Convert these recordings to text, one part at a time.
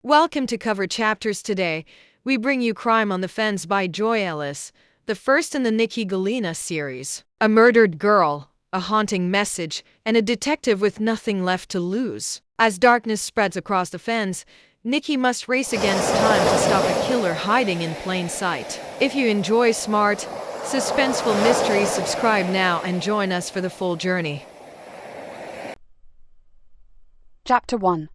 Welcome to Cover Chapters today. We bring you Crime on the Fens by Joy Ellis, the first in the Nikki Galena series. A murdered girl, a haunting message, and a detective with nothing left to lose. As darkness spreads across the Fens, Nikki must race against time to stop a killer hiding in plain sight. If you enjoy smart, suspenseful mysteries, subscribe now and join us for the full journey. Chapter 1.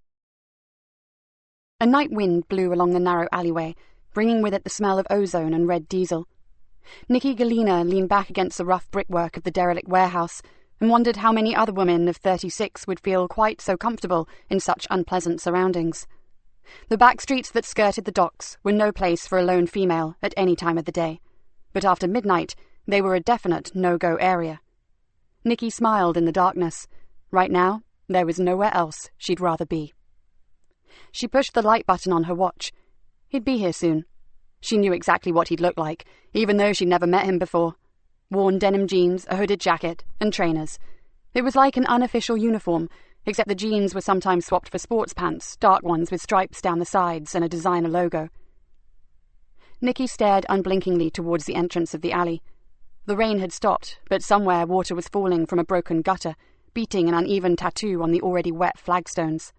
A night wind blew along the narrow alleyway, bringing with it the smell of ozone and red diesel. Nikki Galena leaned back against the rough brickwork of the derelict warehouse and wondered how many other women of 36 would feel quite so comfortable in such unpleasant surroundings. The back streets that skirted the docks were no place for a lone female at any time of the day, but after midnight they were a definite no-go area. Nikki smiled in the darkness. Right now, there was nowhere else she'd rather be. She pushed the light button on her watch. He'd be here soon. She knew exactly what he'd look like, even though she'd never met him before. Worn denim jeans, a hooded jacket, and trainers. It was like an unofficial uniform, except the jeans were sometimes swapped for sports pants, dark ones with stripes down the sides and a designer logo. Nikki stared unblinkingly towards the entrance of the alley. The rain had stopped, but somewhere water was falling from a broken gutter, beating an uneven tattoo on the already wet flagstones.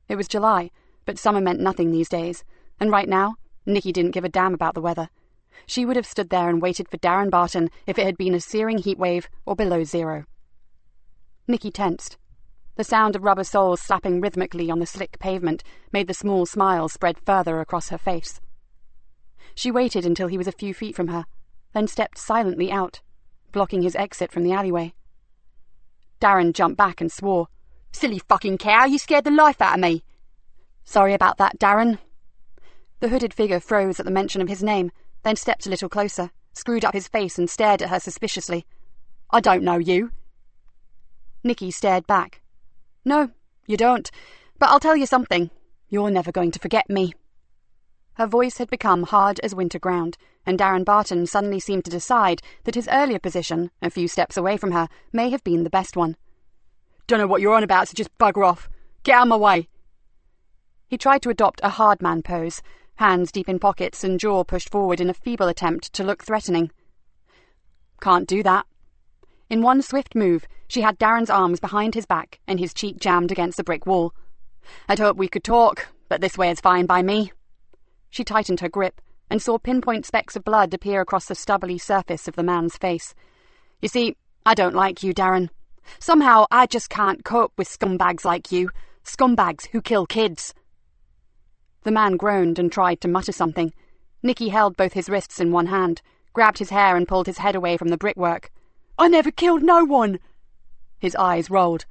It was July, but summer meant nothing these days, and right now, Nikki didn't give a damn about the weather. She would have stood there and waited for Darren Barton if it had been a searing heatwave or below zero. Nikki tensed. The sound of rubber soles slapping rhythmically on the slick pavement made the small smile spread further across her face. She waited until he was a few feet from her, then stepped silently out, blocking his exit from the alleyway. Darren jumped back and swore. "Silly fucking cow, you scared the life out of me." "Sorry about that, Darren." The hooded figure froze at the mention of his name, then stepped a little closer, screwed up his face and stared at her suspiciously. "I don't know you." Nikki stared back. "No, you don't, but I'll tell you something. You're never going to forget me." Her voice had become hard as winter ground, and Darren Barton suddenly seemed to decide that his earlier position, a few steps away from her, may have been the best one. "Don't know what you're on about, so just bugger off. Get out of my way." He tried to adopt a hard man pose, hands deep in pockets and jaw pushed forward in a feeble attempt to look threatening. "Can't do that." In one swift move, she had Darren's arms behind his back and his cheek jammed against the brick wall. "I'd hoped we could talk, but this way is fine by me." She tightened her grip and saw pinpoint specks of blood appear across the stubbly surface of the man's face. "You see, I don't like you, Darren. Somehow I just can't cope with scumbags like you, scumbags who kill kids." The man groaned and tried to mutter something. Nikki held both his wrists in one hand, grabbed his hair and pulled his head away from the brickwork. "I never killed no one." His eyes rolled.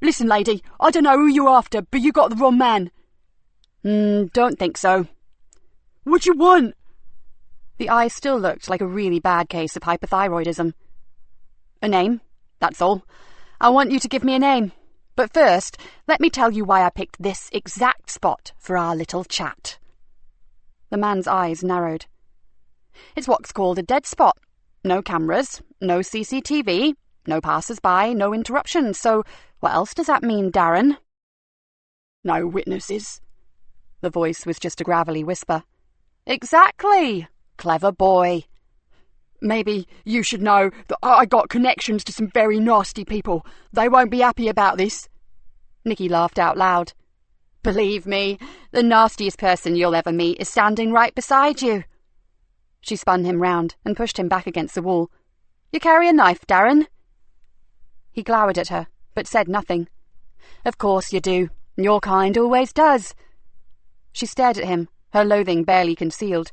"Listen, lady, I don't know who you're after, but you got the wrong man." Don't think so." "What you want?" The eyes still looked like a really bad case of hypothyroidism. "A name, that's all. I want you to give me a name. But first, let me tell you why I picked this exact spot for our little chat." The man's eyes narrowed. "It's what's called a dead spot. No cameras, no CCTV, no passers-by, no interruptions. So what else does that mean, Darren?" "No witnesses." The voice was just a gravelly whisper. "Exactly. Clever boy. Maybe you should know that I got connections to some very nasty people. They won't be happy about this." Nikki laughed out loud. "Believe me, the nastiest person you'll ever meet is standing right beside you." She spun him round and pushed him back against the wall. "You carry a knife, Darren?" He glowered at her, but said nothing. "Of course you do. Your kind always does." She stared at him, her loathing barely concealed.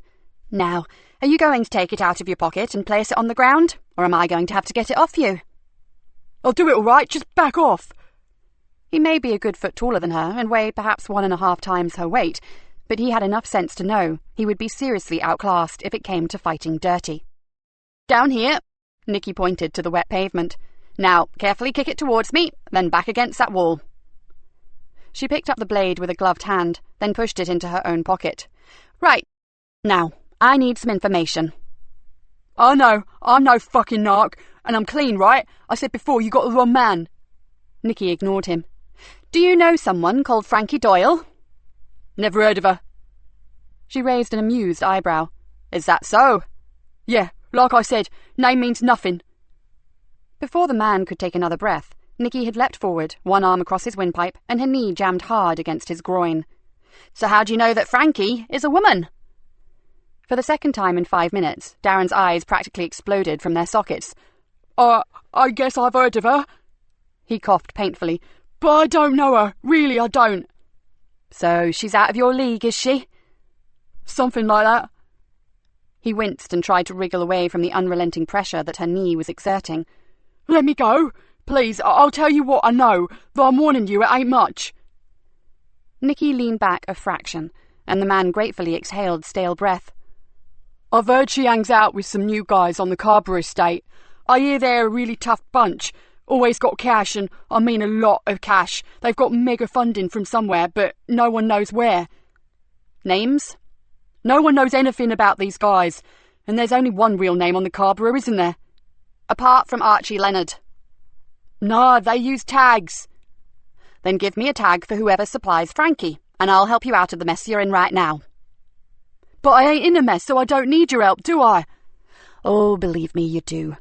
"Now, are you going to take it out of your pocket and place it on the ground, or am I going to have to get it off you?" "I'll do it all right, just back off." He may be a good foot taller than her and weigh perhaps 1.5 times her weight, but he had enough sense to know he would be seriously outclassed if it came to fighting dirty. "Down here," Nikki pointed to the wet pavement. "Now, carefully kick it towards me, then back against that wall." She picked up the blade with a gloved hand, then pushed it into her own pocket. "Right. Now, I need some information." "I know, I'm no fucking narc, and I'm clean, right? I said before you got the wrong man." Nikki ignored him. "Do you know someone called Frankie Doyle?" Never heard of her. She raised an amused eyebrow. Is that so? Yeah, like I said, name means nothing. Before the man could take another breath, Nikki had leapt forward, one arm across his windpipe, and her knee jammed hard against his groin. So how do you know that Frankie is a woman? For the second time in 5 minutes, Darren's eyes practically exploded from their sockets. I guess I've heard of her. He coughed painfully. But I don't know her. Really, I don't. So she's out of your league, is she? Something like that. He winced and tried to wriggle away from the unrelenting pressure that her knee was exerting. Let me go. Please, I'll tell you what I know, though I'm warning you it ain't much. Nikki leaned back a fraction, and the man gratefully exhaled stale breath. I've heard she hangs out with some new guys on the Greenborough estate. I hear they're a really tough bunch. Always got cash, and I mean a lot of cash. They've got mega funding from somewhere, but no one knows where. Names? No one knows anything about these guys, and there's only one real name on the Greenborough, isn't there? Apart from Archie Leonard. Nah, they use tags. Then give me a tag for whoever supplies Frankie, and I'll help you out of the mess you're in right now. But I ain't in a mess, so I don't need your help, do I? Oh, believe me, you do.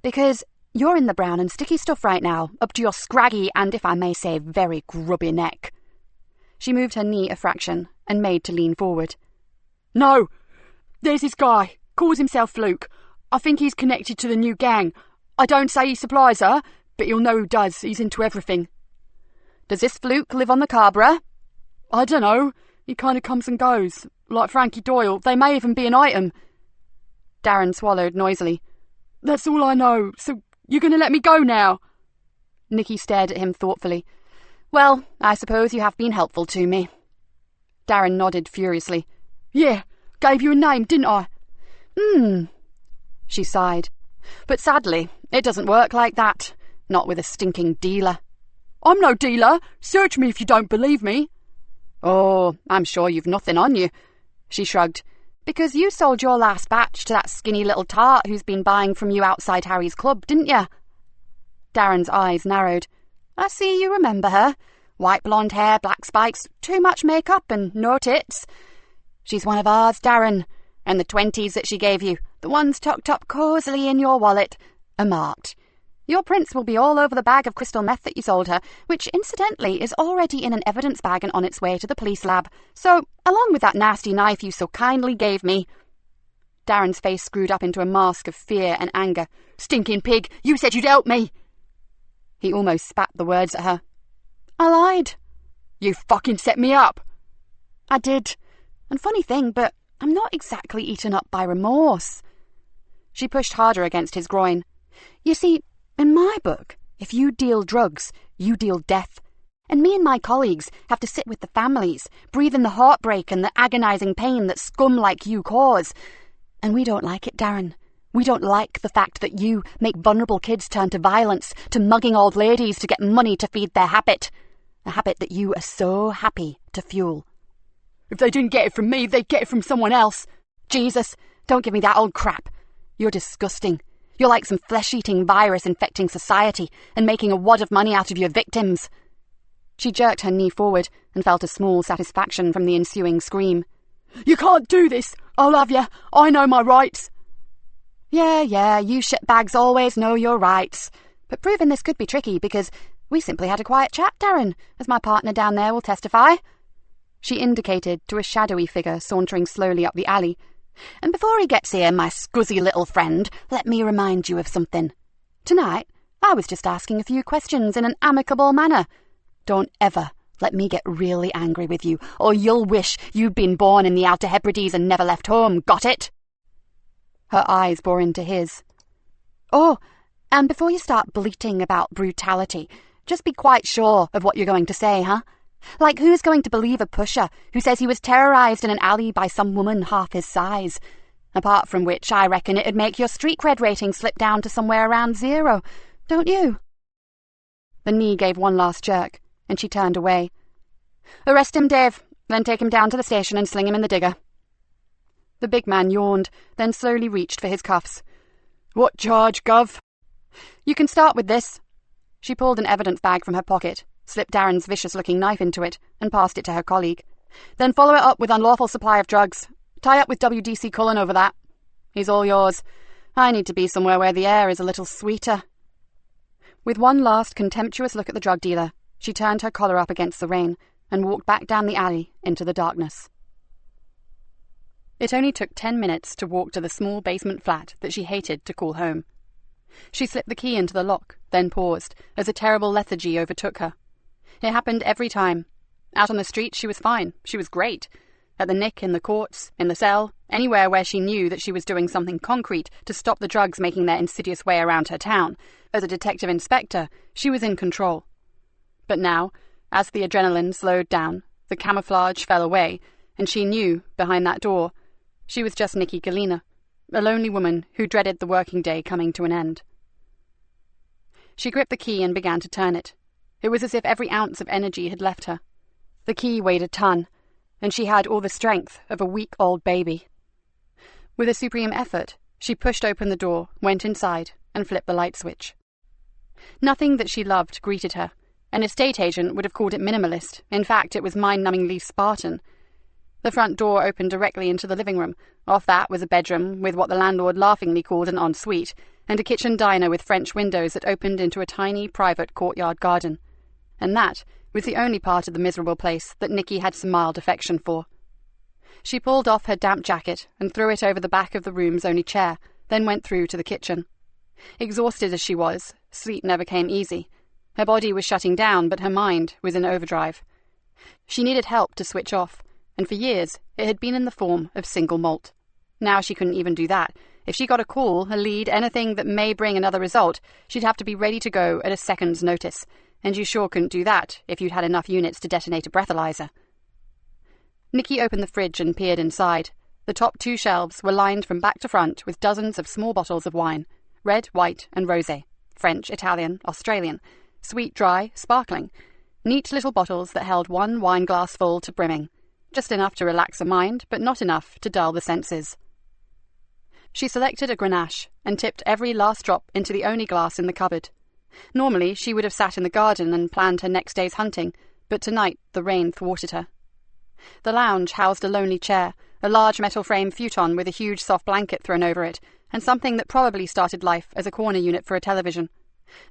Because you're in the brown and sticky stuff right now, up to your scraggy and, if I may say, very grubby neck. She moved her knee a fraction and made to lean forward. No, there's this guy, calls himself Fluke. I think he's connected to the new gang. I don't say he supplies her, but you'll know who does. He's into everything. Does this Fluke live on the Greenborough? I don't know. He kind of comes and goes. Like Frankie Doyle. They may even be an item. Darren swallowed noisily. That's all I know. So you're going to let me go now? Nikki stared at him thoughtfully. Well, I suppose you have been helpful to me. Darren nodded furiously. Yeah, gave you a name, didn't I? She sighed. But sadly, it doesn't work like that. Not with a stinking dealer. I'm no dealer. Search me if you don't believe me. Oh, I'm sure you've nothing on you. She shrugged. Because you sold your last batch to that skinny little tart who's been buying from you outside Harry's club, didn't you? Darren's eyes narrowed. I see you remember her. White blonde hair, black spikes, too much makeup and no tits. She's one of ours, Darren. And the 20s that she gave you, the ones tucked up cosily in your wallet, are marked. Your prints will be all over the bag of crystal meth that you sold her, which, incidentally, is already in an evidence bag and on its way to the police lab. So, along with that nasty knife you so kindly gave me... Darren's face screwed up into a mask of fear and anger. Stinking pig, you said you'd help me! He almost spat the words at her. I lied. You fucking set me up. I did. And funny thing, but I'm not exactly eaten up by remorse. She pushed harder against his groin. You see, in my book, if you deal drugs, you deal death. And me and my colleagues have to sit with the families, breathe in the heartbreak and the agonizing pain that scum like you cause. And we don't like it, Darren. We don't like the fact that you make vulnerable kids turn to violence, to mugging old ladies to get money to feed their habit. A habit that you are so happy to fuel. If they didn't get it from me, they'd get it from someone else. Jesus, don't give me that old crap. You're disgusting. You're like some flesh-eating virus infecting society and making a wad of money out of your victims. She jerked her knee forward and felt a small satisfaction from the ensuing scream. You can't do this. I'll have you. I know my rights. Yeah, you shitbags always know your rights. But proving this could be tricky because we simply had a quiet chat, Darren, as my partner down there will testify. She indicated to a shadowy figure sauntering slowly up the alley. And before he gets here, my scuzzy little friend, let me remind you of something. Tonight, I was just asking a few questions in an amicable manner. Don't ever let me get really angry with you, or you'll wish you'd been born in the Outer Hebrides and never left home, got it? Her eyes bore into his. Oh, and before you start bleating about brutality, just be quite sure of what you're going to say, huh? Like, who's going to believe a pusher who says he was terrorised in an alley by some woman half his size? Apart from which, I reckon it'd make your street cred rating slip down to somewhere around 0, don't you? The knee gave one last jerk, and she turned away. Arrest him, Dave, then take him down to the station and sling him in the digger. The big man yawned, then slowly reached for his cuffs. What charge, Gov? You can start with this. She pulled an evidence bag from her pocket, slipped Darren's vicious-looking knife into it, and passed it to her colleague. Then follow it up with unlawful supply of drugs. Tie up with WDC Cullen over that. He's all yours. I need to be somewhere where the air is a little sweeter. With one last contemptuous look at the drug dealer, she turned her collar up against the rain and walked back down the alley into the darkness. It only took 10 minutes to walk to the small basement flat that she hated to call home. She slipped the key into the lock, then paused, as a terrible lethargy overtook her. It happened every time. Out on the street she was fine, she was great. At the nick, in the courts, in the cell, anywhere where she knew that she was doing something concrete to stop the drugs making their insidious way around her town. As a detective inspector, she was in control. But now, as the adrenaline slowed down, the camouflage fell away, and she knew, behind that door, she was just Nikki Galena, a lonely woman who dreaded the working day coming to an end. She gripped the key and began to turn it. It was as if every ounce of energy had left her. The key weighed a ton, and she had all the strength of a week-old baby. With a supreme effort, she pushed open the door, went inside, and flipped the light switch. Nothing that she loved greeted her. An estate agent would have called it minimalist. In fact, it was mind-numbingly Spartan. The front door opened directly into the living room. Off that was a bedroom with what the landlord laughingly called an ensuite, and a kitchen diner with French windows that opened into a tiny private courtyard garden. And that was the only part of the miserable place that Nikki had some mild affection for. She pulled off her damp jacket and threw it over the back of the room's only chair, then went through to the kitchen. Exhausted as she was, sleep never came easy. Her body was shutting down, but her mind was in overdrive. She needed help to switch off, and for years it had been in the form of single malt. Now she couldn't even do that. If she got a call, a lead, anything that may bring another result, she'd have to be ready to go at a second's notice, and you sure couldn't do that if you'd had enough units to detonate a breathalyzer. Nikki opened the fridge and peered inside. The top 2 shelves were lined from back to front with dozens of small bottles of wine, red, white, and rosé, French, Italian, Australian, sweet, dry, sparkling, neat little bottles that held 1 wine glass full to brimming, just enough to relax the mind, but not enough to dull the senses. She selected a Grenache and tipped every last drop into the only glass in the cupboard. Normally she would have sat in the garden and planned her next day's hunting, but tonight the rain thwarted her. The lounge housed a lonely chair, a large metal frame futon with a huge soft blanket thrown over it, and something that probably started life as a corner unit for a television.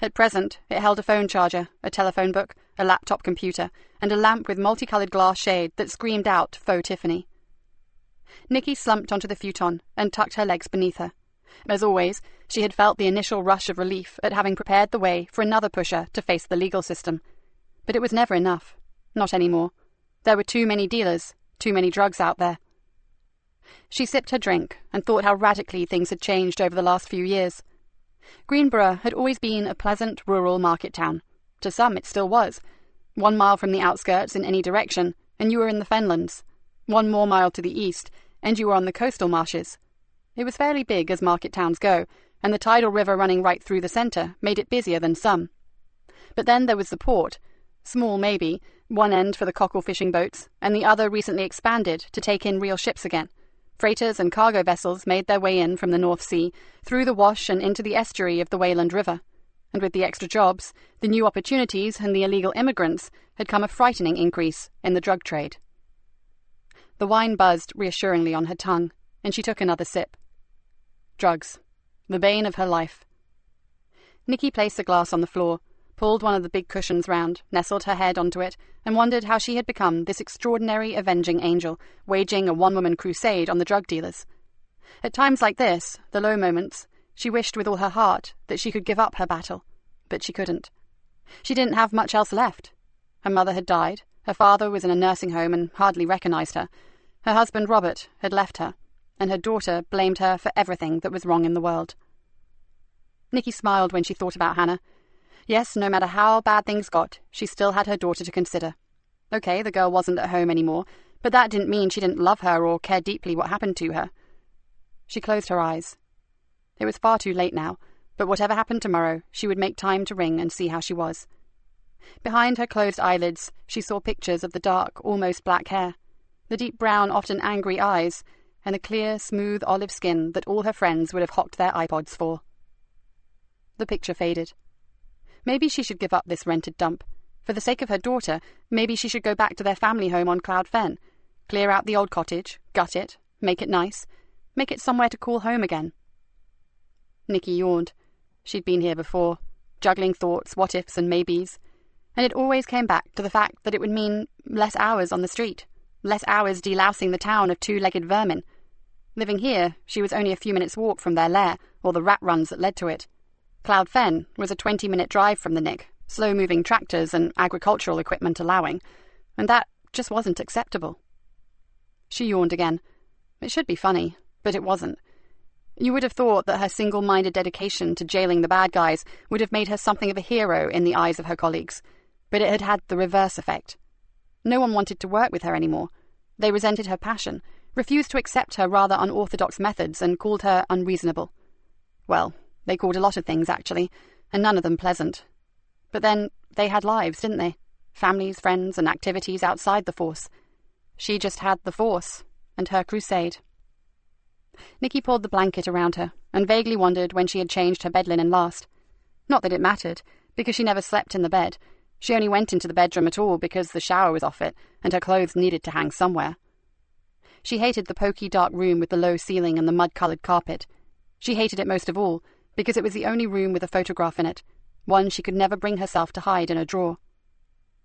At present, it held a phone charger, a telephone book, a laptop computer, and a lamp with multicoloured glass shade that screamed out faux Tiffany. Nikki slumped onto the futon and tucked her legs beneath her. As always, she had felt the initial rush of relief at having prepared the way for another pusher to face the legal system. But it was never enough. Not anymore. There were too many dealers, too many drugs out there. She sipped her drink and thought how radically things had changed over the last few years. Greenborough had always been a pleasant rural market town. To some it still was. 1 mile from the outskirts in any direction, and you were in the Fenlands. 1 more mile to the east, and you were on the coastal marshes. It was fairly big as market towns go, and the tidal river running right through the centre made it busier than some. But then there was the port. Small maybe, one end for the cockle fishing boats, and the other recently expanded to take in real ships again. Freighters and cargo vessels made their way in from the North Sea, through the Wash and into the estuary of the Wayland River. And with the extra jobs, the new opportunities and the illegal immigrants had come a frightening increase in the drug trade. The wine buzzed reassuringly on her tongue, and she took another sip. Drugs. The bane of her life. Nikki placed the glass on the floor, pulled one of the big cushions round, nestled her head onto it, and wondered how she had become this extraordinary avenging angel, waging a one-woman crusade on the drug dealers. At times like this, the low moments, she wished with all her heart that she could give up her battle, but she couldn't. She didn't have much else left. Her mother had died, her father was in a nursing home and hardly recognised her, her husband Robert had left her, and her daughter blamed her for everything that was wrong in the world. Nikki smiled when she thought about Hannah. Yes, no matter how bad things got, she still had her daughter to consider. Okay, the girl wasn't at home anymore, but that didn't mean she didn't love her or care deeply what happened to her. She closed her eyes. It was far too late now, but whatever happened tomorrow, she would make time to ring and see how she was. Behind her closed eyelids, she saw pictures of the dark, almost black hair, the deep brown, often angry eyes, and the clear, smooth olive skin that all her friends would have hocked their iPods for. The picture faded. Maybe she should give up this rented dump. For the sake of her daughter, maybe she should go back to their family home on Cloud Fen, Clear out the old cottage, gut it, make it nice, make it somewhere to call home again. Nikki yawned. She'd been here before, juggling thoughts, what-ifs and maybes, and it always came back to the fact that it would mean less hours on the street, less hours delousing the town of two-legged vermin. Living here, she was only a few minutes' walk from their lair, or the rat runs that led to it. Cloud Fen was a 20-minute drive from the Nick, slow-moving tractors and agricultural equipment allowing, and that just wasn't acceptable. She yawned again. It should be funny, but it wasn't. You would have thought that her single-minded dedication to jailing the bad guys would have made her something of a hero in the eyes of her colleagues, but it had had the reverse effect. No one wanted to work with her anymore. They resented her passion, refused to accept her rather unorthodox methods, and called her unreasonable. Well, they called a lot of things, actually, and none of them pleasant. But then, they had lives, didn't they? Families, friends, and activities outside the Force. She just had the Force, and her crusade. Nikki pulled the blanket around her, and vaguely wondered when she had changed her bed linen last. Not that it mattered, because she never slept in the bed. She only went into the bedroom at all because the shower was off it, and her clothes needed to hang somewhere. She hated the poky dark room with the low ceiling and the mud-coloured carpet. She hated it most of all, because it was the only room with a photograph in it, one she could never bring herself to hide in a drawer.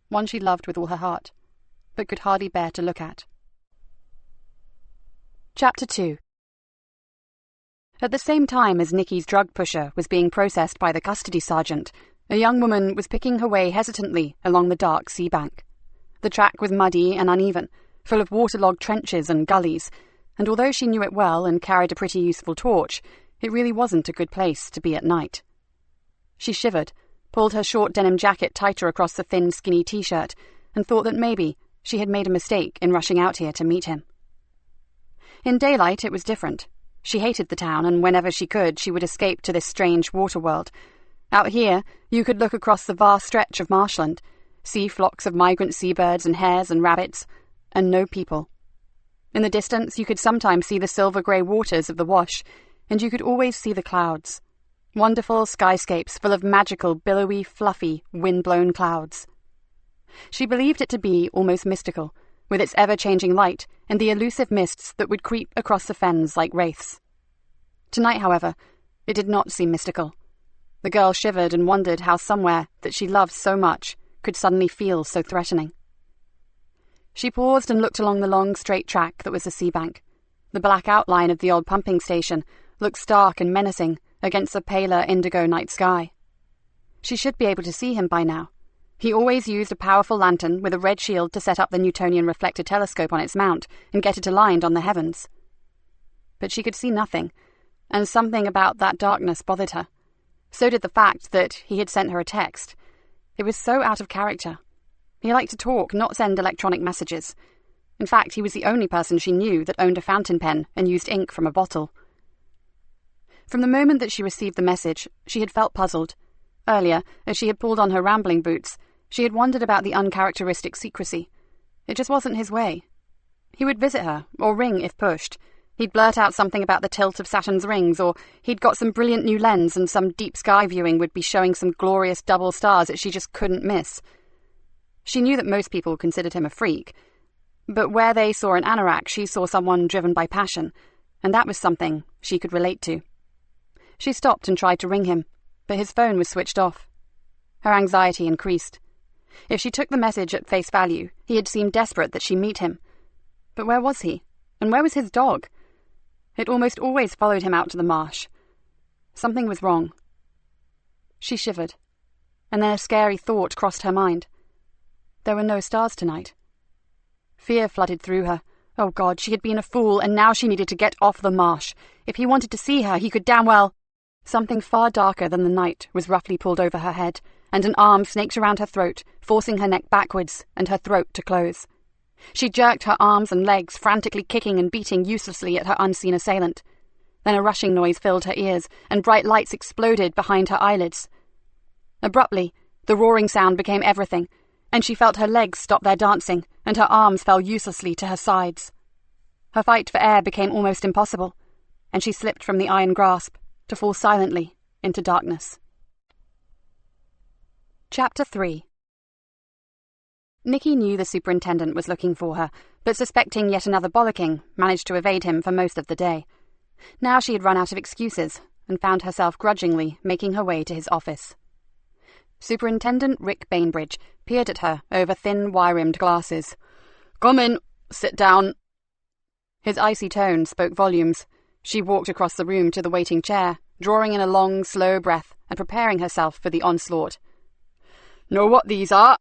One she loved with all her heart, but could hardly bear to look at. Chapter 2. At the same time as Nikki's drug pusher was being processed by the custody sergeant, a young woman was picking her way hesitantly along the dark sea bank. The track was muddy and uneven, full of waterlogged trenches and gullies, and although she knew it well and carried a pretty useful torch, it really wasn't a good place to be at night. She shivered, pulled her short denim jacket tighter across the thin, skinny t-shirt, and thought that maybe she had made a mistake in rushing out here to meet him. In daylight, it was different. She hated the town, and whenever she could, she would escape to this strange water world. Out here, you could look across the vast stretch of marshland, see flocks of migrant seabirds and hares and rabbits, and no people. In the distance, you could sometimes see the silver-grey waters of the wash, and you could always see the clouds. Wonderful skyscapes full of magical, billowy, fluffy, wind-blown clouds. She believed it to be almost mystical, with its ever-changing light and the elusive mists that would creep across the fens like wraiths. Tonight, however, it did not seem mystical. The girl shivered and wondered how somewhere that she loved so much could suddenly feel so threatening. She paused and looked along the long, straight track that was the sea bank. The black outline of the old pumping station looked stark and menacing against the paler indigo night sky. She should be able to see him by now. He always used a powerful lantern with a red shield to set up the Newtonian reflector telescope on its mount and get it aligned on the heavens. But she could see nothing, and something about that darkness bothered her. So did the fact that he had sent her a text. It was so out of character. He liked to talk, not send electronic messages. In fact, he was the only person she knew that owned a fountain pen and used ink from a bottle. From the moment that she received the message, she had felt puzzled. Earlier, as she had pulled on her rambling boots, she had wondered about the uncharacteristic secrecy. It just wasn't his way. He would visit her, or ring if pushed. He'd blurt out something about the tilt of Saturn's rings, or he'd got some brilliant new lens and some deep sky viewing would be showing some glorious double stars that she just couldn't miss. She knew that most people considered him a freak, but where they saw an anorak, she saw someone driven by passion, and that was something she could relate to. She stopped and tried to ring him, but his phone was switched off. Her anxiety increased. If she took the message at face value, he had seemed desperate that she meet him. But where was he? And where was his dog? It almost always followed him out to the marsh. Something was wrong. She shivered, and then a scary thought crossed her mind. There were no stars tonight. Fear flooded through her. Oh God, she had been a fool, and now she needed to get off the marsh. If he wanted to see her, he could damn well... Something far darker than the night was roughly pulled over her head, and an arm snaked around her throat, forcing her neck backwards and her throat to close. She jerked her arms and legs, frantically kicking and beating uselessly at her unseen assailant. Then a rushing noise filled her ears, and bright lights exploded behind her eyelids. Abruptly, the roaring sound became everything, and she felt her legs stop their dancing, and her arms fell uselessly to her sides. Her fight for air became almost impossible, and she slipped from the iron grasp, to fall silently into darkness. Chapter 3. Nikki knew the superintendent was looking for her, but suspecting yet another bollocking, managed to evade him for most of the day. Now she had run out of excuses and found herself grudgingly making her way to his office. Superintendent Rick Bainbridge peered at her over thin, wire-rimmed glasses. "Come in. Sit down." His icy tone spoke volumes. She walked across the room to the waiting chair, drawing in a long, slow breath and preparing herself for the onslaught. "Know what these are?"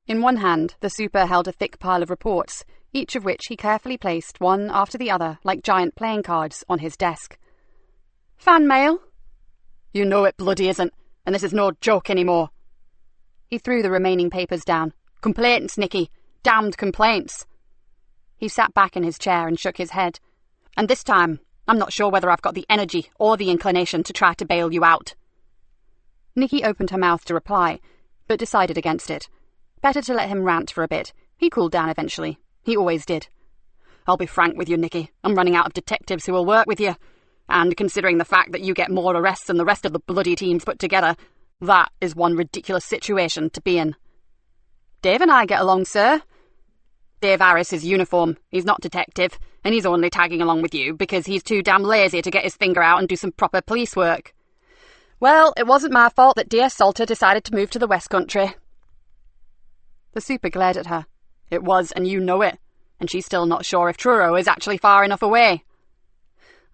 In one hand, the super held a thick pile of reports, each of which he carefully placed one after the other like giant playing cards on his desk. "Fan mail." "You know it bloody isn't, and this is no joke anymore." He threw the remaining papers down. "Complaints, Nikki. Damned complaints." He sat back in his chair and shook his head. "And this time, I'm not sure whether I've got the energy or the inclination to try to bail you out." Nikki opened her mouth to reply, but decided against it. Better to let him rant for a bit. He cooled down eventually. He always did. "I'll be frank with you, Nikki. I'm running out of detectives who will work with you. And considering the fact that you get more arrests than the rest of the bloody teams put together, that is one ridiculous situation to be in." "Dave and I get along, sir." "Dave Harris is uniform. He's not detective, and he's only tagging along with you because he's too damn lazy to get his finger out and do some proper police work." "Well, it wasn't my fault that dear Salter decided to move to the West Country." The super glared at her. "It was, and you know it, and she's still not sure if Truro is actually far enough away."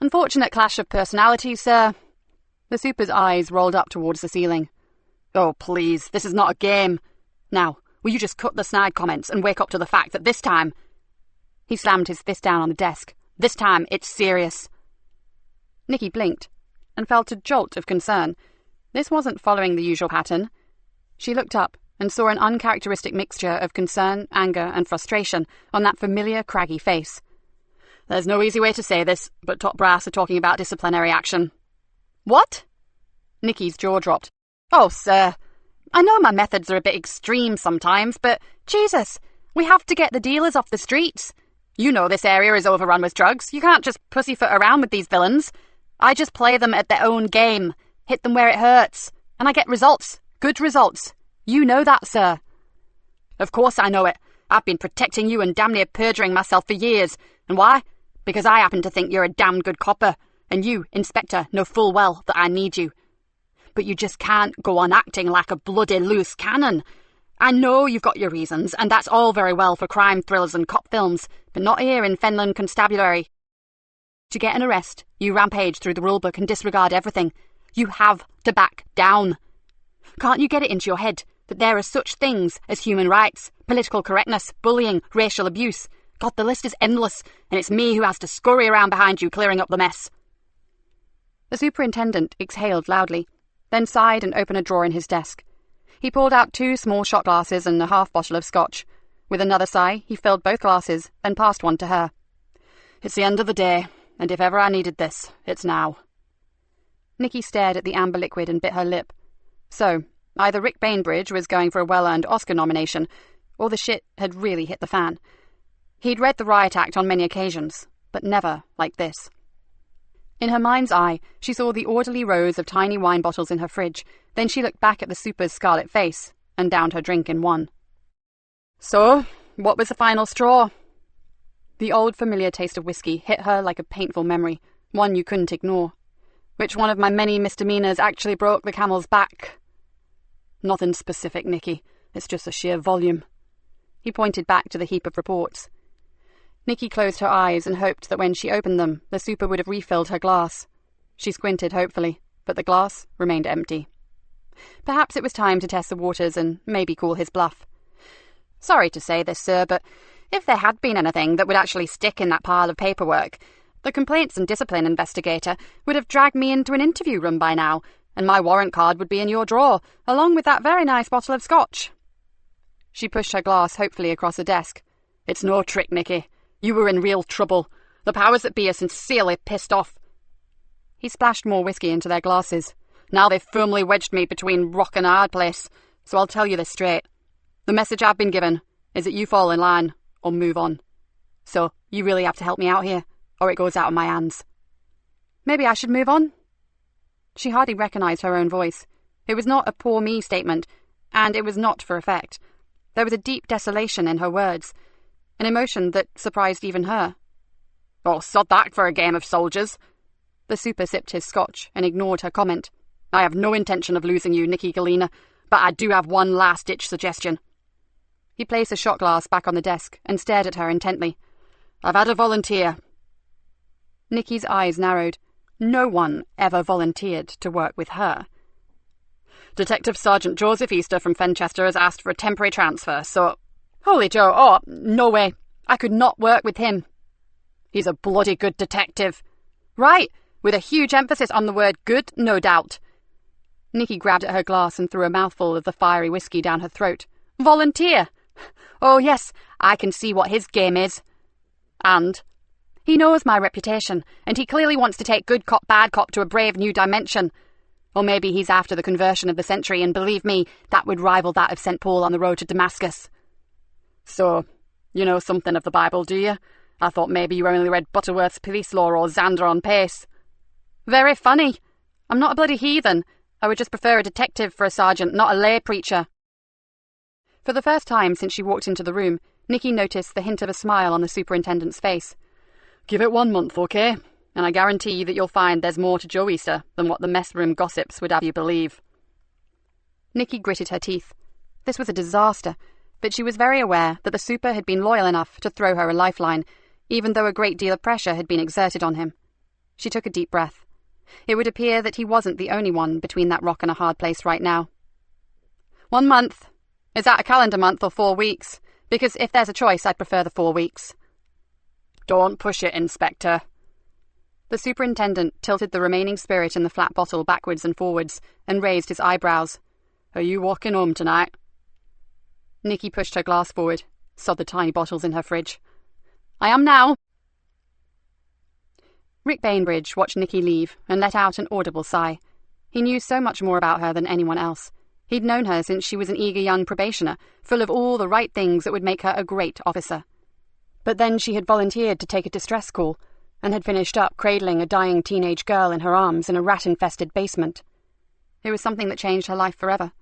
"Unfortunate clash of personalities, sir." The super's eyes rolled up towards the ceiling. "Oh, please, this is not a game. Now, will you just cut the snide comments and wake up to the fact that this time—" He slammed his fist down on the desk. "This time, it's serious." Nikki blinked and felt a jolt of concern. This wasn't following the usual pattern. She looked up and saw an uncharacteristic mixture of concern, anger, and frustration on that familiar, craggy face. "There's no easy way to say this, but top brass are talking about disciplinary action." "What?" Nikki's jaw dropped. "Oh, sir, I know my methods are a bit extreme sometimes, but Jesus, we have to get the dealers off the streets. You know this area is overrun with drugs. You can't just pussyfoot around with these villains. I just play them at their own game, hit them where it hurts, and I get results, good results. You know that, sir." "Of course I know it. I've been protecting you and damn near perjuring myself for years. And why? Because I happen to think you're a damned good copper, and you, Inspector, know full well that I need you. But you just can't go on acting like a bloody loose cannon. I know you've got your reasons, and that's all very well for crime thrillers and cop films, but not here in Fenland Constabulary. To get an arrest, you rampage through the rulebook and disregard everything. You have to back down. Can't you get it into your head that there are such things as human rights, political correctness, bullying, racial abuse? God, the list is endless, and it's me who has to scurry around behind you clearing up the mess." The superintendent exhaled loudly, then sighed and opened a drawer in his desk. He pulled out 2 small shot glasses and a half bottle of scotch. With another sigh, he filled both glasses, then passed one to her. "It's the end of the day, and if ever I needed this, it's now." Nikki stared at the amber liquid and bit her lip. So, either Rick Bainbridge was going for a well-earned Oscar nomination, or the shit had really hit the fan. He'd read the riot act on many occasions, but never like this. In her mind's eye, she saw the orderly rows of tiny wine bottles in her fridge. Then she looked back at the super's scarlet face and downed her drink in one. "So, what was the final straw?" The old familiar taste of whiskey hit her like a painful memory, one you couldn't ignore. "Which one of my many misdemeanors actually broke the camel's back?" "Nothing specific, Nikki. It's just the sheer volume." He pointed back to the heap of reports. Nikki closed her eyes and hoped that when she opened them, the super would have refilled her glass. She squinted hopefully, but the glass remained empty. Perhaps it was time to test the waters and maybe cool his bluff. "Sorry to say this, sir, but if there had been anything that would actually stick in that pile of paperwork, the complaints and discipline investigator would have dragged me into an interview room by now, and my warrant card would be in your drawer, along with that very nice bottle of scotch." She pushed her glass hopefully across the desk. "It's no trick, Nikki. You were in real trouble. The powers that be are sincerely pissed off." He splashed more whiskey into their glasses. "Now they've firmly wedged me between rock and a hard place, so I'll tell you this straight. The message I've been given is that you fall in line or move on. So you really have to help me out here, or it goes out of my hands." "Maybe I should move on?" She hardly recognised her own voice. It was not a poor me statement, and it was not for effect. There was a deep desolation in her words. an emotion that surprised even her. "Oh, sod that for a game of soldiers." The super sipped his scotch and ignored her comment. "I have no intention of losing you, Nikki Galena, but I do have one last-ditch suggestion." He placed a shot glass back on the desk and stared at her intently. "I've had a volunteer." Nikki's eyes narrowed. No one ever volunteered to work with her. "Detective Sergeant Joseph Easter from Fenchester has asked for a temporary transfer, so—" "Holy Joe, oh, no way. I could not work with him." "He's a bloody good detective." "Right, with a huge emphasis on the word good, no doubt." Nikki grabbed at her glass and threw a mouthful of the fiery whiskey down her throat. "Volunteer? Oh yes, I can see what his game is. And he knows my reputation, and he clearly wants to take good cop, bad cop to a brave new dimension. Or maybe he's after the conversion of the century, and believe me, that would rival that of St. Paul on the road to Damascus." "So, you know something of the Bible, do you? I thought maybe you only read Butterworth's Police Law or Xander on Pace." "Very funny. I'm not a bloody heathen. I would just prefer a detective for a sergeant, not a lay preacher." For the first time since she walked into the room, Nikki noticed the hint of a smile on the superintendent's face. "Give it 1 month, okay? And I guarantee that you'll find there's more to Joe Easter than what the mess room gossips would have you believe." Nikki gritted her teeth. This was a disaster, but she was very aware that the super had been loyal enough to throw her a lifeline, even though a great deal of pressure had been exerted on him. She took a deep breath. It would appear that he wasn't the only one between that rock and a hard place right now. 1 month. Is that a calendar month or 4 weeks? Because if there's a choice, I'd prefer the 4 weeks. "Don't push it, Inspector." The superintendent tilted the remaining spirit in the flat bottle backwards and forwards and raised his eyebrows. "Are you walking home tonight?" Nikki pushed her glass forward, sod the tiny bottles in her fridge. "I am now." Rick Bainbridge watched Nikki leave and let out an audible sigh. He knew so much more about her than anyone else. He'd known her since she was an eager young probationer, full of all the right things that would make her a great officer. But then she had volunteered to take a distress call, and had finished up cradling a dying teenage girl in her arms in a rat-infested basement. It was something that changed her life forever.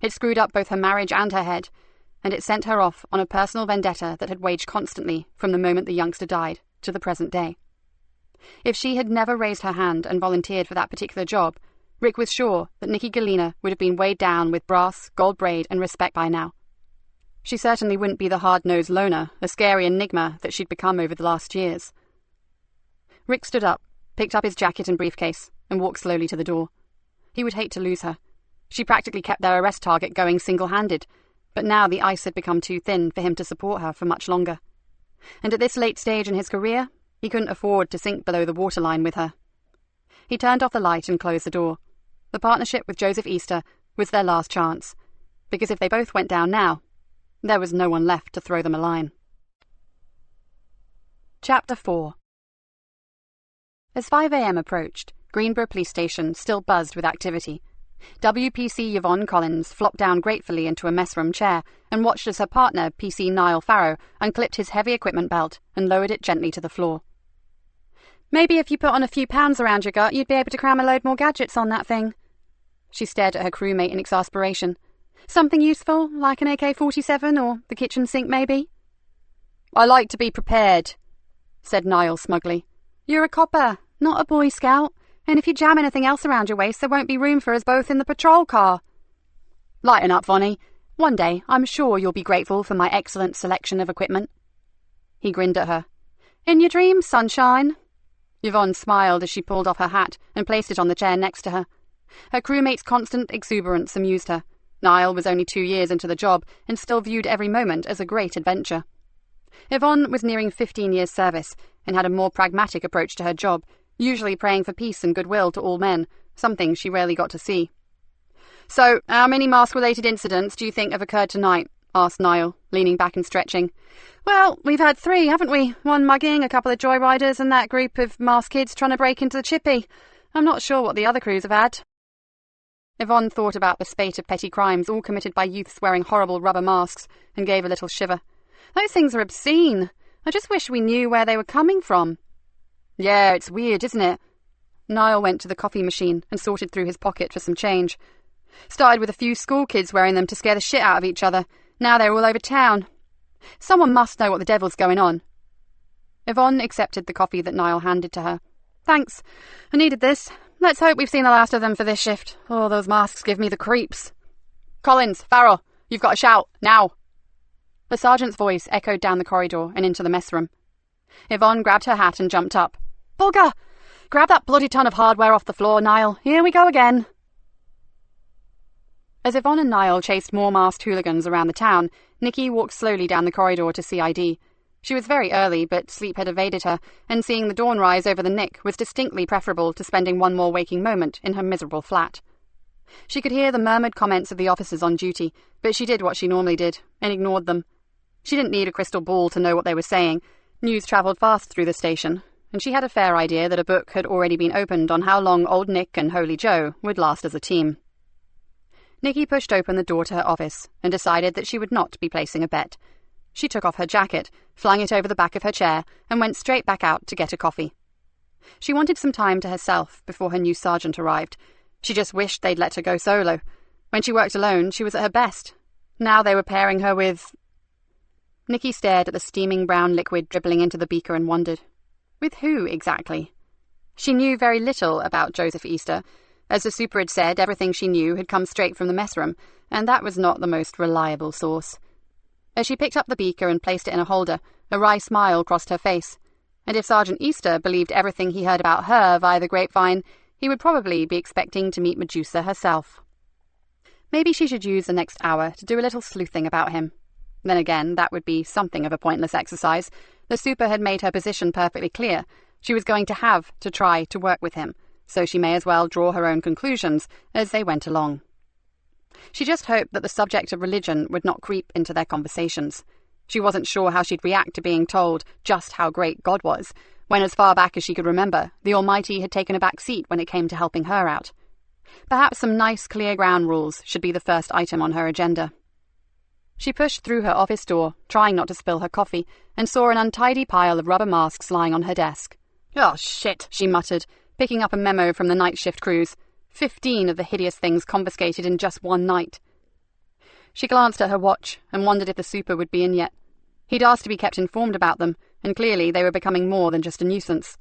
It screwed up both her marriage and her head, and it sent her off on a personal vendetta that had waged constantly from the moment the youngster died to the present day. If she had never raised her hand and volunteered for that particular job, Rick was sure that Nikki Galena would have been weighed down with brass, gold braid, and respect by now. She certainly wouldn't be the hard-nosed loner, a scary enigma that she'd become over the last years. Rick stood up, picked up his jacket and briefcase, and walked slowly to the door. He would hate to lose her. She practically kept their arrest target going single-handed, but now the ice had become too thin for him to support her for much longer. And at this late stage in his career, he couldn't afford to sink below the waterline with her. He turned off the light and closed the door. The partnership with Joseph Easter was their last chance, because if they both went down now, there was no one left to throw them a line. Chapter 4. As 5 a.m. approached, Greenborough Police Station still buzzed with activity. WPC Yvonne Collins flopped down gratefully into a messroom chair and watched as her partner, PC Niall Farrow, unclipped his heavy equipment belt and lowered it gently to the floor. "Maybe if you put on a few pounds around your gut, you'd be able to cram a load more gadgets on that thing." She stared at her crewmate in exasperation. "Something useful, like an AK-47 or the kitchen sink, maybe?" "I like to be prepared," said Niall smugly. "You're a copper, not a Boy Scout, and if you jam anything else around your waist, there won't be room for us both in the patrol car." "Lighten up, Vonnie. One day I'm sure you'll be grateful for my excellent selection of equipment." He grinned at her. "In your dreams, sunshine." Yvonne smiled as she pulled off her hat and placed it on the chair next to her. Her crewmate's constant exuberance amused her. Niall was only 2 years into the job and still viewed every moment as a great adventure. Yvonne was nearing 15 years' service and had a more pragmatic approach to her job, usually praying for peace and goodwill to all men, something she rarely got to see. "So, how many mask-related incidents do you think have occurred tonight?" asked Niall, leaning back and stretching. "Well, we've had 3, haven't we? 1 mugging, a couple of joyriders, and that group of masked kids trying to break into the chippy. I'm not sure what the other crews have had." Yvonne thought about the spate of petty crimes all committed by youths wearing horrible rubber masks and gave a little shiver. "Those things are obscene. I just wish we knew where they were coming from." "Yeah, it's weird, isn't it?" Niall went to the coffee machine and sorted through his pocket for some change. "Started with a few school kids wearing them to scare the shit out of each other. Now they're all over town. Someone must know what the devil's going on. Yvonne accepted the coffee that Niall handed to her. Thanks. I needed this. Let's hope we've seen the last of them for this shift. Oh, those masks give me the creeps. Collins, Farrell, you've got a shout, now. The sergeant's voice echoed down the corridor and into the mess room. Yvonne grabbed her hat and jumped up. Bugger! Grab that bloody ton of hardware off the floor, Niall. Here we go again. As Yvonne and Niall chased more masked hooligans around the town, Nikki walked slowly down the corridor to CID. She was very early, but sleep had evaded her, and seeing the dawn rise over the Nick was distinctly preferable to spending one more waking moment in her miserable flat. She could hear the murmured comments of the officers on duty, but she did what she normally did, and ignored them. She didn't need a crystal ball to know what they were saying. News travelled fast through the station, and she had a fair idea that a book had already been opened on how long Old Nick and Holy Joe would last as a team. Nikki pushed open the door to her office and decided that she would not be placing a bet. She took off her jacket, flung it over the back of her chair, and went straight back out to get a coffee. She wanted some time to herself before her new sergeant arrived. She just wished they'd let her go solo. When she worked alone, she was at her best. Now they were pairing her with... Nikki stared at the steaming brown liquid dribbling into the beaker and wondered. With who, exactly? She knew very little about Joseph Easter. As the super had said, everything she knew had come straight from the mess room, and that was not the most reliable source. As she picked up the beaker and placed it in a holder, a wry smile crossed her face. And if Sergeant Easter believed everything he heard about her via the grapevine, he would probably be expecting to meet Medusa herself. Maybe she should use the next hour to do a little sleuthing about him. Then again, that would be something of a pointless exercise. The super had made her position perfectly clear. She was going to have to try to work with him, so she may as well draw her own conclusions as they went along. She just hoped that the subject of religion would not creep into their conversations. She wasn't sure how she'd react to being told just how great God was, when as far back as she could remember, the Almighty had taken a back seat when it came to helping her out. Perhaps some nice clear ground rules should be the first item on her agenda. She pushed through her office door, trying not to spill her coffee, and saw an untidy pile of rubber masks lying on her desk. "Oh, shit," she muttered, picking up a memo from the night shift crews. 15 of the hideous things confiscated in just one night. She glanced at her watch and wondered if the super would be in yet. He'd asked to be kept informed about them, and clearly they were becoming more than just a nuisance.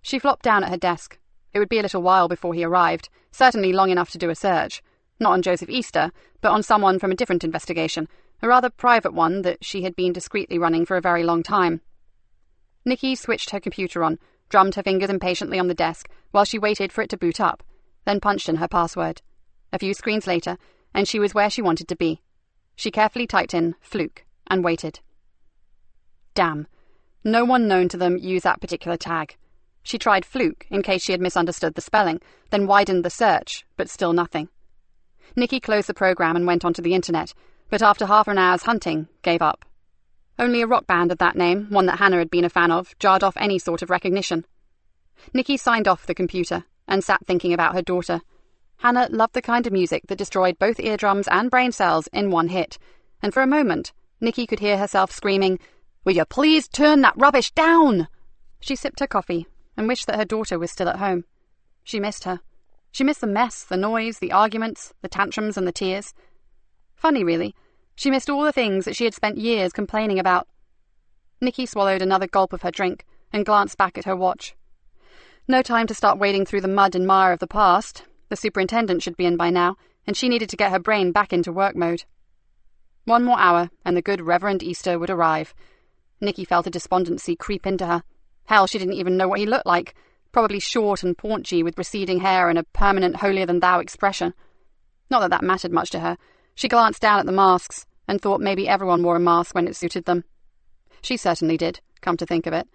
She flopped down at her desk. It would be a little while before he arrived, certainly long enough to do a search. Not on Joseph Easter, but on someone from a different investigation, a rather private one that she had been discreetly running for a very long time. Nikki switched her computer on, drummed her fingers impatiently on the desk while she waited for it to boot up, then punched in her password. A few screens later, and she was where she wanted to be. She carefully typed in fluke and waited. Damn. No one known to them used that particular tag. She tried fluke in case she had misunderstood the spelling, then widened the search, but still nothing. Nikki closed the program and went onto the internet, but after half an hour's hunting, gave up. Only a rock band of that name, one that Hannah had been a fan of, jarred off any sort of recognition. Nikki signed off the computer and sat thinking about her daughter. Hannah loved the kind of music that destroyed both eardrums and brain cells in one hit, and for a moment, Nikki could hear herself screaming, "Will you please turn that rubbish down?" She sipped her coffee and wished that her daughter was still at home. She missed her. She missed the mess, the noise, the arguments, the tantrums and the tears. Funny, really. She missed all the things that she had spent years complaining about. Nikki swallowed another gulp of her drink and glanced back at her watch. No time to start wading through the mud and mire of the past. The superintendent should be in by now, and she needed to get her brain back into work mode. One more hour, and the good Reverend Easter would arrive. Nikki felt a despondency creep into her. Hell, she didn't even know what he looked like. Probably short and paunchy, with receding hair and a permanent holier-than-thou expression. Not that that mattered much to her. She glanced down at the masks, and thought maybe everyone wore a mask when it suited them. She certainly did, come to think of it.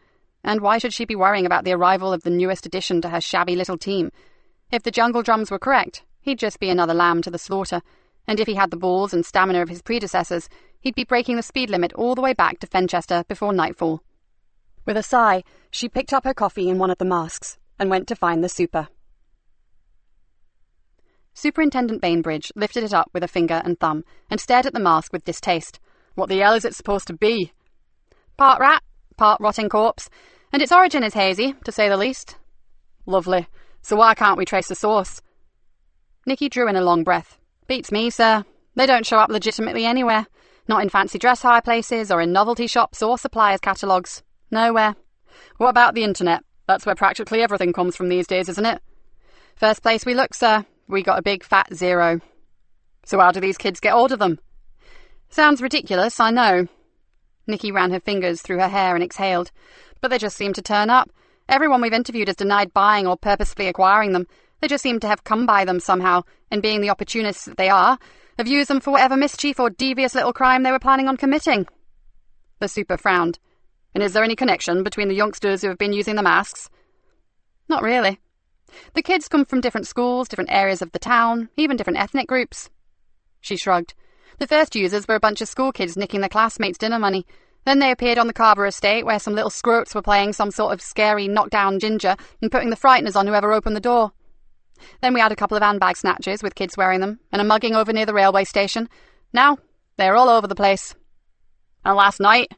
And why should she be worrying about the arrival of the newest addition to her shabby little team? If the jungle drums were correct, he'd just be another lamb to the slaughter, and if he had the balls and stamina of his predecessors, he'd be breaking the speed limit all the way back to Fenchester before nightfall. With a sigh, she picked up her coffee in one of the masks and went to find the super. Superintendent Bainbridge lifted it up with a finger and thumb and stared at the mask with distaste. What the hell is it supposed to be? Part rat, part rotting corpse, and its origin is hazy, to say the least. Lovely. So why can't we trace the source? Nikki drew in a long breath. Beats me, sir. They don't show up legitimately anywhere. Not in fancy dress hire places or in novelty shops or suppliers' catalogues. Nowhere. What about the internet? That's where practically everything comes from these days, isn't it? First place we look, sir, we got a big fat 0. So how do these kids get hold of them? Sounds ridiculous, I know. Nikki ran her fingers through her hair and exhaled. But they just seem to turn up. Everyone we've interviewed has denied buying or purposefully acquiring them. They just seem to have come by them somehow, and being the opportunists that they are, have used them for whatever mischief or devious little crime they were planning on committing. The super frowned. And is there any connection between the youngsters who have been using the masks? Not really. The kids come from different schools, different areas of the town, even different ethnic groups. She shrugged. The first users were a bunch of school kids nicking their classmates' dinner money. Then they appeared on the Carver estate where some little scroats were playing some sort of scary knockdown ginger and putting the frighteners on whoever opened the door. Then we had a couple of handbag snatches with kids wearing them, and a mugging over near the railway station. Now, they're all over the place. And last night,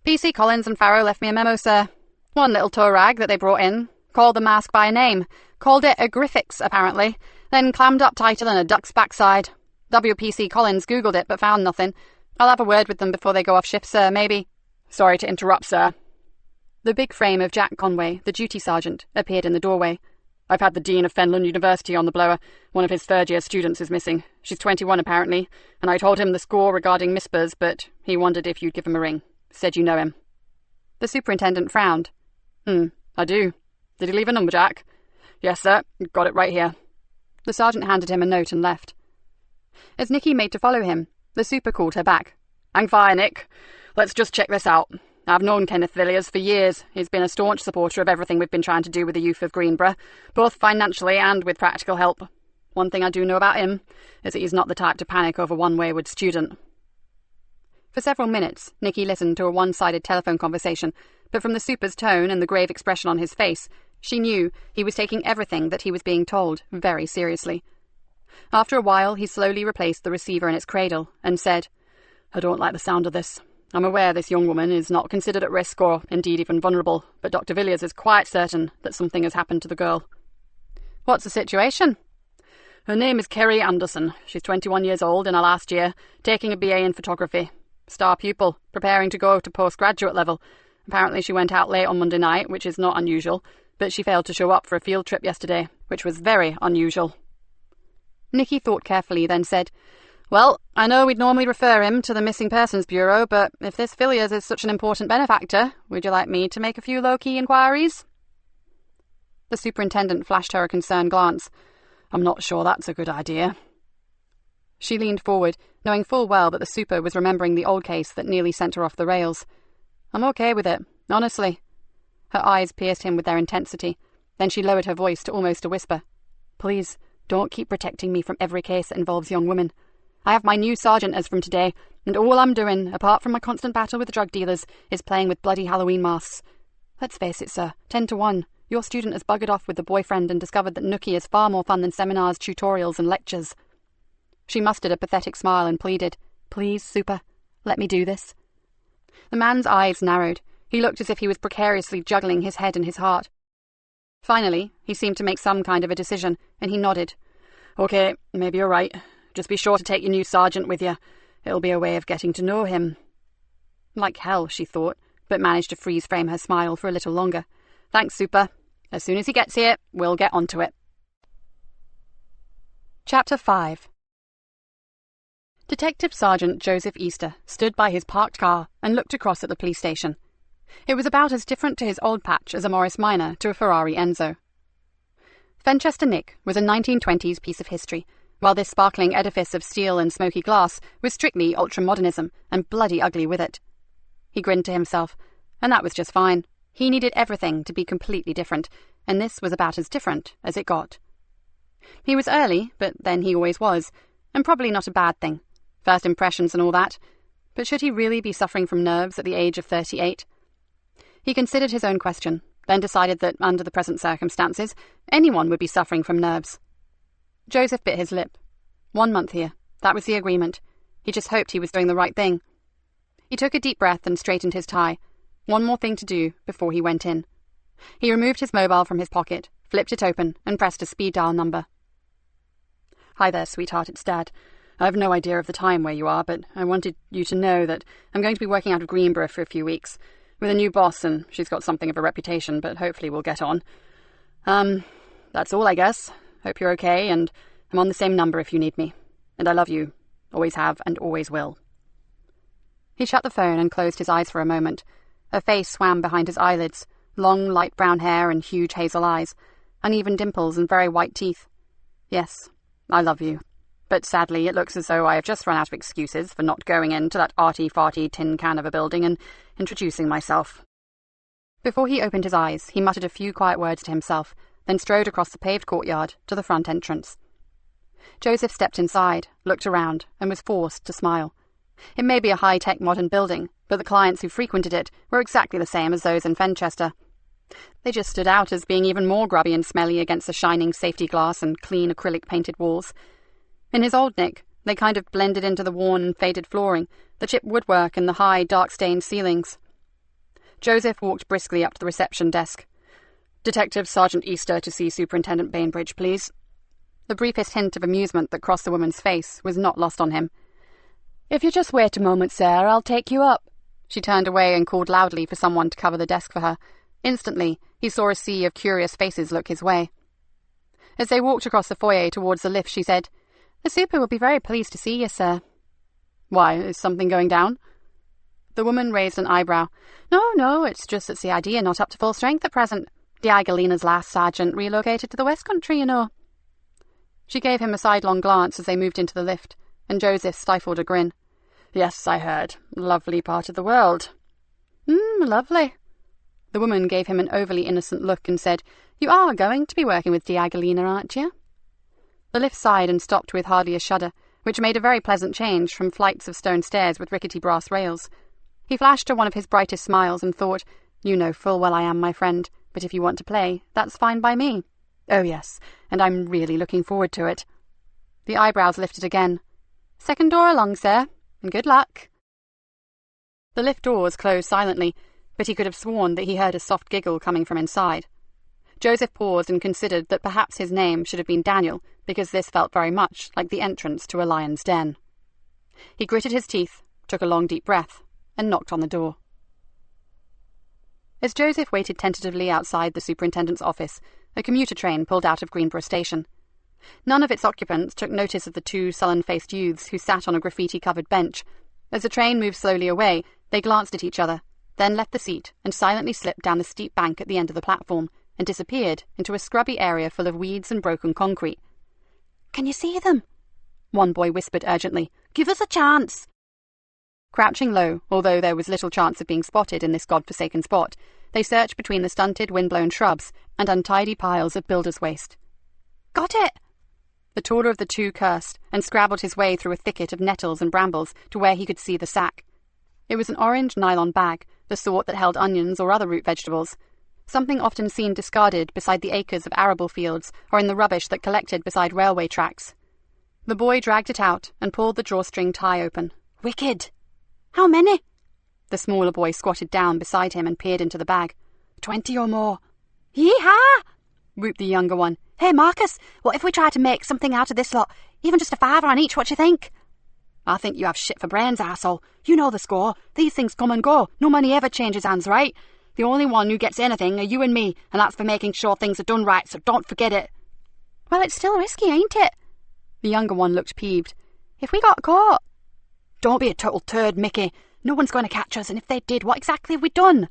PC Collins and Farrow left me a memo, sir. One little tow rag that they brought in, called the mask by a name, called it a Griffix, apparently, then clammed up tighter than a duck's backside. WPC Collins Googled it, but found nothing. I'll have a word with them before they go off shift, sir, maybe. Sorry to interrupt, sir. The big frame of Jack Conway, the duty sergeant, appeared in the doorway. I've had the Dean of Fenland University on the blower. One of his third-year students is missing. She's 21, apparently, and I told him the score regarding Mispers, but he wondered if you'd give him a ring. Said you know him. The superintendent frowned. I do. Did he leave a number, Jack? Yes, sir. Got it right here. The sergeant handed him a note and left. As Nikki made to follow him, the super called her back. Hang fire, Nick. Let's just check this out. I've known Kenneth Villiers for years. He's been a staunch supporter of everything we've been trying to do with the youth of Greenborough, both financially and with practical help. One thing I do know about him is that he's not the type to panic over one wayward student. For several minutes, Nikki listened to a one-sided telephone conversation, but from the super's tone and the grave expression on his face, she knew he was taking everything that he was being told very seriously. After a while, he slowly replaced the receiver in its cradle and said, I don't like the sound of this. I'm aware this young woman is not considered at risk or indeed even vulnerable, but Dr. Villiers is quite certain that something has happened to the girl. What's the situation? Her name is Kerry Anderson. She's 21 years old in her last year, taking a BA in photography. Star pupil, preparing to go to postgraduate level. Apparently she went out late on Monday night, which is not unusual, but she failed to show up for a field trip yesterday, which was very unusual. Nikki thought carefully, then said, Well, I know we'd normally refer him to the Missing Persons Bureau, but if this Villiers is such an important benefactor, would you like me to make a few low-key inquiries? The superintendent flashed her a concerned glance. I'm not sure that's a good idea. She leaned forward, knowing full well that the super was remembering the old case that nearly sent her off the rails. I'm okay with it, honestly. Her eyes pierced him with their intensity. Then she lowered her voice to almost a whisper. Please, don't keep protecting me from every case that involves young women. I have my new sergeant as from today, and all I'm doing, apart from my constant battle with drug dealers, is playing with bloody Halloween masks. Let's face it, sir, 10 to 1. Your student has buggered off with the boyfriend and discovered that Nookie is far more fun than seminars, tutorials, and lectures. She mustered a pathetic smile and pleaded, Please, super, let me do this. The man's eyes narrowed. He looked as if he was precariously juggling his head and his heart. Finally, he seemed to make some kind of a decision, and he nodded. Okay, maybe you're right. Just be sure to take your new sergeant with you. It'll be a way of getting to know him. Like hell, she thought, but managed to freeze-frame her smile for a little longer. Thanks, super. As soon as he gets here, we'll get onto it. Chapter 5. Detective Sergeant Joseph Easter stood by his parked car and looked across at the police station. It was about as different to his old patch as a Morris Minor to a Ferrari Enzo. Fenchester Nick was a 1920s piece of history, while this sparkling edifice of steel and smoky glass was strictly ultramodernism and bloody ugly with it. He grinned to himself, and that was just fine. He needed everything to be completely different, and this was about as different as it got. He was early, but then he always was, and probably not a bad thing. First impressions and all that. But should he really be suffering from nerves at the age of 38? He considered his own question, then decided that, under the present circumstances, anyone would be suffering from nerves. Joseph bit his lip. 1 month here. That was the agreement. He just hoped he was doing the right thing. He took a deep breath and straightened his tie. One more thing to do before he went in. He removed his mobile from his pocket, flipped it open, and pressed a speed dial number. Hi there, sweetheart, it's Dad. I have no idea of the time where you are, but I wanted you to know that I'm going to be working out of Greenborough for a few weeks, with a new boss, and she's got something of a reputation, but hopefully we'll get on. That's all, I guess. Hope you're okay, and I'm on the same number if you need me. And I love you. Always have and always will. He shut the phone and closed his eyes for a moment. A face swam behind his eyelids, long light brown hair and huge hazel eyes, uneven dimples and very white teeth. Yes, I love you. But sadly, it looks as though I have just run out of excuses for not going into that arty-farty tin can of a building and introducing myself. Before he opened his eyes, he muttered a few quiet words to himself, then strode across the paved courtyard to the front entrance. Joseph stepped inside, looked around, and was forced to smile. It may be a high-tech modern building, but the clients who frequented it were exactly the same as those in Fenchester. They just stood out as being even more grubby and smelly against the shining safety glass and clean acrylic-painted walls. In his old nick, they kind of blended into the worn and faded flooring, the chipped woodwork and the high, dark-stained ceilings. Joseph walked briskly up to the reception desk. "Detective Sergeant Easter to see Superintendent Bainbridge, please." The briefest hint of amusement that crossed the woman's face was not lost on him. "If you just wait a moment, sir, I'll take you up." She turned away and called loudly for someone to cover the desk for her. Instantly, he saw a sea of curious faces look his way. As they walked across the foyer towards the lift, she said, "The super will be very pleased to see you, sir." "Why, is something going down?" The woman raised an eyebrow. No, it's just that CID are not up to full strength at present. Di Galena's last sergeant relocated to the West Country, you know." She gave him a sidelong glance as they moved into the lift, and Joseph stifled a grin. "Yes, I heard. Lovely part of the world." Lovely." The woman gave him an overly innocent look and said, "You are going to be working with Di Galena, aren't you?" The lift sighed and stopped with hardly a shudder, which made a very pleasant change from flights of stone stairs with rickety brass rails. He flashed her one of his brightest smiles and thought, "You know full well I am, my friend, but if you want to play, that's fine by me. Oh yes, and I'm really looking forward to it." The eyebrows lifted again. "Second door along, sir, and good luck." The lift doors closed silently, but he could have sworn that he heard a soft giggle coming from inside. Joseph paused and considered that perhaps his name should have been Daniel, because this felt very much like the entrance to a lion's den. He gritted his teeth, took a long deep breath, and knocked on the door. As Joseph waited tentatively outside the superintendent's office, a commuter train pulled out of Greenborough station. None of its occupants took notice of the two sullen-faced youths who sat on a graffiti-covered bench. As the train moved slowly away, they glanced at each other, then left the seat and silently slipped down the steep bank at the end of the platform and disappeared into a scrubby area full of weeds and broken concrete. "Can you see them?" one boy whispered urgently. "Give us a chance." Crouching low, although there was little chance of being spotted in this god-forsaken spot, they searched between the stunted, wind-blown shrubs and untidy piles of builder's waste. "Got it!" The taller of the two cursed and scrabbled his way through a thicket of nettles and brambles to where he could see the sack. It was an orange nylon bag, the sort that held onions or other root vegetables, something often seen discarded beside the acres of arable fields or in the rubbish that collected beside railway tracks. The boy dragged it out and pulled the drawstring tie open. "Wicked!" "How many?" The smaller boy squatted down beside him and peered into the bag. 20 or more." "Yee-haw!" whooped the younger one. "Hey, Marcus, what if we try to make something out of this lot? Even just a $5 on each, what you think?" "I think you have shit for brains, arsehole. You know the score. These things come and go. No money ever changes hands, right? The only one who gets anything are you and me, and that's for making sure things are done right, so don't forget it." "Well, it's still risky, ain't it?" The younger one looked peeved. "If we got caught—" "Don't be a total turd, Mickey. No one's going to catch us, and if they did, what exactly have we done?"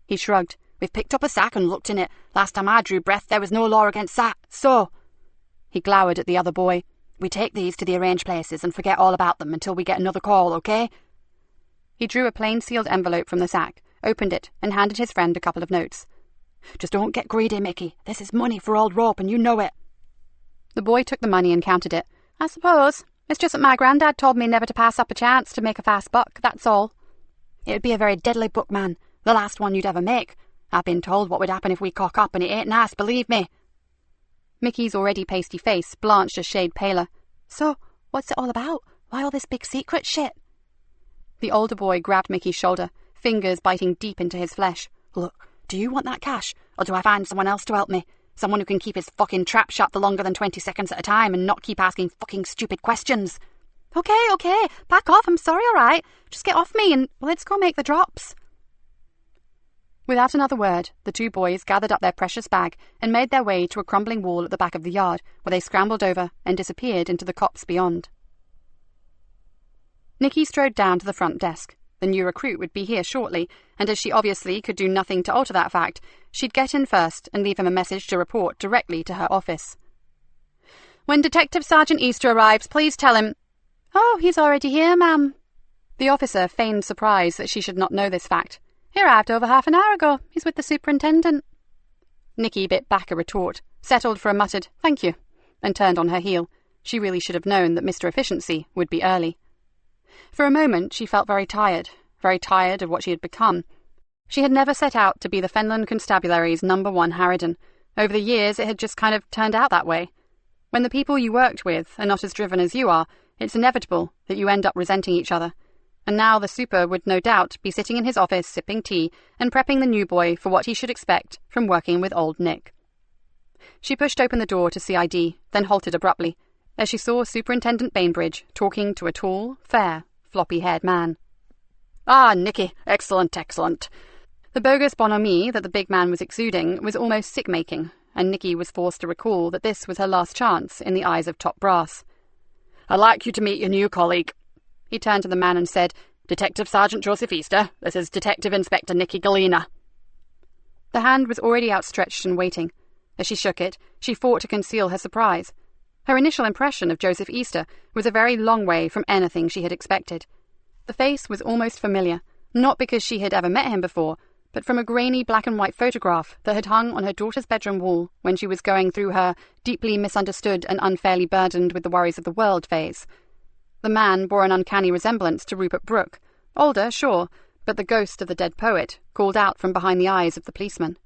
He shrugged. "We've picked up a sack and looked in it. Last time I drew breath, there was no law against that, so—" He glowered at the other boy. "We take these to the arranged places and forget all about them until we get another call, okay?" He drew a plain sealed envelope from the sack, opened it, and handed his friend a couple of notes. "Just don't get greedy, Mickey. This is money for old rope, and you know it." The boy took the money and counted it. "I suppose. It's just that my granddad told me never to pass up a chance to make a fast buck, that's all." "It would be a very deadly buck, man. The last one you'd ever make. I've been told what would happen if we cock up, and it ain't nice, believe me." Mickey's already pasty face blanched a shade paler. "So, what's it all about? Why all this big secret shit?" The older boy grabbed Mickey's shoulder, fingers biting deep into his flesh. "Look, do you want that cash, or do I find someone else to help me? Someone who can keep his fucking trap shut for longer than 20 seconds at a time and not keep asking fucking stupid questions?" Okay, back off, I'm sorry, all right. Just get off me and let's go make the drops. Without another word, the two boys gathered up their precious bag and made their way to a crumbling wall at the back of the yard, where they scrambled over and disappeared into the copse beyond. Nikki strode down to the front desk. The new recruit would be here shortly, and as she obviously could do nothing to alter that fact, she'd get in first and leave him a message to report directly to her office. "When Detective Sergeant Easter arrives, please tell him—" "Oh, he's already here, ma'am." The officer feigned surprise that she should not know this fact. "He arrived over half an hour ago. He's with the superintendent." Nikki bit back a retort, settled for a muttered "thank you," and turned on her heel. She really should have known that Mr. Efficiency would be early. For a moment she felt very tired of what she had become. She had never set out to be the Fenland Constabulary's #1 harridan. Over the years it had just kind of turned out that way. When the people you worked with are not as driven as you are, it's inevitable that you end up resenting each other. And now the super would no doubt be sitting in his office sipping tea and prepping the new boy for what he should expect from working with old Nick. She pushed open the door to see ID, then halted abruptly, as she saw Superintendent Bainbridge talking to a tall, fair, floppy-haired man. "Ah, Nicky, excellent. The bogus bonhomie that the big man was exuding was almost sick-making, and Nicky was forced to recall that this was her last chance in the eyes of top brass. "I'd like you to meet your new colleague." He turned to the man and said, "Detective Sergeant Joseph Easter, this is Detective Inspector Nikki Galena." The hand was already outstretched and waiting. As she shook it, she fought to conceal her surprise. Her initial impression of Joseph Easter was a very long way from anything she had expected. The face was almost familiar, not because she had ever met him before, but from a grainy black-and-white photograph that had hung on her daughter's bedroom wall when she was going through her deeply misunderstood and unfairly burdened with the worries of the world phase. The man bore an uncanny resemblance to Rupert Brooke. Older, sure, but the ghost of the dead poet called out from behind the eyes of the policeman.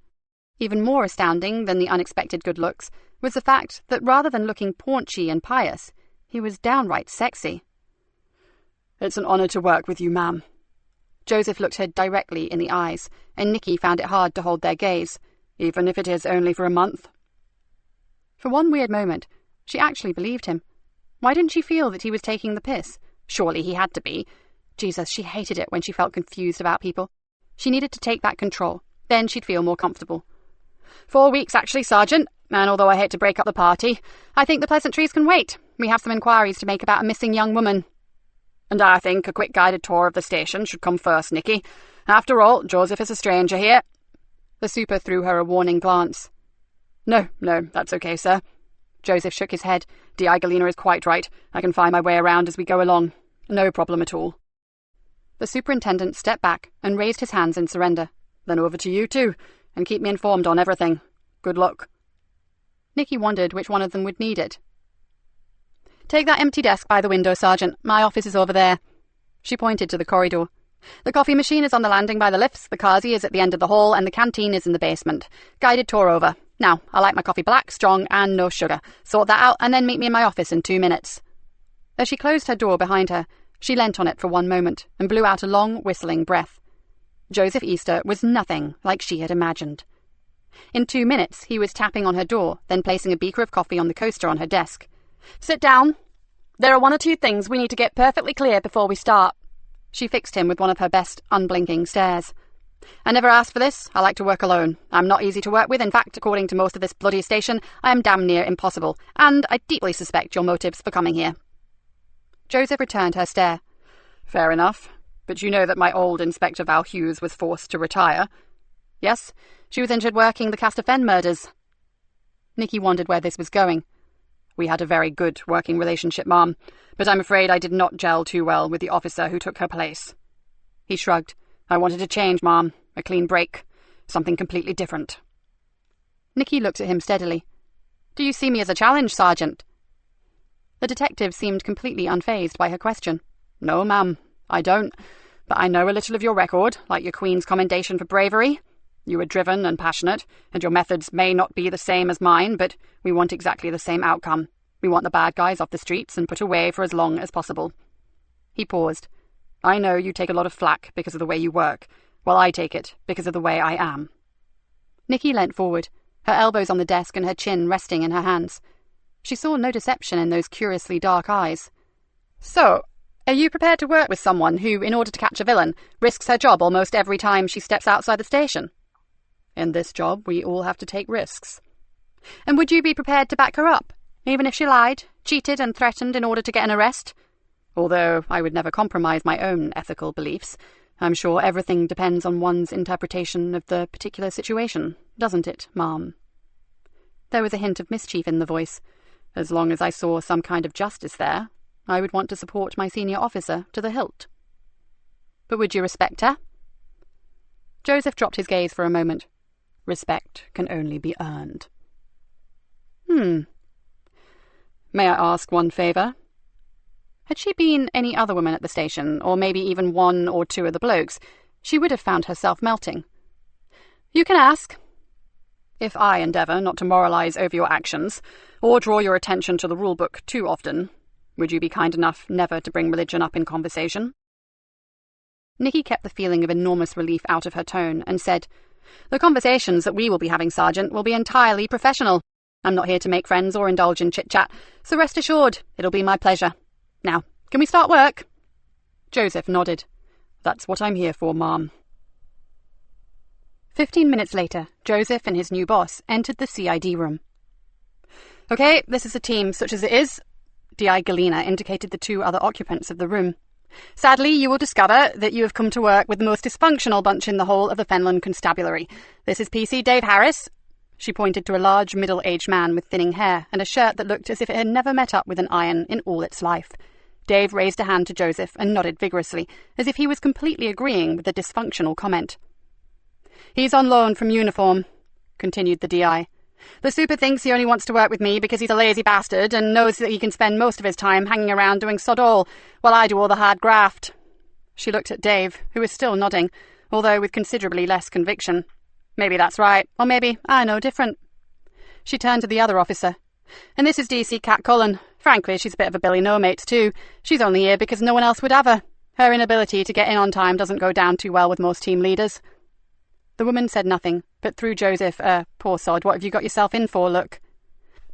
Even more astounding than the unexpected good looks was the fact that rather than looking paunchy and pious, he was downright sexy. "It's an honour to work with you, ma'am." Joseph looked her directly in the eyes, and Nikki found it hard to hold their gaze, even if it is only for a month. For one weird moment, she actually believed him. Why didn't she feel that he was taking the piss? Surely he had to be. Jesus, she hated it when she felt confused about people. She needed to take back control. Then she'd feel more comfortable. 4 weeks, actually, Sergeant, and although I hate to break up the party, I think the pleasantries can wait. We have some inquiries to make about a missing young woman. And I think a quick guided tour of the station should come first, Nikki. After all, Joseph is a stranger here. The super threw her a warning glance. No, that's okay, sir. Joseph shook his head. D.I. Galena is quite right. I can find my way around as we go along. No problem at all. The superintendent stepped back and raised his hands in surrender. Then over to you two, and keep me informed on everything. Good luck. Nikki wondered which one of them would need it. Take that empty desk by the window, Sergeant. My office is over there. She pointed to the corridor. The coffee machine is on the landing by the lifts, the Kazi is at the end of the hall, and the canteen is in the basement. Guided tour over. Now, I like my coffee black, strong, and no sugar. Sort that out, and then meet me in my office in 2 minutes. As she closed her door behind her, she leant on it for 1 moment and blew out a long, whistling breath. Joseph Easter was nothing like she had imagined. In 2 minutes, he was tapping on her door, then placing a beaker of coffee on the coaster on her desk. Sit down. There are 1 or 2 things we need to get perfectly clear before we start. She fixed him with one of her best, unblinking stares. I never asked for this. I like to work alone. I'm not easy to work with. In fact, according to most of this bloody station, I am damn near impossible, and I deeply suspect your motives for coming here. Joseph returned her stare. Fair enough. But you know that my old Inspector Val Hughes was forced to retire. Yes, she was injured working the Castor Fen murders. Nikki wondered where this was going. We had a very good working relationship, Ma'am, but I'm afraid I did not gel too well with the officer who took her place. He shrugged. I wanted a change, Ma'am. A clean break. Something completely different. Nikki looked at him steadily. Do you see me as a challenge, Sergeant? The detective seemed completely unfazed by her question. No, ma'am, I don't. But I know a little of your record, like your Queen's commendation for bravery. You are driven and passionate, and your methods may not be the same as mine, but we want exactly the same outcome. We want the bad guys off the streets and put away for as long as possible. He paused. I know you take a lot of flack because of the way you work. Well, I take it because of the way I am. Nikki leant forward, her elbows on the desk and her chin resting in her hands. She saw no deception in those curiously dark eyes. So, are you prepared to work with someone who, in order to catch a villain, risks her job almost every time she steps outside the station? In this job, we all have to take risks. And would you be prepared to back her up, even if she lied, cheated and threatened in order to get an arrest? Although I would never compromise my own ethical beliefs, I'm sure everything depends on one's interpretation of the particular situation, doesn't it, ma'am? There was a hint of mischief in the voice. As long as I saw some kind of justice there, I would want to support my senior officer to the hilt. But would you respect her? Joseph dropped his gaze for a moment. Respect can only be earned. May I ask one favour? Had she been any other woman at the station, or maybe even one or two of the blokes, she would have found herself melting. You can ask. If I endeavour not to moralise over your actions, or draw your attention to the rulebook too often, would you be kind enough never to bring religion up in conversation? Nikki kept the feeling of enormous relief out of her tone and said, The conversations that we will be having, Sergeant, will be entirely professional. I'm not here to make friends or indulge in chit-chat, so rest assured, it'll be my pleasure. Now, can we start work? Joseph nodded. That's what I'm here for, ma'am. 15 minutes later, Joseph and his new boss entered the CID room. Okay, this is a team, such as it is. D.I. Galena indicated the two other occupants of the room. Sadly, you will discover that you have come to work with the most dysfunctional bunch in the whole of the Fenland Constabulary. This is PC Dave Harris. She pointed to a large, middle-aged man with thinning hair and a shirt that looked as if it had never met up with an iron in all its life. Dave raised a hand to Joseph and nodded vigorously, as if he was completely agreeing with the dysfunctional comment. He's on loan from uniform, continued the DI. The super thinks he only wants to work with me because he's a lazy bastard and knows that he can spend most of his time hanging around doing sod all, while I do all the hard graft. She looked at Dave, who was still nodding, although with considerably less conviction. Maybe that's right, or maybe I know different. She turned to the other officer. And this is DC Cat Cullen. Frankly, she's a bit of a Billy No-Mates too. She's only here because no one else would have her. Her inability to get in on time doesn't go down too well with most team leaders. The woman said nothing, but threw Joseph poor sod, what have you got yourself in for look.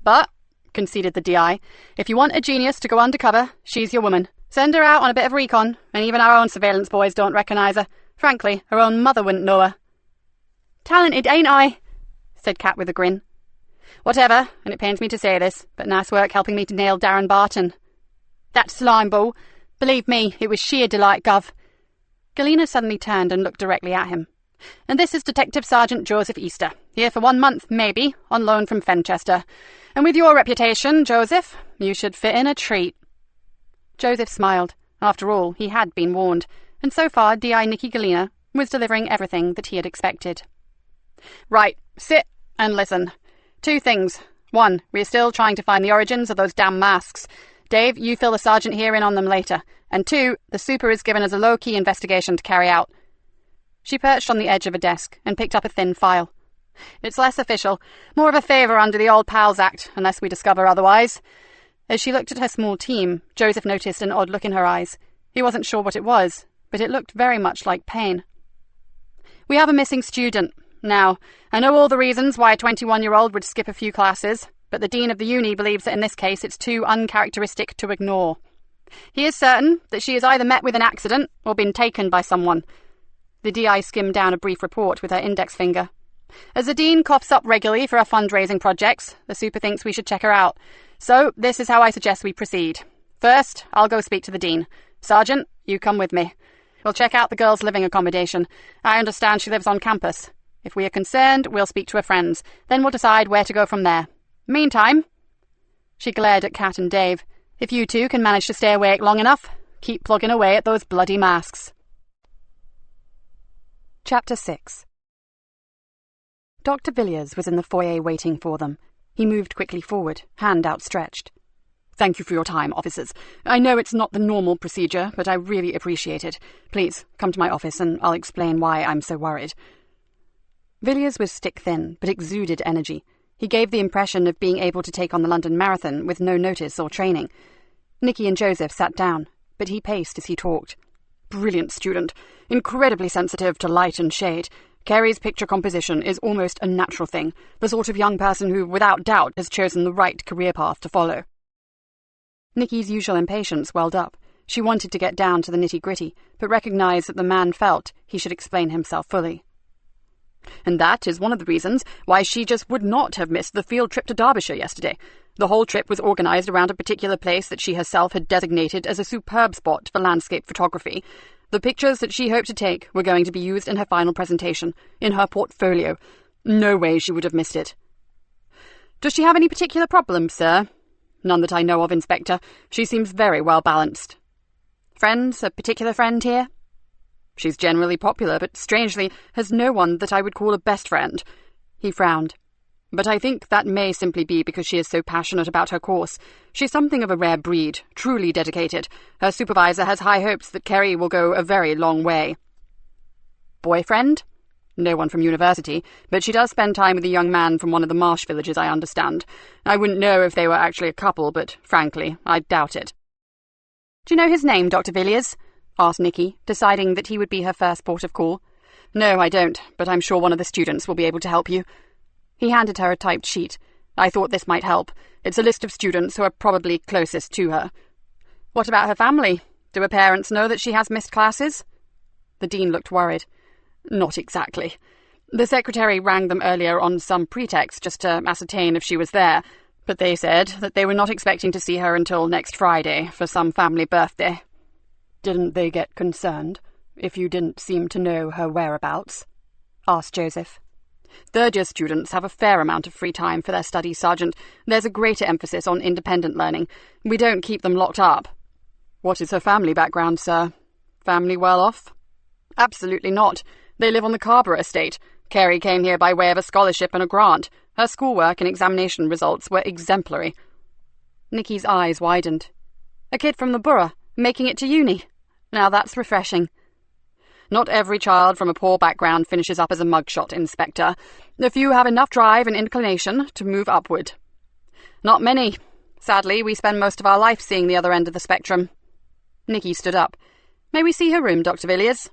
But, conceded the DI, if you want a genius to go undercover, she's your woman. Send her out on a bit of recon, and even our own surveillance boys don't recognise her. Frankly, her own mother wouldn't know her. Talented, ain't I? Said Cat with a grin. Whatever, and it pains me to say this, but nice work helping me to nail Darren Barton. That slime ball. Believe me, it was sheer delight, Gov. Galena suddenly turned and looked directly at him. And this is Detective Sergeant Joseph Easter, here for 1 month, maybe, on loan from Fenchester. And with your reputation, Joseph, you should fit in a treat. Joseph smiled. After all, he had been warned, and so far D.I. Nikki Galena was delivering everything that he had expected. Right, sit and listen. 2 things. 1, we are still trying to find the origins of those damn masks. Dave, you fill the sergeant here in on them later. And 2, the super is given us a low-key investigation to carry out. She perched on the edge of a desk and picked up a thin file. It's less official, more of a favour under the Old Pals Act, unless we discover otherwise. As she looked at her small team, Joseph noticed an odd look in her eyes. He wasn't sure what it was, but it looked very much like pain. We have a missing student. Now, I know all the reasons why a 21-year-old would skip a few classes, but the Dean of the Uni believes that in this case it's too uncharacteristic to ignore. He is certain that she has either met with an accident or been taken by someone. The DI skimmed down a brief report with her index finger. As the Dean coughs up regularly for our fundraising projects, the super thinks we should check her out. So, this is how I suggest we proceed. First, I'll go speak to the Dean. Sergeant, you come with me. We'll check out the girl's living accommodation. I understand she lives on campus. If we are concerned, we'll speak to her friends. Then we'll decide where to go from there. Meantime, she glared at Kat and Dave. If you two can manage to stay awake long enough, keep plugging away at those bloody masks. Chapter 6. Dr. Villiers was in the foyer waiting for them. He moved quickly forward, hand outstretched. Thank you for your time, officers. I know it's not the normal procedure, but I really appreciate it. Please, come to my office and I'll explain why I'm so worried. Villiers was stick-thin, but exuded energy. He gave the impression of being able to take on the London Marathon with no notice or training. Nikki and Joseph sat down, but he paced as he talked. Brilliant student. Incredibly sensitive to light and shade. Carey's picture composition is almost a natural thing, the sort of young person who, without doubt, has chosen the right career path to follow. Nikki's usual impatience welled up. She wanted to get down to the nitty-gritty, but recognized that the man felt he should explain himself fully. And that is one of the reasons why she just would not have missed the field trip to Derbyshire yesterday. The whole trip was organised around a particular place that she herself had designated as a superb spot for landscape photography. The pictures that she hoped to take were going to be used in her final presentation, in her portfolio. No way she would have missed it. Does she have any particular problems, sir? None that I know of, Inspector. She seems very well balanced. Friends, a particular friend here? She's generally popular, but strangely has no one that I would call a best friend. He frowned. But I think that may simply be because she is so passionate about her course. She's something of a rare breed, truly dedicated. Her supervisor has high hopes that Kerry will go a very long way. Boyfriend? No one from university, but she does spend time with a young man from one of the marsh villages, I understand. I wouldn't know if they were actually a couple, but frankly, I doubt it. Do you know his name, Dr. Villiers? Asked Nikki, deciding that he would be her first port of call. No, I don't, but I'm sure one of the students will be able to help you. He handed her a typed sheet. I thought this might help. It's a list of students who are probably closest to her. What about her family? Do her parents know that she has missed classes? The dean looked worried. Not exactly. The secretary rang them earlier on some pretext just to ascertain if she was there, but they said that they were not expecting to see her until next Friday for some family birthday. Didn't they get concerned if you didn't seem to know her whereabouts? Asked Joseph. Third-year students have a fair amount of free time for their studies, Sergeant. There's a greater emphasis on independent learning. We don't keep them locked up. What is her family background, sir? Family well off? Absolutely not. They live on the Carrborough estate. Kerry came here by way of a scholarship and a grant. Her schoolwork and examination results were exemplary. Nikki's eyes widened. A kid from the borough, making it to uni. Now that's refreshing. Not every child from a poor background finishes up as a mugshot, Inspector. A few have enough drive and inclination to move upward. Not many. Sadly, we spend most of our life seeing the other end of the spectrum. Nikki stood up. May we see her room, Dr. Villiers?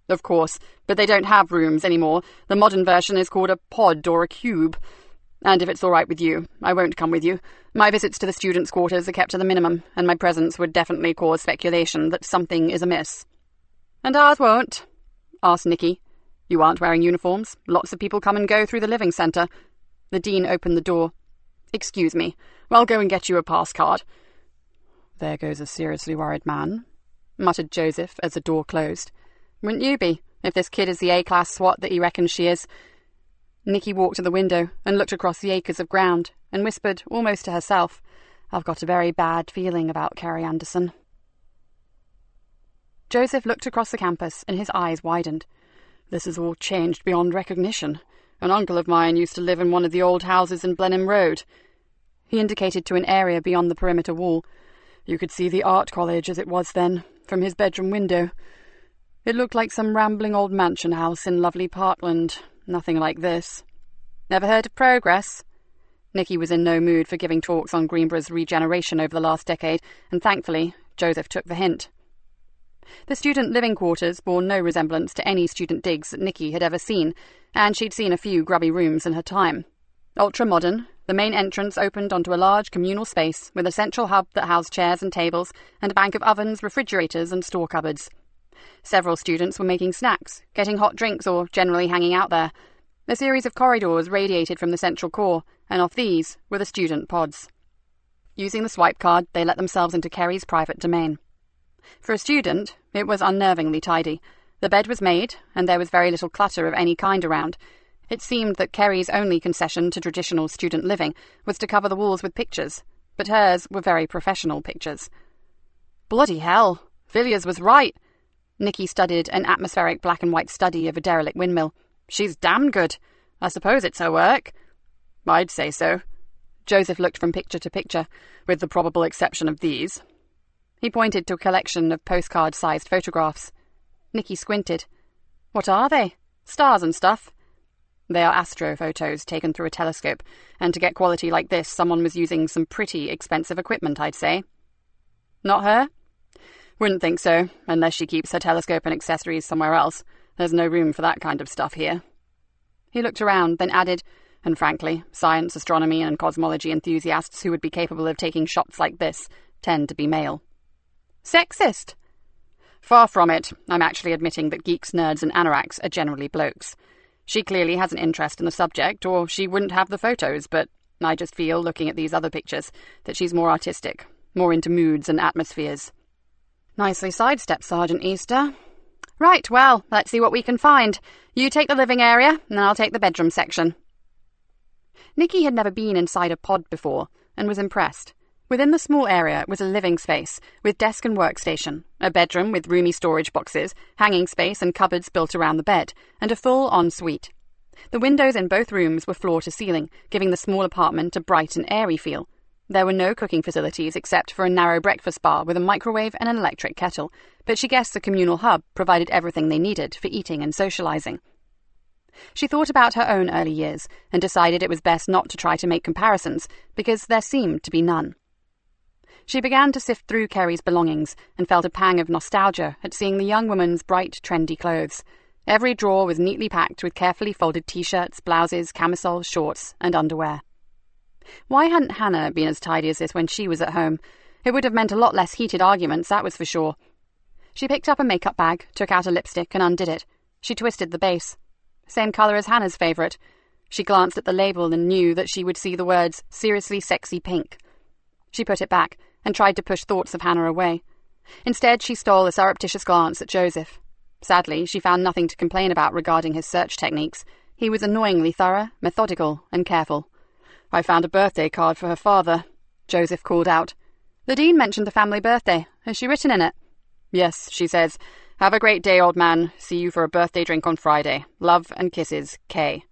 Of course, but they don't have rooms anymore. The modern version is called a pod or a cube. And if it's all right with you, I won't come with you. My visits to the students' quarters are kept to the minimum, and my presence would definitely cause speculation that something is amiss. And ours won't? Asked Nikki. You aren't wearing uniforms. Lots of people come and go through the living centre. The dean opened the door. Excuse me. I'll go and get you a pass card. There goes a seriously worried man, muttered Joseph as the door closed. Wouldn't you be, if this kid is the A-class swot that he reckons she is? Nikki walked to the window and looked across the acres of ground and whispered, almost to herself, I've got a very bad feeling about Kerry Anderson. Joseph looked across the campus and his eyes widened. This has all changed beyond recognition. An uncle of mine used to live in one of the old houses in Blenheim Road. He indicated to an area beyond the perimeter wall. You could see the art college as it was then, from his bedroom window. It looked like some rambling old mansion house in lovely Parkland. Nothing like this. Never heard of Progress? Nikki was in no mood for giving talks on Greenborough's regeneration over the last decade, and thankfully, Joseph took the hint. The student living quarters bore no resemblance to any student digs that Nikki had ever seen, and she'd seen a few grubby rooms in her time. Ultra-modern, the main entrance opened onto a large communal space with a central hub that housed chairs and tables, and a bank of ovens, refrigerators, and store cupboards. Several students were making snacks, getting hot drinks, or generally hanging out there. A series of corridors radiated from the central core, and off these were the student pods. Using the swipe card, they let themselves into Kerry's private domain. For a student, it was unnervingly tidy. The bed was made, and there was very little clutter of any kind around. It seemed that Kerry's only concession to traditional student living was to cover the walls with pictures, but hers were very professional pictures. Bloody hell! Villiers was right! Nikki studied an atmospheric black-and-white study of a derelict windmill. She's damn good. I suppose it's her work. I'd say so. Joseph looked from picture to picture, with the probable exception of these. He pointed to a collection of postcard-sized photographs. Nikki squinted. What are they? Stars and stuff? They are astrophotos taken through a telescope, and to get quality like this, someone was using some pretty expensive equipment, I'd say. Not her? Wouldn't think so, unless she keeps her telescope and accessories somewhere else. There's no room for that kind of stuff here. He looked around, then added, and frankly, science, astronomy, and cosmology enthusiasts who would be capable of taking shots like this tend to be male. Sexist? Far from it. I'm actually admitting that geeks, nerds, and anoraks are generally blokes. She clearly has an interest in the subject, or she wouldn't have the photos, but I just feel, looking at these other pictures, that she's more artistic, more into moods and atmospheres. Nicely sidestepped, Sergeant Easter. Right, well, let's see what we can find. You take the living area, and I'll take the bedroom section. Nikki had never been inside a pod before, and was impressed. Within the small area was a living space, with desk and workstation, a bedroom with roomy storage boxes, hanging space and cupboards built around the bed, and a full ensuite. The windows in both rooms were floor to ceiling, giving the small apartment a bright and airy feel. There were no cooking facilities except for a narrow breakfast bar with a microwave and an electric kettle, but she guessed the communal hub provided everything they needed for eating and socializing. She thought about her own early years and decided it was best not to try to make comparisons, because there seemed to be none. She began to sift through Kerry's belongings and felt a pang of nostalgia at seeing the young woman's bright, trendy clothes. Every drawer was neatly packed with carefully folded t-shirts, blouses, camisoles, shorts, and underwear. Why hadn't Hannah been as tidy as this when she was at home? It would have meant a lot less heated arguments, that was for sure. She picked up a makeup bag, took out a lipstick, and undid it. She twisted the base. Same colour as Hannah's favourite. She glanced at the label and knew that she would see the words, "Seriously Sexy Pink." She put it back and tried to push thoughts of Hannah away. Instead, she stole a surreptitious glance at Joseph. Sadly, she found nothing to complain about regarding his search techniques. He was annoyingly thorough, methodical, and careful. "I found a birthday card for her father," Joseph called out. "The Dean mentioned the family birthday. Has she written in it?" "Yes," she says. "Have a great day, old man. See you for a birthday drink on Friday. Love and kisses, Kay."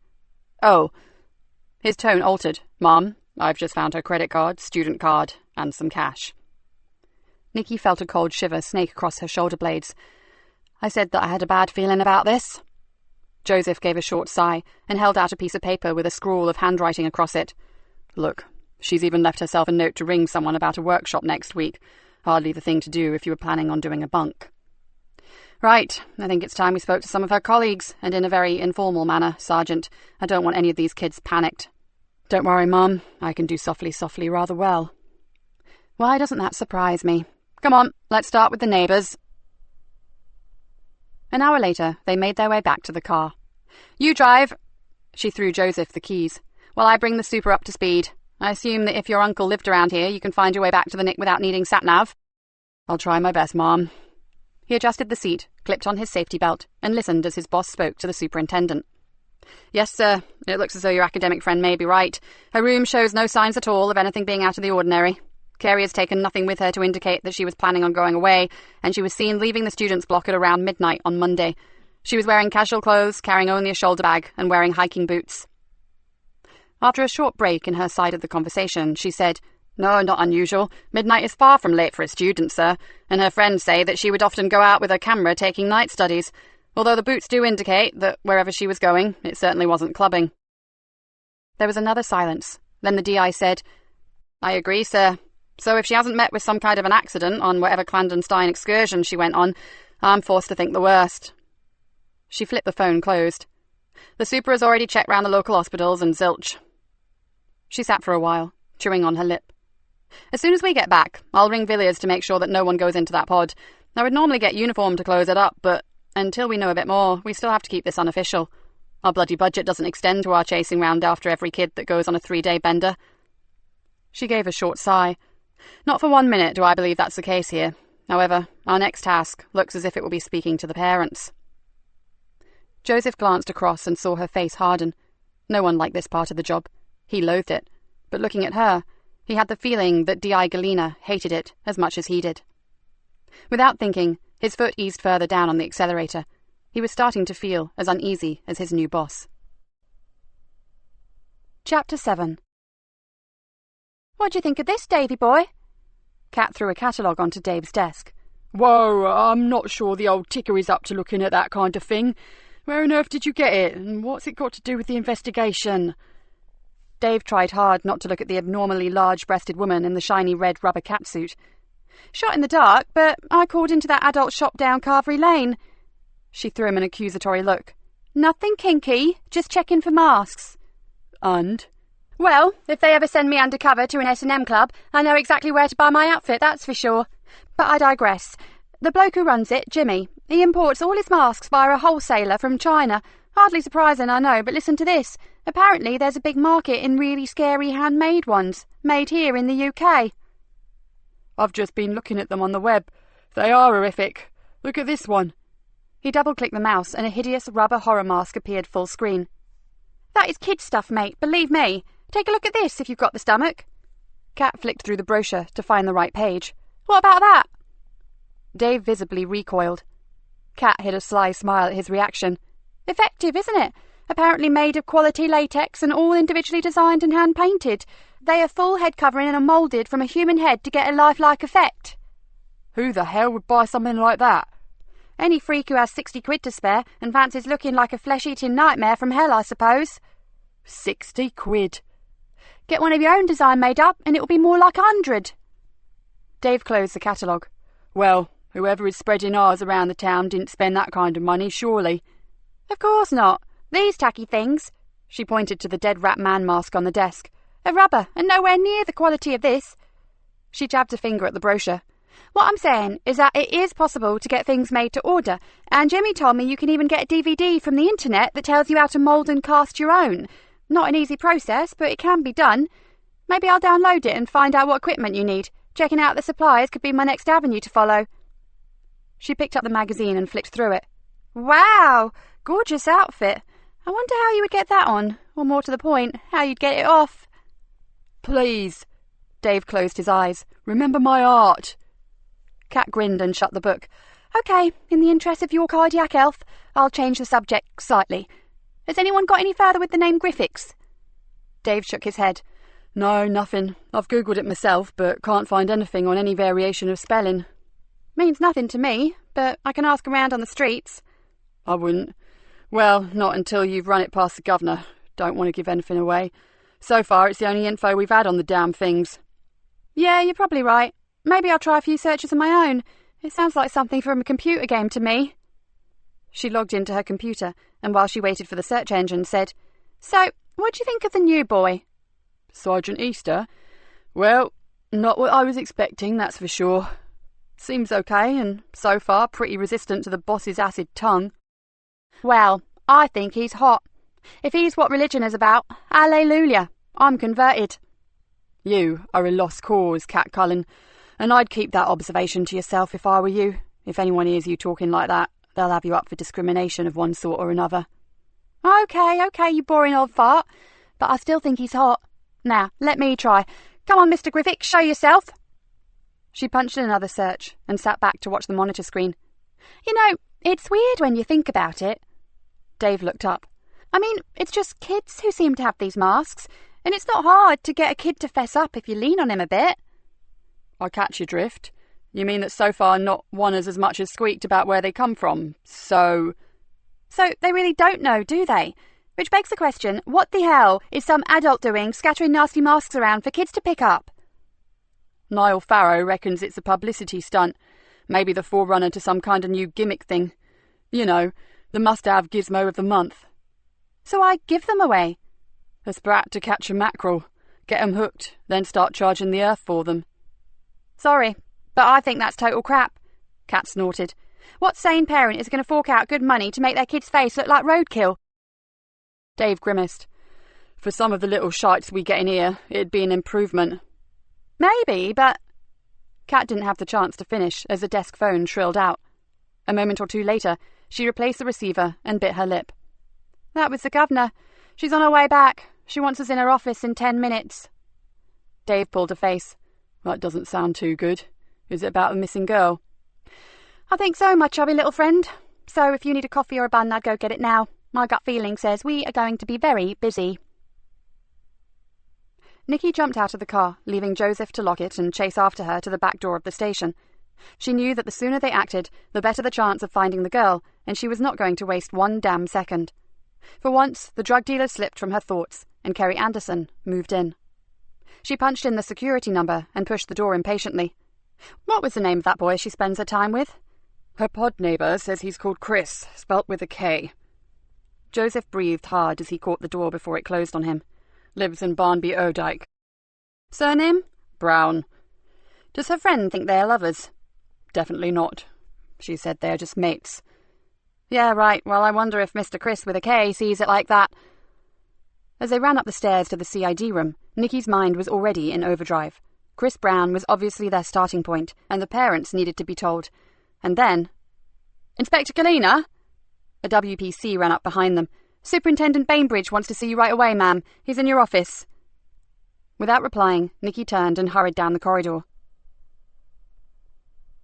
"Oh." His tone altered. "Mom, I've just found her credit card, student card, and some cash." Nikki felt a cold shiver snake across her shoulder blades. "I said that I had a bad feeling about this." Joseph gave a short sigh and held out a piece of paper with a scrawl of handwriting across it. "Look, she's even left herself a note to ring someone about a workshop next week. Hardly the thing to do if you were planning on doing a bunk." "Right, I think it's time we spoke to some of her colleagues, and in a very informal manner, Sergeant. I don't want any of these kids panicked." "Don't worry, Mum. I can do softly rather well." "Why doesn't that surprise me? Come on, let's start with the neighbours." An hour later, they made their way back to the car. "You drive." She threw Joseph the keys. "While I bring the super up to speed. I assume that if your uncle lived around here, you can find your way back to the Nick without needing sat-nav." "I'll try my best, Mom." He adjusted the seat, clipped on his safety belt, and listened as his boss spoke to the superintendent. "Yes, sir. It looks as though your academic friend may be right. Her room shows no signs at all of anything being out of the ordinary. Carrie has taken nothing with her to indicate that she was planning on going away, and she was seen leaving the students' block at around midnight on Monday. She was wearing casual clothes, carrying only a shoulder bag, and wearing hiking boots." After a short break in her side of the conversation, she said, "No, not unusual. Midnight is far from late for a student, sir, and her friends say that she would often go out with her camera taking night studies, although the boots do indicate that wherever she was going, it certainly wasn't clubbing." There was another silence. Then the DI said, "I agree, sir. So if she hasn't met with some kind of an accident on whatever clandestine excursion she went on, I'm forced to think the worst." She flipped the phone closed. "The super has already checked round the local hospitals and zilch." She sat for a while, chewing on her lip. "As soon as we get back, I'll ring Villiers to make sure that no one goes into that pod. I would normally get uniform to close it up, but until we know a bit more, we still have to keep this unofficial. Our bloody budget doesn't extend to our chasing round after every kid that goes on a 3-day bender." She gave a short sigh. "Not for 1 minute do I believe that's the case here. However, our next task looks as if it will be speaking to the parents." Joseph glanced across and saw her face harden. No one liked this part of the job. He loathed it. But looking at her, he had the feeling that D.I. Galena hated it as much as he did. Without thinking, his foot eased further down on the accelerator. He was starting to feel as uneasy as his new boss. Chapter 7. "What do you think of this, Davy boy?" Kat threw a catalogue onto Dave's desk. "Whoa, I'm not sure the old ticker is up to looking at that kind of thing. Where on earth did you get it, and what's it got to do with the investigation?" Dave tried hard not to look at the abnormally large-breasted woman in the shiny red rubber catsuit. "Shot in the dark, but I called into that adult shop down Carvery Lane." She threw him an accusatory look. "Nothing kinky, just checking for masks." "And?" Well, if they ever send me undercover to an S&M club, I know exactly where to buy my outfit, that's for sure. But I digress. The bloke who runs it, Jimmy, he imports all his masks via a wholesaler from China. Hardly surprising, I know, but listen to this. Apparently there's a big market in really scary handmade ones, made here in the UK. I've just been looking at them on the web. They are horrific. Look at this one. He double-clicked the mouse and a hideous rubber horror mask appeared full screen. That is kid stuff, mate, believe me. Take a look at this if you've got the stomach. Kat flicked through the brochure to find the right page. What about that? Dave visibly recoiled. Kat hid a sly smile at his reaction. Effective, isn't it? Apparently made of quality latex and all individually designed and hand-painted. They are full head covering and are moulded from a human head to get a lifelike effect. Who the hell would buy something like that? Any freak who has 60 quid to spare and fancies looking like a flesh-eating nightmare from hell, I suppose. 60 quid. Get one of your own design made up and it will be more like 100. Dave closed the catalogue. Well, whoever is spreading ours around the town didn't spend that kind of money, surely. Of course not. These tacky things, she pointed to the dead rat man mask on the desk, are rubber and nowhere near the quality of this. She jabbed a finger at the brochure. What I'm saying is that it is possible to get things made to order, and Jimmy told me you can even get a DVD from the internet that tells you how to mould and cast your own. Not an easy process, but it can be done. Maybe I'll download it and find out what equipment you need. Checking out the suppliers could be my next avenue to follow. She picked up the magazine and flicked through it. Wow! Gorgeous outfit. I wonder how you would get that on, or more to the point, how you'd get it off. Please. Dave closed his eyes. Remember my art. Kat grinned and shut the book. OK, in the interest of your cardiac health, I'll change the subject slightly. Has anyone got any further with the name Griffiths? Dave shook his head. No, nothing. I've googled it myself, but can't find anything on any variation of spelling. Means nothing to me, but I can ask around on the streets. I wouldn't. Well, not until you've run it past the governor. Don't want to give anything away. So far, it's the only info we've had on the damn things. Yeah, you're probably right. Maybe I'll try a few searches of my own. It sounds like something from a computer game to me. She logged into her computer, and while she waited for the search engine, said, So, what do you think of the new boy? Sergeant Easter? Well, not what I was expecting, that's for sure. Seems okay, and so far pretty resistant to the boss's acid tongue. Well, I think he's hot. If he's what religion is about, hallelujah, I'm converted. You are a lost cause, Cat Cullen, and I'd keep that observation to yourself if I were you. If anyone hears you talking like that, they'll have you up for discrimination of one sort or another. OK, you boring old fart, but I still think he's hot. Now, let me try. Come on, Mr. Griffith, show yourself. She punched in another search and sat back to watch the monitor screen. You know, it's weird when you think about it. Dave looked up. I mean, it's just kids who seem to have these masks, and it's not hard to get a kid to fess up if you lean on him a bit. I catch your drift. You mean that so far not one has as much as squeaked about where they come from, So they really don't know, do they? Which begs the question, what the hell is some adult doing scattering nasty masks around for kids to pick up? Niall Farrow reckons it's a publicity stunt. Maybe the forerunner to some kind of new gimmick thing. You know, the must-have gizmo of the month. So I give them away. A sprat to catch a mackerel. Get 'em hooked, then start charging the earth for them. Sorry, but I think that's total crap. Kat snorted. What sane parent is going to fork out good money to make their kid's face look like roadkill? Dave grimaced. For some of the little shites we get in here, it'd be an improvement. Maybe, but... Kat didn't have the chance to finish as the desk phone shrilled out. A moment or two later, she replaced the receiver and bit her lip. That was the governor. She's on her way back. She wants us in her office in 10 minutes. Dave pulled a face. That doesn't sound too good. Is it about the missing girl? I think so, my chubby little friend. So if you need a coffee or a bun, I'd go get it now. My gut feeling says we are going to be very busy. Nikki jumped out of the car, leaving Joseph to lock it and chase after her to the back door of the station. She knew that the sooner they acted, the better the chance of finding the girl, and she was not going to waste one damn second. For once, the drug dealer slipped from her thoughts, and Kerry Anderson moved in. She punched in the security number and pushed the door impatiently. What was the name of that boy she spends her time with? Her pod neighbour says he's called Chris, spelt with a K. Joseph breathed hard as he caught the door before it closed on him. Lives in Barnby Odyke. Surname? Brown. Does her friend think they are lovers? Definitely not. She said they are just mates. Yeah, right. Well, I wonder if Mr. Chris with a K sees it like that. As they ran up the stairs to the CID room, Nikki's mind was already in overdrive. Chris Brown was obviously their starting point, and the parents needed to be told. And then... Inspector Galena? A WPC ran up behind them. Superintendent Bainbridge wants to see you right away, ma'am. He's in your office. Without replying, Nikki turned and hurried down the corridor.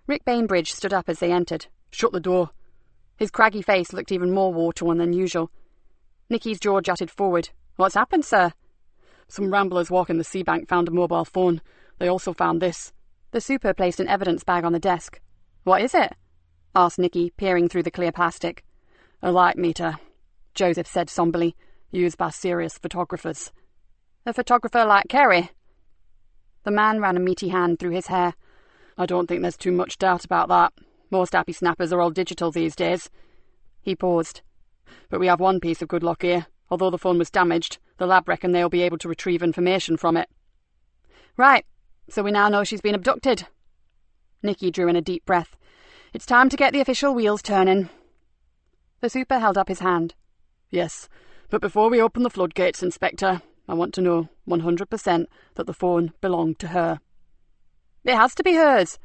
Rick Bainbridge stood up as they entered. Shut the door. His craggy face looked even more war-torn than usual. Nikki's jaw jutted forward. What's happened, sir? Some ramblers walking the sea bank found a mobile phone. They also found this. The super placed an evidence bag on the desk. What is it? Asked Nikki, peering through the clear plastic. A light meter, Joseph said somberly, used by serious photographers. A photographer like Kerry? The man ran a meaty hand through his hair. I don't think there's too much doubt about that. Most happy snappers are all digital these days. He paused. But we have one piece of good luck here. Although the phone was damaged, the lab reckon they'll be able to retrieve information from it. Right, so we now know she's been abducted. Nikki drew in a deep breath. It's time to get the official wheels turning. The super held up his hand. Yes, but before we open the floodgates, Inspector, I want to know 100% that the phone belonged to her. It has to be hers,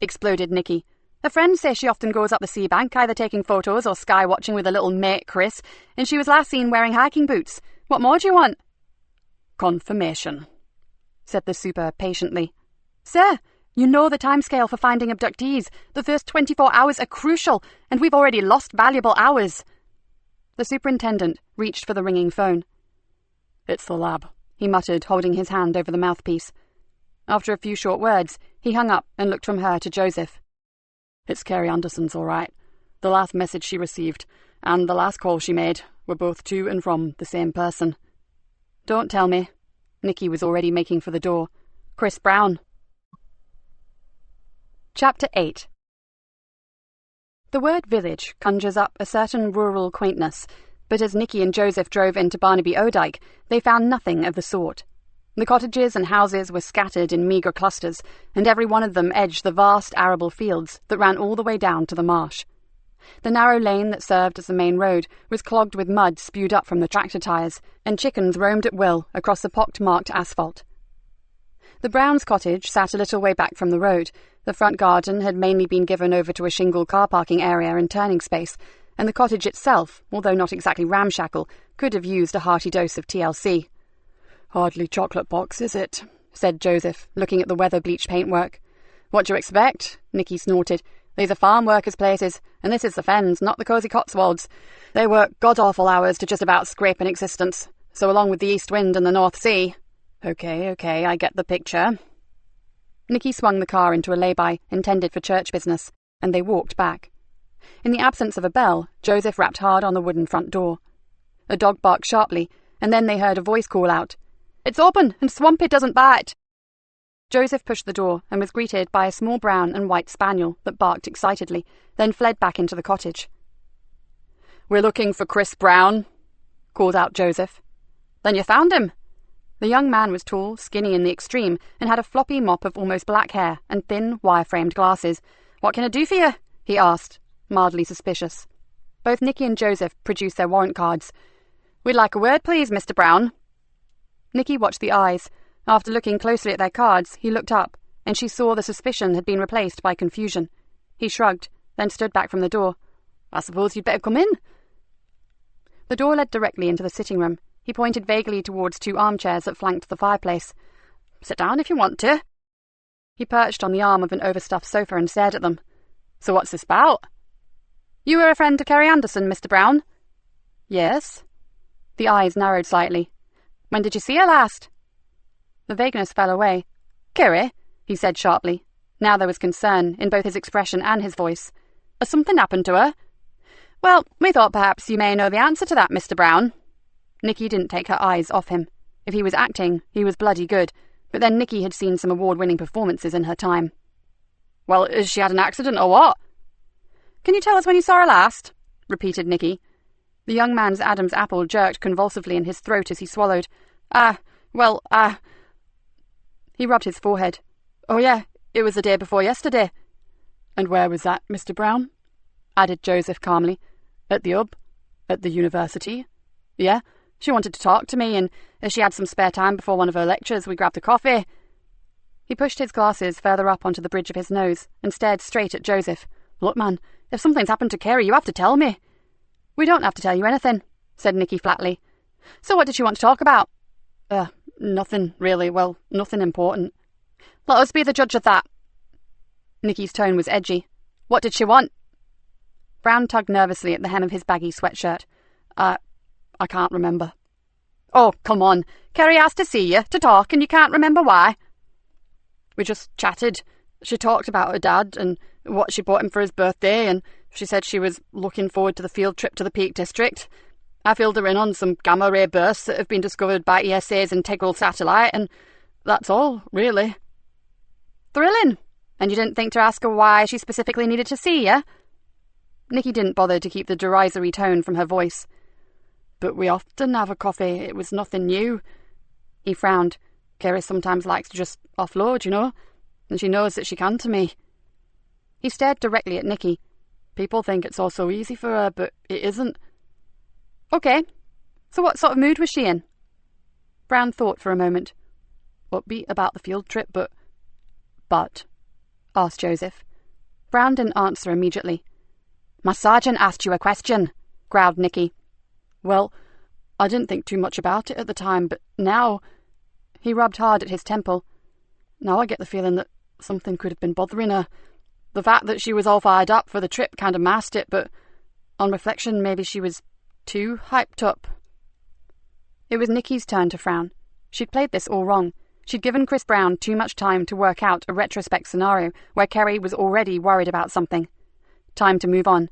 exploded Nikki. Her friends say she often goes up the sea bank, either taking photos or sky watching with her little mate Chris, and she was last seen wearing hiking boots. What more do you want? Confirmation, said the super patiently. Sir, you know the timescale for finding abductees. The first 24 hours are crucial, and we've already lost valuable hours. The superintendent reached for the ringing phone. It's the lab, he muttered, holding his hand over the mouthpiece. After a few short words, he hung up and looked from her to Joseph. It's Kerry Anderson's all right. The last message she received and the last call she made were both to and from the same person. Don't tell me. Nikki was already making for the door. Chris Brown. Chapter 8. The word village conjures up a certain rural quaintness, but as Nikki and Joseph drove into Barnaby Odyke, they found nothing of the sort. The cottages and houses were scattered in meagre clusters, and every one of them edged the vast arable fields that ran all the way down to the marsh. The narrow lane that served as the main road was clogged with mud spewed up from the tractor tyres, and chickens roamed at will across the pock-marked asphalt. The Browns' cottage sat a little way back from the road. The front garden had mainly been given over to a shingle car parking area and turning space, and the cottage itself, although not exactly ramshackle, could have used a hearty dose of TLC. Hardly chocolate box, is it? Said Joseph, looking at the weather-bleached paintwork. What do you expect? Nikki snorted. These are farm workers' places, and this is the Fens, not the cosy Cotswolds. They work god-awful hours to just about scrape an existence, so along with the east wind and the North Sea. Okay, I get the picture. Nikki swung the car into a lay-by, intended for church business, and they walked back. In the absence of a bell, Joseph rapped hard on the wooden front door. A dog barked sharply, and then they heard a voice call out, "It's open, and Swampy doesn't bite." Joseph pushed the door and was greeted by a small brown and white spaniel that barked excitedly, then fled back into the cottage. "We're looking for Chris Brown," called out Joseph. "Then you found him." The young man was tall, skinny in the extreme, and had a floppy mop of almost black hair and thin, wire-framed glasses. "What can I do for you?" he asked, mildly suspicious. Both Nikki and Joseph produced their warrant cards. "We'd like a word, please, Mr. Brown." Nikki watched the eyes. After looking closely at their cards, he looked up, and she saw the suspicion had been replaced by confusion. He shrugged, then stood back from the door. "I suppose you'd better come in." The door led directly into the sitting room. He pointed vaguely towards two armchairs that flanked the fireplace. "Sit down if you want to." He perched on the arm of an overstuffed sofa and stared at them. "So what's this about?" "You were a friend to Kerry Anderson, Mr. Brown?" "Yes." The eyes narrowed slightly. "When did you see her last?" The vagueness fell away. "Kerry," he said sharply. Now there was concern in both his expression and his voice. "Has something happened to her?" "Well, we thought perhaps you may know the answer to that, Mr. Brown." Nikki didn't take her eyes off him. If he was acting, he was bloody good, but then Nikki had seen some award-winning performances in her time. "Well, has she had an accident or what?" "Can you tell us when you saw her last?" repeated Nikki. The young man's Adam's apple jerked convulsively in his throat as he swallowed. He rubbed his forehead. Oh yeah, it was the day before yesterday. And where was that, Mr. Brown? Added Joseph calmly. At the Hub? At the university? Yeah, she wanted to talk to me, and as she had some spare time before one of her lectures, we grabbed a coffee. He pushed his glasses further up onto the bridge of his nose and stared straight at Joseph. Look, man, if something's happened to Kerry, you have to tell me. We don't have to tell you anything, said Nikki flatly. So what did she want to talk about? Nothing, really. Well, nothing important. Let us be the judge of that. Nikki's tone was edgy. What did she want? Brown tugged nervously at the hem of his baggy sweatshirt. I can't remember. Oh, come on. Kerry asked to see you, to talk, and you can't remember why? We just chatted. She talked about her dad and what she bought him for his birthday, and she said she was looking forward to the field trip to the Peak District. I filled her in on some gamma-ray bursts that have been discovered by ESA's integral satellite, and that's all, really. Thrilling. And you didn't think to ask her why she specifically needed to see you? Nikki didn't bother to keep the derisory tone from her voice. But we often have a coffee. It was nothing new. He frowned. Kerry sometimes likes to just offload, you know, and she knows that she can to me. He stared directly at Nikki. People think it's all so easy for her, but it isn't. Okay, so what sort of mood was she in? Brown thought for a moment. Upbeat about the field trip, but, asked Joseph. Brown didn't answer immediately. My sergeant asked you a question, growled Nikki. Well, I didn't think too much about it at the time, but now... He rubbed hard at his temple. Now I get the feeling that something could have been bothering her. The fact that she was all fired up for the trip kind of masked it, but on reflection, maybe she was too hyped up. It was Nikki's turn to frown. She'd played this all wrong. She'd given Chris Brown too much time to work out a retrospect scenario where Kerry was already worried about something. Time to move on.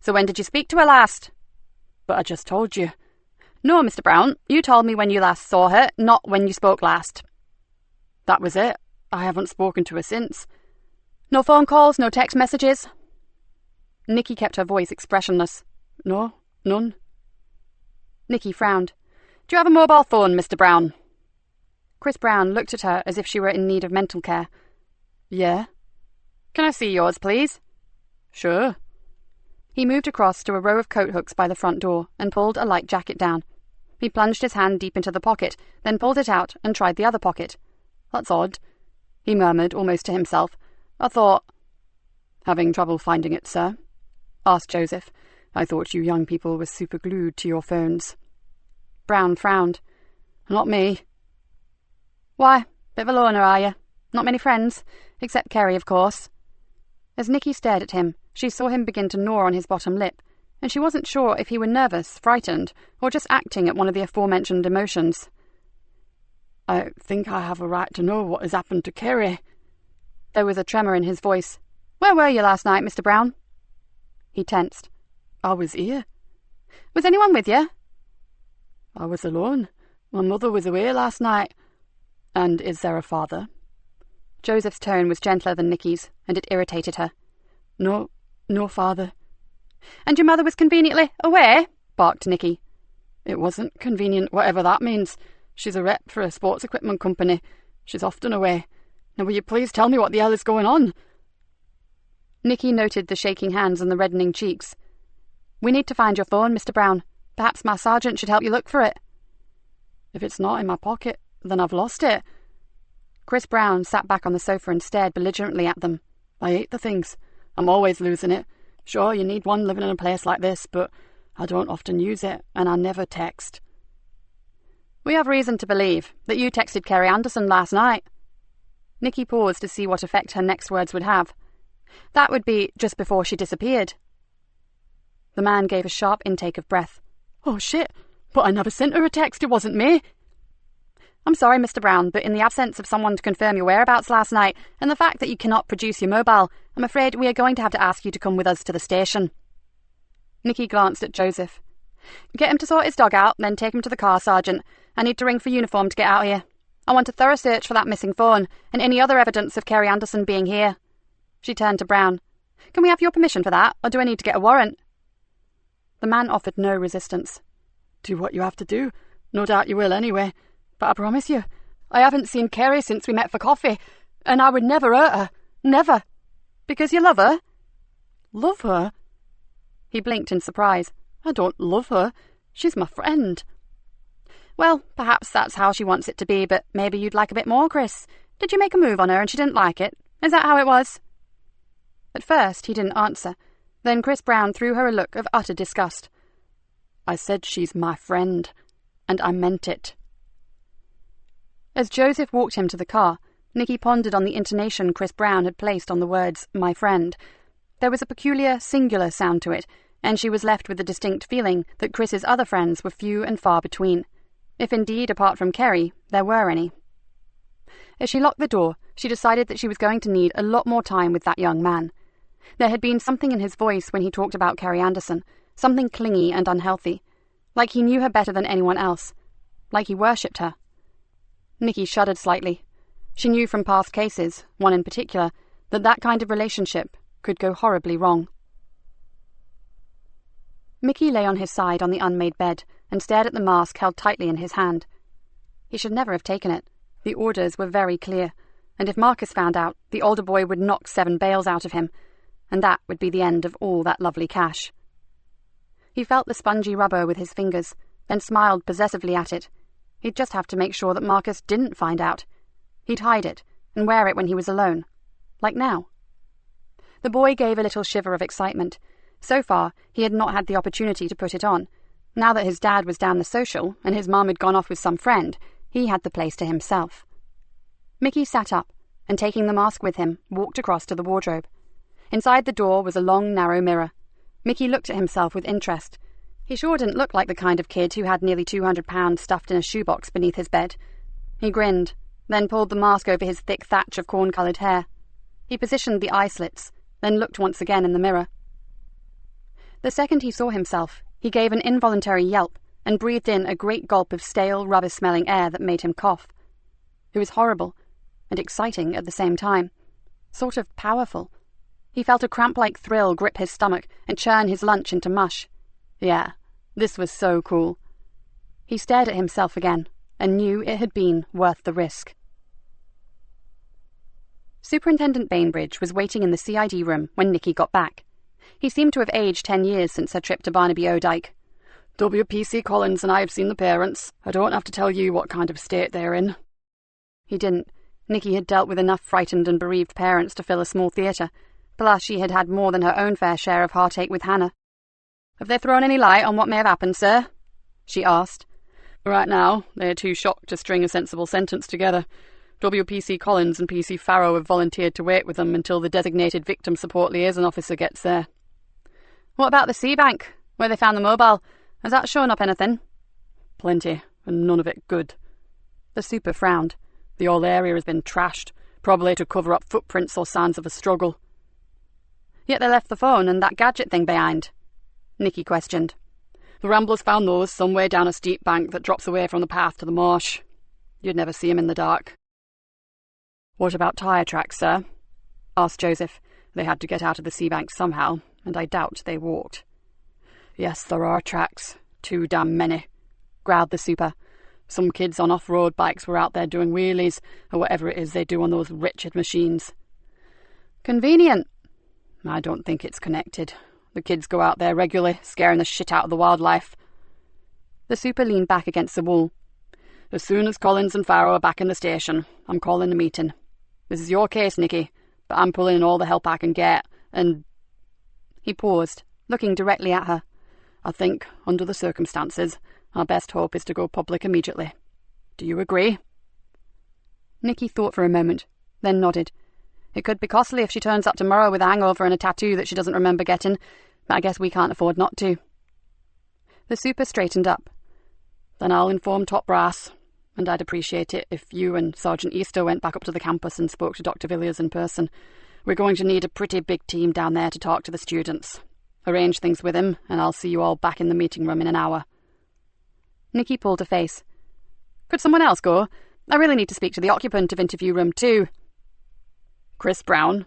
So when did you speak to her last? But I just told you. No, Mr. Brown, you told me when you last saw her, not when you spoke last. That was it. I haven't spoken to her since. No phone calls, no text messages? Nikki kept her voice expressionless. No, none. Nikki frowned. Do you have a mobile phone, Mr. Brown? Chris Brown looked at her as if she were in need of mental care. Yeah. Can I see yours, please? Sure. He moved across to a row of coat hooks by the front door and pulled a light jacket down. He plunged his hand deep into the pocket, then pulled it out and tried the other pocket. That's odd, he murmured almost to himself. I thought... Having trouble finding it, sir? Asked Joseph. I thought you young people were super glued to your phones. Brown frowned. Not me. Why, bit of a loner, are you? Not many friends, except Kerry, of course. As Nikki stared at him, she saw him begin to gnaw on his bottom lip, and she wasn't sure if he were nervous, frightened, or just acting at one of the aforementioned emotions. I think I have a right to know what has happened to Kerry. There was a tremor in his voice. Where were you last night, Mr. Brown? He tensed. I was here. Was anyone with you? I was alone. My mother was away last night. And is there a father? Joseph's tone was gentler than Nikki's, and it irritated her. No father. And your mother was conveniently away? Barked Nikki. It wasn't convenient, whatever that means. She's a rep for a sports equipment company. She's often away. Now will you please tell me what the hell is going on? Nikki noted the shaking hands and the reddening cheeks. We need to find your phone, Mr. Brown. Perhaps my sergeant should help you look for it. If it's not in my pocket, then I've lost it. Chris Brown sat back on the sofa and stared belligerently at them. I hate the things. I'm always losing it. Sure, you need one living in a place like this, but I don't often use it, and I never text. We have reason to believe that you texted Kerry Anderson last night. Nikki paused to see what effect her next words would have. That would be just before she disappeared. The man gave a sharp intake of breath. Oh, shit! But I never sent her a text, it wasn't me! I'm sorry, Mr. Brown, but in the absence of someone to confirm your whereabouts last night, and the fact that you cannot produce your mobile, I'm afraid we are going to have to ask you to come with us to the station. Nikki glanced at Joseph. Get him to sort his dog out, then take him to the car, Sergeant. I need to ring for uniform to get out here. I want a thorough search for that missing phone, and any other evidence of Kerry Anderson being here. She turned to Brown. Can we have your permission for that, or do I need to get a warrant? The man offered no resistance. Do what you have to do. No doubt you will anyway. But I promise you, I haven't seen Kerry since we met for coffee, and I would never hurt her. Never. Because you love her? Love her? He blinked in surprise. I don't love her. She's my friend. Well, perhaps that's how she wants it to be, but maybe you'd like a bit more, Chris. Did you make a move on her and she didn't like it? Is that how it was? At first, he didn't answer. Then Chris Brown threw her a look of utter disgust. I said she's my friend, and I meant it. As Joseph walked him to the car, Nikki pondered on the intonation Chris Brown had placed on the words, my friend. There was a peculiar, singular sound to it, and she was left with the distinct feeling that Chris's other friends were few and far between, if indeed, apart from Kerry, there were any. As she locked the door, she decided that she was going to need a lot more time with that young man. There had been something in his voice when he talked about Kerry Anderson, something clingy and unhealthy, like he knew her better than anyone else, like he worshipped her. Nikki shuddered slightly. She knew from past cases, one in particular, that that kind of relationship could go horribly wrong. Mickey lay on his side on the unmade bed and stared at the mask held tightly in his hand. He should never have taken it. The orders were very clear, and if Marcus found out, the older boy would knock 7 bails out of him, and that would be the end of all that lovely cash. He felt the spongy rubber with his fingers, then smiled possessively at it. He'd just have to make sure that Marcus didn't find out. He'd hide it, and wear it when he was alone. Like now. The boy gave a little shiver of excitement. So far, he had not had the opportunity to put it on. Now that his dad was down the social, and his mum had gone off with some friend, he had the place to himself. Mickey sat up, and taking the mask with him, walked across to the wardrobe. Inside the door was a long, narrow mirror. Mickey looked at himself with interest. He sure didn't look like the kind of kid who had nearly £200 stuffed in a shoebox beneath his bed. He grinned, then pulled the mask over his thick thatch of corn-coloured hair. He positioned the eye slits, then looked once again in the mirror. The second he saw himself, he gave an involuntary yelp and breathed in a great gulp of stale, rubber-smelling air that made him cough. It was horrible, and exciting at the same time. Sort of powerful. He felt a cramp-like thrill grip his stomach and churn his lunch into mush. Yeah, this was so cool. He stared at himself again, and knew it had been worth the risk. Superintendent Bainbridge was waiting in the CID room when Nikki got back. He seemed to have aged 10 years since her trip to Barnaby O'Dyke. WPC Collins and I have seen the parents. I don't have to tell you what kind of state they're in. He didn't. Nikki had dealt with enough frightened and bereaved parents to fill a small theatre. Plus, she had had more than her own fair share of heartache with Hannah. Have they thrown any light on what may have happened, sir? She asked. Right now, they're too shocked to string a sensible sentence together. WPC Collins and PC Farrow have volunteered to wait with them until the designated victim support liaison officer gets there. What about the Sea Bank, where they found the mobile? Has that shown up anything? Plenty, and none of it good. The super frowned. The whole area has been trashed, probably to cover up footprints or signs of a struggle. Yet they left the phone and that gadget thing behind, Nikki questioned. The Ramblers found those some way down a steep bank that drops away from the path to the marsh. You'd never see 'em in the dark. What about tyre tracks, sir? Asked Joseph. They had to get out of the sea bank somehow, and I doubt they walked. Yes, there are tracks. Too damn many, growled the super. Some kids on off-road bikes were out there doing wheelies, or whatever it is they do on those wretched machines. Convenient. I don't think it's connected. The kids go out there regularly, scaring the shit out of the wildlife. The super leaned back against the wall. As soon as Collins and Farrow are back in the station, I'm calling a meeting. This is your case, Nikki, but I'm pulling in all the help I can get, and... He paused, looking directly at her. I think, under the circumstances, our best hope is to go public immediately. Do you agree? Nikki thought for a moment, then nodded. It could be costly if she turns up tomorrow with a hangover and a tattoo that she doesn't remember getting, but I guess we can't afford not to. The super straightened up. Then I'll inform top brass, and I'd appreciate it if you and Sergeant Easter went back up to the campus and spoke to Dr. Villiers in person. We're going to need a pretty big team down there to talk to the students. Arrange things with him, and I'll see you all back in the meeting room in an hour. Nikki pulled a face. Could someone else go? I really need to speak to the occupant of interview room 2. Chris Brown.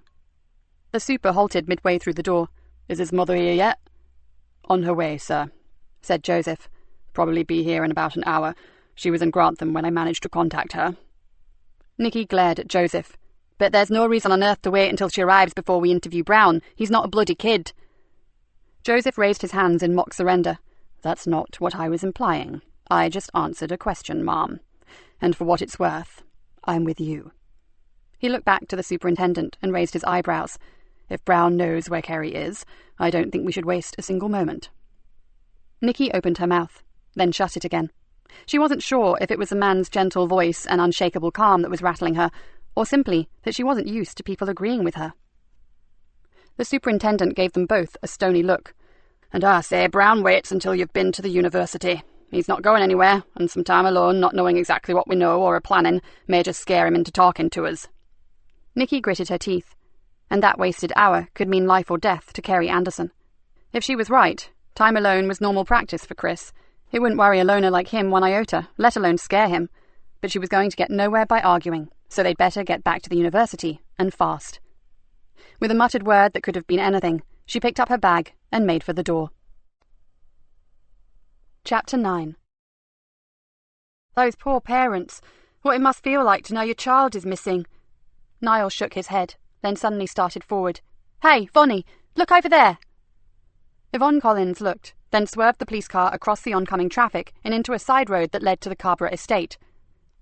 The super halted midway through the door. Is his mother here yet? On her way, sir, said Joseph. Probably be here in about an hour. She was in Grantham when I managed to contact her." Nikki glared at Joseph. "But there's no reason on earth to wait until she arrives before we interview Brown. He's not a bloody kid." Joseph raised his hands in mock surrender. "That's not what I was implying. I just answered a question, Ma'am. And for what it's worth, I'm with you." He looked back to the superintendent and raised his eyebrows. "If Brown knows where Kerry is, I don't think we should waste a single moment." Nikki opened her mouth, then shut it again. She wasn't sure if it was the man's gentle voice and unshakable calm that was rattling her, or simply that she wasn't used to people agreeing with her. The superintendent gave them both a stony look. "And I say Brown waits until you've been to the university. He's not going anywhere, and some time alone, not knowing exactly what we know or are planning, may just scare him into talking to us." Nikki gritted her teeth, and that wasted hour could mean life or death to Kerry Anderson. If she was right, time alone was normal practice for Chris. It wouldn't worry a loner like him one iota, let alone scare him. But she was going to get nowhere by arguing, so they'd better get back to the university, and fast. With a muttered word that could have been anything, she picked up her bag and made for the door. Chapter 9. Those poor parents. What it must feel like to know your child is missing. Niall shook his head, then suddenly started forward. "Hey, Vonnie, look over there!" Yvonne Collins looked, then swerved the police car across the oncoming traffic and into a side road that led to the Carrborough estate.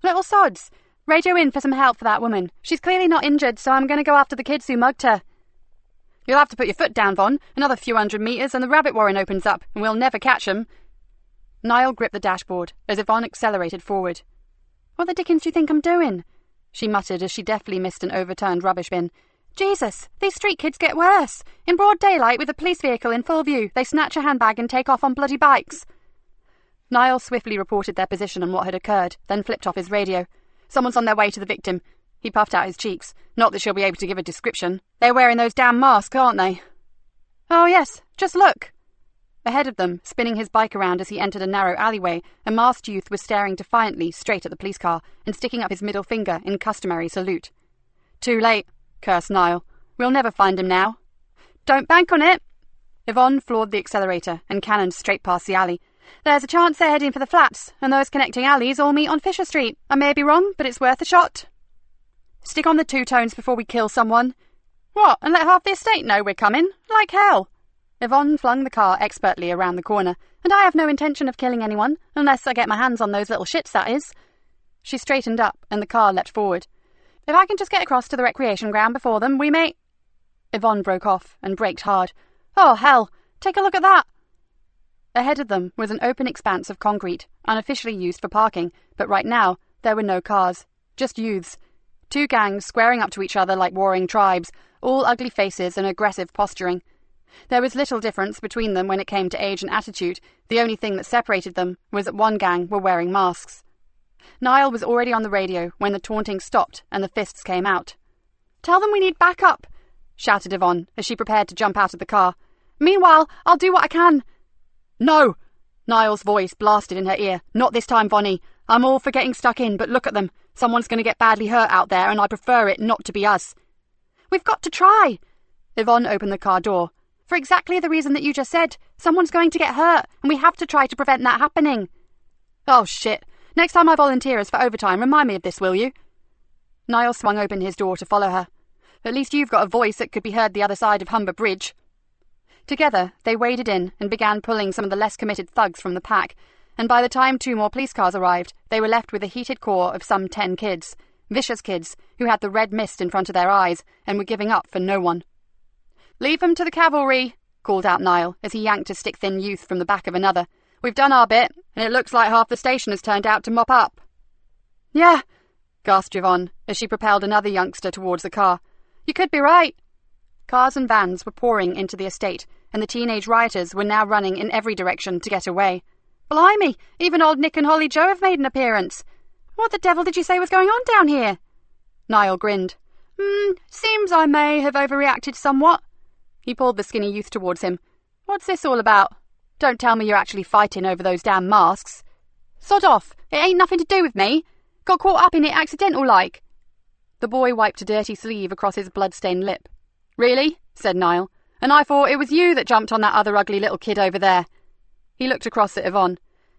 "Little sods! Radio in for some help for that woman. She's clearly not injured, so I'm going to go after the kids who mugged her." "You'll have to put your foot down, Von. Another few 100 metres and the rabbit warren opens up, and we'll never catch 'em." Niall gripped the dashboard as Yvonne accelerated forward. "What the dickens do you think I'm doing?" she muttered as she deftly missed an overturned rubbish bin. "Jesus, these street kids get worse. In broad daylight with a police vehicle in full view, they snatch a handbag and take off on bloody bikes." Niall swiftly reported their position and what had occurred, then flipped off his radio. "Someone's on their way to the victim." He puffed out his cheeks. "Not that she'll be able to give a description. They're wearing those damn masks, aren't they?" "Oh yes, just look." Ahead of them, spinning his bike around as he entered a narrow alleyway, a masked youth was staring defiantly straight at the police car and sticking up his middle finger in customary salute. "Too late," cursed Niall. "We'll never find him now." "Don't bank on it." Yvonne floored the accelerator and cannoned straight past the alley. "There's a chance they're heading for the flats, and those connecting alleys all meet on Fisher Street. I may be wrong, but it's worth a shot." "Stick on the two-tones before we kill someone." "What, and let half the estate know we're coming? Like hell." Yvonne flung the car expertly around the corner. "And I have no intention of killing anyone, unless I get my hands on those little shits, that is." She straightened up, and the car leapt forward. "If I can just get across to the recreation ground before them, we may—" Yvonne broke off and braked hard. "Oh, hell! Take a look at that!" Ahead of them was an open expanse of concrete, unofficially used for parking, but right now there were no cars, just youths. Two gangs squaring up to each other like warring tribes, all ugly faces and aggressive posturing. There was little difference between them when it came to age and attitude. The only thing that separated them was that one gang were wearing masks. Niall was already on the radio when the taunting stopped and the fists came out. "Tell them we need backup," shouted Yvonne as she prepared to jump out of the car. "Meanwhile, I'll do what I can." "No!" Niall's voice blasted in her ear. "Not this time, Vonnie. I'm all for getting stuck in, but look at them. Someone's going to get badly hurt out there, and I prefer it not to be us." "We've got to try." Yvonne opened the car door. "For exactly the reason that you just said. Someone's going to get hurt, and we have to try to prevent that happening." "Oh, shit. Next time I volunteer as for overtime, remind me of this, will you?" Niall swung open his door to follow her. "At least you've got a voice that could be heard the other side of Humber Bridge." Together, they waded in and began pulling some of the less committed thugs from the pack, and by the time 2 more police cars arrived, they were left with a heated core of some 10 kids, vicious kids, who had the red mist in front of their eyes and were giving up for no one. "Leave them to the cavalry," called out Niall as he yanked a stick-thin youth from the back of another. "We've done our bit, and it looks like half the station has turned out to mop up." "Yeah," gasped Yvonne as she propelled another youngster towards the car. "You could be right." Cars and vans were pouring into the estate, and the teenage rioters were now running in every direction to get away. "Blimey, even old Nick and Holly Joe have made an appearance. What the devil did you say was going on down here?" Niall grinned. Seems I may have overreacted somewhat." He pulled the skinny youth towards him. "What's this all about? Don't tell me you're actually fighting over those damn masks." "Sod off, it ain't nothing to do with me. Got caught up in it accidental like." The boy wiped a dirty sleeve across his blood-stained lip. "Really?" said Niall. "And I thought it was you that jumped on that other ugly little kid over there." He looked across at Yvonne.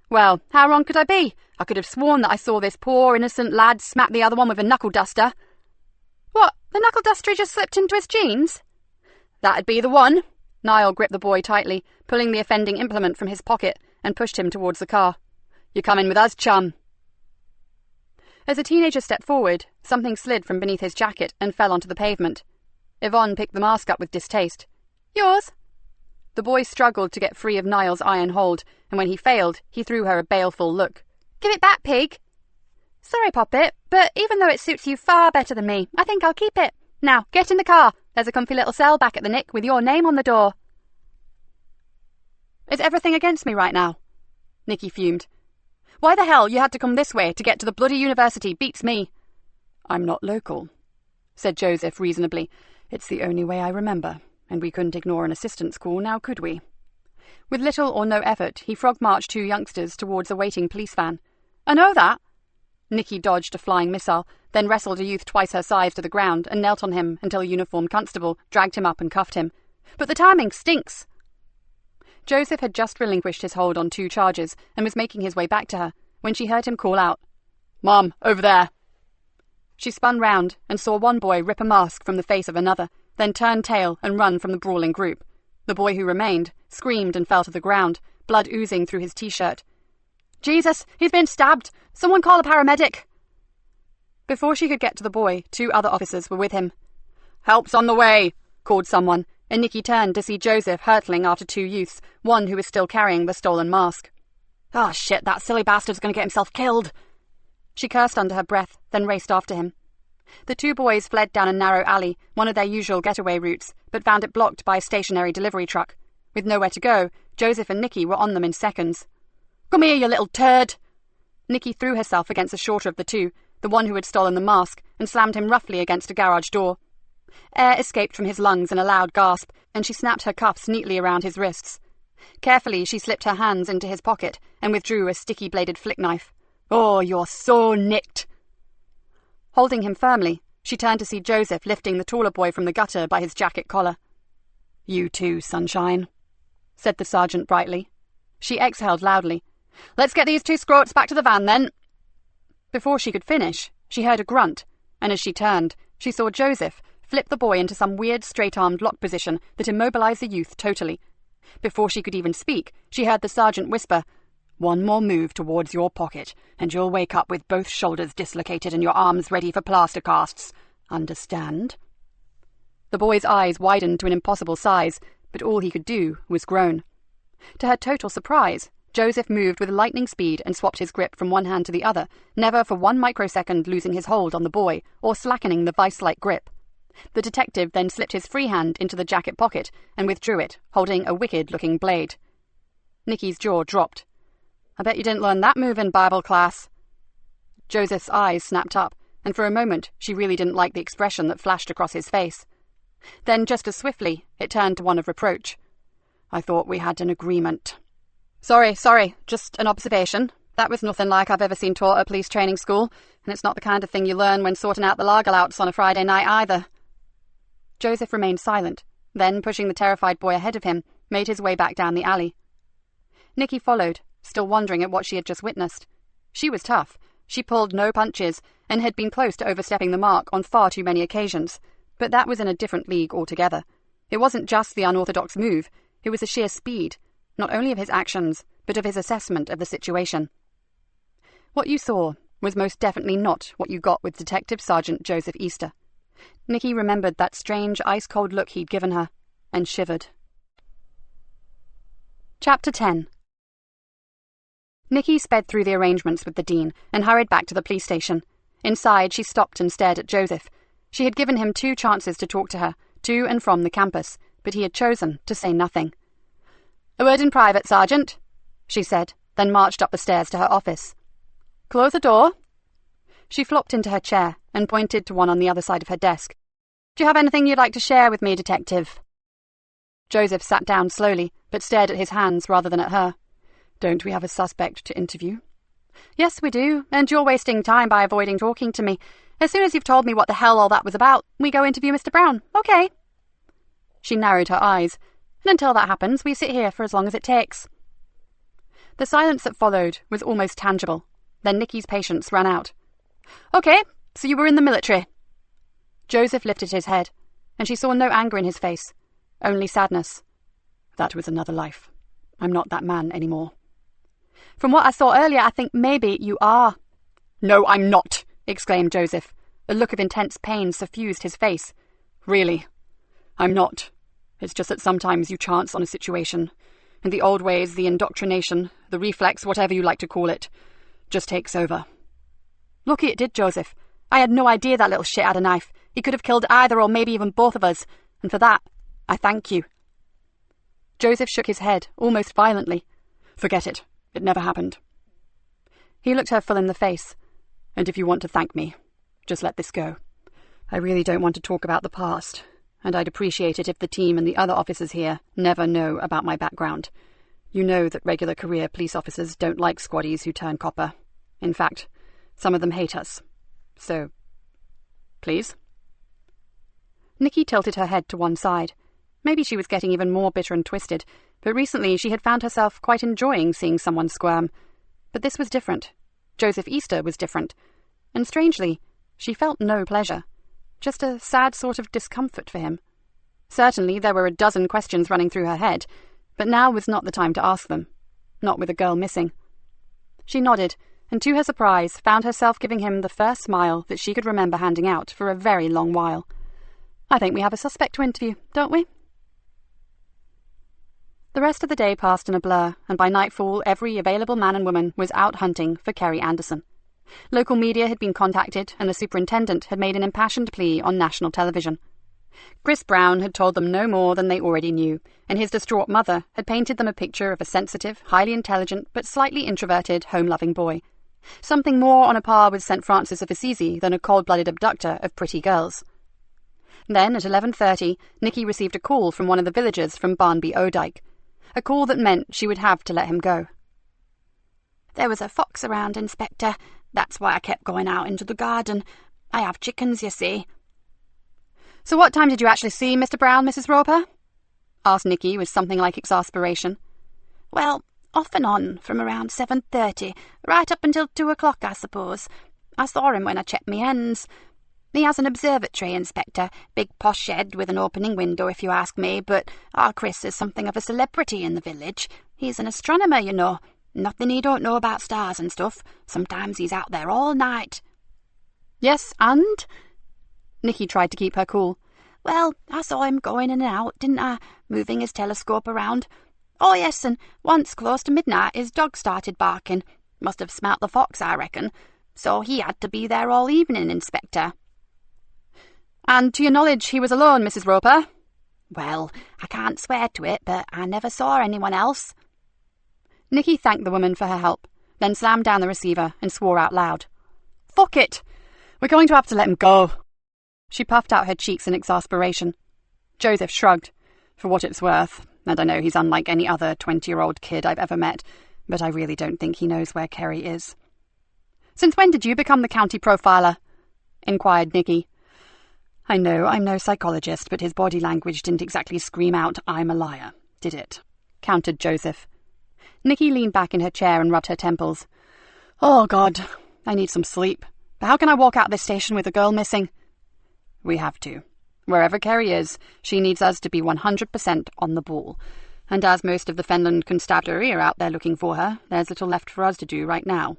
Well, how wrong could I be? I could have sworn that I saw this poor innocent lad smack the other one with a knuckle duster. What, the knuckle duster he just slipped into his jeans? That'd be the one. Niall gripped the boy tightly, pulling the offending implement from his pocket, and pushed him towards the car. You're coming with us, chum. As the teenager stepped forward, something slid from beneath his jacket and fell onto the pavement. Yvonne picked the mask up with distaste. Yours? The boy struggled to get free of Niall's iron hold, and when he failed, he threw her a baleful look. Give it back, pig. Sorry, Poppet, but even though it suits you far better than me, I think I'll keep it. Now, get in the car. There's a comfy little cell back at the Nick with your name on the door. Is everything against me right now? Nikki fumed. Why the hell you had to come this way to get to the bloody university beats me. I'm not local, said Joseph reasonably. It's the only way I remember, and we couldn't ignore an assistance call now, could we? With little or no effort, he frog-marched 2 youngsters towards a waiting police van. I know that. Nikki dodged a flying missile, then wrestled a youth twice her size to the ground and knelt on him until a uniformed constable dragged him up and cuffed him. But the timing stinks. Joseph had just relinquished his hold on 2 charges and was making his way back to her when she heard him call out, Mom, over there. She spun round and saw one boy rip a mask from the face of another, then turn tail and run from the brawling group. The boy who remained screamed and fell to the ground, blood oozing through his t-shirt. Jesus, he's been stabbed! Someone call a paramedic! Before she could get to the boy, 2 other officers were with him. Help's on the way, called someone, and Nikki turned to see Joseph hurtling after 2 youths, one who was still carrying the stolen mask. Oh shit, that silly bastard's going to get himself killed! She cursed under her breath, then raced after him. The 2 boys fled down a narrow alley, one of their usual getaway routes, but found it blocked by a stationary delivery truck. With nowhere to go, Joseph and Nikki were on them in seconds. Come here, you little turd! Nikki threw herself against the shorter of the 2, the one who had stolen the mask, and slammed him roughly against a garage door. Air escaped from his lungs in a loud gasp, and she snapped her cuffs neatly around his wrists. Carefully, she slipped her hands into his pocket and withdrew a sticky-bladed flick knife. Oh, you're so nicked! Holding him firmly, she turned to see Joseph lifting the taller boy from the gutter by his jacket collar. You too, sunshine, said the sergeant brightly. She exhaled loudly. Let's get these 2 scroats back to the van, then. Before she could finish, she heard a grunt, and as she turned, she saw Joseph flip the boy into some weird straight-armed lock position that immobilized the youth totally. Before she could even speak, she heard the sergeant whisper, One more move towards your pocket, and you'll wake up with both shoulders dislocated and your arms ready for plaster casts. Understand? The boy's eyes widened to an impossible size, but all he could do was groan. To her total surprise, Joseph moved with lightning speed and swapped his grip from one hand to the other, never for 1 microsecond losing his hold on the boy or slackening the vice-like grip. The detective then slipped his free hand into the jacket pocket and withdrew it, holding a wicked-looking blade. Nikki's jaw dropped. I bet you didn't learn that move in Bible class. Joseph's eyes snapped up, and for a moment she really didn't like the expression that flashed across his face. Then, just as swiftly, it turned to one of reproach. I thought we had an agreement. Sorry, just an observation. That was nothing like I've ever seen taught at police training school, and it's not the kind of thing you learn when sorting out the lager-louts on a Friday night either. Joseph remained silent, then, pushing the terrified boy ahead of him, made his way back down the alley. Nikki followed, still wondering at what she had just witnessed. She was tough. She pulled no punches, and had been close to overstepping the mark on far too many occasions. But that was in a different league altogether. It wasn't just the unorthodox move, it was the sheer speed, not only of his actions, but of his assessment of the situation. What you saw was most definitely not what you got with Detective Sergeant Joseph Easter. Nikki remembered that strange, ice-cold look he'd given her, and shivered. Chapter 10. Nikki sped through the arrangements with the Dean and hurried back to the police station. Inside, she stopped and stared at Joseph. She had given him 2 chances to talk to her, to and from the campus, but he had chosen to say nothing. A word in private, Sergeant, she said, then marched up the stairs to her office. Close the door. She flopped into her chair and pointed to one on the other side of her desk. Do you have anything you'd like to share with me, Detective? Joseph sat down slowly, but stared at his hands rather than at her. Don't we have a suspect to interview? Yes, we do, and you're wasting time by avoiding talking to me. As soon as you've told me what the hell all that was about, we go interview Mr. Brown, okay? She narrowed her eyes, and until that happens, we sit here for as long as it takes. The silence that followed was almost tangible. Then Nikki's patience ran out. "Okay, so you were in the military." Joseph lifted his head, and she saw no anger in his face, only sadness. "That was another life. I'm not that man anymore." "From what I saw earlier, I think maybe you are." "No, I'm not," exclaimed Joseph. A look of intense pain suffused his face. "Really, I'm not. It's just that sometimes you chance on a situation, and the old ways, the indoctrination, the reflex, whatever you like to call it, just takes over." "Lucky it did, Joseph. I had no idea that little shit had a knife. He could have killed either or maybe even both of us, and for that, I thank you." Joseph shook his head, almost violently. "Forget it. It never happened." He looked her full in the face. "And if you want to thank me, just let this go. I really don't want to talk about the past, and I'd appreciate it if the team and the other officers here never know about my background. You know that regular career police officers don't like squaddies who turn copper. In fact, some of them hate us. So, please?" Nikki tilted her head to one side. Maybe she was getting even more bitter and twisted, but recently she had found herself quite enjoying seeing someone squirm. But this was different. Joseph Easter was different. And strangely, she felt no pleasure. Just a sad sort of discomfort for him. Certainly there were a dozen questions running through her head, but now was not the time to ask them. Not with a girl missing. She nodded, and to her surprise found herself giving him the first smile that she could remember handing out for a very long while. "I think we have a suspect to interview, don't we?" The rest of the day passed in a blur, and by nightfall every available man and woman was out hunting for Kerry Anderson. Local media had been contacted, and the superintendent had made an impassioned plea on national television. Chris Brown had told them no more than they already knew, and his distraught mother had painted them a picture of a sensitive, highly intelligent, but slightly introverted, home-loving boy. Something more on a par with St. Francis of Assisi than a cold-blooded abductor of pretty girls. Then, at 11:30, Nikki received a call from one of the villagers from Barnby Odyke. A call that meant she would have to let him go. "There was a fox around, Inspector. That's why I kept going out into the garden. I have chickens, you see." "So what time did you actually see Mr. Brown, Mrs. Roper?" asked Nikki with something like exasperation. "Well, off and on, from around 7:30, right up until 2 o'clock, I suppose. I saw him when I checked my hens. He has an observatory, Inspector, big posh shed with an opening window if you ask me, but our Chris is something of a celebrity in the village. He's an astronomer, you know. Nothing he don't know about stars and stuff. Sometimes he's out there all night." "Yes, and?" Nikki tried to keep her cool. "Well, I saw him going in and out, didn't I, moving his telescope around. Oh yes, and once close to midnight his dog started barking. Must have smelt the fox, I reckon. So he had to be there all evening, Inspector." "And to your knowledge he was alone, Mrs. Roper?" "Well, I can't swear to it, but I never saw anyone else." Nikki thanked the woman for her help, then slammed down the receiver and swore out loud. "Fuck it! We're going to have to let him go." She puffed out her cheeks in exasperation. Joseph shrugged. "For what it's worth, and I know he's unlike any other 20-year-old kid I've ever met, but I really don't think he knows where Kerry is." "Since when did you become the county profiler?" inquired Nikki. "I know I'm no psychologist, but his body language didn't exactly scream out, 'I'm a liar,' did it?" countered Joseph. Nikki leaned back in her chair and rubbed her temples. "Oh, God, I need some sleep. But how can I walk out this station with a girl missing?" "We have to. Wherever Kerry is, she needs us to be 100% on the ball. And as most of the Fenland constabulary are out there looking for her, there's little left for us to do right now."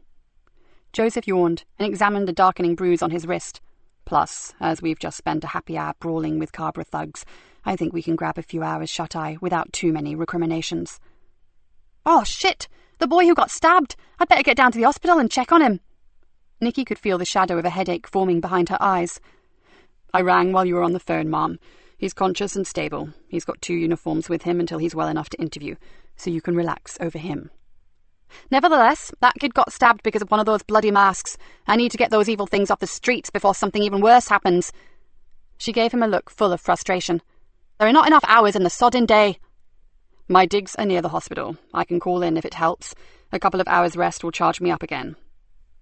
Joseph yawned and examined the darkening bruise on his wrist. "Plus, as we've just spent a happy hour brawling with Cabra thugs, I think we can grab a few hours shut-eye without too many recriminations." "Oh, shit! The boy who got stabbed! I'd better get down to the hospital and check on him." Nikki could feel the shadow of a headache forming behind her eyes. "I rang while you were on the phone, Mom. He's conscious and stable. He's got 2 uniforms with him until he's well enough to interview, so you can relax over him." "Nevertheless, that kid got stabbed because of one of those bloody masks. I need to get those evil things off the streets before something even worse happens." She gave him a look full of frustration. "There are not enough hours in the sodding day." "My digs are near the hospital. I can call in if it helps. A couple of hours' rest will charge me up again."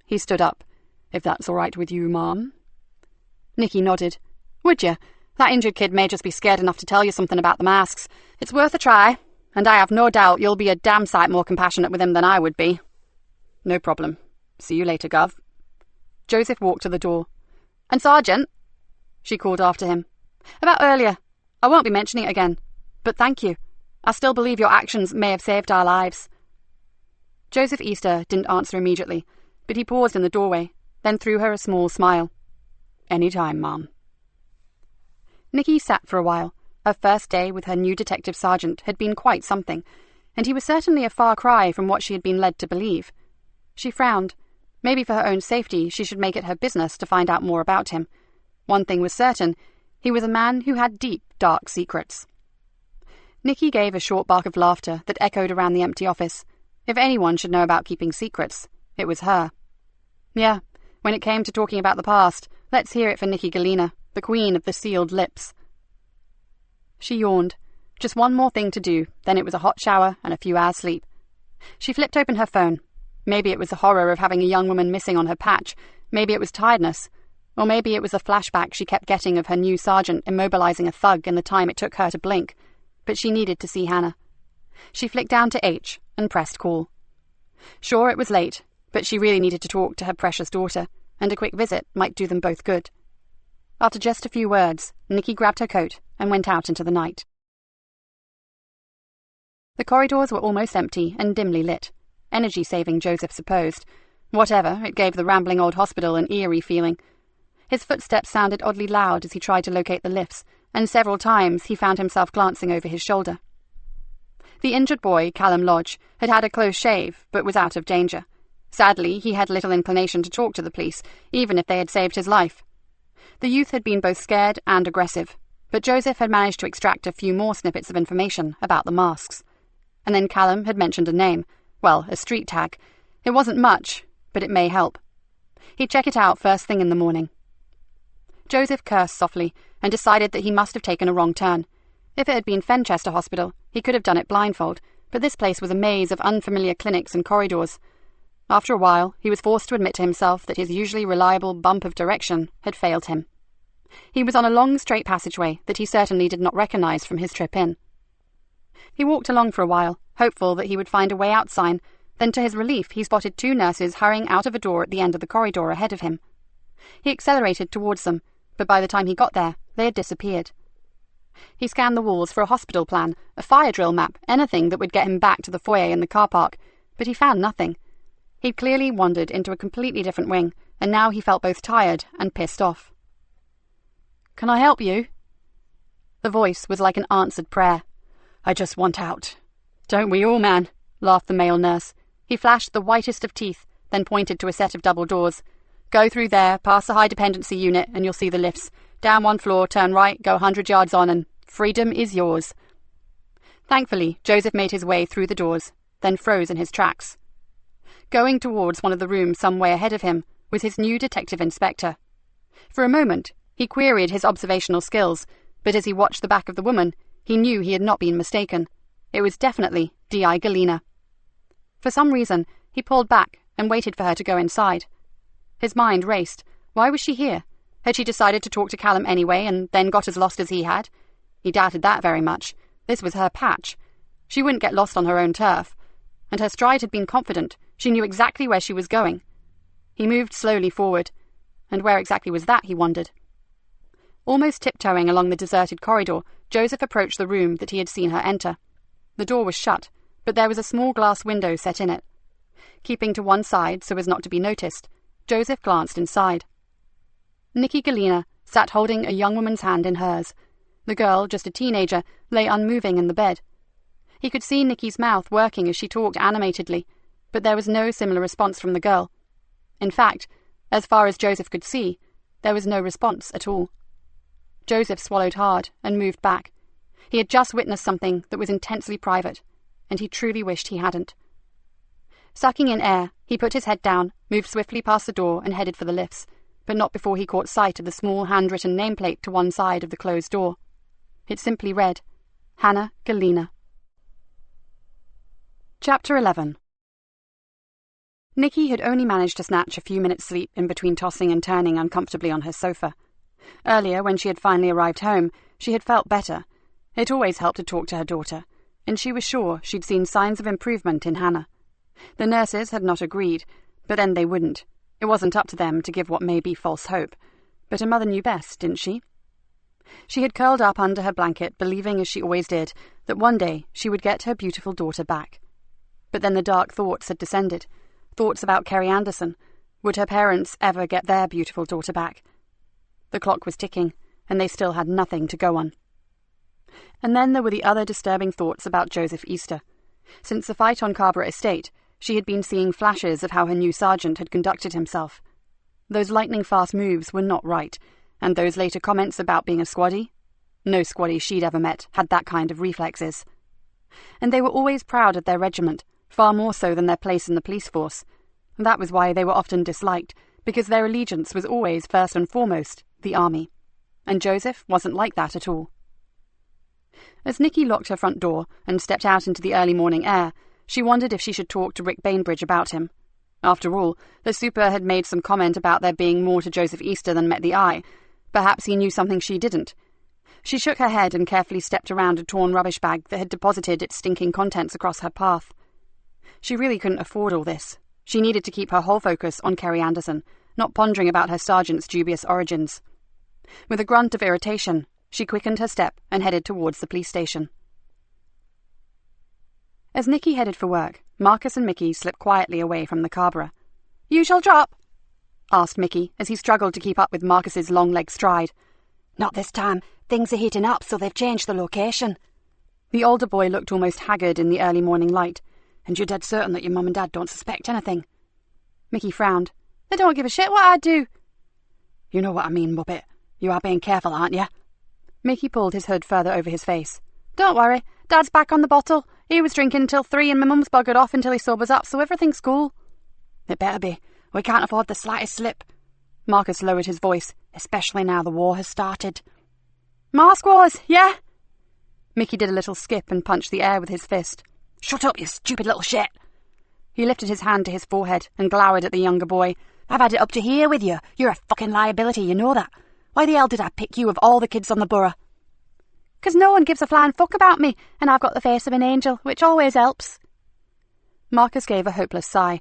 He stood up. "If that's all right with you, Mom?" Nikki nodded. "Would you? That injured kid may just be scared enough to tell you something about the masks. It's worth a try. and I have no doubt you'll be a damn sight more compassionate with him than I would be." "No problem. See you later, Gov." Joseph walked to the door. "And Sergeant," she called after him. "About earlier. I won't be mentioning it again. But thank you. I still believe your actions may have saved our lives." Joseph Easter didn't answer immediately, but he paused in the doorway, then threw her a small smile. "Any time, Mum." Nikki sat for a while. Her first day with her new detective sergeant had been quite something, and he was certainly a far cry from what she had been led to believe. She frowned. Maybe for her own safety she should make it her business to find out more about him. One thing was certain, he was a man who had deep, dark secrets. Nikki gave a short bark of laughter that echoed around the empty office. If anyone should know about keeping secrets, it was her. Yeah, when it came to talking about the past, let's hear it for Nikki Galena, the queen of the sealed lips. She yawned. Just one more thing to do, then it was a hot shower and a few hours' sleep. She flipped open her phone. Maybe it was the horror of having a young woman missing on her patch, maybe it was tiredness, or maybe it was a flashback she kept getting of her new sergeant immobilizing a thug in the time it took her to blink. But she needed to see Hannah. She flicked down to H and pressed call. Sure, it was late, but she really needed to talk to her precious daughter, and a quick visit might do them both good. After just a few words, Nikki grabbed her coat and went out into the night. The corridors were almost empty and dimly lit. Energy-saving, Joseph supposed. Whatever, it gave the rambling old hospital an eerie feeling. His footsteps sounded oddly loud as he tried to locate the lifts, and several times he found himself glancing over his shoulder. The injured boy, Callum Lodge, had had a close shave, but was out of danger. Sadly, he had little inclination to talk to the police, even if they had saved his life. The youth had been both scared and aggressive, but Joseph had managed to extract a few more snippets of information about the masks. And then Callum had mentioned a name, well, a street tag. It wasn't much, but it may help. He'd check it out first thing in the morning. Joseph cursed softly and decided that he must have taken a wrong turn. If it had been Fenchester Hospital, he could have done it blindfold, but this place was a maze of unfamiliar clinics and corridors. After a while, he was forced to admit to himself that his usually reliable bump of direction had failed him. He was on a long straight passageway that he certainly did not recognize from his trip in. He walked along for a while, hopeful that he would find a way out sign. Then to his relief he spotted two nurses hurrying out of a door at the end of the corridor ahead of him. He accelerated towards them, but by the time he got there, they had disappeared. He scanned the walls for a hospital plan, a fire drill map, anything that would get him back to the foyer in the car park, but he found nothing. He'd clearly wandered into a completely different wing, and now he felt both tired and pissed off. "Can I help you?" The voice was like an answered prayer. "I just want out." "Don't we all, man?" laughed the male nurse. He flashed the whitest of teeth, then pointed to a set of double doors. "Go through there, past the high dependency unit, and you'll see the lifts. Down one floor, turn right, go 100 yards on, and freedom is yours." Thankfully, Joseph made his way through the doors, then froze in his tracks. Going towards one of the rooms some way ahead of him was his new detective inspector. For a moment, he queried his observational skills, but as he watched the back of the woman, he knew he had not been mistaken. It was definitely D.I. Galena. For some reason, he pulled back and waited for her to go inside. His mind raced. Why was she here? Had she decided to talk to Callum anyway and then got as lost as he had? He doubted that very much. This was her patch. She wouldn't get lost on her own turf. And her stride had been confident. She knew exactly where she was going. He moved slowly forward. And where exactly was that, he wondered. Almost tiptoeing along the deserted corridor, Joseph approached the room that he had seen her enter. The door was shut, but there was a small glass window set in it. Keeping to one side so as not to be noticed, Joseph glanced inside. Nikki Galena sat holding a young woman's hand in hers. The girl, just a teenager, lay unmoving in the bed. He could see Nikki's mouth working as she talked animatedly, but there was no similar response from the girl. In fact, as far as Joseph could see, there was no response at all. Joseph swallowed hard and moved back. He had just witnessed something that was intensely private, and he truly wished he hadn't. Sucking in air, he put his head down, moved swiftly past the door and headed for the lifts, but not before he caught sight of the small handwritten nameplate to one side of the closed door. It simply read, Hannah Galena. Chapter 11. Nikki had only managed to snatch a few minutes' sleep in between tossing and turning uncomfortably on her sofa. Earlier, when she had finally arrived home, she had felt better. It always helped to talk to her daughter. and she was sure she'd seen signs of improvement in Hannah. The nurses had not agreed, but then they wouldn't. It wasn't up to them to give what may be false hope. But her mother knew best, didn't she? She had curled up under her blanket, believing, as she always did, that one day she would get her beautiful daughter back. But then the dark thoughts had descended. Thoughts about Kerry Anderson. Would her parents ever get their beautiful daughter back? The clock was ticking, and they still had nothing to go on. And then there were the other disturbing thoughts about Joseph Easter. Since the fight on Carrborough Estate, she had been seeing flashes of how her new sergeant had conducted himself. Those lightning-fast moves were not right, and those later comments about being a squaddy? No squaddy she'd ever met had that kind of reflexes. And they were always proud of their regiment, far more so than their place in the police force. That was why they were often disliked, because their allegiance was always, first and foremost, the army. And Joseph wasn't like that at all. As Nikki locked her front door and stepped out into the early morning air, she wondered if she should talk to Rick Bainbridge about him. After all, the super had made some comment about there being more to Joseph Easter than met the eye. Perhaps he knew something she didn't. She shook her head and carefully stepped around a torn rubbish bag that had deposited its stinking contents across her path. She really couldn't afford all this. She needed to keep her whole focus on Kerry Anderson, not pondering about her sergeant's dubious origins. With a grunt of irritation, she quickened her step and headed towards the police station. As Nikki headed for work, Marcus and Mickey slipped quietly away from the Carrborough. "You shall drop?" asked Mickey as he struggled to keep up with Marcus's long-legged stride. "Not this time. Things are heating up, so they've changed the location." The older boy looked almost haggard in the early morning light. "And you're dead certain that your mum and dad don't suspect anything?" Mickey frowned. "They don't give a shit what I do." "You know what I mean, Muppet. You are being careful, aren't you?" Mickey pulled his hood further over his face. "Don't worry. Dad's back on the bottle. He was drinking till 3 and my mum's buggered off until he sobers up, so everything's cool." "It better be. We can't afford the slightest slip." Marcus lowered his voice, "especially now the war has started." "Mask wars, yeah?" Mickey did a little skip and punched the air with his fist. "Shut up, you stupid little shit." He lifted his hand to his forehead and glowered at the younger boy. "I've had it up to here with you. You're a fucking liability, you know that. Why the hell did I pick you of all the kids on the borough?" "'Cause no one gives a flying fuck about me, and I've got the face of an angel, which always helps." Marcus gave a hopeless sigh.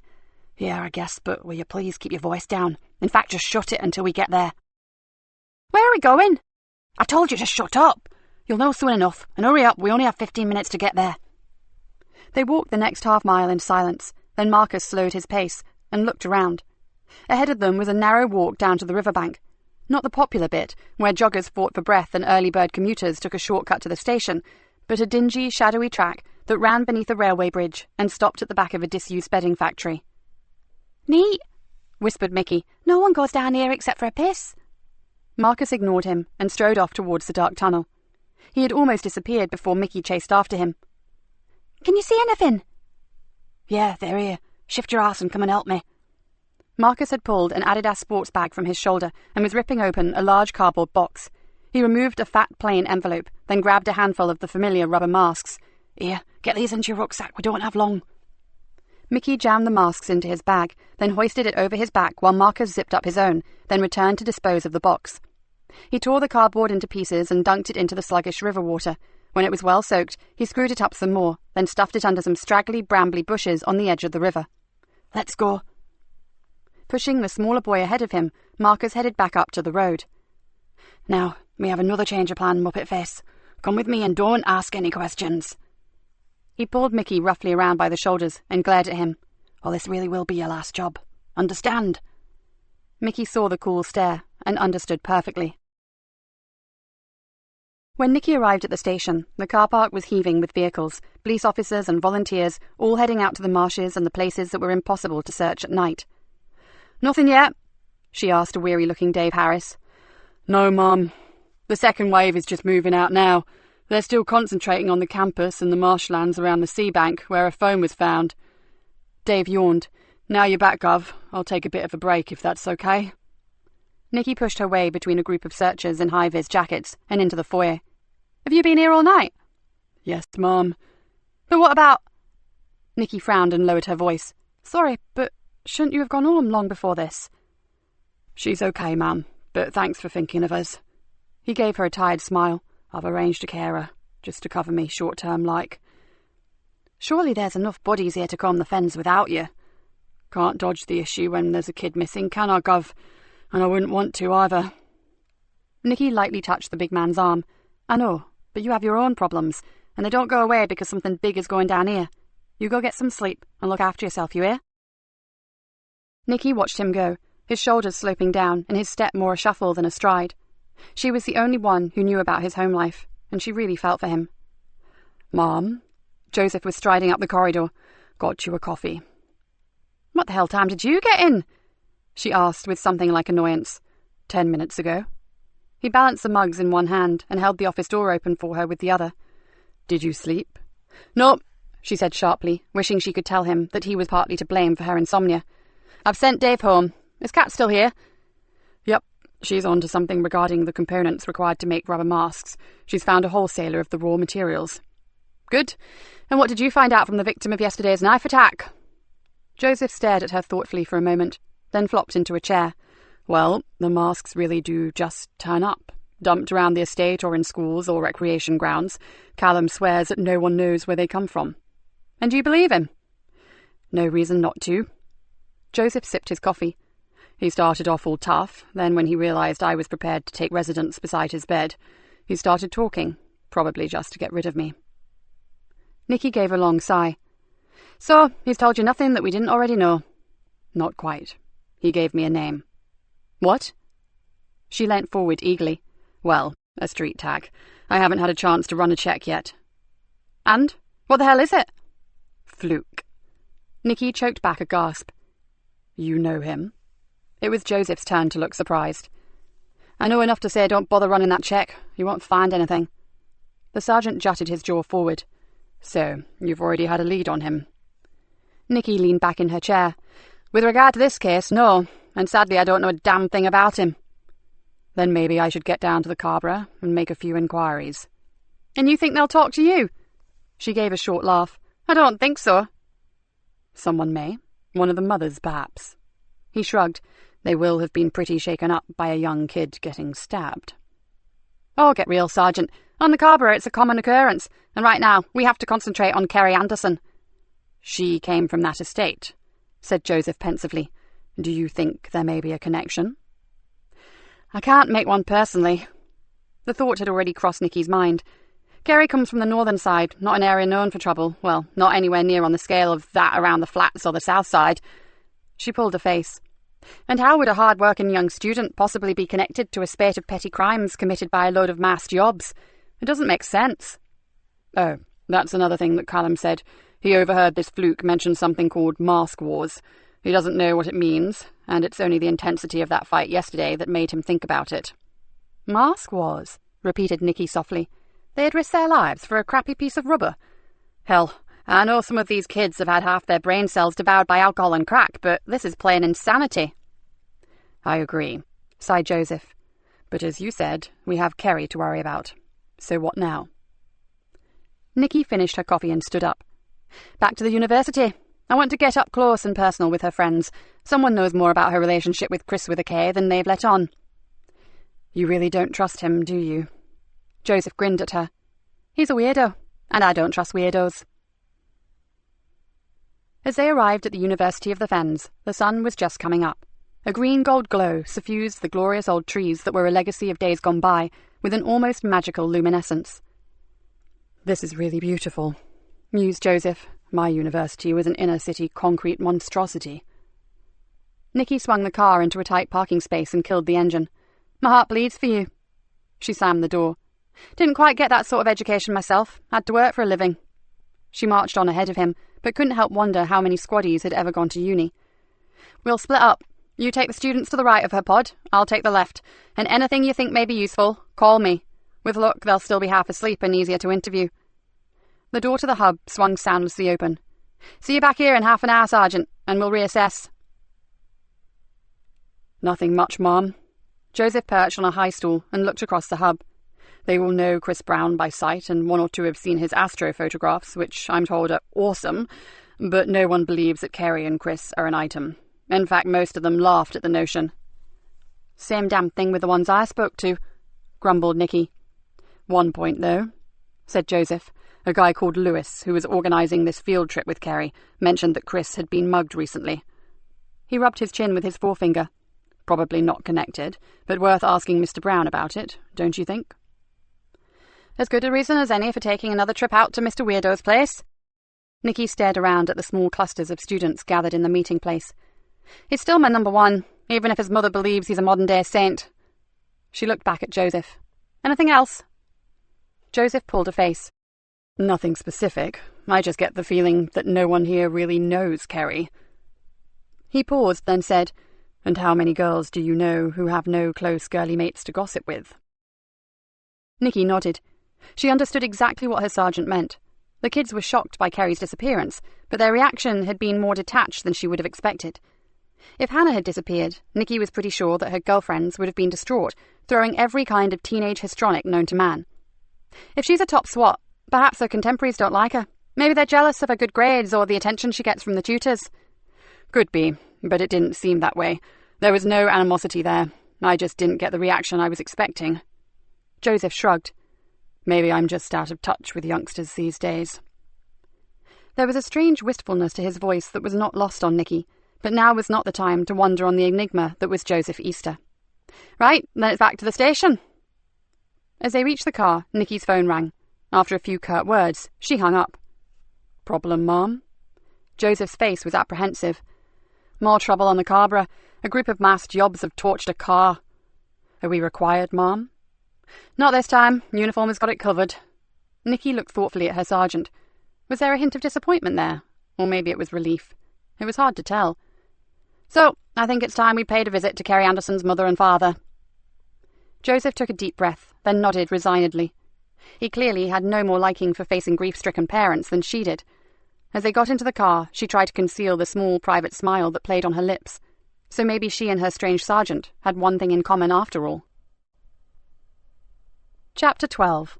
"Yeah, I guess, but will you please keep your voice down? In fact, just shut it until we get there." "Where are we going?" "I told you to shut up. You'll know soon enough, and hurry up, we only have 15 minutes to get there." They walked the next half-mile in silence, then Marcus slowed his pace and looked around. Ahead of them was a narrow walk down to the riverbank. Not the popular bit, where joggers fought for breath and early-bird commuters took a shortcut to the station, but a dingy, shadowy track that ran beneath a railway bridge and stopped at the back of a disused bedding factory. "Neat," whispered Mickey. "No one goes down here except for a piss." Marcus ignored him and strode off towards the dark tunnel. He had almost disappeared before Mickey chased after him. "Can you see anything?" "Yeah, they're here. Shift your ass and come and help me." Marcus had pulled an Adidas sports bag from his shoulder and was ripping open a large cardboard box. He removed a fat, plain envelope, then grabbed a handful of the familiar rubber masks. "Here, get these into your rucksack. We don't have long." Mickey jammed the masks into his bag, then hoisted it over his back while Marcus zipped up his own, then returned to dispose of the box. He tore the cardboard into pieces and dunked it into the sluggish river water. When it was well soaked, he screwed it up some more, then stuffed it under some straggly, brambly bushes on the edge of the river. "Let's go." Pushing the smaller boy ahead of him, Marcus headed back up to the road. "Now, we have another change of plan, Muppet Face. Come with me and don't ask any questions." He pulled Mickey roughly around by the shoulders and glared at him. "Well, this really will be your last job. Understand?" Mickey saw the cool stare and understood perfectly. When Nikki arrived at the station, the car park was heaving with vehicles, police officers and volunteers, all heading out to the marshes and the places that were impossible to search at night. "Nothing yet?" she asked a weary-looking Dave Harris. "No, Mum. The second wave is just moving out now. They're still concentrating on the campus and the marshlands around the sea bank, where a phone was found." Dave yawned. "Now you're back, Gov. I'll take a bit of a break, if that's okay." Nikki pushed her way between a group of searchers in high-vis jackets and into the foyer. "Have you been here all night?" "Yes, Mum." "But what about—" Nikki frowned and lowered her voice. "Sorry, but shouldn't you have gone home long before this?" "She's okay, Ma'am, but thanks for thinking of us." He gave her a tired smile. "I've arranged a carer, just to cover me short-term like. Surely there's enough bodies here to comb the Fens without you. Can't dodge the issue when there's a kid missing, can I, Gov? And I wouldn't want to either. Nikki lightly touched the big man's arm. I know, but you have your own problems, and they don't go away because something big is going down here. You go get some sleep and look after yourself, you hear? Nikki watched him go, his shoulders sloping down and his step more a shuffle than a stride. She was the only one who knew about his home life, and she really felt for him. Mom? Joseph was striding up the corridor. Got you a coffee. What the hell time did you get in? She asked with something like annoyance. 10 minutes ago. He balanced the mugs in one hand and held the office door open for her with the other. Did you sleep? Nope, she said sharply, wishing she could tell him that he was partly to blame for her insomnia. I've sent Dave home. Is Kat still here? Yep, she's on to something regarding the components required to make rubber masks. She's found a wholesaler of the raw materials. Good. And what did you find out from the victim of yesterday's knife attack? Joseph stared at her thoughtfully for a moment, then flopped into a chair. Well, the masks really do just turn up. Dumped around the estate or in schools or recreation grounds. Callum swears that no one knows where they come from. And you believe him? No reason not to. Joseph sipped his coffee. He started off all tough, then when he realised I was prepared to take residence beside his bed, he started talking, probably just to get rid of me. Nikki gave a long sigh. So, he's told you nothing that we didn't already know? Not quite. He gave me a name. What? She leant forward eagerly. Well, a street tag. I haven't had a chance to run a check yet. And? What the hell is it? Fluke. Nikki choked back a gasp. You know him? It was Joseph's turn to look surprised. I know enough to say don't bother running that check. You won't find anything. The sergeant jutted his jaw forward. So, you've already had a lead on him? Nikki leaned back in her chair. With regard to this case, no, and sadly I don't know a damn thing about him. Then maybe I should get down to the Greenborough and make a few inquiries. And you think they'll talk to you? She gave a short laugh. I don't think so. Someone may. One of the mothers, perhaps. He shrugged. They will have been pretty shaken up by a young kid getting stabbed. Oh, get real, Sergeant. On the Greenborough it's a common occurrence, and right now we have to concentrate on Kerry Anderson. She came from that estate, said Joseph pensively. Do you think there may be a connection? I can't make one personally. The thought had already crossed Nikki's mind. Kerry comes from the northern side, not an area known for trouble. Well, not anywhere near on the scale of that around the flats or the south side. She pulled a face. And how would a hard-working young student possibly be connected to a spate of petty crimes committed by a load of masked yobs? It doesn't make sense. Oh, that's another thing that Callum said. He overheard this fluke mention something called mask wars. He doesn't know what it means, and it's only the intensity of that fight yesterday that made him think about it. Mask wars, repeated Nikki softly. They'd risk their lives for a crappy piece of rubber. Hell, I know some of these kids have had half their brain cells devoured by alcohol and crack, but this is plain insanity. I agree, sighed Joseph. But as you said, we have Kerry to worry about. So what now? Nikki finished her coffee and stood up. Back to the university. I want to get up close and personal with her friends. Someone knows more about her relationship with Chris with a K than they've let on. You really don't trust him, do you? Joseph grinned at her. He's a weirdo, and I don't trust weirdos. As they arrived at the University of the Fens, the sun was just coming up. A green-gold glow suffused the glorious old trees that were a legacy of days gone by with an almost magical luminescence. This is really beautiful, mused Joseph. My university was an inner-city concrete monstrosity. Nikki swung the car into a tight parking space and killed the engine. My heart bleeds for you. She slammed the door. Didn't quite get that sort of education myself. Had to work for a living. She marched on ahead of him, but couldn't help wonder how many squaddies had ever gone to uni. We'll split up. You take the students to the right of her pod, I'll take the left, and anything you think may be useful, call me. With luck, they'll still be half asleep and easier to interview. The door to the hub swung soundlessly open. See you back here in half an hour, Sergeant, and we'll reassess. Nothing much, Mom. Joseph perched on a high stool and looked across the hub. They will know Chris Brown by sight, and one or two have seen his astro photographs, which I'm told are awesome, but no one believes that Kerry and Chris are an item. In fact, most of them laughed at the notion. Same damn thing with the ones I spoke to, grumbled Nikki. One point, though. said Joseph. A guy called Lewis, who was organising this field trip with Kerry, mentioned that Chris had been mugged recently. He rubbed his chin with his forefinger. Probably not connected, but worth asking Mr. Brown about it, don't you think? As good a reason as any for taking another trip out to Mr. Weirdo's place. Nikki stared around at the small clusters of students gathered in the meeting place. He's still my number one, even if his mother believes he's a modern-day saint. She looked back at Joseph. Anything else? Joseph pulled a face. Nothing specific. I just get the feeling that no one here really knows Kerry. He paused, then said, And how many girls do you know who have no close girly mates to gossip with? Nikki nodded. She understood exactly what her sergeant meant. The kids were shocked by Kerry's disappearance, but their reaction had been more detached than she would have expected. If Hannah had disappeared, Nikki was pretty sure that her girlfriends would have been distraught, throwing every kind of teenage histrionic known to man. If she's a top swot, perhaps her contemporaries don't like her. Maybe they're jealous of her good grades or the attention she gets from the tutors. Could be, but it didn't seem that way. There was no animosity there. I just didn't get the reaction I was expecting. Joseph shrugged. Maybe I'm just out of touch with youngsters these days. There was a strange wistfulness to his voice that was not lost on Nikki, but now was not the time to wonder on the enigma that was Joseph Easter. Right, then it's back to the station. As they reached the car, Nikki's phone rang. After a few curt words, she hung up. Problem, Mom? Joseph's face was apprehensive. More trouble on the Carborough. A group of masked yobs have torched a car. Are we required, Mom? Not this time. Uniform has got it covered. Nikki looked thoughtfully at her sergeant. Was there a hint of disappointment there? Or maybe it was relief. It was hard to tell. So, I think it's time we paid a visit to Kerry Anderson's mother and father. Joseph took a deep breath, then nodded resignedly. He clearly had no more liking for facing grief-stricken parents than she did. As they got into the car, she tried to conceal the small private smile that played on her lips. So maybe she and her strange sergeant had one thing in common after all. Chapter 12.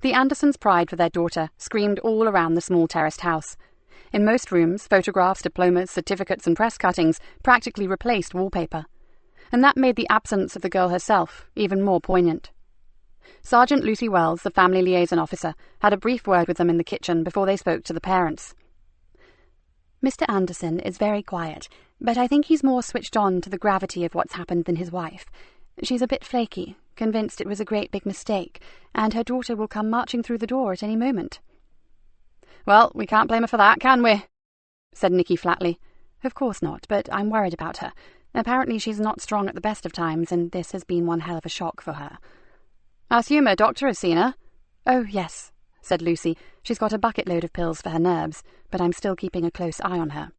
The Andersons' pride for their daughter screamed all around the small terraced house. In most rooms, photographs, diplomas, certificates and press cuttings practically replaced wallpaper. And that made the absence of the girl herself even more poignant. Sergeant Lucy Wells, the family liaison officer, had a brief word with them in the kitchen before they spoke to the parents. Mr. Anderson is very quiet, but I think he's more switched on to the gravity of what's happened than his wife. She's a bit flaky, convinced it was a great big mistake, and her daughter will come marching through the door at any moment. Well, we can't blame her for that, can we? Said Nikki flatly. Of course not, but I'm worried about her. Apparently she's not strong at the best of times, and this has been one hell of a shock for her. I assume her doctor has seen her? Oh, yes, said Lucy. She's got a bucket load of pills for her nerves, but I'm still keeping a close eye on her.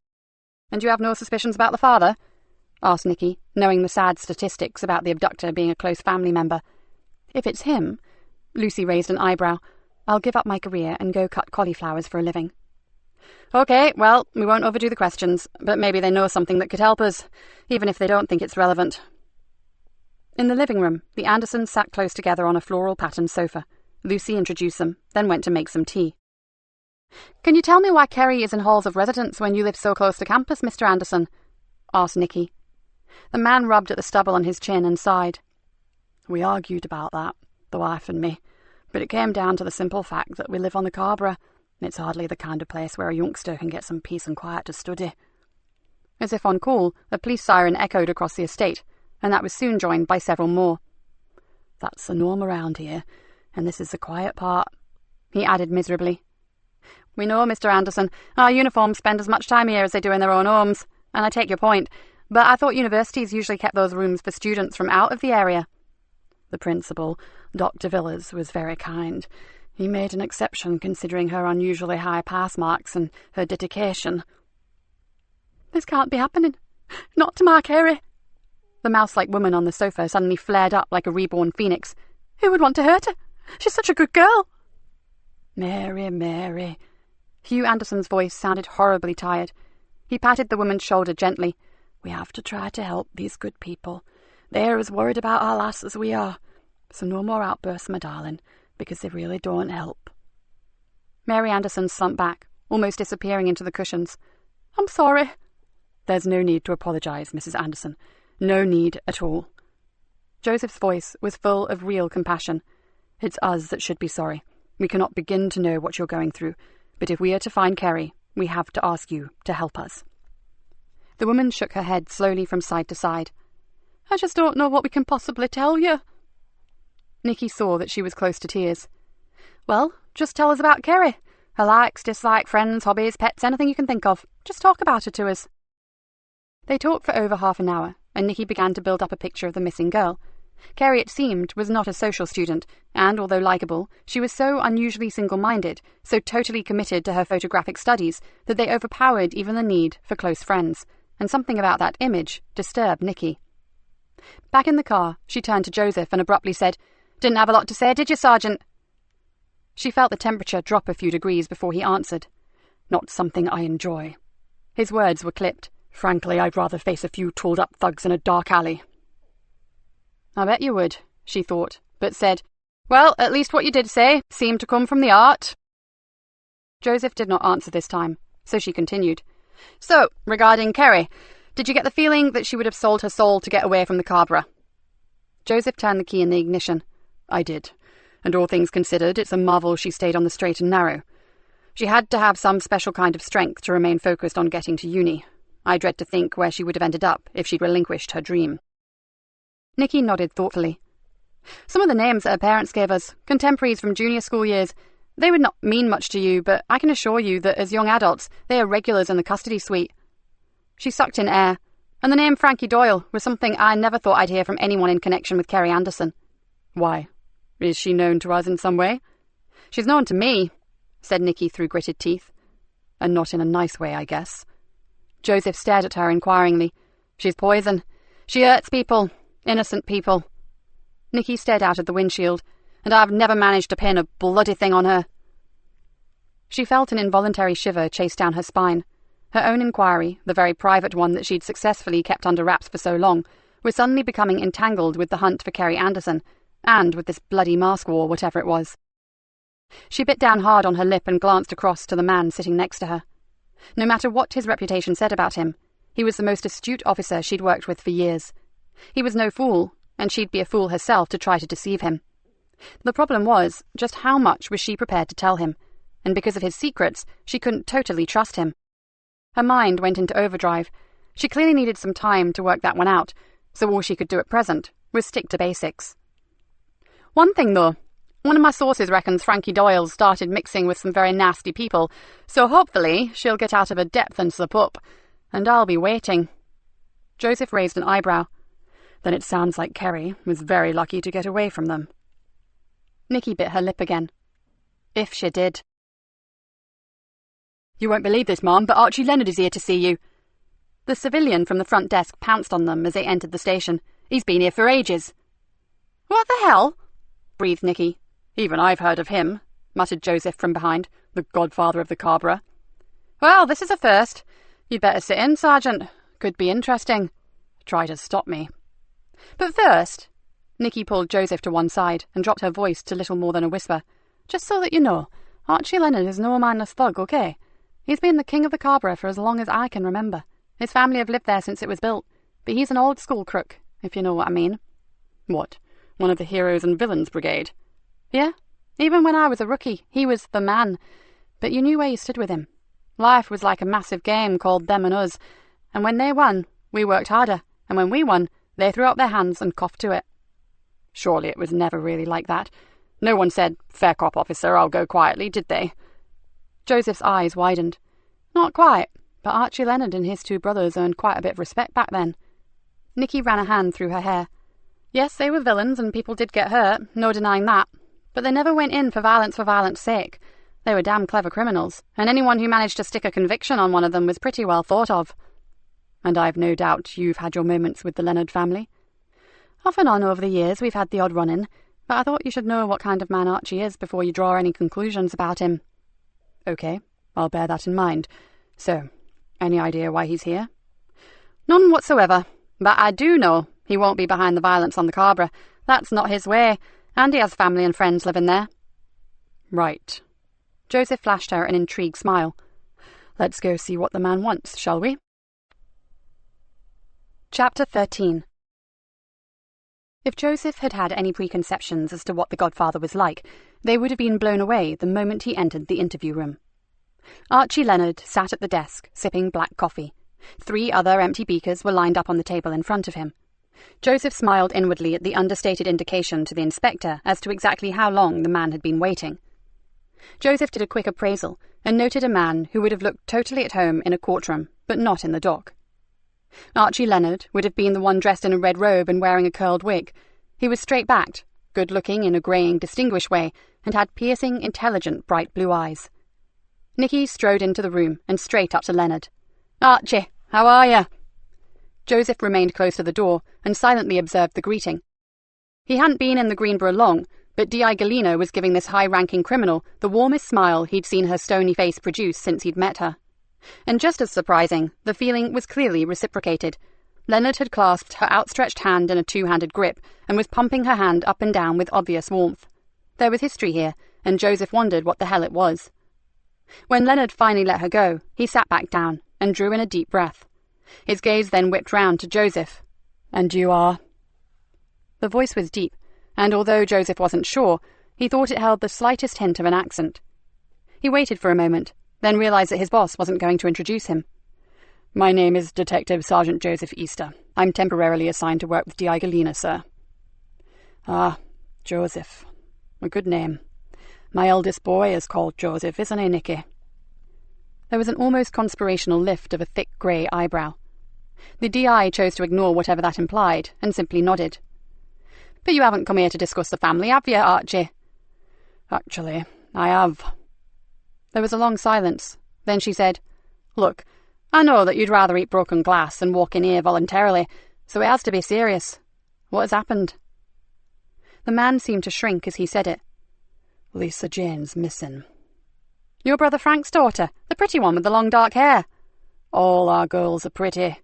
And you have no suspicions about the father? Asked Nikki, knowing the sad statistics about the abductor being a close family member. If it's him, Lucy raised an eyebrow, I'll give up my career and go cut cauliflowers for a living. OK, well, we won't overdo the questions, but maybe they know something that could help us, even if they don't think it's relevant. In the living room, the Andersons sat close together on a floral-patterned sofa. Lucy introduced them, then went to make some tea. Can you tell me why Kerry is in halls of residence when you live so close to campus, Mr. Anderson? Asked Nikki. The man rubbed at the stubble on his chin and sighed. We argued about that, the wife and me, but it came down to the simple fact that we live on the Carborough. It's hardly the kind of place where a youngster can get some peace and quiet to study. As if on call, a police siren echoed across the estate, and that was soon joined by several more. That's the norm around here, and this is the quiet part, he added miserably. We know, Mr. Anderson. Our uniforms spend as much time here as they do in their own homes, and I take your point, but I thought universities usually kept those rooms for students from out of the area. The principal, Dr. Villas, was very kind. He made an exception considering her unusually high pass marks and her dedication. This can't be happening. Not to my Kerry. The mouse-like woman on the sofa suddenly flared up like a reborn phoenix. Who would want to hurt her? She's such a good girl. Mary, Mary. Hugh Anderson's voice sounded horribly tired. He patted the woman's shoulder gently. We have to try to help these good people. They're as worried about our lass as we are. So no more outbursts, my darling, because they really don't help. Mary Anderson slumped back, almost disappearing into the cushions. I'm sorry. There's no need to apologise, Mrs. Anderson. No need at all. Joseph's voice was full of real compassion. It's us that should be sorry. We cannot begin to know what you're going through, but if we are to find Kerry, we have to ask you to help us." The woman shook her head slowly from side to side. "I just don't know what we can possibly tell you." Nikki saw that she was close to tears. "Well, just tell us about Kerry. Her likes, dislikes, friends, hobbies, pets, anything you can think of. Just talk about her to us." They talked for over half an hour, and Nikki began to build up a picture of the missing girl. Kerry, it seemed, was not a social student, and although likeable, she was so unusually single-minded, so totally committed to her photographic studies, that they overpowered even the need for close friends, and something about that image disturbed Nikki. Back in the car, she turned to Joseph and abruptly said, "Didn't have a lot to say, did you, Sergeant?" She felt the temperature drop a few degrees before he answered. "Not something I enjoy." His words were clipped. "Frankly, I'd rather face a few tooled-up thugs in a dark alley." "I bet you would," she thought, but said, "Well, at least what you did say seemed to come from the art." Joseph did not answer this time, so she continued. "So, regarding Kerry, did you get the feeling that she would have sold her soul to get away from the Greenborough?" Joseph turned the key in the ignition. "I did. And all things considered, it's a marvel she stayed on the straight and narrow. She had to have some special kind of strength to remain focused on getting to uni. I dread to think where she would have ended up if she'd relinquished her dream." Nikki nodded thoughtfully. "Some of the names that her parents gave us, contemporaries from junior school years, they would not mean much to you, but I can assure you that as young adults, they are regulars in the custody suite." She sucked in air, and the name Frankie Doyle was something I never thought I'd hear from anyone in connection with Kerry Anderson. "Why? Is she known to us in some way?" "She's known to me," said Nikki through gritted teeth. "And not in a nice way, I guess." Joseph stared at her inquiringly. "She's poison. She hurts people. Innocent people." Nikki stared out at the windshield. "And I've never managed to pin a bloody thing on her." She felt an involuntary shiver chase down her spine. Her own inquiry, the very private one that she'd successfully kept under wraps for so long, was suddenly becoming entangled with the hunt for Kerry Anderson, and with this bloody mask war, whatever it was. She bit down hard on her lip and glanced across to the man sitting next to her. No matter what his reputation said about him, he was the most astute officer she'd worked with for years. He was no fool, and she'd be a fool herself to try to deceive him. The problem was, just how much was she prepared to tell him, and because of his secrets, she couldn't totally trust him. Her mind went into overdrive. She clearly needed some time to work that one out, so all she could do at present was stick to basics. "One thing, though. One of my sources reckons Frankie Doyle started mixing with some very nasty people, so hopefully she'll get out of her depth and slip up, and I'll be waiting." Joseph raised an eyebrow. "Then it sounds like Kerry was very lucky to get away from them." Nikki bit her lip again. "If she did." "You won't believe this, Mom, but Archie Leonard is here to see you." The civilian from the front desk pounced on them as they entered the station. "He's been here for ages." "What the hell?" breathed Nikki. "Even I've heard of him," muttered Joseph from behind, "the godfather of the Greenborough." "Well, this is a first. You'd better sit in, Sergeant. Could be interesting." "Try to stop me." "But first," Nikki pulled Joseph to one side and dropped her voice to little more than a whisper, "just so that you know, Archie Leonard is no mindless thug, okay? He's been the king of the Greenborough for as long as I can remember. His family have lived there since it was built, but he's an old-school crook, if you know what I mean." "What, one of the heroes and villains brigade?" "Yeah, even when I was a rookie, he was the man, but you knew where you stood with him. Life was like a massive game called Them and Us, and when they won, we worked harder, and when we won, they threw up their hands and coughed to it." "Surely it was never really like that. No one said, 'Fair cop, officer, I'll go quietly,' did they?" Joseph's eyes widened. "Not quite, but Archie Leonard and his two brothers earned quite a bit of respect back then." Nikki ran a hand through her hair. "Yes, they were villains and people did get hurt, no denying that, but they never went in for violence sake. They were damn clever criminals, and anyone who managed to stick a conviction on one of them was pretty well thought of." "And I've no doubt you've had your moments with the Leonard family." "Off and on over the years we've had the odd run-in, but I thought you should know what kind of man Archie is before you draw any conclusions about him." "Okay, I'll bear that in mind. So, any idea why he's here?" "None whatsoever, but I do know he won't be behind the violence on the Greenborough. That's not his way, and he has family and friends living there." "Right." Joseph flashed her an intrigued smile. "Let's go see what the man wants, shall we?" Chapter 13. If Joseph had had any preconceptions as to what the godfather was like, they would have been blown away the moment he entered the interview room. Archie Leonard sat at the desk, sipping black coffee. 3 other empty beakers were lined up on the table in front of him. Joseph smiled inwardly at the understated indication to the inspector as to exactly how long the man had been waiting. Joseph did a quick appraisal and noted a man who would have looked totally at home in a courtroom, but not in the dock. Archie Leonard would have been the one dressed in a red robe and wearing a curled wig. He was straight-backed, good-looking in a greying, distinguished way, and had piercing, intelligent, bright blue eyes. Nikki strode into the room and straight up to Leonard. "Archie, how are you?" Joseph remained close to the door and silently observed the greeting. He hadn't been in the Greenborough long, but Di Galena was giving this high-ranking criminal the warmest smile he'd seen her stony face produce since he'd met her. And just as surprising, the feeling was clearly reciprocated. Leonard had clasped her outstretched hand in a 2-handed grip and was pumping her hand up and down with obvious warmth. There was history here, and Joseph wondered what the hell it was. When Leonard finally let her go, he sat back down and drew in a deep breath. His gaze then whipped round to Joseph. "And you are?" The voice was deep, and although Joseph wasn't sure, he thought it held the slightest hint of an accent. He waited for a moment, then realised that his boss wasn't going to introduce him. "My name is Detective Sergeant Joseph Easter. I'm temporarily assigned to work with Di Galena, sir." "Ah, Joseph. A good name. My eldest boy is called Joseph, isn't he, Nicky?" There was an almost conspirational lift of a thick grey eyebrow. The DI chose to ignore whatever that implied, and simply nodded. "But you haven't come here to discuss the family, have you, Archie?" "Actually, I have." There was a long silence. Then she said, "Look, I know that you'd rather eat broken glass than walk in here voluntarily, so it has to be serious. What has happened?" The man seemed to shrink as he said it. "Lisa Jane's missing." "Your brother Frank's daughter, the pretty one with the long dark hair?" "All our girls are pretty."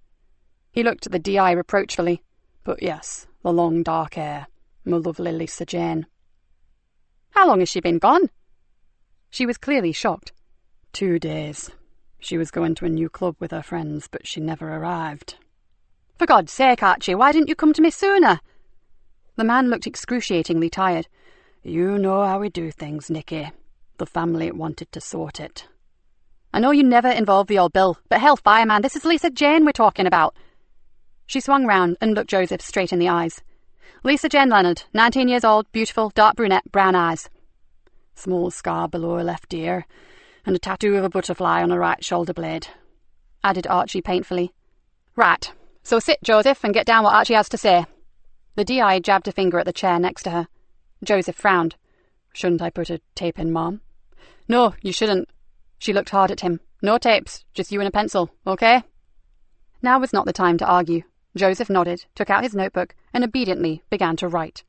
He looked at the DI reproachfully. "But yes, the long dark hair, my lovely Lisa Jane." "How long has she been gone?" She was clearly shocked. 2 days. She was going to a new club with her friends, but she never arrived." "For God's sake, Archie, why didn't you come to me sooner?" The man looked excruciatingly tired. "You know how we do things, Nicky. The family wanted to sort it." "I know you never involved the old Bill, but hellfire, man, this is Lisa Jane we're talking about." She swung round and looked Joseph straight in the eyes. "Lisa Jane Leonard, 19 years old, beautiful, dark brunette, brown eyes." "Small scar below her left ear, and a tattoo of a butterfly on her right shoulder blade," added Archie painfully. "Right, so sit, Joseph, and get down what Archie has to say." The DI jabbed a finger at the chair next to her. Joseph frowned. "Shouldn't I put a tape in, Mom?" "No, you shouldn't." She looked hard at him. "No tapes, just you and a pencil, okay?" Now was not the time to argue. Joseph nodded, took out his notebook, and obediently began to write.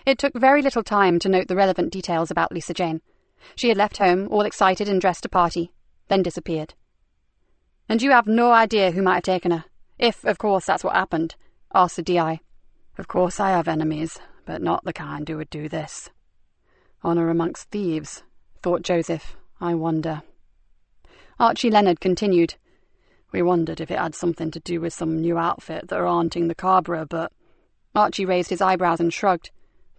It took very little time to note the relevant details about Lisa Jane. She had left home, all excited and dressed to party, then disappeared. "And you have no idea who might have taken her? If, of course, that's what happened," asked the DI. "Of course I have enemies, but not the kind who would do this." "Honour amongst thieves," thought Joseph. "I wonder." Archie Leonard continued. "We wondered if it had something to do with some new outfit that are haunting the Greenborough, but—" Archie raised his eyebrows and shrugged.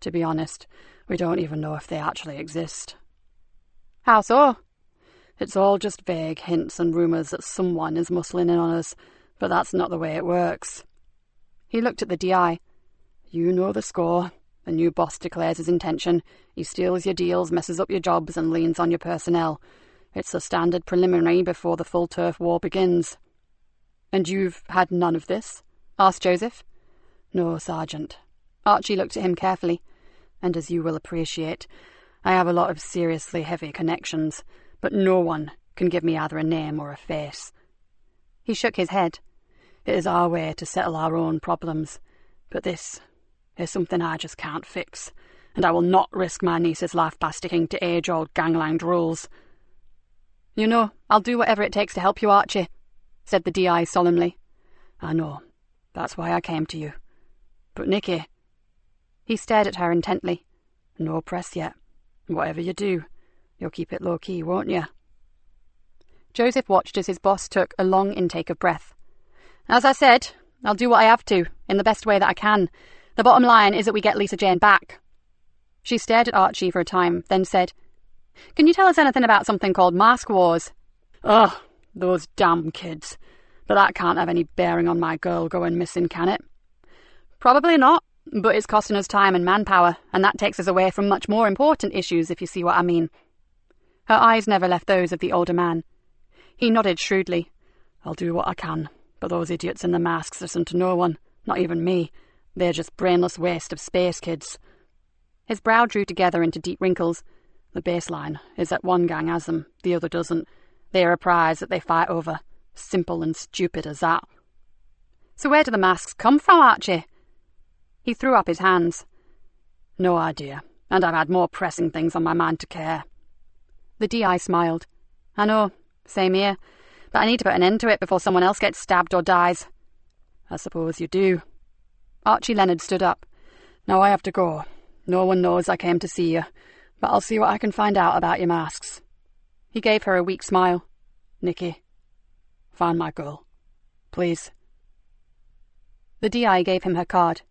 "To be honest, we don't even know if they actually exist." "How so?" "It's all just vague hints and rumours that someone is muscling in on us, but that's not the way it works." He looked at the DI. "You know the score. The new boss declares his intention. He steals your deals, messes up your jobs, and leans on your personnel. It's a standard preliminary before the full turf war begins." "And you've had none of this?" asked Joseph. "No, Sergeant." Archie looked at him carefully. "And as you will appreciate, I have a lot of seriously heavy connections, but no one can give me either a name or a face." He shook his head. "It is our way to settle our own problems, but this is something I just can't fix, and I will not risk my niece's life by sticking to age-old gangland rules." "You know, I'll do whatever it takes to help you, Archie," said the DI solemnly. "I know. That's why I came to you. But Nicky—" He stared at her intently. "No press yet. Whatever you do, you'll keep it low-key, won't you?" Joseph watched as his boss took a long intake of breath. "As I said, I'll do what I have to, in the best way that I can. The bottom line is that we get Lisa Jane back." She stared at Archie for a time, then said, "Can you tell us anything about something called Mask Wars?" "Ugh, those damn kids. But that can't have any bearing on my girl going missing, can it?" "Probably not, but it's costing us time and manpower, and that takes us away from much more important issues, if you see what I mean." Her eyes never left those of the older man. He nodded shrewdly. "I'll do what I can, but those idiots in the masks listen to no one, not even me. They're just brainless waste of space kids." His brow drew together into deep wrinkles. "The baseline is that one gang has them, the other doesn't. They are a prize that they fight over. Simple and stupid as that." "So where do the masks come from, Archie?" He threw up his hands. "No idea, and I've had more pressing things on my mind to care." The DI smiled. "I know, same here, but I need to put an end to it before someone else gets stabbed or dies." "I suppose you do." Archie Leonard stood up. "Now I have to go. No one knows I came to see you, but I'll see what I can find out about your masks." He gave her a weak smile. "Nikki, find my girl, please." The DI gave him her card.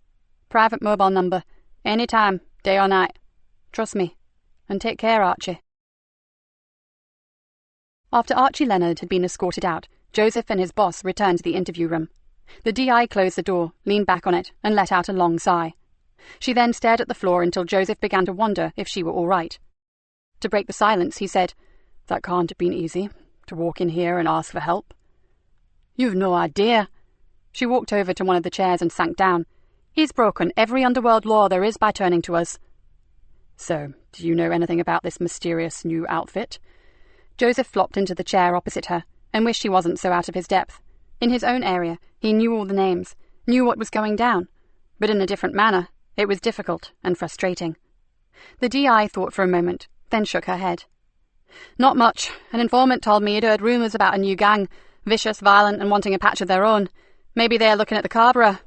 "Private mobile number. Any time, day or night. Trust me. And take care, Archie." After Archie Leonard had been escorted out, Joseph and his boss returned to the interview room. The DI closed the door, leaned back on it, and let out a long sigh. She then stared at the floor until Joseph began to wonder if she were all right. To break the silence, he said, "That can't have been easy, to walk in here and ask for help." "You've no idea." She walked over to one of the chairs and sank down. "He's broken every underworld law there is by turning to us." "So, do you know anything about this mysterious new outfit?" Joseph flopped into the chair opposite her, and wished he wasn't so out of his depth. In his own area, he knew all the names, knew what was going down, but in a different manner, it was difficult and frustrating. The DI thought for a moment, then shook her head. "Not much. An informant told me he'd heard rumours about a new gang, vicious, violent, and wanting a patch of their own. Maybe they're looking at the Greenborough."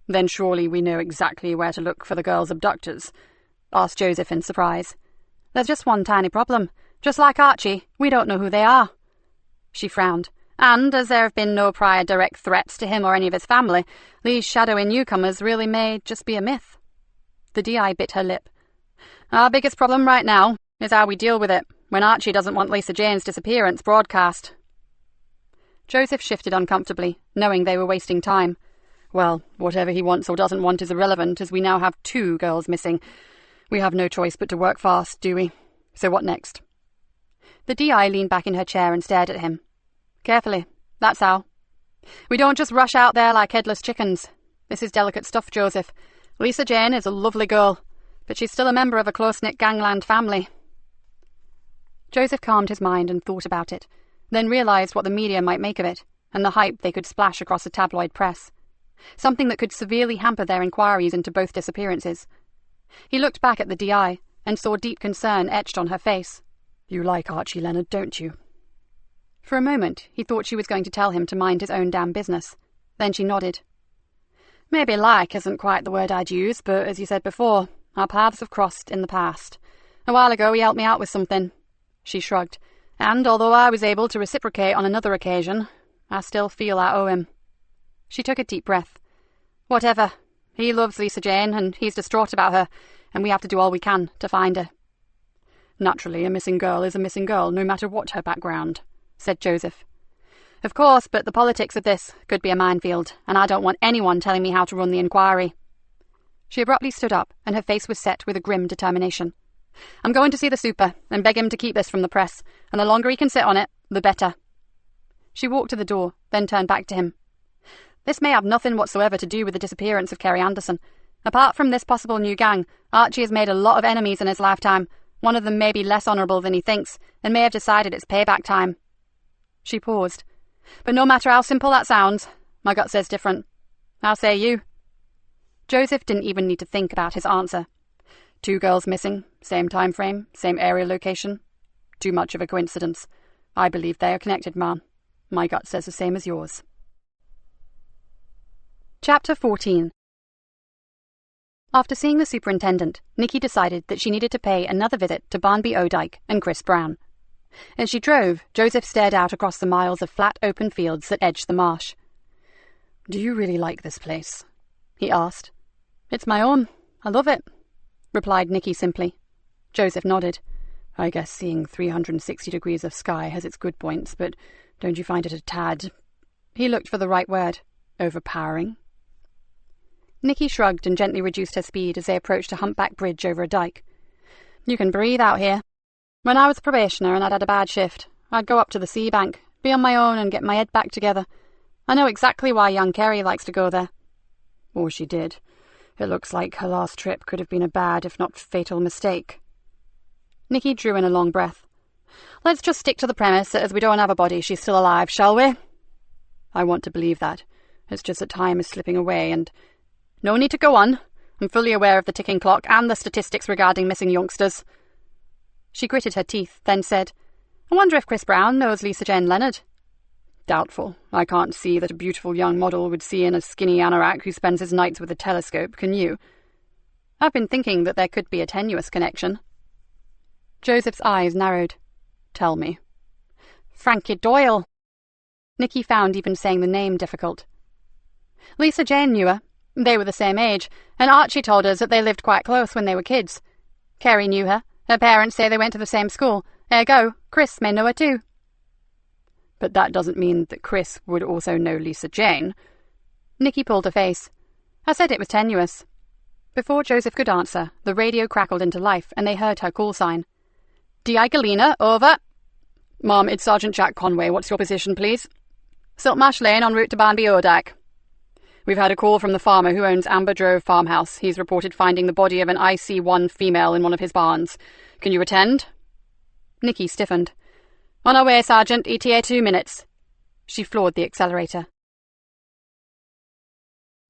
"Then surely we know exactly where to look for the girl's abductors?" asked Joseph in surprise. "There's just one tiny problem. Just like Archie, we don't know who they are." She frowned. "And, as there have been no prior direct threats to him or any of his family, these shadowy newcomers really may just be a myth." The DI bit her lip. "Our biggest problem right now is how we deal with it when Archie doesn't want Lisa Jane's disappearance broadcast." Joseph shifted uncomfortably, knowing they were wasting time. "Well, whatever he wants or doesn't want is irrelevant, as we now have 2 girls missing. We have no choice but to work fast, do we? So what next?" The DI leaned back in her chair and stared at him. "Carefully, that's how. We don't just rush out there like headless chickens. This is delicate stuff, Joseph. Lisa Jane is a lovely girl, but she's still a member of a close-knit gangland family." Joseph calmed his mind and thought about it, then realised what the media might make of it, and the hype they could splash across the tabloid press. Something that could severely hamper their inquiries into both disappearances. He looked back at the DI and saw deep concern etched on her face. "You like Archie Leonard, don't you?" For a moment, he thought she was going to tell him to mind his own damn business. Then she nodded. "Maybe like isn't quite the word I'd use, but as you said before, our paths have crossed in the past. A while ago he helped me out with something." She shrugged. "And although I was able to reciprocate on another occasion, I still feel I owe him." She took a deep breath. "Whatever. He loves Lisa Jane, and he's distraught about her, and we have to do all we can to find her." "Naturally, a missing girl is a missing girl, no matter what her background," said Joseph. "Of course, but the politics of this could be a minefield, and I don't want anyone telling me how to run the inquiry." She abruptly stood up, and her face was set with a grim determination. "I'm going to see the super, and beg him to keep this from the press, and the longer he can sit on it, the better." She walked to the door, then turned back to him. "This may have nothing whatsoever to do with the disappearance of Kerry Anderson. Apart from this possible new gang, Archie has made a lot of enemies in his lifetime. One of them may be less honourable than he thinks, and may have decided it's payback time." She paused. "But no matter how simple that sounds, my gut says different. How say you?" Joseph didn't even need to think about his answer. 2 girls missing, same time frame, same area location. Too much of a coincidence. I believe they are connected, man. My gut says the same as yours. Chapter 14. After seeing the superintendent, Nikki decided that she needed to pay another visit to Barnby O'Dyke and Chris Brown. As she drove, Joseph stared out across the miles of flat open fields that edged the marsh. "Do you really like this place?" he asked. "It's my own. I love it," replied Nikki simply. Joseph nodded. "I guess seeing 360 degrees of sky has its good points, but don't you find it a tad—" He looked for the right word. "Overpowering?" Nikki shrugged and gently reduced her speed as they approached a humpback bridge over a dike. "You can breathe out here. When I was a probationer and I'd had a bad shift, I'd go up to the sea bank, be on my own and get my head back together. I know exactly why young Kerry likes to go there." Or she did. It looks like her last trip could have been a bad, if not fatal, mistake. Nikki drew in a long breath. "Let's just stick to the premise that as we don't have a body, she's still alive, shall we?" "I want to believe that. It's just that time is slipping away and—" "No need to go on. I'm fully aware of the ticking clock and the statistics regarding missing youngsters." She gritted her teeth, then said, "I wonder if Chris Brown knows Lisa Jane Leonard." "Doubtful. I can't see that a beautiful young model would see in a skinny anorak who spends his nights with a telescope, can you?" "I've been thinking that there could be a tenuous connection." Joseph's eyes narrowed. "Tell me." "Frankie Doyle." Nikki found even saying the name difficult. "Lisa Jane knew her. They were the same age, and Archie told us that they lived quite close when they were kids. Kerry knew her. Her parents say they went to the same school. Ergo, Chris may know her too." "But that doesn't mean that Chris would also know Lisa Jane." Nikki pulled her face. "I said it was tenuous." Before Joseph could answer, the radio crackled into life and they heard her call sign. "D.I. Galena, over." "Mom, it's Sergeant Jack Conway. What's your position, please?" "Siltmarsh Lane en route to Barnby Odak." "We've had a call from the farmer who owns Amber Drove Farmhouse. He's reported finding the body of an IC-1 female in one of his barns. Can you attend?" Nikki stiffened. "On our way, Sergeant. ETA 2 minutes." She floored the accelerator.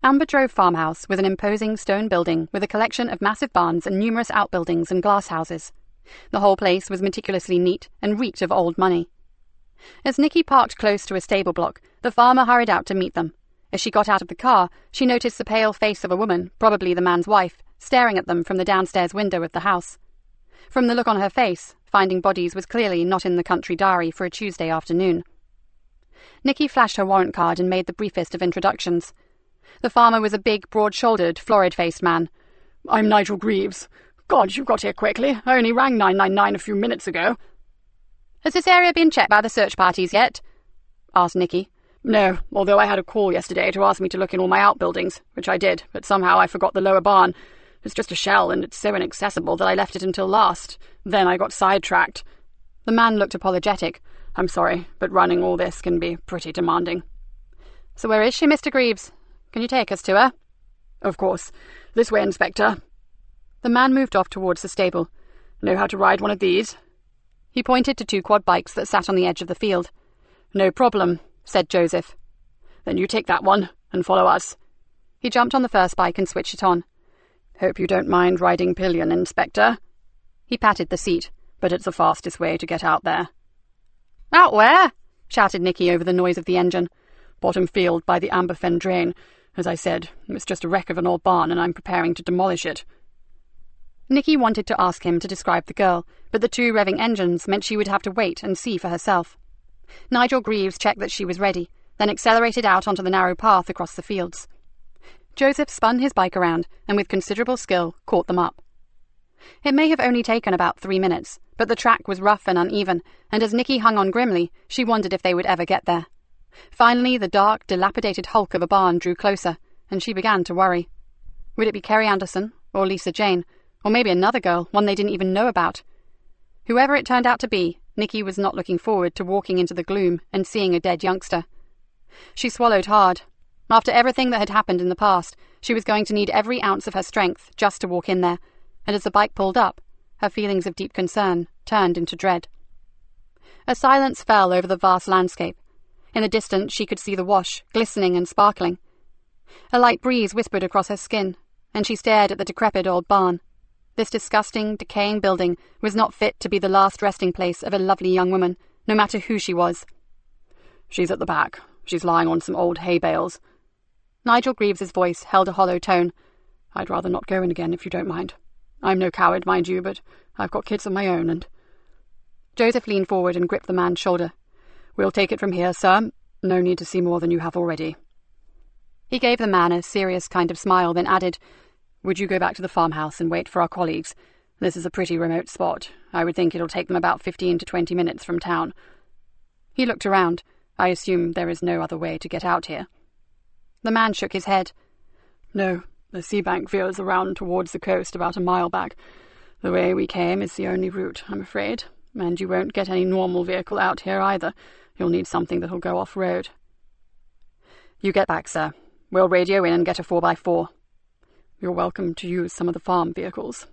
Amber Drove Farmhouse was an imposing stone building with a collection of massive barns and numerous outbuildings and glasshouses. The whole place was meticulously neat and reeked of old money. As Nikki parked close to a stable block, the farmer hurried out to meet them. As she got out of the car, she noticed the pale face of a woman, probably the man's wife, staring at them from the downstairs window of the house. From the look on her face, finding bodies was clearly not in the country diary for a Tuesday afternoon. Nikki flashed her warrant card and made the briefest of introductions. The farmer was a big, broad-shouldered, florid-faced man. "I'm Nigel Greaves. God, you got here quickly. I only rang 999 a few minutes ago." "Has this area been checked by the search parties yet?" asked Nikki. "No, although I had a call yesterday to ask me to look in all my outbuildings, which I did, but somehow I forgot the lower barn. It's just a shell, and it's so inaccessible that I left it until last. Then I got sidetracked." The man looked apologetic. "I'm sorry, but running all this can be pretty demanding." "So where is she, Mr. Greaves? Can you take us to her?" "Of course. This way, Inspector." The man moved off towards the stable. "Know how to ride one of these?" He pointed to 2 quad bikes that sat on the edge of the field. "No problem," said Joseph. "Then you take that one, and follow us." He jumped on the first bike and switched it on. "Hope you don't mind riding pillion, Inspector." He patted the seat, "but it's the fastest way to get out there." "Out where?" shouted Nikki over the noise of the engine. "Bottom field by the Amberfen drain. As I said, it's just a wreck of an old barn and I'm preparing to demolish it." Nikki wanted to ask him to describe the girl, but the 2 revving engines meant she would have to wait and see for herself. Nigel Greaves checked that she was ready, then accelerated out onto the narrow path across the fields. Joseph spun his bike around and with considerable skill caught them up. It may have only taken about 3 minutes, but the track was rough and uneven, and as Nikki hung on grimly, she wondered if they would ever get there. Finally, the dark, dilapidated hulk of a barn drew closer, and she began to worry. Would it be Kerry Anderson, or Lisa Jane, or maybe another girl, one they didn't even know about? Whoever it turned out to be, Nikki was not looking forward to walking into the gloom and seeing a dead youngster. She swallowed hard. After everything that had happened in the past, she was going to need every ounce of her strength just to walk in there, and as the bike pulled up, her feelings of deep concern turned into dread. A silence fell over the vast landscape. In the distance she could see the wash, glistening and sparkling. A light breeze whispered across her skin, and she stared at the decrepit old barn. This disgusting, decaying building was not fit to be the last resting place of a lovely young woman, no matter who she was. "She's at the back. She's lying on some old hay bales." Nigel Greaves's voice held a hollow tone. "I'd rather not go in again if you don't mind. I'm no coward, mind you, but I've got kids of my own and—" Joseph leaned forward and gripped the man's shoulder. "We'll take it from here, sir. No need to see more than you have already." He gave the man a serious kind of smile, then added, Would you go back to the farmhouse and wait for our colleagues? This is a pretty remote spot. I would think it'll take them about 15 to 20 minutes from town. He looked around. I assume there is no other way to get out here. The man shook his head. No, the sea bank veers around towards the coast about a mile back. The way we came is the only route, I'm afraid, and you won't get any normal vehicle out here either. You'll need something that'll go off-road. You get back, sir. We'll radio in and get a 4x4. You're welcome to use some of the farm vehicles.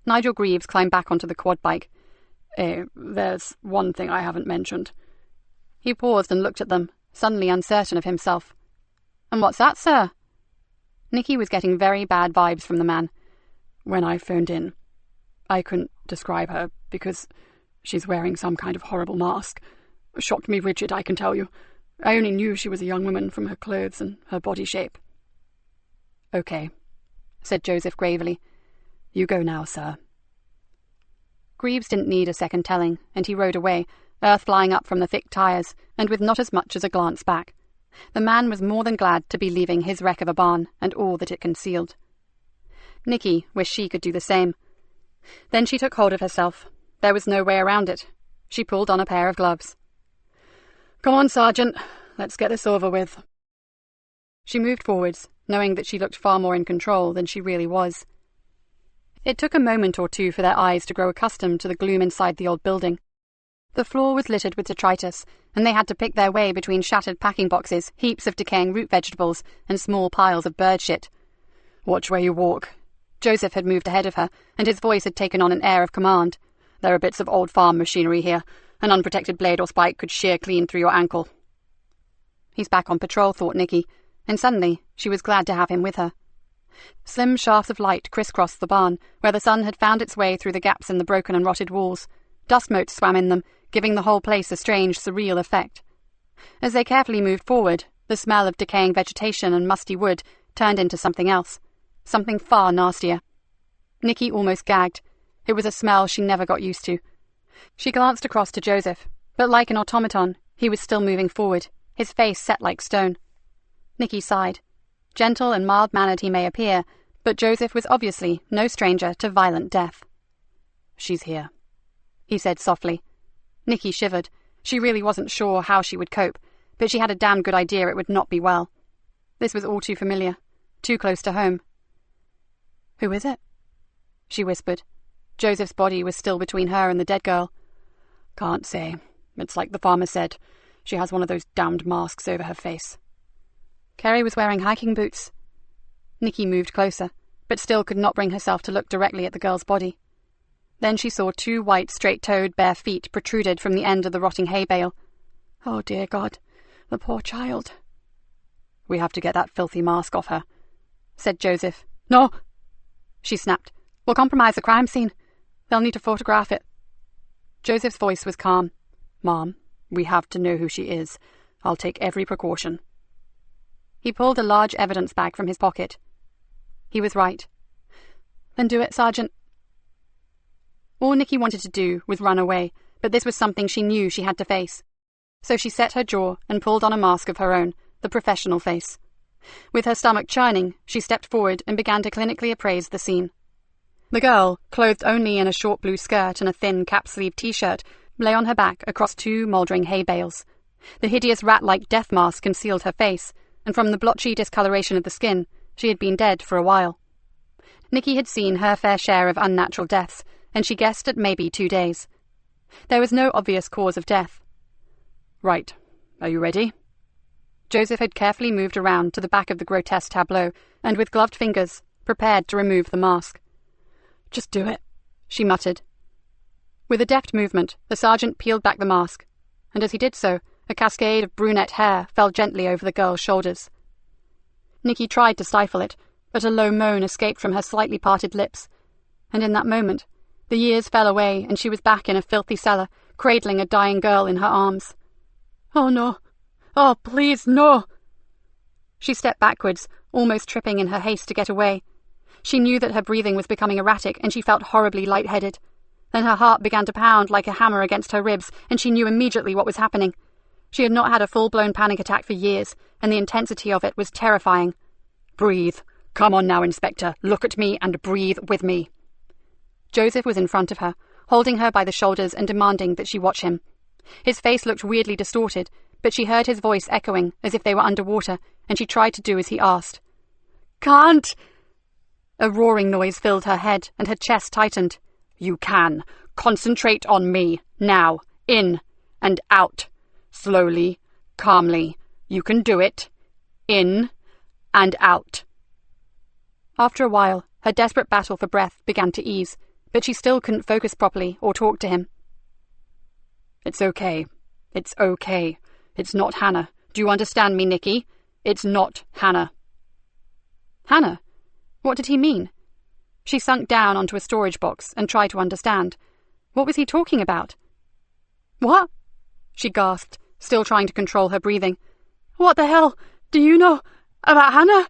Nigel Greaves climbed back onto the quad bike. There's one thing I haven't mentioned. He paused and looked at them, suddenly uncertain of himself. And what's that, sir? Nikki was getting very bad vibes from the man. When I phoned in, I couldn't describe her because she's wearing some kind of horrible mask. Shocked me rigid, I can tell you. I only knew she was a young woman from her clothes and her body shape. Okay, said Joseph gravely. You go now, sir. Greaves didn't need a second telling, and he rode away, earth flying up from the thick tyres, and with not as much as a glance back. The man was more than glad to be leaving his wreck of a barn and all that it concealed. Nikki wished she could do the same. Then she took hold of herself. There was no way around it. She pulled on a pair of gloves. Come on, Sergeant. Let's get this over with. She moved forwards, knowing that she looked far more in control than she really was. It took a moment or two for their eyes to grow accustomed to the gloom inside the old building. The floor was littered with detritus, and they had to pick their way between shattered packing boxes, heaps of decaying root vegetables, and small piles of bird shit. Watch where you walk. Joseph had moved ahead of her, and his voice had taken on an air of command. There are bits of old farm machinery here. An unprotected blade or spike could shear clean through your ankle. He's back on patrol, thought Nikki, and suddenly she was glad to have him with her. Slim shafts of light crisscrossed the barn, where the sun had found its way through the gaps in the broken and rotted walls. Dust motes swam in them, giving the whole place a strange, surreal effect. As they carefully moved forward, the smell of decaying vegetation and musty wood turned into something else, something far nastier. Nikki almost gagged. It was a smell she never got used to. She glanced across to Joseph, but like an automaton, he was still moving forward, his face set like stone. Nikki sighed. Gentle and mild-mannered he may appear, but Joseph was obviously no stranger to violent death. She's here, he said softly. Nikki shivered. She really wasn't sure how she would cope, but she had a damn good idea it would not be well. This was all too familiar, too close to home. Who is it? She whispered. Joseph's body was still between her and the dead girl. Can't say. It's like the farmer said. She has one of those damned masks over her face. Kerry was wearing hiking boots. Nikki moved closer, but still could not bring herself to look directly at the girl's body. Then she saw 2 white, straight-toed, bare feet protruded from the end of the rotting hay bale. Oh, dear God, the poor child. We have to get that filthy mask off her, said Joseph. No, she snapped. We'll compromise the crime scene. They'll need to photograph it. Joseph's voice was calm. Mom, we have to know who she is. I'll take every precaution. He pulled a large evidence bag from his pocket. He was right. Then do it, Sergeant. All Nikki wanted to do was run away, but this was something she knew she had to face. So she set her jaw and pulled on a mask of her own, the professional face. With her stomach churning, she stepped forward and began to clinically appraise the scene. The girl, clothed only in a short blue skirt and a thin cap-sleeve t-shirt, lay on her back across 2 mouldering hay bales. The hideous rat-like death mask concealed her face, and from the blotchy discoloration of the skin, she had been dead for a while. Nikki had seen her fair share of unnatural deaths, and she guessed at maybe 2 days. There was no obvious cause of death. Right. Are you ready? Joseph had carefully moved around to the back of the grotesque tableau, and with gloved fingers, prepared to remove the mask. Just do it, she muttered. With a deft movement, the sergeant peeled back the mask, and as he did so, a cascade of brunette hair fell gently over the girl's shoulders. Nikki tried to stifle it, but a low moan escaped from her slightly parted lips, and in that moment, the years fell away and she was back in a filthy cellar, cradling a dying girl in her arms. Oh, no. Oh, please, no. She stepped backwards, almost tripping in her haste to get away. She knew that her breathing was becoming erratic, and she felt horribly lightheaded. Then her heart began to pound like a hammer against her ribs, and she knew immediately what was happening. She had not had a full-blown panic attack for years, and the intensity of it was terrifying. Breathe. Come on now, Inspector. Look at me and breathe with me. Joseph was in front of her, holding her by the shoulders and demanding that she watch him. His face looked weirdly distorted, but she heard his voice echoing as if they were underwater, and she tried to do as he asked. Can't! A roaring noise filled her head, and her chest tightened. You can. Concentrate on me. Now. In. And out. Slowly. Calmly. You can do it. In. And out. After a while, her desperate battle for breath began to ease, but she still couldn't focus properly or talk to him. It's okay. It's okay. It's not Hannah. Do you understand me, Nikki? It's not Hannah. Hannah? What did he mean? She sunk down onto a storage box and tried to understand. What was he talking about? What? She gasped, still trying to control her breathing. What the hell do you know about Hannah?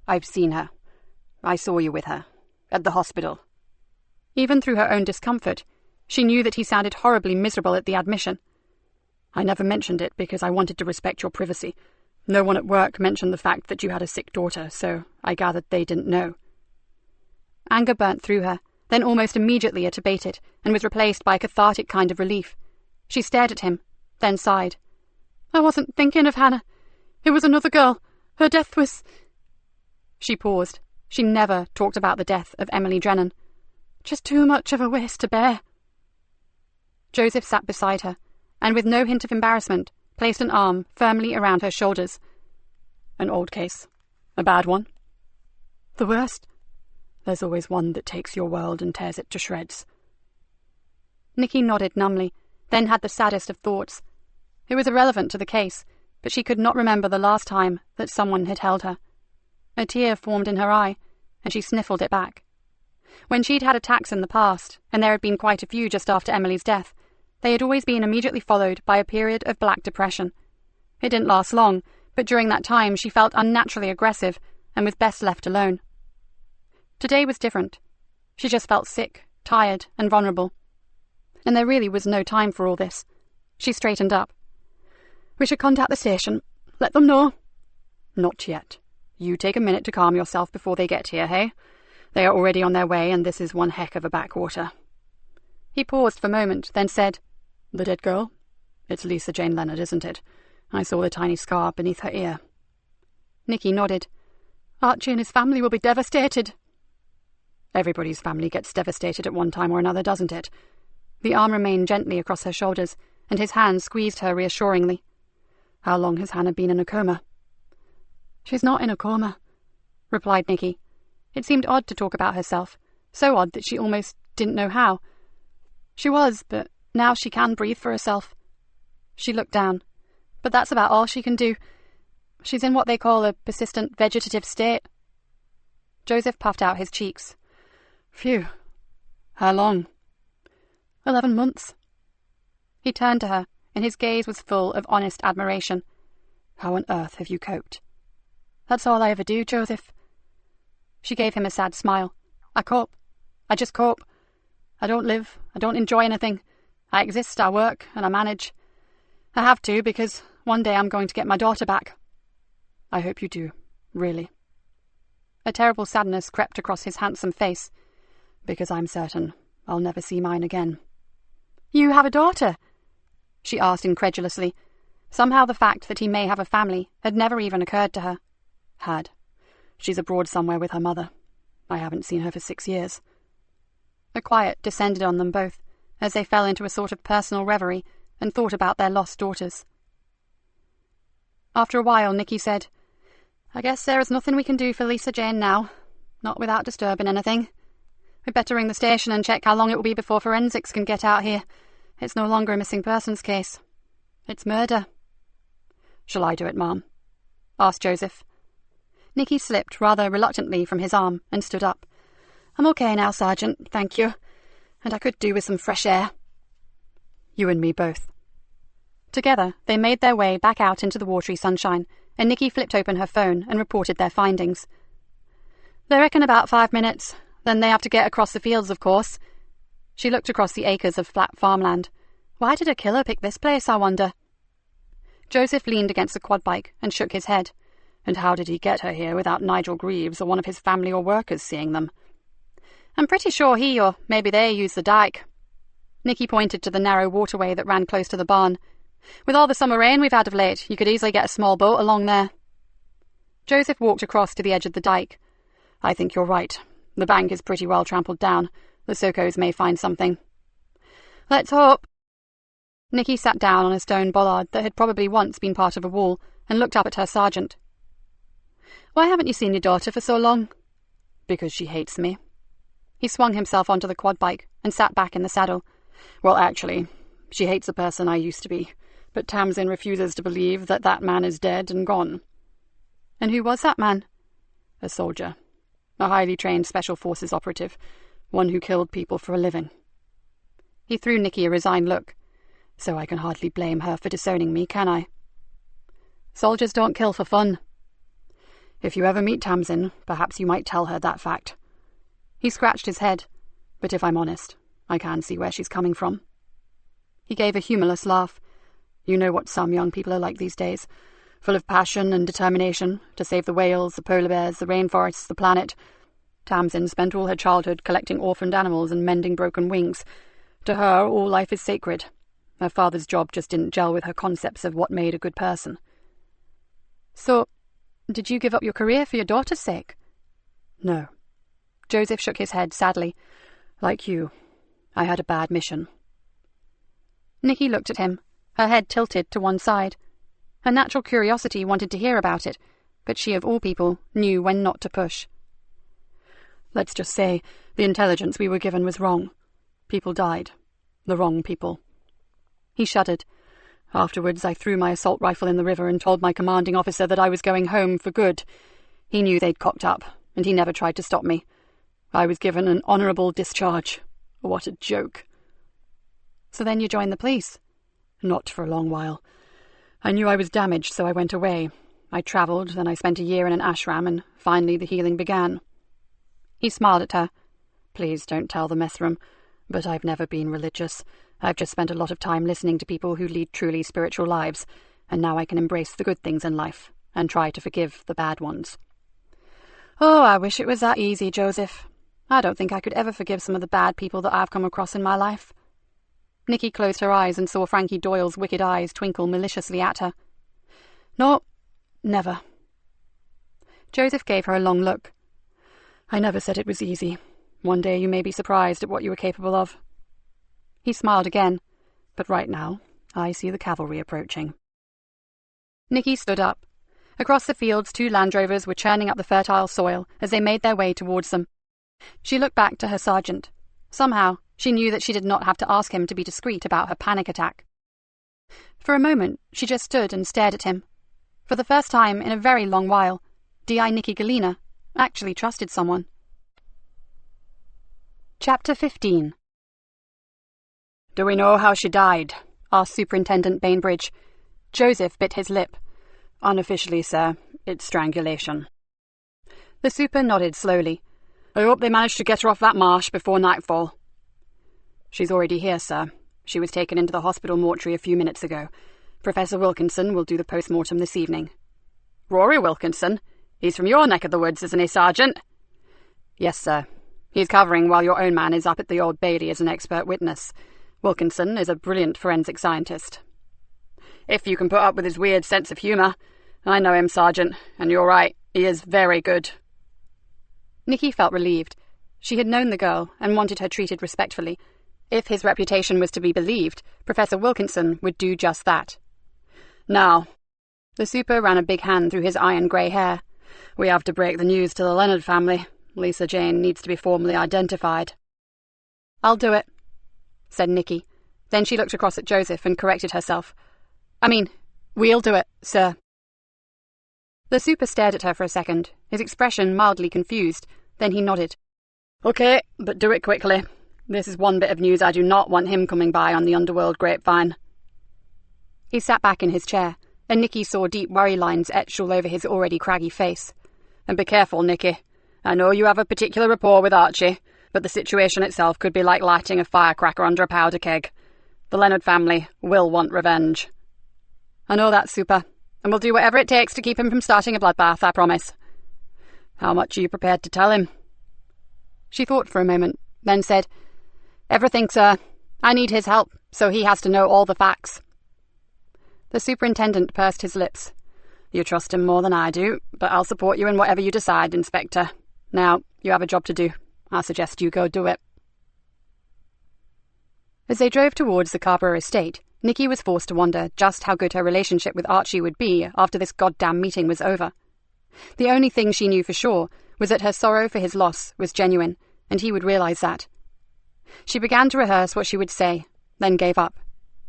I've seen her. I saw you with her. At the hospital. Even through her own discomfort, she knew that he sounded horribly miserable at the admission. I never mentioned it because I wanted to respect your privacy. No one at work mentioned the fact that you had a sick daughter, so I gathered they didn't know. Anger burnt through her, then almost immediately it abated, and was replaced by a cathartic kind of relief. She stared at him, then sighed. I wasn't thinking of Hannah. It was another girl. Her death was... She paused. She never talked about the death of Emily Drennan. Just too much of a waste to bear. Joseph sat beside her, and with no hint of embarrassment, placed an arm firmly around her shoulders. An old case. A bad one. The worst. There's always one that takes your world and tears it to shreds. Nikki nodded numbly, then had the saddest of thoughts. It was irrelevant to the case, but she could not remember the last time that someone had held her. A tear formed in her eye, and she sniffled it back. When she'd had attacks in the past, and there had been quite a few just after Emily's death, they had always been immediately followed by a period of black depression. It didn't last long, but during that time she felt unnaturally aggressive and was best left alone. Today was different. She just felt sick, tired, and vulnerable. And there really was no time for all this. She straightened up. We should contact the station. Let them know. Not yet. You take a minute to calm yourself before they get here, hey? They are already on their way, and this is one heck of a backwater. He paused for a moment, then said, The dead girl? It's Lisa Jane Leonard, isn't it? I saw the tiny scar beneath her ear. Nikki nodded. Archie and his family will be devastated. Everybody's family gets devastated at one time or another, doesn't it? The arm remained gently across her shoulders, and his hand squeezed her reassuringly. How long has Hannah been in a coma? She's not in a coma, replied Nikki. It seemed odd to talk about herself, so odd that she almost didn't know how. She was, but now she can breathe for herself. She looked down, but that's about all she can do. She's in what they call a persistent vegetative state. Joseph puffed out his cheeks. Phew. How long? 11 months. He turned to her, and his gaze was full of honest admiration. How on earth have you coped? That's all I ever do, Joseph. She gave him a sad smile. I cope. I just cope. I don't live. I don't enjoy anything. I exist, I work, and I manage. I have to, because one day I'm going to get my daughter back. I hope you do, really. A terrible sadness crept across his handsome face. Because I'm certain I'll never see mine again. You have a daughter? She asked incredulously. Somehow the fact that he may have a family had never even occurred to her. Had. She's abroad somewhere with her mother. I haven't seen her for 6 years. A quiet descended on them both, as they fell into a sort of personal reverie and thought about their lost daughters. After a while, Nikki said, I guess there is nothing we can do for Lisa Jane now, not without disturbing anything. We'd better ring the station and check how long it will be before forensics can get out here. It's no longer a missing persons case. It's murder. Shall I do it, Ma'am? Asked Joseph. Nikki slipped rather reluctantly from his arm and stood up. I'm okay now, Sergeant, thank you. And I could do with some fresh air. You and me both. Together, they made their way back out into the watery sunshine, and Nikki flipped open her phone and reported their findings. They reckon about 5 minutes. Then they have to get across the fields, of course. She looked across the acres of flat farmland. Why did a killer pick this place, I wonder? Joseph leaned against the quad bike and shook his head. And how did he get her here without Nigel Greaves or one of his family or workers seeing them? I'm pretty sure he, or maybe they, used the dike. Nikki pointed to the narrow waterway that ran close to the barn. With all the summer rain we've had of late, you could easily get a small boat along there. Joseph walked across to the edge of the dike. I think you're right. The bank is pretty well trampled down. The Sokos may find something. Let's hope. Nikki sat down on a stone bollard that had probably once been part of a wall and looked up at her sergeant. Why haven't you seen your daughter for so long? Because she hates me. He swung himself onto the quad bike and sat back in the saddle. Well, actually, she hates the person I used to be, but Tamsin refuses to believe that that man is dead and gone. And who was that man? A soldier. A highly trained Special Forces operative. One who killed people for a living. He threw Nikki a resigned look. So I can hardly blame her for disowning me, can I? Soldiers don't kill for fun. If you ever meet Tamsin, perhaps you might tell her that fact. He scratched his head, but if I'm honest, I can see where she's coming from. He gave a humorless laugh. You know what some young people are like these days, full of passion and determination to save the whales, the polar bears, the rainforests, the planet. Tamsin spent all her childhood collecting orphaned animals and mending broken wings. To her, all life is sacred. Her father's job just didn't gel with her concepts of what made a good person. So, did you give up your career for your daughter's sake? No. Joseph shook his head sadly. Like you, I had a bad mission. Nikki looked at him, her head tilted to one side. Her natural curiosity wanted to hear about it, but she of all people knew when not to push. Let's just say the intelligence we were given was wrong. People died. The wrong people. He shuddered. Afterwards, I threw my assault rifle in the river and told my commanding officer that I was going home for good. He knew they'd cocked up, and he never tried to stop me. I was given an honourable discharge. What a joke. So then you joined the police? Not for a long while. I knew I was damaged, so I went away. I travelled, then I spent a year in an ashram, and finally the healing began. He smiled at her. Please don't tell the mess room, but I've never been religious. I've just spent a lot of time listening to people who lead truly spiritual lives, and now I can embrace the good things in life, and try to forgive the bad ones. Oh, I wish it was that easy, Joseph. I don't think I could ever forgive some of the bad people that I've come across in my life. Nikki closed her eyes and saw Frankie Doyle's wicked eyes twinkle maliciously at her. No, never. Joseph gave her a long look. I never said it was easy. One day you may be surprised at what you were capable of. He smiled again, but right now I see the cavalry approaching. Nikki stood up. Across the fields, 2 Land Rovers were churning up the fertile soil as they made their way towards them. She looked back to her sergeant. Somehow, she knew that she did not have to ask him to be discreet about her panic attack. For a moment, she just stood and stared at him. For the first time in a very long while, D.I. Nikki Galena actually trusted someone. Chapter 15. Do we know how she died? Asked Superintendent Bainbridge. Joseph bit his lip. Unofficially, sir, it's strangulation. The super nodded slowly. I hope they managed to get her off that marsh before nightfall. She's already here, sir. She was taken into the hospital mortuary a few minutes ago. Professor Wilkinson will do the post-mortem this evening. Rory Wilkinson? He's from your neck of the woods, isn't he, Sergeant? Yes, sir. He's covering while your own man is up at the Old Bailey as an expert witness. Wilkinson is a brilliant forensic scientist. If you can put up with his weird sense of humour. I know him, Sergeant, and you're right, he is very good. Nikki felt relieved. She had known the girl and wanted her treated respectfully. If his reputation was to be believed, Professor Wilkinson would do just that. Now, the super ran a big hand through his iron-grey hair. We have to break the news to the Leonard family. Lisa Jane needs to be formally identified. I'll do it, said Nikki. Then she looked across at Joseph and corrected herself. We'll do it, sir. The super stared at her for a second, his expression mildly confused. Then he nodded. Okay, but do it quickly. This is one bit of news I do not want him coming by on the underworld grapevine. He sat back in his chair, and Nikki saw deep worry lines etched all over his already craggy face. And be careful, Nikki. I know you have a particular rapport with Archie, but the situation itself could be like lighting a firecracker under a powder keg. The Leonard family will want revenge. I know that, super. and we'll do whatever it takes to keep him from starting a bloodbath, I promise. How much are you prepared to tell him? She thought for a moment, then said, Everything, sir. I need his help, so he has to know all the facts. The superintendent pursed his lips. You trust him more than I do, but I'll support you in whatever you decide, Inspector. Now, you have a job to do. I suggest you go do it. As they drove towards the Scarborough estate, Nikki was forced to wonder just how good her relationship with Archie would be after this goddamn meeting was over. The only thing she knew for sure was that her sorrow for his loss was genuine, and he would realise that. She began to rehearse what she would say, then gave up.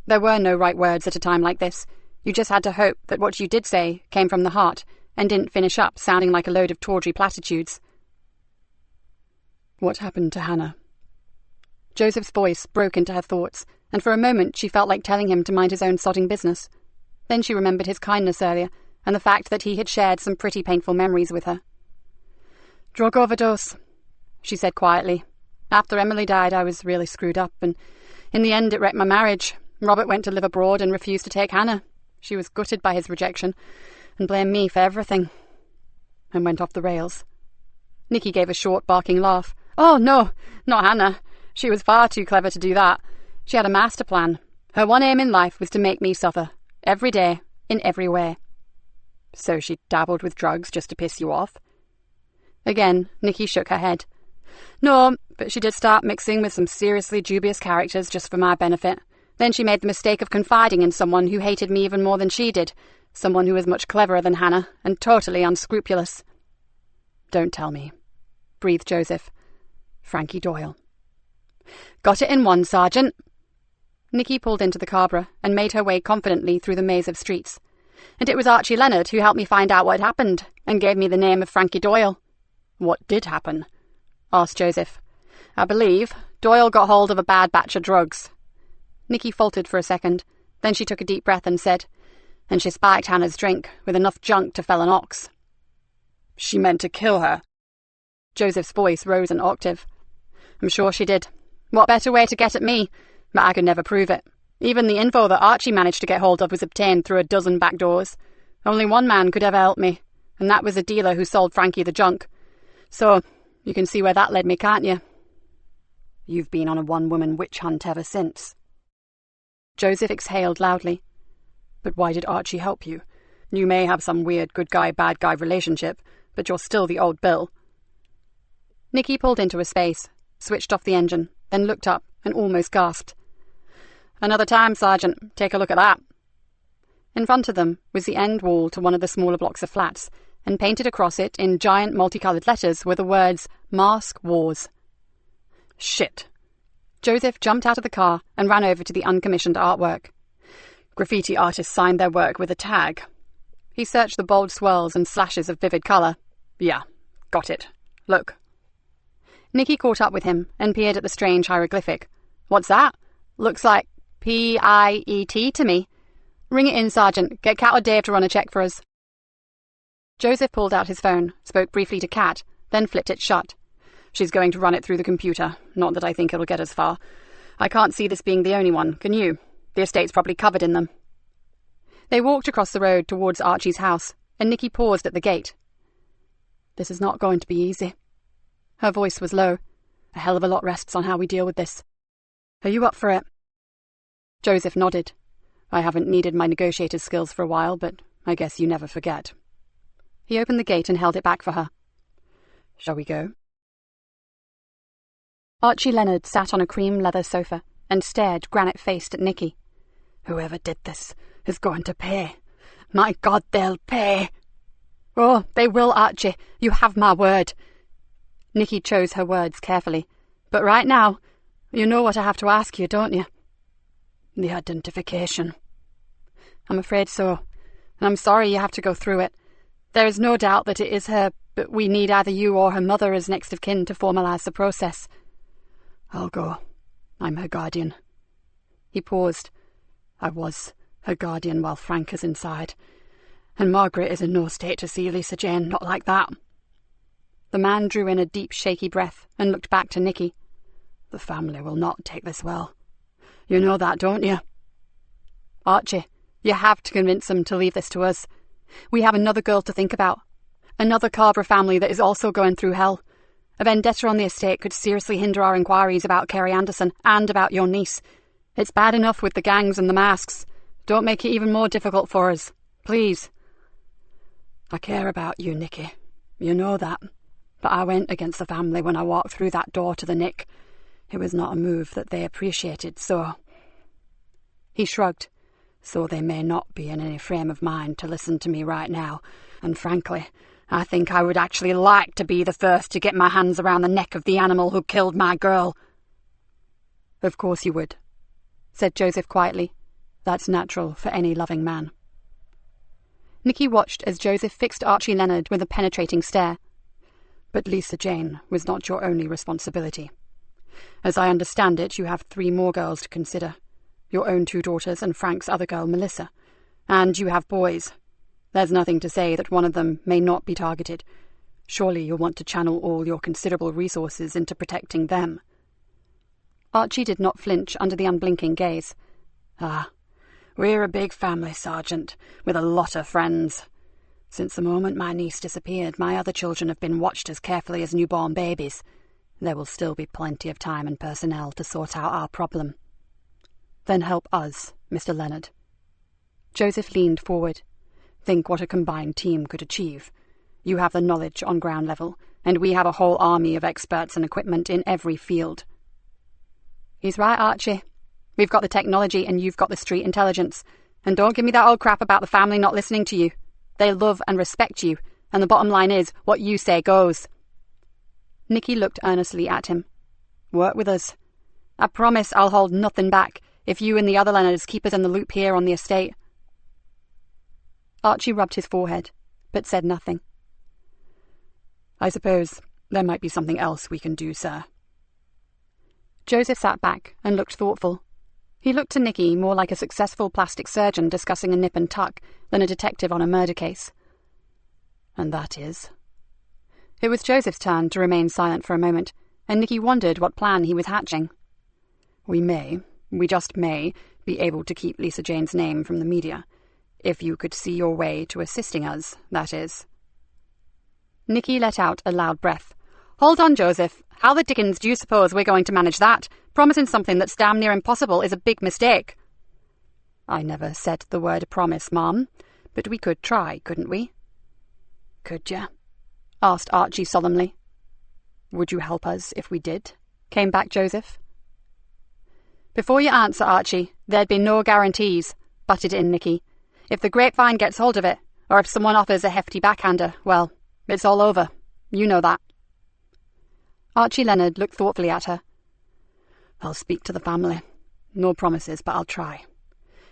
There were no right words at a time like this. You just had to hope that what you did say came from the heart and didn't finish up sounding like a load of tawdry platitudes. What happened to Hannah? Joseph's voice broke into her thoughts, and for a moment she felt like telling him to mind his own sodding business. Then she remembered his kindness earlier, and the fact that he had shared some pretty painful memories with her. Drug overdose, she said quietly. After Emily died, I was really screwed up, and in the end it wrecked my marriage. Robert went to live abroad and refused to take Hannah. She was gutted by his rejection, and blamed me for everything. And went off the rails. Nikki gave a short, barking laugh. Oh, no, not Hannah. She was far too clever to do that. She had a master plan. Her one aim in life was to make me suffer, every day, in every way. So she dabbled with drugs just to piss you off? Again, Nikki shook her head. No, but she did start mixing with some seriously dubious characters just for my benefit. Then she made the mistake of confiding in someone who hated me even more than she did, someone who was much cleverer than Hannah, and totally unscrupulous. Don't tell me, breathed Joseph. Frankie Doyle. Got it in one, Sergeant. Nikki pulled into the Scarborough and made her way confidently through the maze of streets. And it was Archie Leonard who helped me find out what had happened, and gave me the name of Frankie Doyle. What did happen? Asked Joseph. I believe Doyle got hold of a bad batch of drugs. Nikki faltered for a second. Then she took a deep breath and said, and she spiked Hannah's drink with enough junk to fell an ox. She meant to kill her. Joseph's voice rose an octave. I'm sure she did. What better way to get at me? But I could never prove it. Even the info that Archie managed to get hold of was obtained through a dozen back doors. Only one man could ever help me, and that was the dealer who sold Frankie the junk. So, you can see where that led me, can't you? You've been on a one-woman witch hunt ever since. Joseph exhaled loudly. But why did Archie help you? You may have some weird good guy, bad guy relationship, but you're still the old Bill. Nikki pulled into a space, switched off the engine, then looked up and almost gasped. Another time, Sergeant. Take a look at that. In front of them was the end wall to one of the smaller blocks of flats, and painted across it in giant multicoloured letters were the words, Mask Wars. Shit. Joseph jumped out of the car and ran over to the uncommissioned artwork. Graffiti artists signed their work with a tag. He searched the bold swirls and slashes of vivid colour. Yeah, got it. Look. Nikki caught up with him and peered at the strange hieroglyphic. What's that? Looks like P-I-E-T to me. Ring it in, Sergeant. Get Kat or Dave to run a check for us. Joseph pulled out his phone, spoke briefly to Kat, then flipped it shut. She's going to run it through the computer. Not that I think it'll get us far. I can't see this being the only one, can you? The estate's probably covered in them. They walked across the road towards Archie's house, and Nikki paused at the gate. This is not going to be easy. Her voice was low. A hell of a lot rests on how we deal with this. Are you up for it? Joseph nodded. I haven't needed my negotiator's skills for a while, but I guess you never forget. He opened the gate and held it back for her. Shall we go? Archie Leonard sat on a cream leather sofa and stared granite-faced at Nikki. Whoever did this is going to pay. My God, they'll pay. Oh, they will, Archie. You have my word. Nikki chose her words carefully. But right now, you know what I have to ask you, don't you? The identification. I'm afraid so, and I'm sorry you have to go through it. There is no doubt that it is her, but we need either you or her mother as next of kin to formalise the process. I'll go. I'm her guardian. He paused. I was her guardian while Frank is inside, and Margaret is in no state to see Lisa Jane, not like that. The man drew in a deep, shaky breath and looked back to Nikki. The family will not take this well. You know that, don't you? Archie, you have to convince them to leave this to us. We have another girl to think about. Another Carver family that is also going through hell. A vendetta on the estate could seriously hinder our inquiries about Kerry Anderson and about your niece. It's bad enough with the gangs and the masks. Don't make it even more difficult for us. Please. I care about you, Nikki. You know that. But I went against the family when I walked through that door to the Nick. It was not a move that they appreciated, so... He shrugged. So they may not be in any frame of mind to listen to me right now, and frankly, I think I would actually like to be the first to get my hands around the neck of the animal who killed my girl. Of course you would, said Joseph quietly. That's natural for any loving man. Nikki watched as Joseph fixed Archie Leonard with a penetrating stare. But Lisa Jane was not your only responsibility. As I understand it, you have 3 more girls to consider. Your own 2 daughters and Frank's other girl, Melissa. And you have boys. There's nothing to say that one of them may not be targeted. Surely you'll want to channel all your considerable resources into protecting them. Archie did not flinch under the unblinking gaze. We're a big family, Sergeant, with a lot of friends. Since the moment my niece disappeared, my other children have been watched as carefully as newborn babies. There will still be plenty of time and personnel to sort out our problem. Then help us, Mr. Leonard. Joseph leaned forward. Think what a combined team could achieve. You have the knowledge on ground level, and we have a whole army of experts and equipment in every field. He's right, Archie. We've got the technology and you've got the street intelligence. And don't give me that old crap about the family not listening to you. They love and respect you, and the bottom line is, what you say goes. Nikki looked earnestly at him. Work with us. I promise I'll hold nothing back if you and the other Leonards keep us in the loop here on the estate. Archie rubbed his forehead, but said nothing. I suppose there might be something else we can do, sir. Joseph sat back and looked thoughtful. He looked to Nikki more like a successful plastic surgeon discussing a nip and tuck than a detective on a murder case. And that is? It was Joseph's turn to remain silent for a moment, and Nikki wondered what plan he was hatching. We just may, be able to keep Lisa Jane's name from the media. If you could see your way to assisting us, that is. Nikki let out a loud breath. Hold on, Joseph. How the dickens do you suppose we're going to manage that? Promising something that's damn near impossible is a big mistake. I never said the word promise, Mom, but we could try, couldn't we? Could ya? Asked Archie solemnly. Would you help us if we did? Came back Joseph. Before you answer, Archie, there'd be no guarantees, butted in Nikki. If the grapevine gets hold of it, or if someone offers a hefty backhander, well, it's all over. You know that. Archie Leonard looked thoughtfully at her. I'll speak to the family. No promises, but I'll try.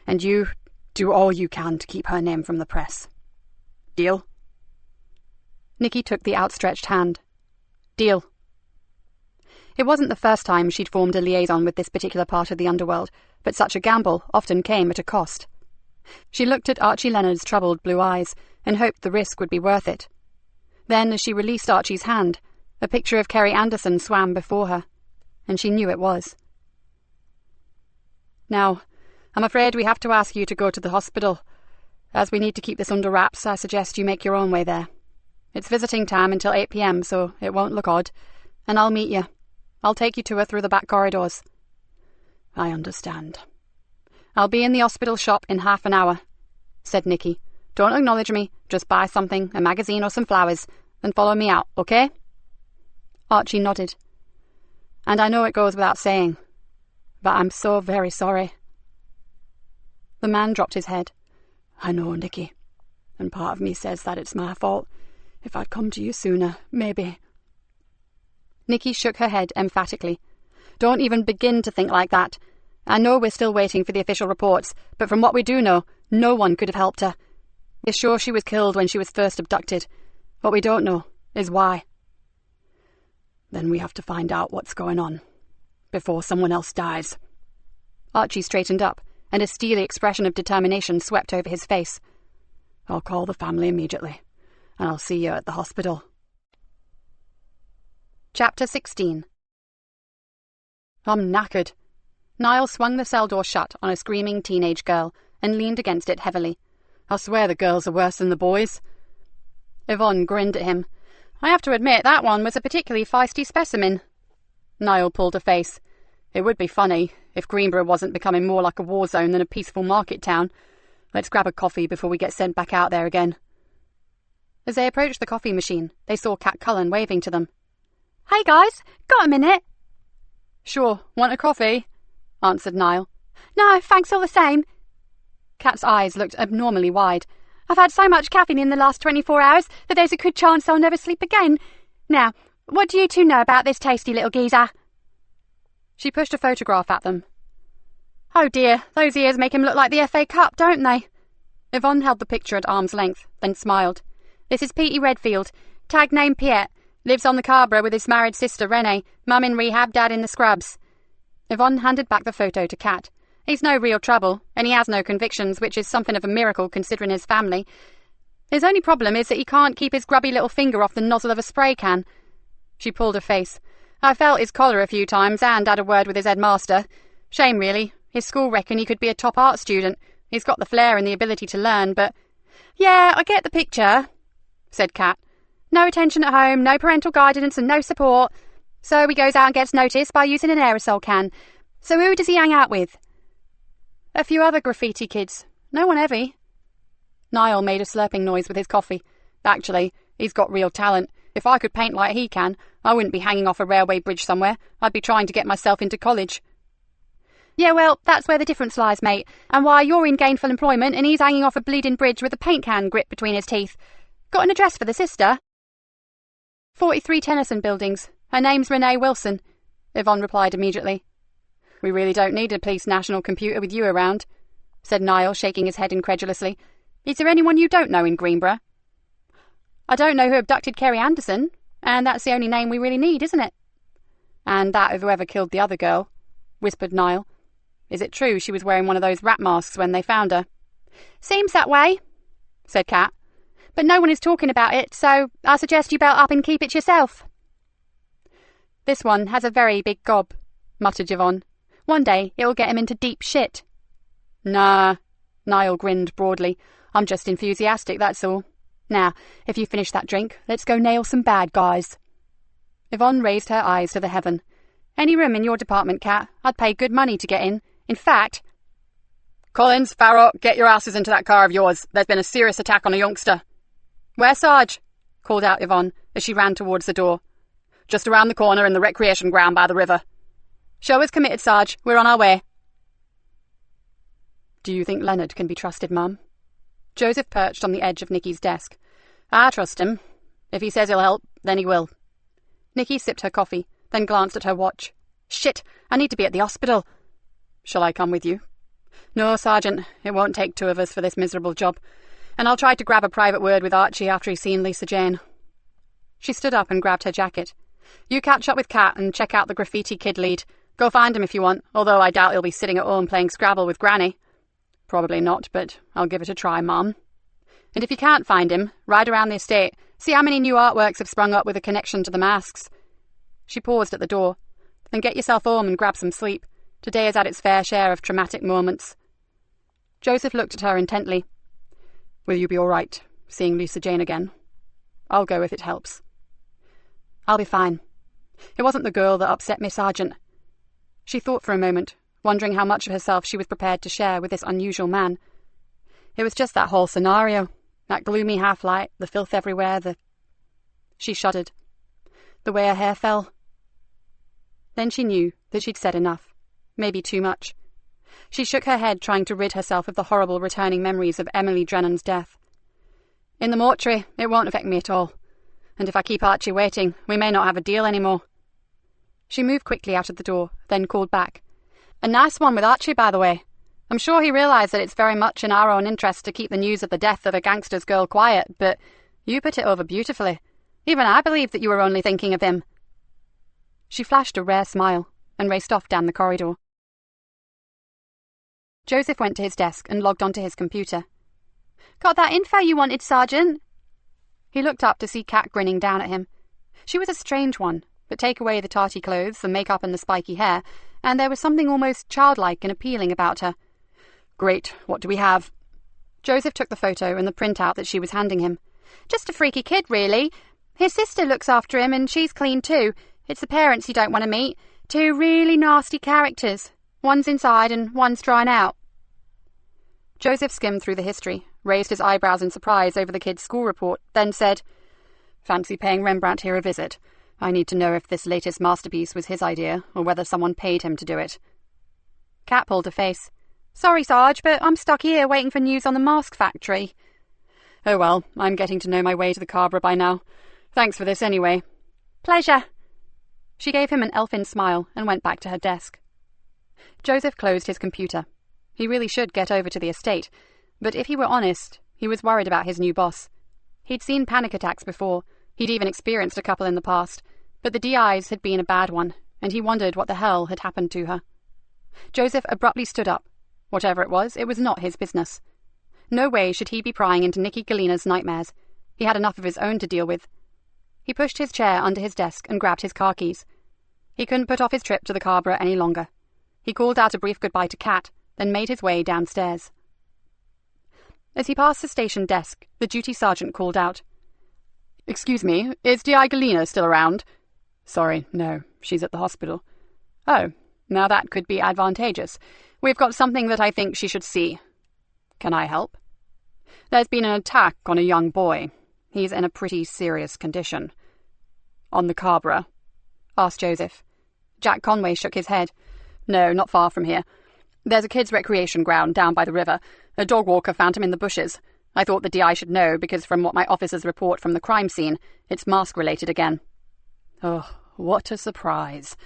And you, do all you can to keep her name from the press. Deal? Nikki took the outstretched hand. Deal. It wasn't the first time she'd formed a liaison with this particular part of the underworld, but such a gamble often came at a cost. She looked at Archie Leonard's troubled blue eyes and hoped the risk would be worth it. Then, as she released Archie's hand, a picture of Kerry Anderson swam before her, and she knew it was. Now, I'm afraid we have to ask you to go to the hospital. As we need to keep this under wraps, I suggest you make your own way there. It's visiting time until 8 p.m, so it won't look odd, and I'll meet you. I'll take you to her through the back corridors. I understand. I'll be in the hospital shop in half an hour, said Nikki. Don't acknowledge me, just buy something, a magazine or some flowers, and follow me out, okay? Archie nodded. And I know it goes without saying, but I'm so very sorry. The man dropped his head. I know, Nikki, and part of me says that it's my fault. If I'd come to you sooner, maybe. Nikki shook her head emphatically. Don't even begin to think like that. I know we're still waiting for the official reports, but from what we do know, no one could have helped her. We're sure she was killed when she was first abducted. What we don't know is why. Then we have to find out what's going on, before someone else dies. Archie straightened up, and a steely expression of determination swept over his face. I'll call the family immediately, and I'll see you at the hospital. Chapter 16. I'm knackered. Niall swung the cell door shut on a screaming teenage girl and leaned against it heavily. I swear the girls are worse than the boys. Yvonne grinned at him. I have to admit that one was a particularly feisty specimen. Niall pulled a face. It would be funny if Greenborough wasn't becoming more like a war zone than a peaceful market town. Let's grab a coffee before we get sent back out there again. As they approached the coffee machine, they saw Cat Cullen waving to them. Hey guys, got a minute? Sure, want a coffee? Answered Niall. No, thanks all the same. Cat's eyes looked abnormally wide. I've had so much caffeine in the last 24 hours that there's a good chance I'll never sleep again. Now, what do you two know about this tasty little geezer? She pushed a photograph at them. Oh dear, those ears make him look like the FA Cup, don't they? Yvonne held the picture at arm's length, then smiled. This is Petey Redfield, tag name Piet. Lives on the Carborough with his married sister Renee, mum in rehab, dad in the scrubs. Yvonne handed back the photo to Cat. He's no real trouble, and he has no convictions, which is something of a miracle considering his family. His only problem is that he can't keep his grubby little finger off the nozzle of a spray can. She pulled her face. I felt his collar a few times and had a word with his headmaster. Shame, really. His school reckon he could be a top art student. He's got the flair and the ability to learn, but... Yeah, I get the picture, said Cat. No attention at home, no parental guidance and no support. So he goes out and gets noticed by using an aerosol can. So who does he hang out with? A few other graffiti kids. No one heavy. Niall made a slurping noise with his coffee. Actually, he's got real talent. If I could paint like he can, I wouldn't be hanging off a railway bridge somewhere. I'd be trying to get myself into college. Yeah, well, that's where the difference lies, mate. And why you're in gainful employment and he's hanging off a bleeding bridge with a paint can gripped between his teeth. Got an address for the sister? 43 Tennyson Buildings. Her name's Renee Wilson, Yvonne replied immediately. We really don't need a police national computer with you around, said Niall, shaking his head incredulously. Is there anyone you don't know in Greenborough? I don't know who abducted Kerry Anderson, and that's the only name we really need, isn't it? And that of whoever killed the other girl, whispered Niall. Is it true she was wearing one of those rat masks when they found her? Seems that way, said Cat. But no one is talking about it, so I suggest you belt up and keep it yourself. This one has a very big gob, muttered Yvonne. One day it will get him into deep shit. Nah, Niall grinned broadly. I'm just enthusiastic, that's all. Now, if you finish that drink, let's go nail some bad guys. Yvonne raised her eyes to the heaven. Any room in your department, Cat? I'd pay good money to get in. In fact... Collins, Farrow, get your asses into that car of yours. There's been a serious attack on a youngster. Where, Sarge? Called out Yvonne as she ran towards the door. Just around the corner in the recreation ground by the river. Show is committed, Sarge. We're on our way. Do you think Leonard can be trusted, Mum? Joseph perched on the edge of Nicky's desk. I trust him. If he says he'll help, then he will. Nicky sipped her coffee, then glanced at her watch. Shit, I need to be at the hospital. Shall I come with you? No, Sergeant, it won't take two of us for this miserable job. And I'll try to grab a private word with Archie after he's seen Lisa Jane. She stood up and grabbed her jacket. You catch up with Cat and check out the graffiti kid lead. Go find him if you want, although I doubt he'll be sitting at home playing Scrabble with Granny. Probably not, but I'll give it a try, Mum. And if you can't find him, ride around the estate. See how many new artworks have sprung up with a connection to the masks. She paused at the door. Then get yourself home and grab some sleep. Today has had its fair share of traumatic moments. Joseph looked at her intently. Will you be all right, seeing Lisa Jane again? I'll go if it helps. I'll be fine. It wasn't the girl that upset me, Sergeant. She thought for a moment, wondering how much of herself she was prepared to share with this unusual man. It was just that whole scenario, that gloomy half-light, the filth everywhere, She shuddered. The way her hair fell. Then she knew that she'd said enough, maybe too much. She shook her head, trying to rid herself of the horrible returning memories of Emily Drennan's death. In the mortuary, it won't affect me at all. And if I keep Archie waiting, we may not have a deal anymore. She moved quickly out of the door, then called back. A nice one with Archie, by the way. I'm sure he realised that it's very much in our own interest to keep the news of the death of a gangster's girl quiet, but you put it over beautifully. Even I believed that you were only thinking of him. She flashed a rare smile and raced off down the corridor. Joseph went to his desk and logged onto his computer. Got that info you wanted, Sergeant? He looked up to see Cat grinning down at him. She was a strange one, but take away the tarty clothes, the makeup and the spiky hair, and there was something almost childlike and appealing about her. Great, what do we have? Joseph took the photo and the printout that she was handing him. "Just a freaky kid, really. His sister looks after him and she's clean too. It's the parents you don't want to meet. Two really nasty characters. One's inside and one's drawn out." Joseph skimmed through the history, raised his eyebrows in surprise over the kid's school report, then said, "Fancy paying Rembrandt here a visit. I need to know if this latest masterpiece was his idea or whether someone paid him to do it." Kat pulled a face. "Sorry, Sarge, but I'm stuck here waiting for news on the mask factory." "Oh well, I'm getting to know my way to the Cabra by now. Thanks for this anyway." "Pleasure." She gave him an elfin smile and went back to her desk. Joseph closed his computer. He really should get over to the estate, but if he were honest, he was worried about his new boss. He'd seen panic attacks before, he'd even experienced a couple in the past, but the DI's had been a bad one, and he wondered what the hell had happened to her. Joseph abruptly stood up. Whatever it was not his business. No way should he be prying into Nikki Galena's nightmares. He had enough of his own to deal with. He pushed his chair under his desk and grabbed his car keys. He couldn't put off his trip to the Cabra any longer. He called out a brief goodbye to Kat, then made his way downstairs. As he passed the station desk, the duty sergeant called out, "Excuse me, is D.I. Galena still around?" "Sorry, no, she's at the hospital." "Oh, now that could be advantageous. We've got something that I think she should see." "Can I help?" "There's been an attack on a young boy. He's in a pretty serious condition." "On the Cabra?" asked Joseph. Jack Conway shook his head. "No, not far from here. There's a kids' recreation ground down by the river. A dog walker found him in the bushes. I thought the DI should know because from what my officers report from the crime scene, it's mask-related again." "Oh, what a surprise."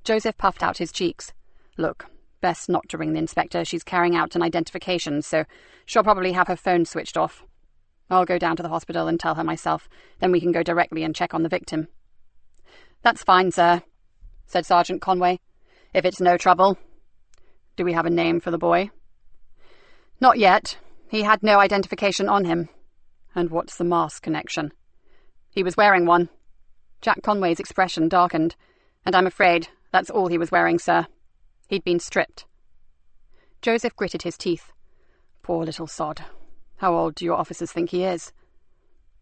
Joseph puffed out his cheeks. "Look, best not to ring the inspector. She's carrying out an identification, so she'll probably have her phone switched off. I'll go down to the hospital and tell her myself. Then we can go directly and check on the victim." "That's fine, sir," said Sergeant Conway. "If it's no trouble." "Do we have a name for the boy?" "Not yet. He had no identification on him." "And what's the mask connection?" "He was wearing one." Jack Conway's expression darkened. "And I'm afraid that's all he was wearing, sir. He'd been stripped." Joseph gritted his teeth. "Poor little sod. How old do your officers think he is?"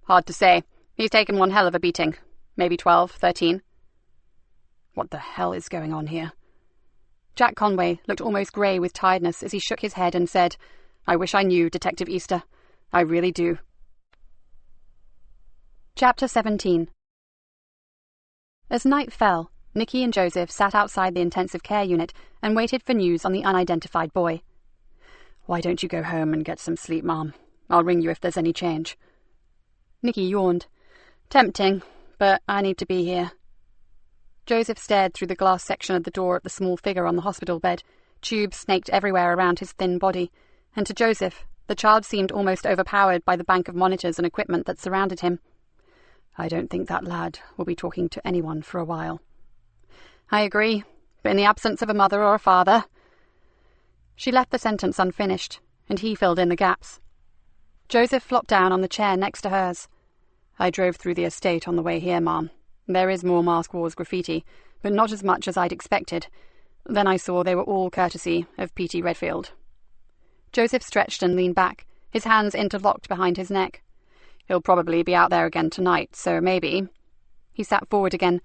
"Hard to say. He's taken one hell of a beating. Maybe 12, 13. "What the hell is going on here?" Jack Conway looked almost grey with tiredness as he shook his head and said, "I wish I knew, Detective Easter. I really do." Chapter 17. As night fell, Nikki and Joseph sat outside the intensive care unit and waited for news on the unidentified boy. "Why don't you go home and get some sleep, Mom? I'll ring you if there's any change." Nikki yawned. "Tempting, but I need to be here." Joseph stared through the glass section of the door at the small figure on the hospital bed. Tubes snaked everywhere around his thin body, and to Joseph, the child seemed almost overpowered by the bank of monitors and equipment that surrounded him. "I don't think that lad will be talking to anyone for a while." "I agree, but in the absence of a mother or a father—" She left the sentence unfinished, and he filled in the gaps. Joseph flopped down on the chair next to hers. "I drove through the estate on the way here, Mom. There is more Mask Wars graffiti, but not as much as I'd expected. Then I saw they were all courtesy of P.T. Redfield." Joseph stretched and leaned back, his hands interlocked behind his neck. "He'll probably be out there again tonight, so maybe—" He sat forward again.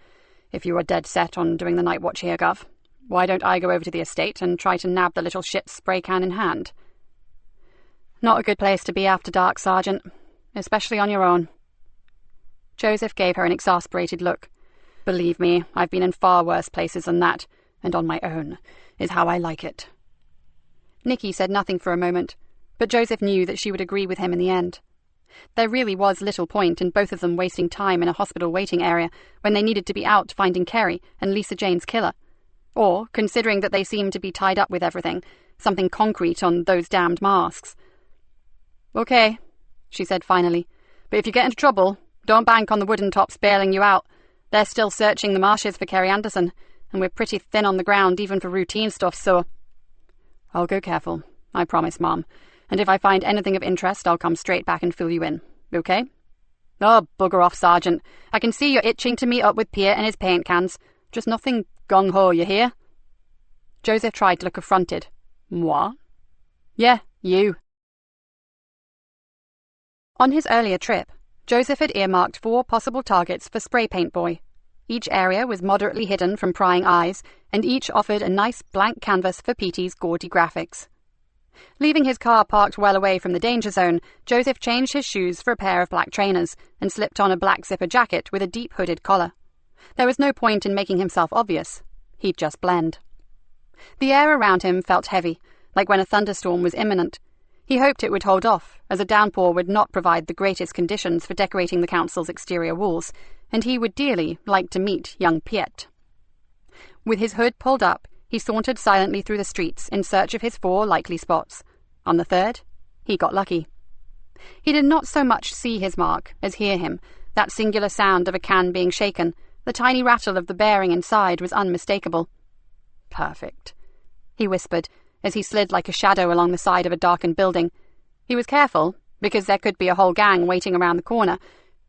"If you are dead set on doing the night watch here, Gov, why don't I go over to the estate and try to nab the little shit spray can in hand?" "Not a good place to be after dark, Sergeant, especially on your own." Joseph gave her an exasperated look. "Believe me, I've been in far worse places than that, and on my own is how I like it." Nikki said nothing for a moment, but Joseph knew that she would agree with him in the end. There really was little point in both of them wasting time in a hospital waiting area when they needed to be out finding Kerry and Lisa Jane's killer. Or, considering that they seemed to be tied up with everything, something concrete on those damned masks. "Okay," she said finally, "but if you get into trouble, don't bank on the wooden tops bailing you out. They're still searching the marshes for Kerry Anderson, and we're pretty thin on the ground even for routine stuff, so—" "I'll go careful, I promise, Mom. And if I find anything of interest, I'll come straight back and fill you in. Okay?" "Oh, bugger off, Sergeant. I can see you're itching to meet up with Pierre and his paint cans. Just nothing gung-ho, you hear?" Joseph tried to look affronted. "Moi?" "Yeah, you." On his earlier trip, Joseph had earmarked 4 possible targets for Spray Paint Boy. Each area was moderately hidden from prying eyes, and each offered a nice blank canvas for Petey's gaudy graphics. Leaving his car parked well away from the danger zone, Joseph changed his shoes for a pair of black trainers and slipped on a black zipper jacket with a deep hooded collar. There was no point in making himself obvious. He'd just blend. The air around him felt heavy, like when a thunderstorm was imminent. He hoped it would hold off, as a downpour would not provide the greatest conditions for decorating the council's exterior walls, and he would dearly like to meet young Piet. With his hood pulled up, he sauntered silently through the streets in search of his 4 likely spots. On the 3rd, he got lucky. He did not so much see his mark as hear him, that singular sound of a can being shaken. The tiny rattle of the bearing inside was unmistakable. "Perfect," he whispered, as he slid like a shadow along the side of a darkened building. He was careful, because there could be a whole gang waiting around the corner,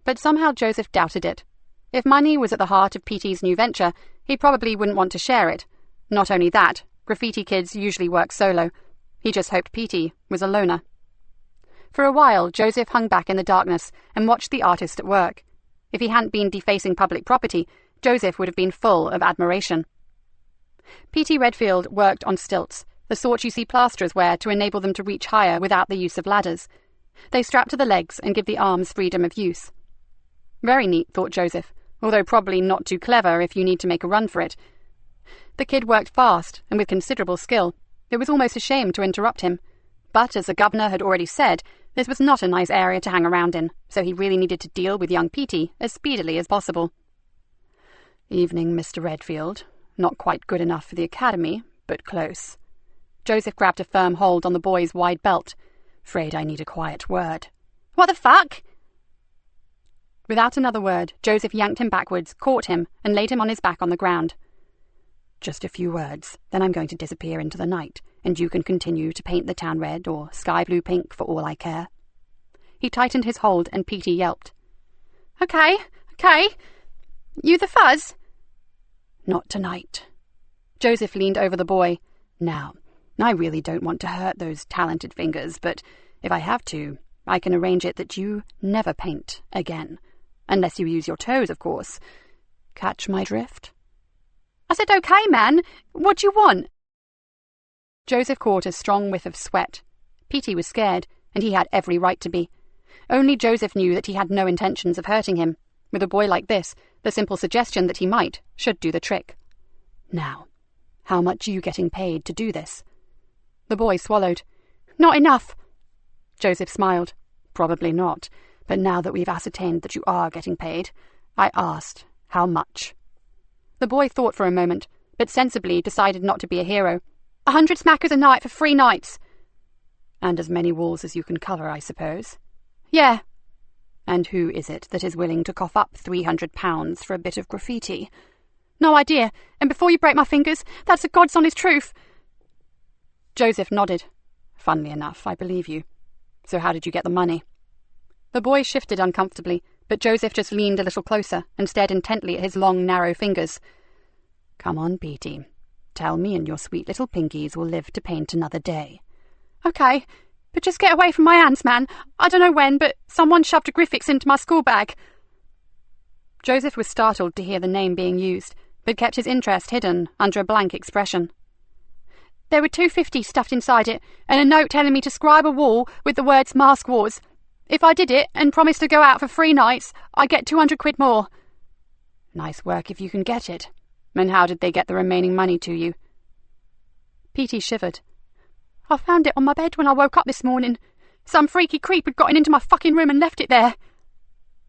but somehow Joseph doubted it. If money was at the heart of Petey's new venture, he probably wouldn't want to share it. Not only that, graffiti kids usually work solo. He just hoped Petey was a loner. For a while, Joseph hung back in the darkness and watched the artist at work. If he hadn't been defacing public property, Joseph would have been full of admiration. Petey Redfield worked on stilts, the sort you see plasterers wear to enable them to reach higher without the use of ladders. They strap to the legs and give the arms freedom of use. Very neat, thought Joseph, although probably not too clever if you need to make a run for it. The kid worked fast and with considerable skill. It was almost a shame to interrupt him. But, as the governor had already said, this was not a nice area to hang around in, so he really needed to deal with young Petey as speedily as possible. "Evening, Mr. Redfield. Not quite good enough for the academy, but close." Joseph grabbed a firm hold on the boy's wide belt. "Afraid I need a quiet word." "What the fuck?" Without another word, Joseph yanked him backwards, caught him, and laid him on his back on the ground. "Just a few words, then I'm going to disappear into the night, and you can continue to paint the town red or sky blue pink for all I care." He tightened his hold, and Petey yelped. Okay. You the fuzz?" "Not tonight." Joseph leaned over the boy. "Now, I really don't want to hurt those talented fingers, but if I have to, I can arrange it that you never paint again. Unless you use your toes, of course. Catch my drift?" "I said okay, man. What do you want?" Joseph caught a strong whiff of sweat. Petey was scared, and he had every right to be. Only Joseph knew that he had no intentions of hurting him. With a boy like this, the simple suggestion that he might should do the trick. "Now, how much are you getting paid to do this?" The boy swallowed. "Not enough." Joseph smiled. "Probably not, but now that we've ascertained that you are getting paid, I asked, how much?" The boy thought for a moment, but sensibly decided not to be a hero. 100 smackers a night for 3 nights. "And as many walls as you can cover, I suppose?" "Yeah." "And who is it that is willing to cough up £300 for a bit of graffiti?" "No idea, and before you break my fingers, that's the God's honest truth." Joseph nodded. "Funnily enough, I believe you. So how did you get the money?" The boy shifted uncomfortably, but Joseph just leaned a little closer and stared intently at his long, narrow fingers. "Come on, Petey. Tell me, and your sweet little pinkies will live to paint another day." "Okay, but just get away from my hands, man. I don't know when, but someone shoved a Griffiths into my school bag." Joseph was startled to hear the name being used, but kept his interest hidden under a blank expression. "There were 250 stuffed inside it, and a note telling me to scribe a wall with the words Mask Wars. If I did it and promised to go out for 3 nights, I'd get 200 quid more." "Nice work if you can get it. And how did they get the remaining money to you?" Petey shivered. "I found it on my bed when I woke up this morning. Some freaky creep had gotten into my fucking room and left it there."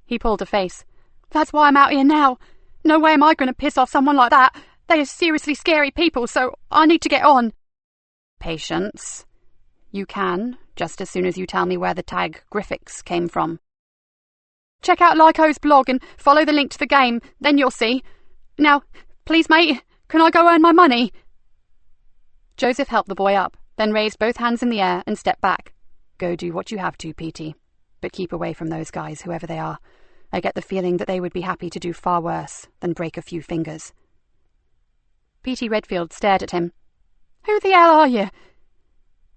He pulled a face. "That's why I'm out here now. No way am I going to piss off someone like that. They are seriously scary people, so I need to get on." "Patience. You can, just as soon as you tell me where the tag Griffiths came from." "Check out Lyco's blog and follow the link to the game, then you'll see. Now, please, mate, can I go earn my money?" Joseph helped the boy up, then raised both hands in the air and stepped back. "Go do what you have to, Petey, but keep away from those guys, whoever they are. I get the feeling that they would be happy to do far worse than break a few fingers." Petey Redfield stared at him. "Who the hell are you?"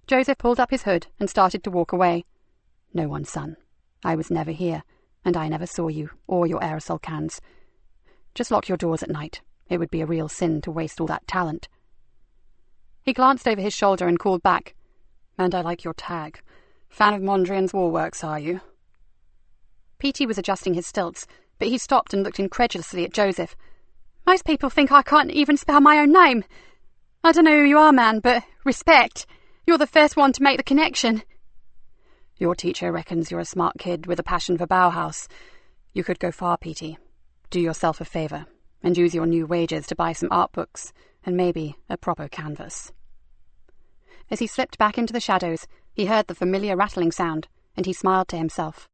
Joseph pulled up his hood and started to walk away. "No one, son. I was never here, and I never saw you or your aerosol cans. Just lock your doors at night. It would be a real sin to waste all that talent." He glanced over his shoulder and called back, "And I like your tag. Fan of Mondrian's War Works, are you?" Petey was adjusting his stilts, but he stopped and looked incredulously at Joseph. "Most people think I can't even spell my own name. I don't know who you are, man, but respect. You're the first one to make the connection." "Your teacher reckons you're a smart kid with a passion for Bauhaus. You could go far, Petey. Do yourself a favour, and use your new wages to buy some art books, and maybe a proper canvas." As he slipped back into the shadows, he heard the familiar rattling sound, and he smiled to himself.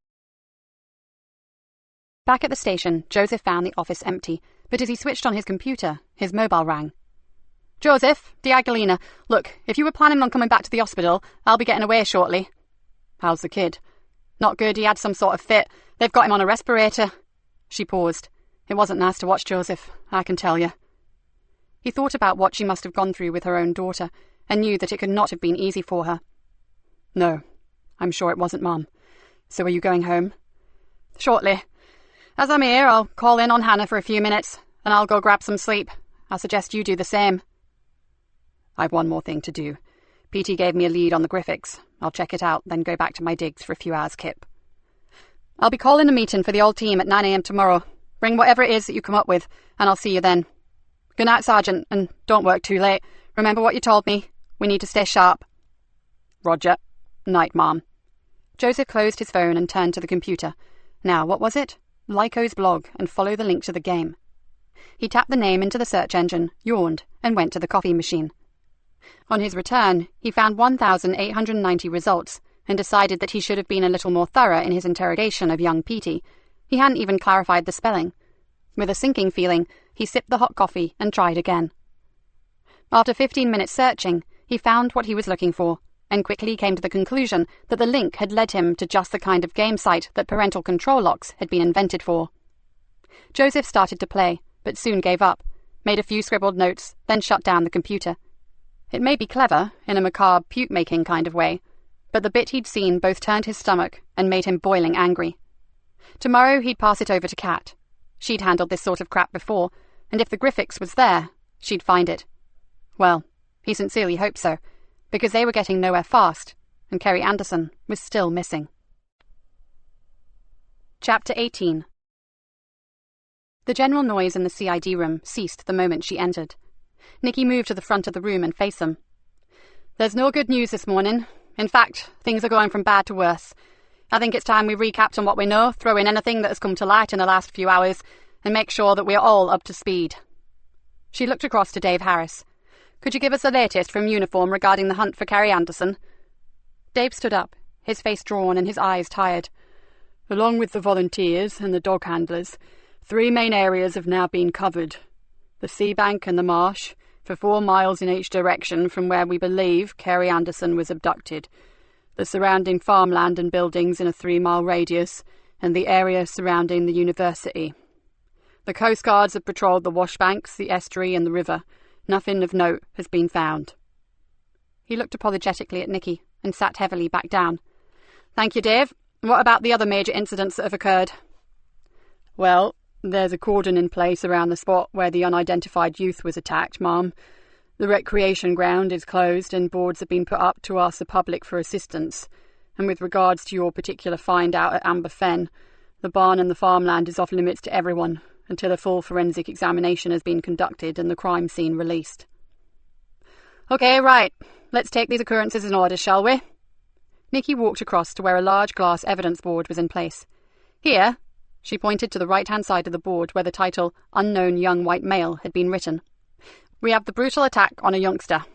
Back at the station, Joseph found the office empty, but as he switched on his computer, his mobile rang. "Joseph, Galena. Look, if you were planning on coming back to the hospital, I'll be getting away shortly." "How's the kid?" "Not good, he had some sort of fit. They've got him on a respirator." She paused. It wasn't nice to watch Joseph, I can tell you. He thought about what she must have gone through with her own daughter, and knew that it could not have been easy for her. "No, I'm sure it wasn't, Mom. So are you going home?" "Shortly. As I'm here, I'll call in on Hannah for a few minutes, and I'll go grab some sleep. I suggest you do the same." "I've one more thing to do. Petey gave me a lead on the Graphics. I'll check it out, then go back to my digs for a few hours kip." "I'll be calling a meeting for the old team at 9 a.m. tomorrow. Bring whatever it is that you come up with, and I'll see you then. Good night, Sergeant, and don't work too late. Remember what you told me. We need to stay sharp." "Roger. Night, Mom." Joseph closed his phone and turned to the computer. Now, what was it? Lyco's blog, and follow the link to the game. He tapped the name into the search engine, yawned, and went to the coffee machine. On his return, he found 1,890 results, and decided that he should have been a little more thorough in his interrogation of young Petey. He hadn't even clarified the spelling. With a sinking feeling, he sipped the hot coffee and tried again. After 15 minutes searching, he found what he was looking for, and quickly came to the conclusion that the link had led him to just the kind of game site that parental control locks had been invented for. Joseph started to play, but soon gave up, made a few scribbled notes, then shut down the computer. It may be clever, in a macabre puke-making kind of way, but the bit he'd seen both turned his stomach and made him boiling angry. Tomorrow he'd pass it over to Kat. She'd handled this sort of crap before, and if the Graphics was there, she'd find it. Well, he sincerely hoped so, because they were getting nowhere fast, and Kerry Anderson was still missing. Chapter 18. The general noise in the CID room ceased the moment she entered. Nikki moved to the front of the room and faced them. "There's no good news this morning. In fact, things are going from bad to worse. I think it's time we recapped on what we know, throw in anything that has come to light in the last few hours, and make sure that we are all up to speed." She looked across to Dave Harris. "Could you give us the latest from Uniform regarding the hunt for Kerry Anderson?" Dave stood up, his face drawn and his eyes tired. "Along with the volunteers and the dog handlers, 3 main areas have now been covered. The sea bank and the marsh, for 4 miles in each direction from where we believe Kerry Anderson was abducted. The surrounding farmland and buildings in a 3-mile radius, and the area surrounding the university. The Coast Guards have patrolled the washbanks, the estuary and the river. Nothing of note has been found." He looked apologetically at Nikki and sat heavily back down. "Thank you, Dave. What about the other major incidents that have occurred?" "Well, there's a cordon in place around the spot where the unidentified youth was attacked, Mom. The recreation ground is closed and boards have been put up to ask the public for assistance. And with regards to your particular find out at Amber Fen, the barn and the farmland is off limits to everyone until a full forensic examination has been conducted and the crime scene released." "Okay, right. Let's take these occurrences in order, shall we?" Nikki walked across to where a large glass evidence board was in place. "Here," she pointed to the right-hand side of the board where the title "Unknown Young White Male" had been written. "We have the brutal attack on a youngster.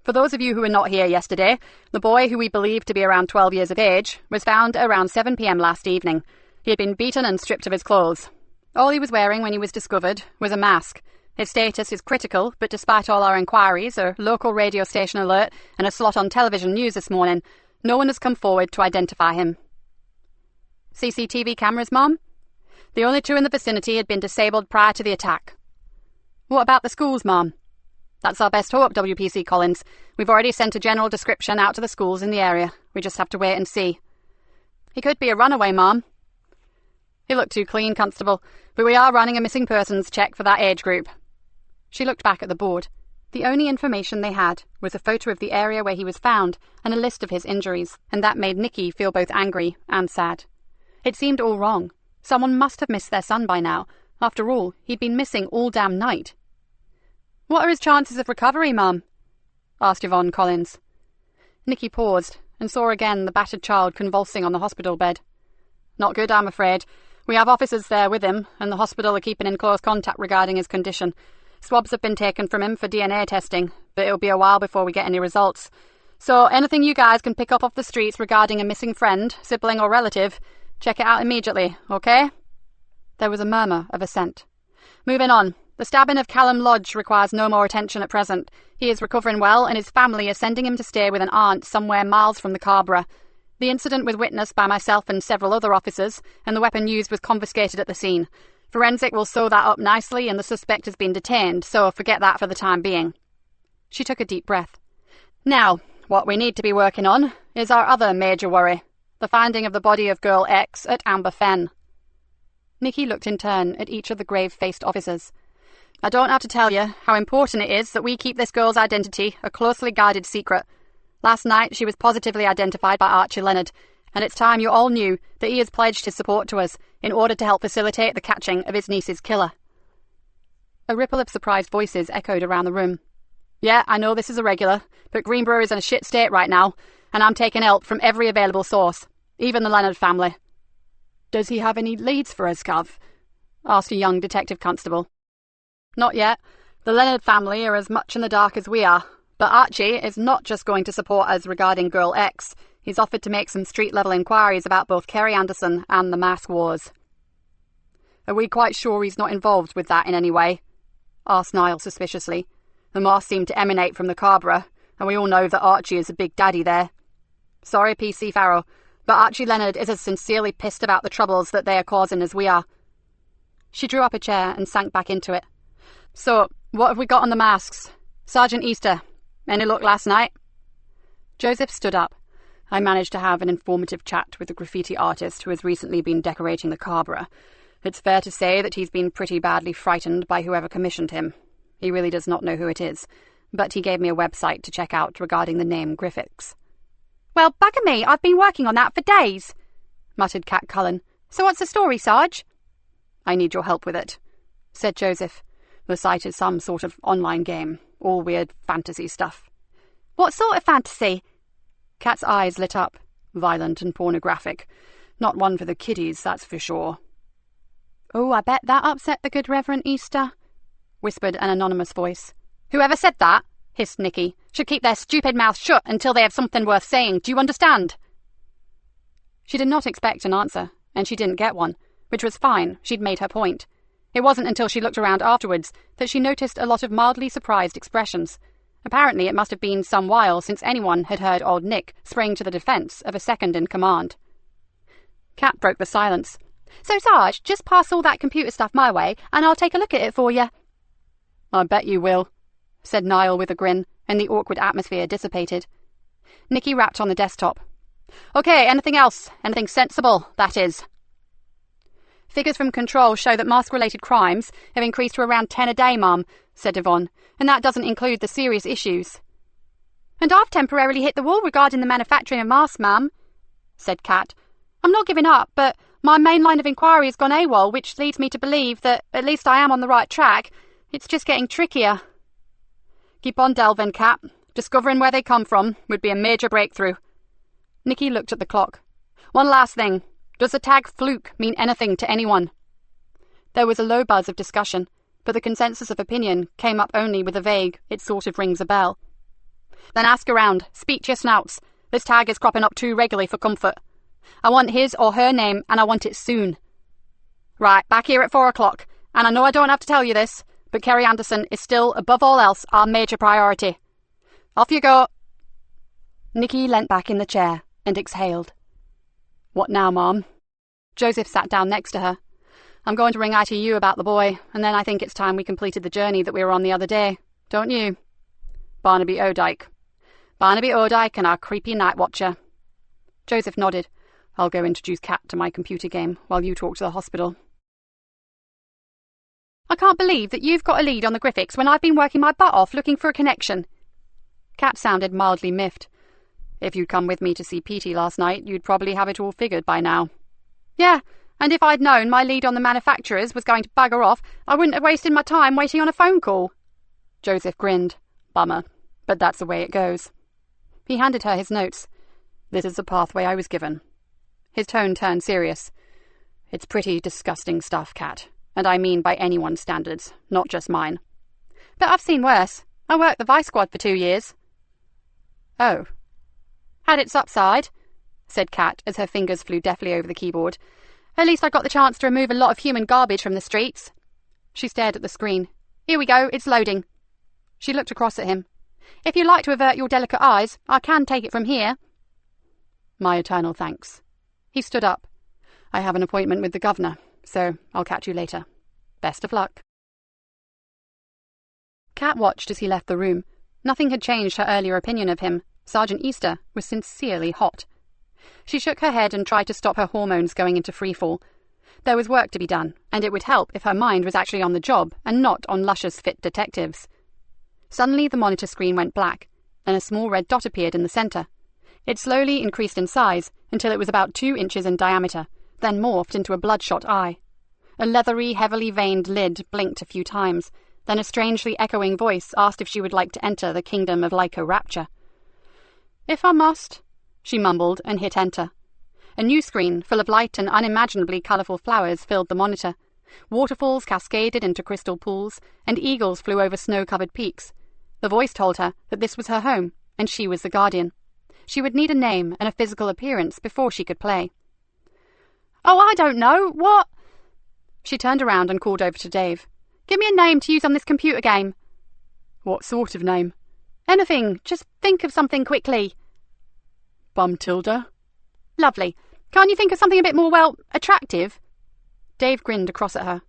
For those of you who were not here yesterday, the boy, who we believe to be around 12 years of age, was found around 7 p.m. last evening. He had been beaten and stripped of his clothes. All he was wearing when he was discovered was a mask. His status is critical, but despite all our inquiries, a local radio station alert, and a slot on television news this morning, no one has come forward to identify him." "CCTV cameras, Mom?" "The only 2 in the vicinity had been disabled prior to the attack." "What about the schools, Mom?" "That's our best hope, WPC Collins. We've already sent a general description out to the schools in the area. We just have to wait and see." He could be a runaway, Ma'am. He looked too clean, Constable, but we are running a missing persons check for that age group. She looked back at the board. The only information they had was a photo of the area where he was found and a list of his injuries, and that made Nikki feel both angry and sad. It seemed all wrong. Someone must have missed their son by now. After all, he'd been missing all damn night. "What are his chances of recovery, Mum?" asked Yvonne Collins. Nikki paused and saw again the battered child convulsing on the hospital bed. "Not good, I'm afraid. We have officers there with him, and the hospital are keeping in close contact regarding his condition. Swabs have been taken from him for DNA testing, but it'll be a while before we get any results. So anything you guys can pick up off the streets regarding a missing friend, sibling or relative, check it out immediately, okay?" There was a murmur of assent. "Moving on. The stabbing of Callum Lodge requires no more attention at present. He is recovering well, and his family is sending him to stay with an aunt somewhere miles from the Greenborough. The incident was witnessed by myself and several other officers, and the weapon used was confiscated at the scene. Forensic will sew that up nicely, and the suspect has been detained, so forget that for the time being." She took a deep breath. "Now, what we need to be working on is our other major worry, the finding of the body of girl X at Amber Fen." Nikki looked in turn at each of the grave-faced officers. "I don't have to tell you how important it is that we keep this girl's identity a closely guarded secret. Last night she was positively identified by Archie Leonard, and it's time you all knew that he has pledged his support to us in order to help facilitate the catching of his niece's killer." A ripple of surprised voices echoed around the room. "Yeah, I know this is irregular, but Greenborough is in a shit state right now, and I'm taking help from every available source, even the Leonard family." "Does he have any leads for us, Cav?" asked a young detective constable. "Not yet. The Leonard family are as much in the dark as we are, but Archie is not just going to support us regarding Girl X. He's offered to make some street-level inquiries about both Kerry Anderson and the mask wars." "Are we quite sure he's not involved with that in any way?" asked Niall suspiciously. "The masks seem to emanate from the Greenborough, and we all know that Archie is a big daddy there." "Sorry, PC Farrow, but Archie Leonard is as sincerely pissed about the troubles that they are causing as we are." She drew up a chair and sank back into it. "So, what have we got on the masks? Sergeant Easter, any luck last night?" Joseph stood up. "I managed to have an informative chat with the graffiti artist who has recently been decorating the Greenborough. It's fair to say that he's been pretty badly frightened by whoever commissioned him. He really does not know who it is, but he gave me a website to check out regarding the name Griffiths." "Well, bugger me, I've been working on that for days," muttered Cat Cullen. "So what's the story, Sarge?" "I need your help with it," said Joseph. "The site is some sort of online game, all weird fantasy stuff." "What sort of fantasy?" Cat's eyes lit up. "Violent and pornographic. Not one for the kiddies, that's for sure." "Oh, I bet that upset the good Reverend Easter," whispered an anonymous voice. "Whoever said that," hissed Nikki, "should keep their stupid mouths shut until they have something worth saying. Do you understand?" She did not expect an answer, and she didn't get one, which was fine. She'd made her point. It wasn't until she looked around afterwards that she noticed a lot of mildly surprised expressions. Apparently it must have been some while since anyone had heard old Nick spring to the defence of a second-in-command. Cat broke the silence. "So, Sarge, just pass all that computer stuff my way, and I'll take a look at it for you." "I bet you will," said Niall with a grin, and the awkward atmosphere dissipated. Nikki rapped on the desktop. "OK, anything else? Anything sensible, that is?" "Figures from Control show that mask-related crimes have increased to around 10 a day, Mum," said Yvonne, "and that doesn't include the serious issues." "And I've temporarily hit the wall regarding the manufacturing of masks, Ma'am," said Cat. "I'm not giving up, but my main line of inquiry has gone AWOL, which leads me to believe that at least I am on the right track. It's just getting trickier." "Keep on delving, Cat. Discovering where they come from would be a major breakthrough." Nikki looked at the clock. "One last thing. Does the tag fluke mean anything to anyone?" There was a low buzz of discussion, but the consensus of opinion came up only with a vague, "it sort of rings a bell." "Then ask around. Speak to your snouts. This tag is cropping up too regularly for comfort. I want his or her name, and I want it soon. Right, back here at 4 o'clock, and I know I don't have to tell you this, but Kerry Anderson is still, above all else, our major priority. Off you go." Nikki leant back in the chair and exhaled. "What now, Mom?" Joseph sat down next to her. "I'm going to ring ITU about the boy, and then I think it's time we completed the journey that we were on the other day. Don't you? Barnaby O'Dyke. Barnaby O'Dyke and our creepy night watcher." Joseph nodded. I'll go introduce Kat to my computer game while you talk to the hospital. I can't believe that you've got a lead on the Griffiths when I've been working my butt off looking for a connection. Kat sounded mildly miffed. If you'd come with me to see Petey last night, you'd probably have it all figured by now. Yeah, and if I'd known my lead on the manufacturers was going to bugger off, I wouldn't have wasted my time waiting on a phone call. Joseph grinned. Bummer, but that's the way it goes. He handed her his notes. This is the pathway I was given. His tone turned serious. It's pretty disgusting stuff, Kat, and I mean by anyone's standards, not just mine. But I've seen worse. I worked the Vice Squad for 2 years. Oh. Had its upside, said Kat as her fingers flew deftly over the keyboard. At least I got the chance to remove a lot of human garbage from the streets. She stared at the screen. Here we go, it's loading. She looked across at him. If you like to avert your delicate eyes, I can take it from here. My eternal thanks. He stood up. I have an appointment with the governor, so I'll catch you later. Best of luck. Kat watched as he left the room. Nothing had changed her earlier opinion of him. Sergeant Easter was sincerely hot. She shook her head and tried to stop her hormones going into freefall. There was work to be done, and it would help if her mind was actually on the job and not on luscious fit detectives. Suddenly the monitor screen went black, and a small red dot appeared in the centre. It slowly increased in size until it was about 2 inches in diameter, then morphed into a bloodshot eye. A leathery, heavily veined lid blinked a few times, then a strangely echoing voice asked if she would like to enter the kingdom of Lyco-Rapture. If I must, she mumbled and hit enter. A new screen full of light and unimaginably colourful flowers filled the monitor. Waterfalls cascaded into crystal pools, and eagles flew over snow-covered peaks. The voice told her that this was her home, and she was the guardian. She would need a name and a physical appearance before she could play. Oh, I don't know. What? She turned around and called over to Dave. Give me a name to use on this computer game. What sort of name? Anything. Just think of something quickly. Bumtilda. Lovely. Can't you think of something a bit more, well, attractive? Dave grinned across at her.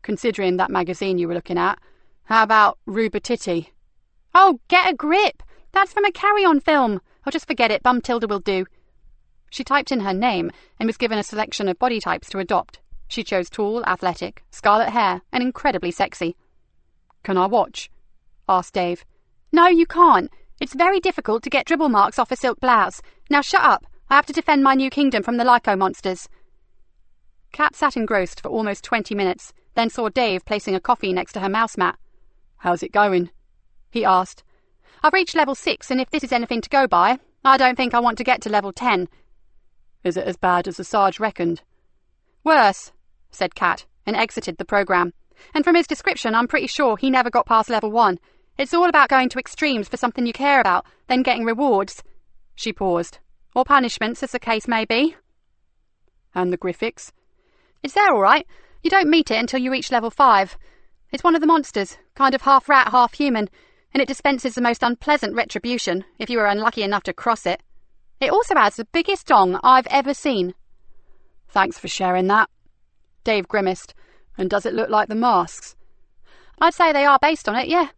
Considering that magazine you were looking at, how about Rubatiti? Oh, get a grip. That's from a Carry-On film. Oh, just forget it. Bumtilda will do. She typed in her name and was given a selection of body types to adopt. She chose tall, athletic, scarlet hair, and incredibly sexy. Can I watch? Asked Dave. No, you can't. It's very difficult to get dribble marks off a silk blouse. Now shut up. I have to defend my new kingdom from the Lyco monsters. Kat sat engrossed for almost 20 minutes, then saw Dave placing a coffee next to her mouse mat. How's it going? He asked. I've reached level 6, and if this is anything to go by, I don't think I want to get to level 10. Is it as bad as the Sarge reckoned? Worse, said Kat, and exited the program. And from his description, I'm pretty sure he never got past level 1. It's all about going to extremes for something you care about, then getting rewards. She paused. Or punishments, as the case may be. And the Griffiths? It's there all right. You don't meet it until you reach level 5. It's one of the monsters, kind of half rat, half human, and it dispenses the most unpleasant retribution if you are unlucky enough to cross it. It also has the biggest dong I've ever seen. Thanks for sharing that. Dave grimaced. And does it look like the masks? I'd say they are based on it, yeah.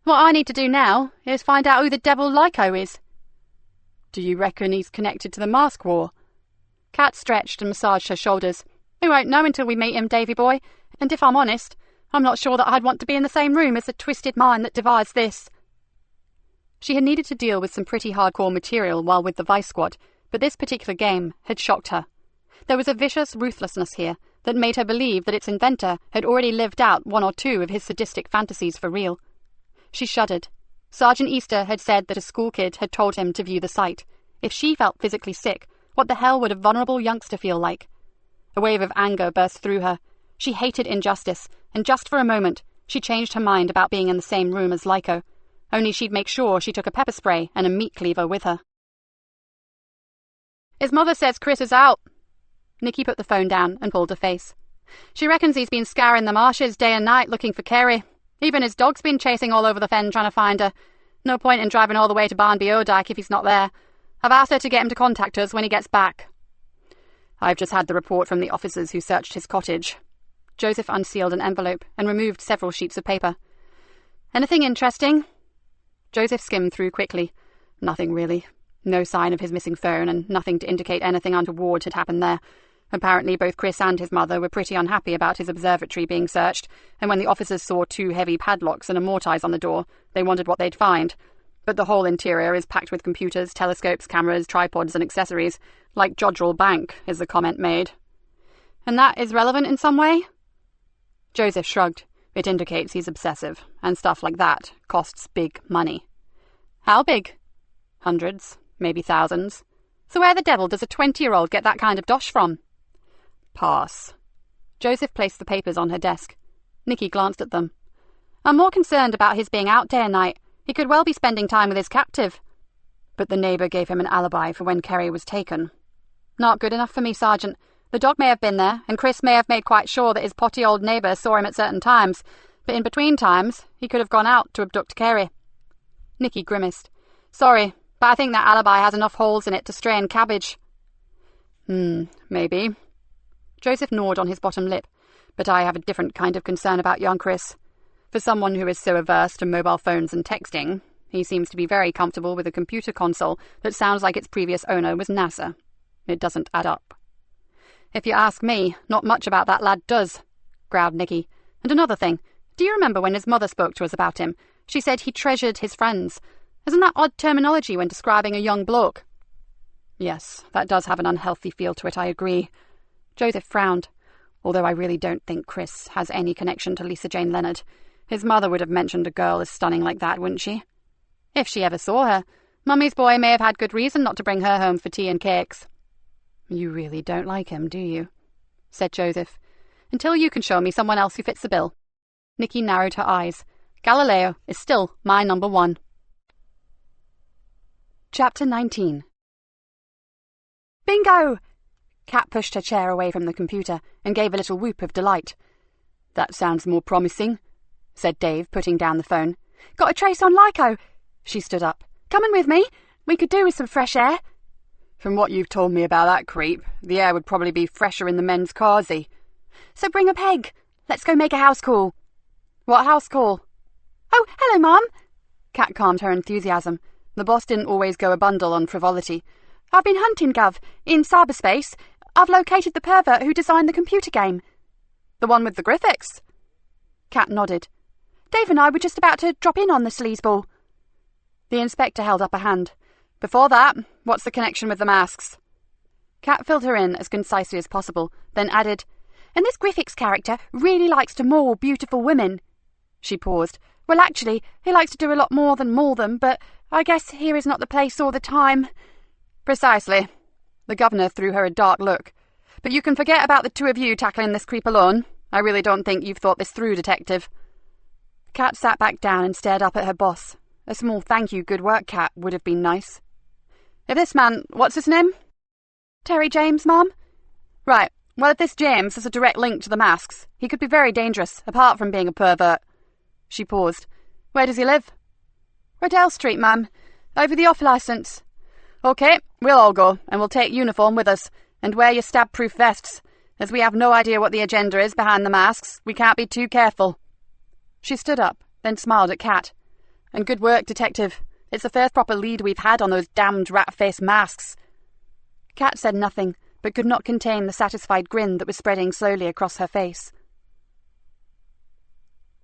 What I need to do now is find out who the devil Lyco is. Do you reckon he's connected to the mask war? Kat stretched and massaged her shoulders. We won't know until we meet him, Davy boy, and if I'm honest, I'm not sure that I'd want to be in the same room as the twisted mind that devised this. She had needed to deal with some pretty hardcore material while with the Vice Squad, but this particular game had shocked her. There was a vicious ruthlessness here that made her believe that its inventor had already lived out 1 or 2 of his sadistic fantasies for real. She shuddered. Sergeant Easter had said that a school kid had told him to view the site. If she felt physically sick, what the hell would a vulnerable youngster feel like? A wave of anger burst through her. She hated injustice, and just for a moment, she changed her mind about being in the same room as Lyco. Only she'd make sure she took a pepper spray and a meat cleaver with her. His mother says Chris is out. Nikki put the phone down and pulled a face. She reckons he's been scouring the marshes day and night looking for Kerry. Even his dog's been chasing all over the fen trying to find her. No point in driving all the way to Barnby O'Dyke if he's not there. I've asked her to get him to contact us when he gets back. I've just had the report from the officers who searched his cottage. Joseph unsealed an envelope and removed several sheets of paper. Anything interesting? Joseph skimmed through quickly. Nothing really. No sign of his missing phone, and nothing to indicate anything untoward had happened there. Apparently both Chris and his mother were pretty unhappy about his observatory being searched, and when the officers saw 2 heavy padlocks and a mortise on the door, they wondered what they'd find. But the whole interior is packed with computers, telescopes, cameras, tripods and accessories, like Jodrell Bank, is the comment made. And that is relevant in some way? Joseph shrugged. It indicates he's obsessive, and stuff like that costs big money. How big? Hundreds, maybe thousands. So where the devil does a 20-year-old get that kind of dosh from? Pass. Joseph placed the papers on her desk. Nikki glanced at them. I'm more concerned about his being out day and night. He could well be spending time with his captive. But the neighbour gave him an alibi for when Kerry was taken. Not good enough for me, Sergeant. The dog may have been there, and Chris may have made quite sure that his potty old neighbour saw him at certain times, but in between times he could have gone out to abduct Kerry. Nikki grimaced. Sorry, but I think that alibi has enough holes in it to strain cabbage. Maybe. Joseph gnawed on his bottom lip, but I have a different kind of concern about young Chris. For someone who is so averse to mobile phones and texting, he seems to be very comfortable with a computer console that sounds like its previous owner was NASA. It doesn't add up. If you ask me, not much about that lad does, growled Nikki. And another thing, do you remember when his mother spoke to us about him? She said he treasured his friends. Isn't that odd terminology when describing a young bloke? Yes, that does have an unhealthy feel to it, I agree. Joseph frowned, although I really don't think Chris has any connection to Lisa Jane Leonard. His mother would have mentioned a girl as stunning like that, wouldn't she? If she ever saw her. Mummy's boy may have had good reason not to bring her home for tea and cakes. You really don't like him, do you? Said Joseph. Until you can show me someone else who fits the bill. Nikki narrowed her eyes. Galileo is still my number 1. Chapter 19. Bingo! Kat pushed her chair away from the computer and gave a little whoop of delight. That sounds more promising, said Dave, putting down the phone. Got a trace on Lyco. She stood up. Coming with me? We could do with some fresh air. From what you've told me about that creep, the air would probably be fresher in the men's carsy. So bring a peg. Let's go make a house call. What house call? Oh, hello, Mum. Kat calmed her enthusiasm. The boss didn't always go a bundle on frivolity. I've been hunting, Gov, in cyberspace. I've located the pervert who designed the computer game. The one with the graphics? Kat nodded. Dave and I were just about to drop in on the sleazeball. The inspector held up a hand. Before that, what's the connection with the masks? Kat filled her in as concisely as possible, then added, And this Griffiths character really likes to maul beautiful women. She paused. Well, actually, he likes to do a lot more than maul them, but I guess here is not the place or the time. Precisely. The governor threw her a dark look. But you can forget about the 2 of you tackling this creep alone. I really don't think you've thought this through, Detective. Kat sat back down and stared up at her boss. A small thank you, good work, Kat, would have been nice. If this man, what's his name? Terry James, Mum. Right, well, if this James has a direct link to the masks, he could be very dangerous, apart from being a pervert. She paused. Where does he live? Riddell Street, Mum. Over the off-licence. OK, we'll all go, and we'll take uniform with us, and wear your stab-proof vests. As we have no idea what the agenda is behind the masks, we can't be too careful. She stood up, then smiled at Kat. And good work, Detective. It's the first proper lead we've had on those damned rat-faced masks. Kat said nothing, but could not contain the satisfied grin that was spreading slowly across her face.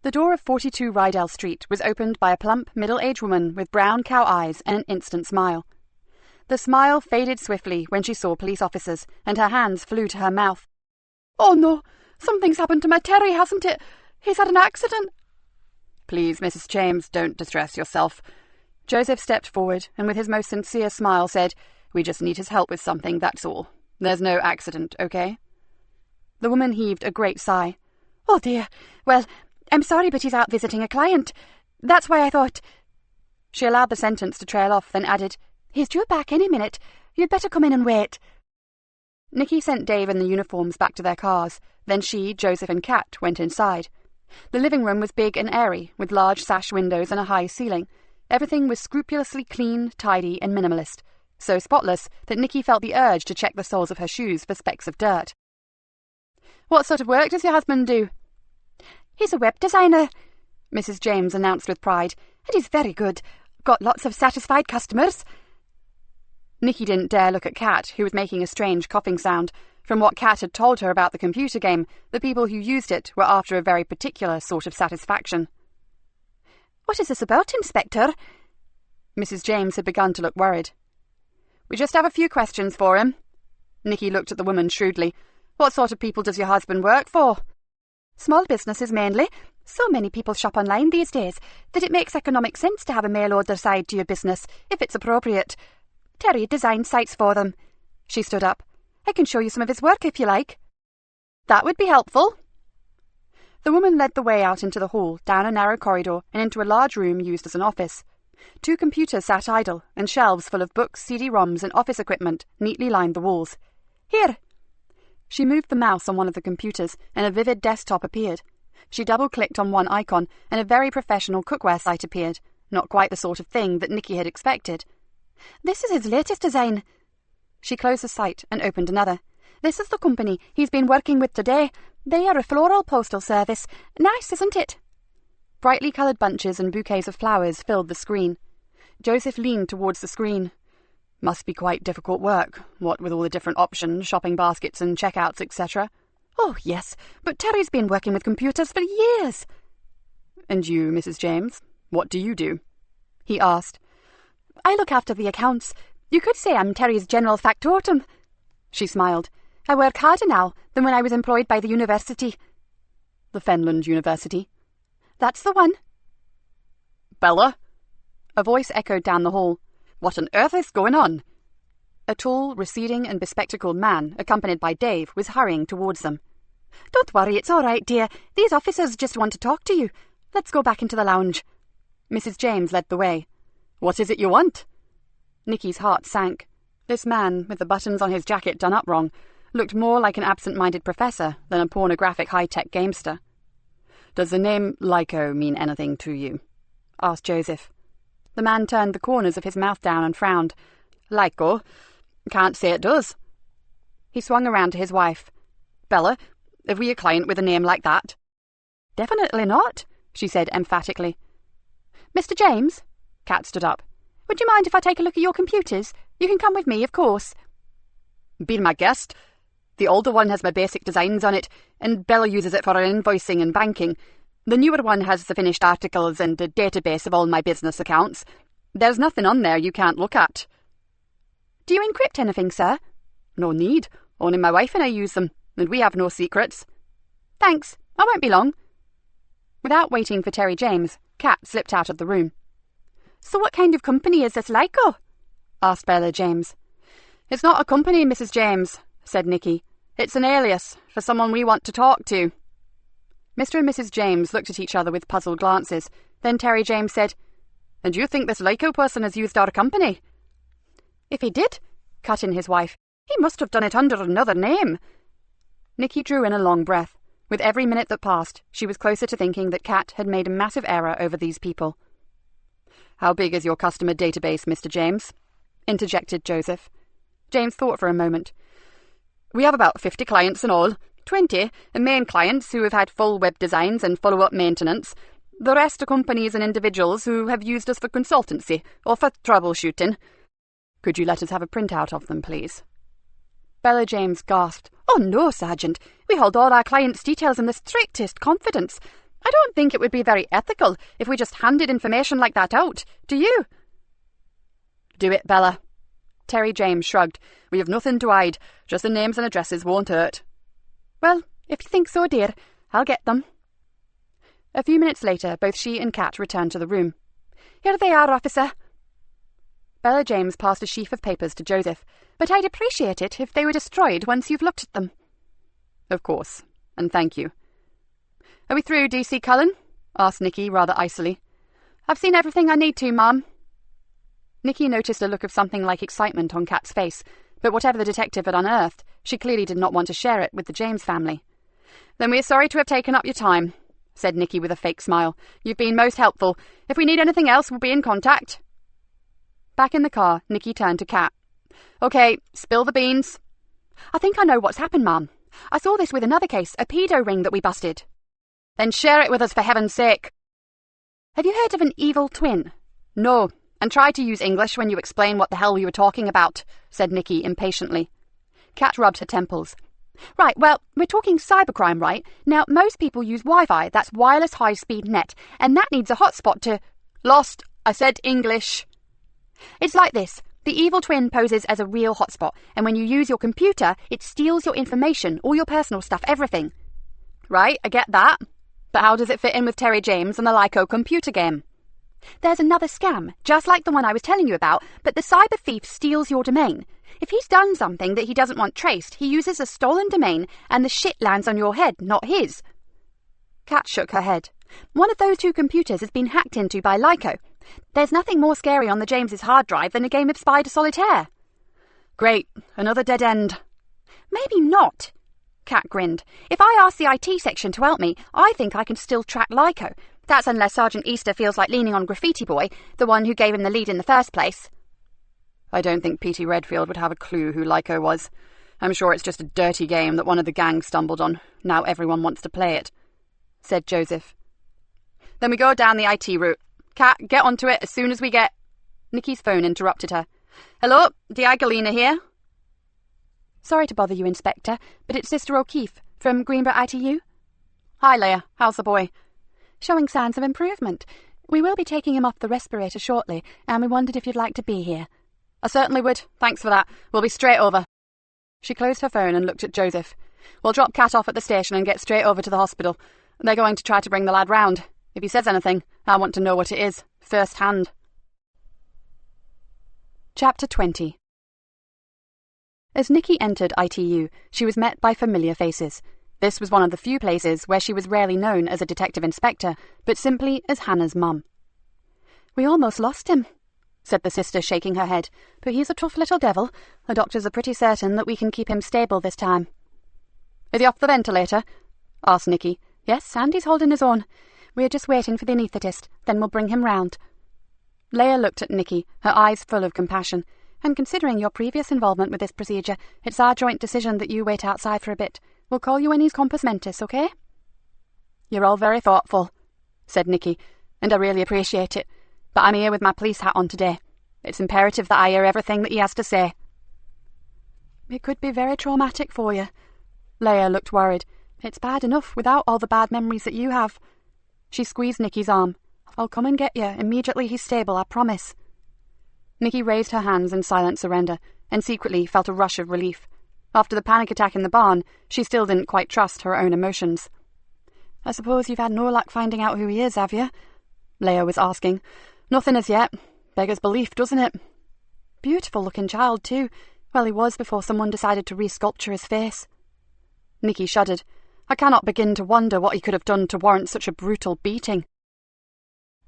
The door of 42 Rydell Street was opened by a plump, middle-aged woman with brown cow eyes and an instant smile. The smile faded swiftly when she saw police officers, and her hands flew to her mouth. Oh no, something's happened to my Terry, hasn't it? He's had an accident. Please, Mrs. James, don't distress yourself. Joseph stepped forward, and with his most sincere smile said, We just need his help with something, that's all. There's no accident, OK? The woman heaved a great sigh. Oh dear, well, I'm sorry, but he's out visiting a client. That's why I thought... She allowed the sentence to trail off, then added, He's due back any minute. You'd better come in and wait. Nikki sent Dave and the uniforms back to their cars. Then she, Joseph and Kat went inside. The living room was big and airy, with large sash windows and a high ceiling. Everything was scrupulously clean, tidy and minimalist, so spotless that Nikki felt the urge to check the soles of her shoes for specks of dirt. What sort of work does your husband do? He's a web designer, Mrs. James announced with pride. And he's very good. Got lots of satisfied customers. Nikki didn't dare look at Kat, who was making a strange coughing sound. From what Kat had told her about the computer game, the people who used it were after a very particular sort of satisfaction. "What is this about, Inspector?" Mrs. James had begun to look worried. "We just have a few questions for him." Nikki looked at the woman shrewdly. "What sort of people does your husband work for?" "Small businesses mainly. So many people shop online these days that it makes economic sense to have a mail order side to your business, if it's appropriate. Terry designs sites for them." She stood up. "I can show you some of his work if you like." "That would be helpful." The woman led the way out into the hall, down a narrow corridor, and into a large room used as an office. 2 computers sat idle, and shelves full of books, CD-ROMs, and office equipment neatly lined the walls. "Here." She moved the mouse on one of the computers, and a vivid desktop appeared. She double-clicked on one icon, and a very professional cookware site appeared, not quite the sort of thing that Nikki had expected. "This is his latest design." She closed the site and opened another. "This is the company he's been working with today. They are a floral postal service. Nice, isn't it?" Brightly coloured bunches and bouquets of flowers filled the screen. Joseph leaned towards the screen. "Must be quite difficult work, what with all the different options, shopping baskets and checkouts, etc." "Oh, yes, but Terry's been working with computers for years." "And you, Mrs. James, what do you do?" he asked. "I look after the accounts. You could say I'm Terry's general factotum." She smiled. "I work harder now than when I was employed by the university." "The Fenland University?" "That's the one." "Bella?" A voice echoed down the hall. "What on earth is going on?" A tall, receding and bespectacled man, accompanied by Dave, was hurrying towards them. "Don't worry, it's all right, dear. These officers just want to talk to you. Let's go back into the lounge." Mrs. James led the way. "What is it you want?" Nikki's heart sank. This man, with the buttons on his jacket done up wrong, looked more like an absent-minded professor than a pornographic high-tech gamester. "Does the name Lyco mean anything to you?" asked Joseph. The man turned the corners of his mouth down and frowned. "Lyco? Can't say it does." He swung around to his wife. "Bella, have we a client with a name like that?" "Definitely not," she said emphatically. "Mr. James?" Kat stood up. "Would you mind if I take a look at your computers? You can come with me, of course." "Be my guest. The older one has my basic designs on it, and Bella uses it for her invoicing and banking. The newer one has the finished articles and a database of all my business accounts. There's nothing on there you can't look at." "Do you encrypt anything, sir?" "No need. Only my wife and I use them, and we have no secrets." "Thanks. I won't be long." Without waiting for Terry James, Kat slipped out of the room. "So what kind of company is this Lyco?" asked Bella James. "It's not a company, Mrs. James," said Nikki. "It's an alias for someone we want to talk to." Mr. and Mrs. James looked at each other with puzzled glances. Then Terry James said, "And you think this Lyco person has used our company?" "If he did," cut in his wife, "he must have done it under another name." Nikki drew in a long breath. With every minute that passed, she was closer to thinking that Kat had made a massive error over these people. "How big is your customer database, Mr. James?" interjected Joseph. James thought for a moment. "We have about 50 clients in all. 20 are main clients who have had full web designs and follow-up maintenance. The rest are companies and individuals who have used us for consultancy or for troubleshooting." "Could you let us have a printout of them, please?" Bella James gasped. "Oh no, Sergeant. We hold all our clients' details in the strictest confidence. I don't think it would be very ethical if we just handed information like that out. Do you?" "Do it, Bella." Terry James shrugged. "We have nothing to hide. Just the names and addresses won't hurt." "Well, if you think so, dear, I'll get them." A few minutes later, both she and Kat returned to the room. "Here they are, officer." Bella James passed a sheaf of papers to Joseph. "But I'd appreciate it if they were destroyed once you've looked at them." "Of course, and thank you." "Are we through, DC Cullen?" asked Nikki rather icily. "I've seen everything I need to, Mom." Nikki noticed a look of something like excitement on Kat's face, but whatever the detective had unearthed, she clearly did not want to share it with the James family. "Then we are sorry to have taken up your time," said Nikki with a fake smile. "You've been most helpful. If we need anything else, we'll be in contact." Back in the car, Nikki turned to Kat. "Okay, spill the beans." "I think I know what's happened, Mom. I saw this with another case, a pedo ring that we busted." "Then share it with us, for heaven's sake." "Have you heard of an evil twin?" "No, And try to use English when you explain what the hell we were talking about, said Nikki impatiently. Kat rubbed her temples. Right, well, we're talking cybercrime, right? Now, most people use Wi-Fi, that's wireless high-speed net, and that needs a hotspot to... Lost, I said English. It's like this. The evil twin poses as a real hotspot, and when you use your computer, it steals your information, all your personal stuff, everything. Right, I get that. But how does it fit in with Terry James and the Lyco computer game? There's another scam, just like the one I was telling you about, but the cyber thief steals your domain. If he's done something that he doesn't want traced, he uses a stolen domain and the shit lands on your head, not his. Kat shook her head. One of those two computers has been hacked into by Lyco. There's nothing more scary on the James's hard drive than a game of Spider Solitaire. Great, another dead end. Maybe not. Kat grinned. If I ask the IT section to help me, I think I can still track Lyco. That's unless Sergeant Easter feels like leaning on Graffiti Boy, the one who gave him the lead in the first place. I don't think P.T. Redfield would have a clue who Lyco was. I'm sure it's just a dirty game that one of the gang stumbled on. Now everyone wants to play it, said Joseph. Then we go down the IT route. Kat, get onto it as soon as we get... Nikki's phone interrupted her. Hello, D.I. Galena here. Sorry to bother you, Inspector, but it's Sister O'Keefe from Greenborough ITU. Hi, Leia. How's the boy? Showing signs of improvement. We will be taking him off the respirator shortly, and we wondered if you'd like to be here. I certainly would. Thanks for that. We'll be straight over. She closed her phone and looked at Joseph. We'll drop Kat off at the station and get straight over to the hospital. They're going to try to bring the lad round. If he says anything, I want to know what it is, first hand. Chapter 20. As Nikki entered ITU, she was met by familiar faces. This was one of the few places where she was rarely known as a detective inspector, but simply as Hannah's mum. We almost lost him, said the sister, shaking her head, but he's a tough little devil. The doctors are pretty certain that we can keep him stable this time. Is he off the ventilator? Asked Nikki. Yes, and he's holding his own. We're just waiting for the anaesthetist, then we'll bring him round. Leia looked at Nikki, her eyes full of compassion. And considering your previous involvement with this procedure, it's our joint decision that you wait outside for a bit. We'll call you when he's compos mentis, okay? You're all very thoughtful, said Nikki, and I really appreciate it. But I'm here with my police hat on today. It's imperative that I hear everything that he has to say. It could be very traumatic for you. Leia looked worried. It's bad enough without all the bad memories that you have. She squeezed Nikki's arm. I'll come and get you immediately he's stable, I promise. Nikki raised her hands in silent surrender, and secretly felt a rush of relief. After the panic attack in the barn, she still didn't quite trust her own emotions. I suppose you've had no luck finding out who he is, have you? Leia was asking. Nothing as yet. Beggars belief, doesn't it? Beautiful-looking child, too. Well, he was before someone decided to resculpture his face. Nikki shuddered. I cannot begin to wonder what he could have done to warrant such a brutal beating.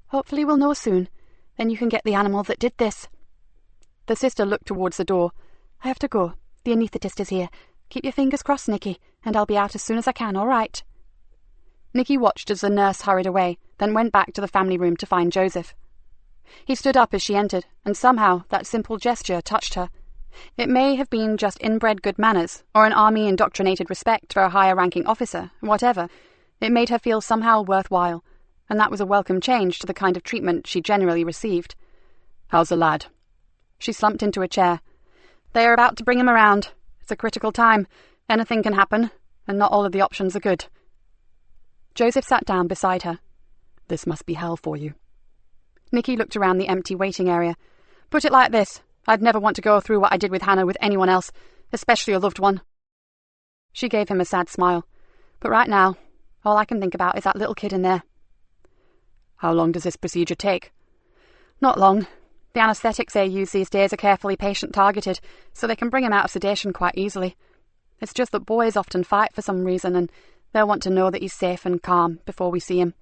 Hopefully we'll know soon. Then you can get the animal that did this. The sister looked towards the door. I have to go. The anaesthetist is here. Keep your fingers crossed, Nikki, and I'll be out as soon as I can, all right? Nikki watched as the nurse hurried away, then went back to the family room to find Joseph. He stood up as she entered, and somehow that simple gesture touched her. It may have been just inbred good manners, or an army-indoctrinated respect for a higher-ranking officer, whatever. It made her feel somehow worthwhile, and that was a welcome change to the kind of treatment she generally received. How's the lad? She slumped into a chair. They are about to bring him around. It's a critical time. Anything can happen, and not all of the options are good. Joseph sat down beside her. This must be hell for you. Nikki looked around the empty waiting area. Put it like this. I'd never want to go through what I did with Hannah with anyone else, especially a loved one. She gave him a sad smile. But right now, all I can think about is that little kid in there. How long does this procedure take? Not long. The anaesthetics they use these days are carefully patient-targeted, so they can bring him out of sedation quite easily. It's just that boys often fight for some reason, and they'll want to know that he's safe and calm before we see him.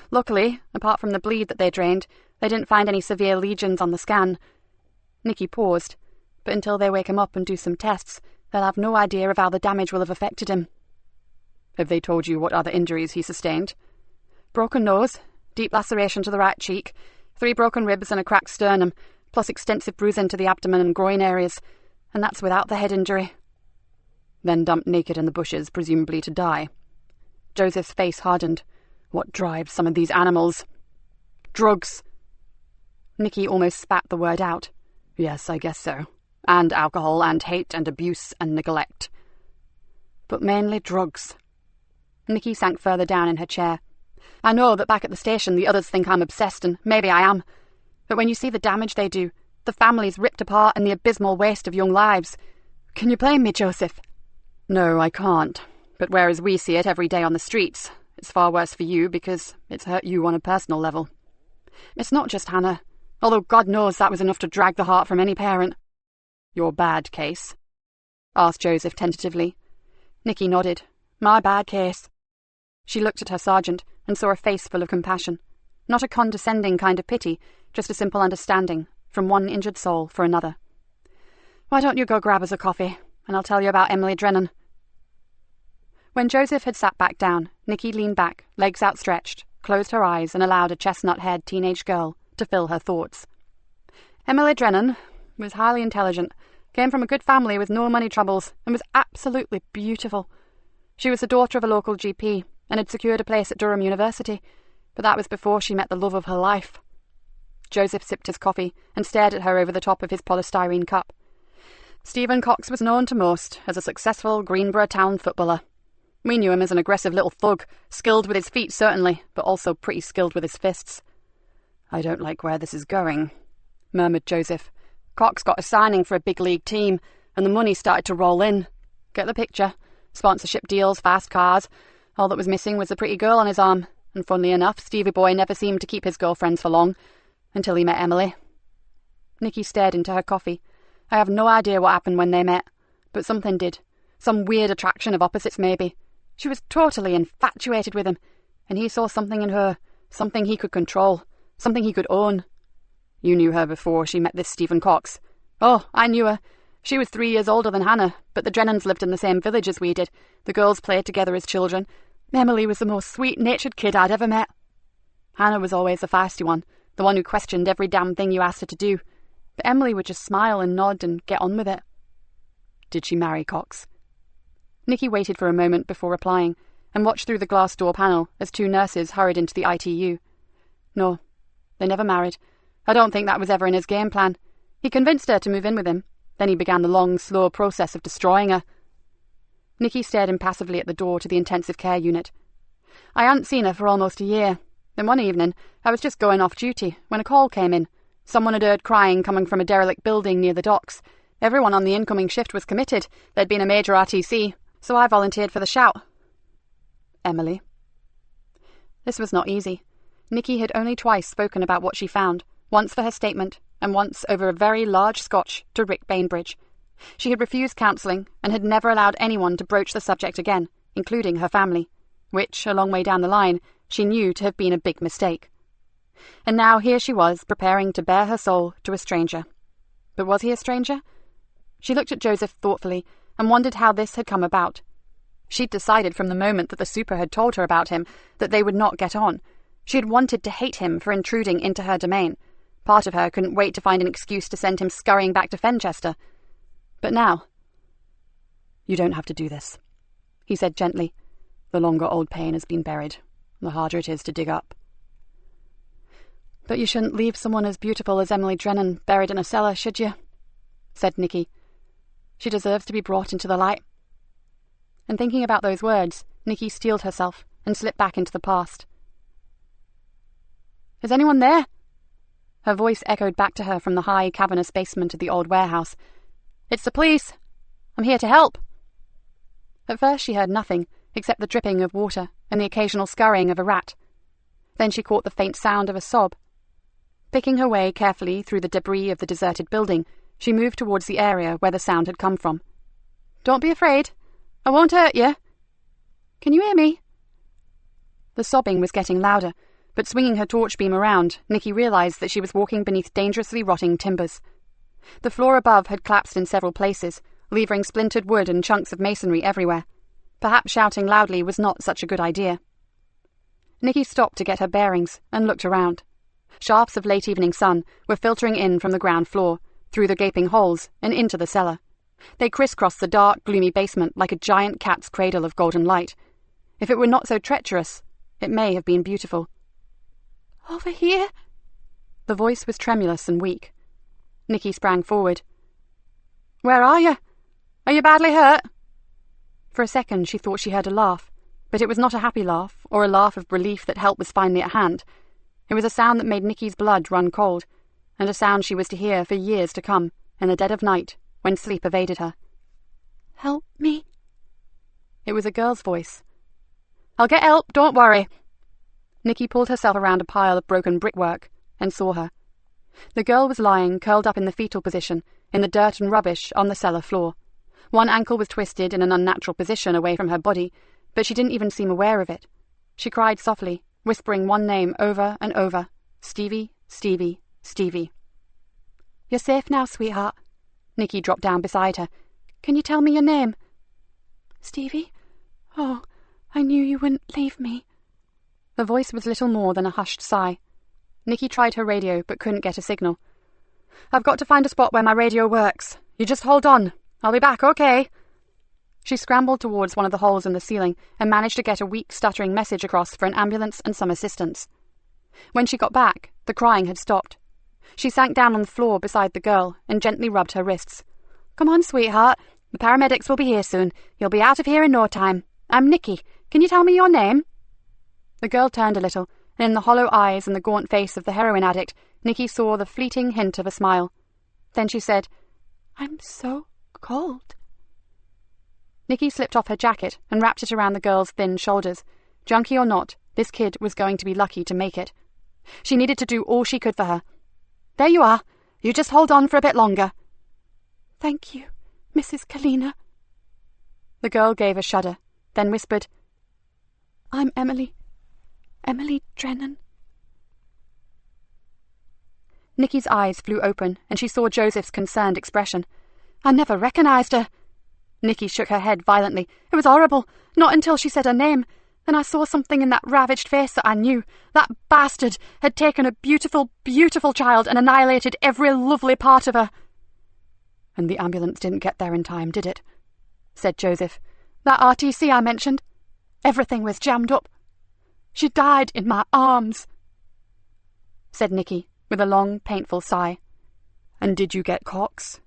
Luckily, apart from the bleed that they drained, they didn't find any severe lesions on the scan. Nikki paused, but until they wake him up and do some tests, they'll have no idea of how the damage will have affected him. Have they told you what other injuries he sustained? Broken nose, deep laceration to the right cheek, 3 broken ribs and a cracked sternum, plus extensive bruising to the abdomen and groin areas, and that's without the head injury. Then dumped naked in the bushes, presumably to die. Joseph's face hardened. What drives some of these animals? Drugs. Nikki almost spat the word out. Yes, I guess so. And alcohol and hate and abuse and neglect. But mainly drugs. Nikki sank further down in her chair. I know that back at the station the others think I'm obsessed, and maybe I am. But when you see the damage they do, the families ripped apart and the abysmal waste of young lives, can you blame me, Joseph? No, I can't. But whereas we see it every day on the streets, it's far worse for you because it's hurt you on a personal level. It's not just Hannah, although God knows that was enough to drag the heart from any parent. Your bad case? Asked Joseph tentatively. Nikki nodded. My bad case. She looked at her sergeant and saw a face full of compassion. Not a condescending kind of pity, just a simple understanding, from one injured soul for another. Why don't you go grab us a coffee, and I'll tell you about Emily Drennan. When Joseph had sat back down, Nikki leaned back, legs outstretched, closed her eyes and allowed a chestnut-haired teenage girl to fill her thoughts. Emily Drennan was highly intelligent, came from a good family with no money troubles, and was absolutely beautiful. She was the daughter of a local GP, and had secured a place at Durham University, but that was before she met the love of her life. Joseph sipped his coffee and stared at her over the top of his polystyrene cup. Stephen Cox was known to most as a successful Greenborough town footballer. We knew him as an aggressive little thug, skilled with his feet certainly, but also pretty skilled with his fists. I don't like where this is going, murmured Joseph. Cox got a signing for a big league team, and the money started to roll in. Get the picture? Sponsorship deals, fast cars. All that was missing was a pretty girl on his arm, and funnily enough, Stevie boy never seemed to keep his girlfriends for long, until he met Emily. Nikki stared into her coffee. I have no idea what happened when they met, but something did. Some weird attraction of opposites, maybe. She was totally infatuated with him, and he saw something in her, something he could control, something he could own. You knew her before she met this Stephen Cox? Oh, I knew her. She was 3 years older than Hannah, but the Drennans lived in the same village as we did. The girls played together as children. Emily was the most sweet-natured kid I'd ever met. Hannah was always the feisty one, the one who questioned every damn thing you asked her to do. But Emily would just smile and nod and get on with it. Did she marry Cox? Nikki waited for a moment before replying, and watched through the glass door panel as 2 nurses hurried into the ITU. No, they never married. I don't think that was ever in his game plan. He convinced her to move in with him. Then he began the long, slow process of destroying her. Nikki stared impassively at the door to the intensive care unit. I hadn't seen her for almost a year. Then one evening, I was just going off duty when a call came in. Someone had heard crying coming from a derelict building near the docks. Everyone on the incoming shift was committed. There'd been a major RTC, so I volunteered for the shout. Emily? This was not easy. Nikki had only twice spoken about what she found, once for her statement, and once over a very large scotch to Rick Bainbridge. She had refused counselling and had never allowed anyone to broach the subject again, including her family, which, a long way down the line, she knew to have been a big mistake. And now here she was, preparing to bare her soul to a stranger. But was he a stranger? She looked at Joseph thoughtfully and wondered how this had come about. She'd decided from the moment that the super had told her about him that they would not get on. She had wanted to hate him for intruding into her domain. Part of her couldn't wait to find an excuse to send him scurrying back to Fenchester. But now... You don't have to do this, he said gently. The longer old pain has been buried, the harder it is to dig up. But you shouldn't leave someone as beautiful as Emily Drennan buried in a cellar, should you? Said Nikki. She deserves to be brought into the light. And thinking about those words, Nikki steeled herself and slipped back into the past. Is anyone there? Her voice echoed back to her from the high, cavernous basement of the old warehouse. It's the police. I'm here to help. At first she heard nothing, except the dripping of water and the occasional scurrying of a rat. Then she caught the faint sound of a sob. Picking her way carefully through the debris of the deserted building, she moved towards the area where the sound had come from. Don't be afraid. I won't hurt you. Can you hear me? The sobbing was getting louder, but swinging her torch beam around, Nikki realised that she was walking beneath dangerously rotting timbers. The floor above had collapsed in several places, leaving splintered wood and chunks of masonry everywhere. Perhaps shouting loudly was not such a good idea. Nikki stopped to get her bearings and looked around. Shafts of late-evening sun were filtering in from the ground floor, through the gaping holes, and into the cellar. They crisscrossed the dark, gloomy basement like a giant cat's cradle of golden light. If it were not so treacherous, it may have been beautiful. Over here? The voice was tremulous and weak. Nikki sprang forward. "Where are you? Are you badly hurt?" For a second she thought she heard a laugh, but it was not a happy laugh, or a laugh of relief that help was finally at hand. It was a sound that made Nikki's blood run cold, and a sound she was to hear for years to come, in the dead of night, when sleep evaded her. "Help me." It was a girl's voice. "I'll get help, don't worry." Nikki pulled herself around a pile of broken brickwork and saw her. The girl was lying, curled up in the fetal position, in the dirt and rubbish on the cellar floor. One ankle was twisted in an unnatural position away from her body, but she didn't even seem aware of it. She cried softly, whispering one name over and over. "Stevie, Stevie, Stevie." "You're safe now, sweetheart." Nikki dropped down beside her. "Can you tell me your name?" "Stevie? Oh, I knew you wouldn't leave me." The voice was little more than a hushed sigh. Nikki tried her radio but couldn't get a signal. "I've got to find a spot where my radio works. You just hold on. I'll be back, okay?" She scrambled towards one of the holes in the ceiling and managed to get a weak, stuttering message across for an ambulance and some assistance. When she got back, the crying had stopped. She sank down on the floor beside the girl and gently rubbed her wrists. "Come on, sweetheart. The paramedics will be here soon. You'll be out of here in no time. I'm Nikki. Can you tell me your name?" The girl turned a little, and in the hollow eyes and the gaunt face of the heroin addict, Nikki saw the fleeting hint of a smile. Then she said, "I'm so cold." Nikki slipped off her jacket and wrapped it around the girl's thin shoulders. Junkie or not, this kid was going to be lucky to make it. She needed to do all she could for her. "There you are. You just hold on for a bit longer." "Thank you, Mrs. Galena." The girl gave a shudder, then whispered, "I'm Emily Drennan." Nikki's eyes flew open, and she saw Joseph's concerned expression. "I never recognised her." Nikki shook her head violently. "It was horrible. Not until she said her name. Then I saw something in that ravaged face that I knew. That bastard had taken a beautiful, beautiful child and annihilated every lovely part of her." "And the ambulance didn't get there in time, did it?" said Joseph. "That RTC I mentioned. Everything was jammed up. She died in my arms," said Nikki, with a long, painful sigh. "And did you get Cox?"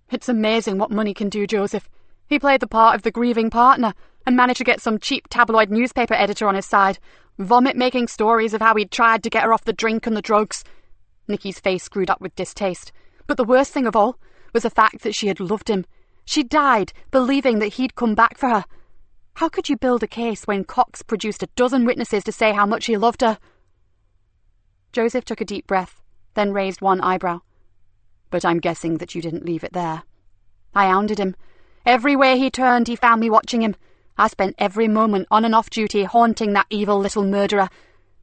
"It's amazing what money can do, Joseph. He played the part of the grieving partner and managed to get some cheap tabloid newspaper editor on his side, vomit-making stories of how he'd tried to get her off the drink and the drugs." Nikki's face screwed up with distaste. "But the worst thing of all was the fact that she had loved him. She died believing that he'd come back for her. How could you build a case when Cox produced a dozen witnesses to say how much he loved her?" Joseph took a deep breath, then raised one eyebrow. "But I'm guessing that you didn't leave it there." "I hounded him. Every way he turned, he found me watching him. I spent every moment on and off duty haunting that evil little murderer.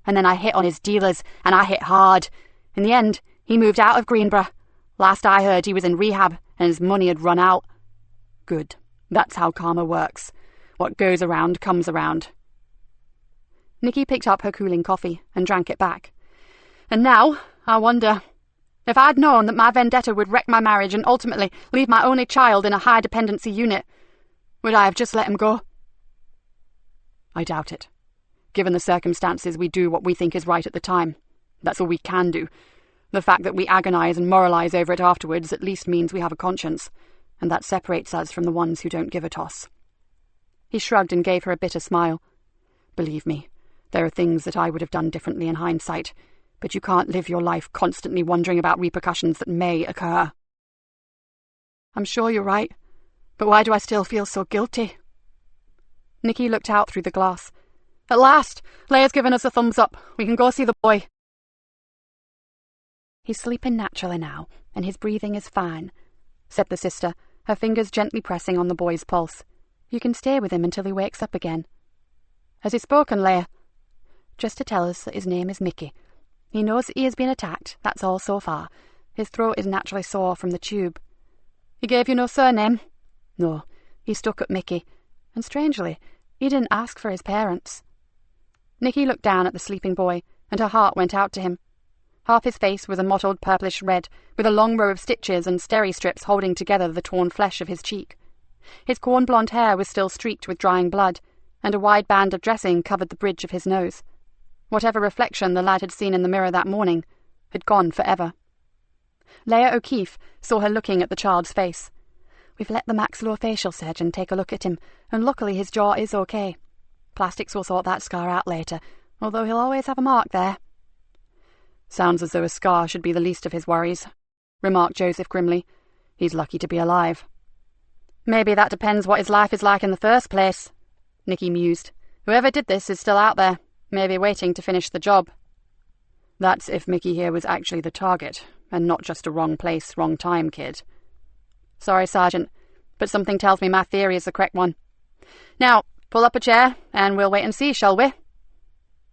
And then I hit on his dealers, and I hit hard. In the end, he moved out of Greenborough. Last I heard, he was in rehab, and his money had run out." "Good. That's how karma works. What goes around comes around." Nikki picked up her cooling coffee and drank it back. "And now, I wonder, if I'd known that my vendetta would wreck my marriage and ultimately leave my only child in a high-dependency unit, would I have just let him go?" "I doubt it. Given the circumstances, we do what we think is right at the time. That's all we can do. The fact that we agonise and moralise over it afterwards at least means we have a conscience, and that separates us from the ones who don't give a toss." He shrugged and gave her a bitter smile. "Believe me, there are things that I would have done differently in hindsight, but you can't live your life constantly wondering about repercussions that may occur." "I'm sure you're right, but why do I still feel so guilty?" Nikki looked out through the glass. "At last, Leia's given us a thumbs up. We can go see the boy." "He's sleeping naturally now, and his breathing is fine," said the sister, her fingers gently pressing on the boy's pulse. "You can stay with him until he wakes up again." "Has he spoken, Leia?" "Just to tell us that his name is Mickey. He knows that he has been attacked, that's all so far. His throat is naturally sore from the tube." "He gave you no surname?" "No, he stuck at Mickey. And strangely, he didn't ask for his parents." Nikki looked down at the sleeping boy, and her heart went out to him. Half his face was a mottled purplish red, with a long row of stitches and steri strips holding together the torn flesh of his cheek. His corn-blonde hair was still streaked with drying blood, and a wide band of dressing covered the bridge of his nose. Whatever reflection the lad had seen in the mirror that morning had gone forever. Leah O'Keefe saw her looking at the child's face. "We've let the maxillofacial surgeon take a look at him, and luckily his jaw is okay. Plastics will sort that scar out later, although he'll always have a mark there." "Sounds as though a scar should be the least of his worries," remarked Joseph grimly. "He's lucky to be alive." "Maybe that depends what his life is like in the first place," Nikki mused. "Whoever did this is still out there, maybe waiting to finish the job." "That's if Mickey here was actually the target, and not just a wrong place, wrong time kid." "Sorry, Sergeant, but something tells me my theory is the correct one. Now, pull up a chair, and we'll wait and see, shall we?"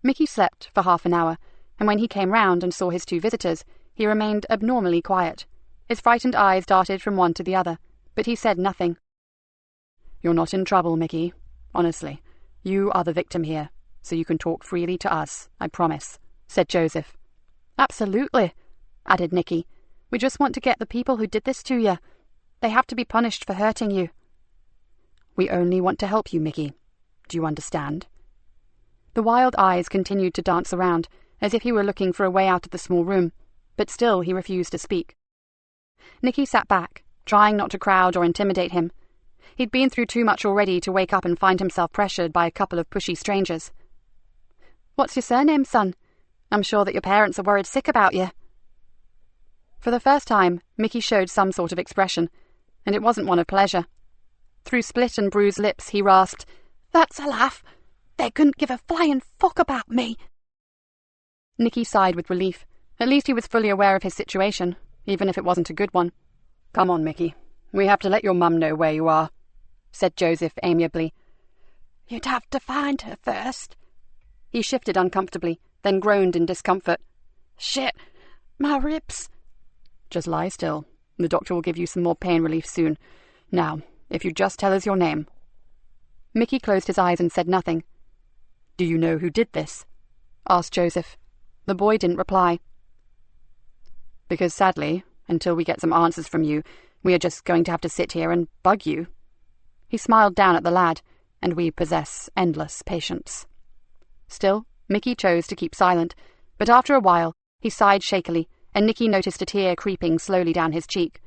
Mickey slept for half an hour, and when he came round and saw his two visitors, he remained abnormally quiet. His frightened eyes darted from one to the other, but he said nothing. "You're not in trouble, Mickey. Honestly, you are the victim here, so you can talk freely to us, I promise," said Joseph. "Absolutely," added Nikki. "We just want to get the people who did this to you. They have to be punished for hurting you." "We only want to help you, Mickey. Do you understand?" The wild eyes continued to dance around, as if he were looking for a way out of the small room, but still he refused to speak. Nikki sat back, trying not to crowd or intimidate him. He'd been through too much already to wake up and find himself pressured by a couple of pushy strangers. "What's your surname, son? I'm sure that your parents are worried sick about you." For the first time, Mickey showed some sort of expression, and it wasn't one of pleasure. Through split and bruised lips, he rasped, "That's a laugh. They couldn't give a flying fuck about me." Nikki sighed with relief. At least he was fully aware of his situation, even if it wasn't a good one. "Come on, Mickey. We have to let your mum know where you are," said Joseph amiably. "You'd have to find her first." He shifted uncomfortably, then groaned in discomfort. "Shit, my ribs." "Just lie still. The doctor will give you some more pain relief soon. Now, if you just tell us your name." Mickey closed his eyes and said nothing. "Do you know who did this?" asked Joseph. The boy didn't reply. "Because sadly, until we get some answers from you, we are just going to have to sit here and bug you." He smiled down at the lad, and we possess endless patience. Still, Mickey chose to keep silent, but after a while, he sighed shakily, and Nikki noticed a tear creeping slowly down his cheek.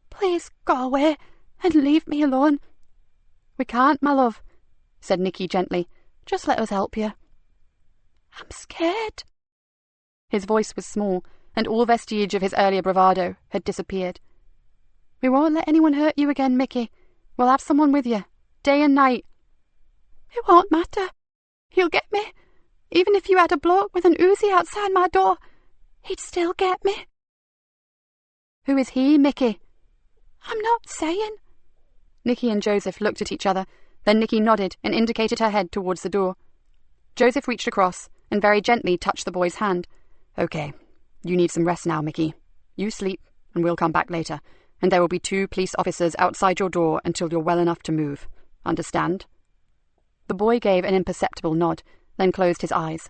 "Please go away and leave me alone." "We can't, my love," said Nikki gently. "Just let us help you." "I'm scared." His voice was small, and all vestige of his earlier bravado had disappeared. "We won't let anyone hurt you again, Mickey. We'll have someone with you, day and night." "It won't matter. He'll get me. Even if you had a bloke with an Uzi outside my door, he'd still get me." "Who is he, Mickey?" "I'm not saying." Nikki and Joseph looked at each other, then Nikki nodded and indicated her head towards the door. Joseph reached across and very gently touched the boy's hand. "Okay, you need some rest now, Mickey. You sleep, and we'll come back later, and there will be 2 police officers outside your door until you're well enough to move. Understand?" The boy gave an imperceptible nod, then closed his eyes.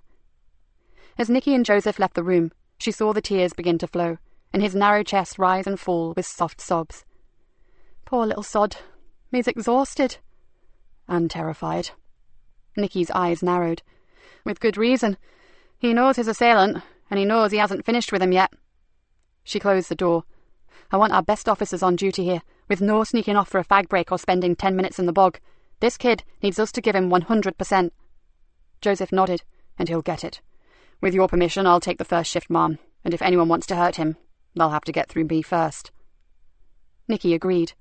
As Nikki and Joseph left the room, she saw the tears begin to flow, and his narrow chest rise and fall with soft sobs. "Poor little sod. He's exhausted." "And terrified." Nikki's eyes narrowed. "With good reason. He knows his assailant, and he knows he hasn't finished with him yet." She closed the door. "I want our best officers on duty here, with no sneaking off for a fag break or spending 10 minutes in the bog. This kid needs us to give him 100%. Joseph nodded. "And he'll get it. With your permission, I'll take the first shift, Mom, and if anyone wants to hurt him, they'll have to get through me first." Nikki agreed.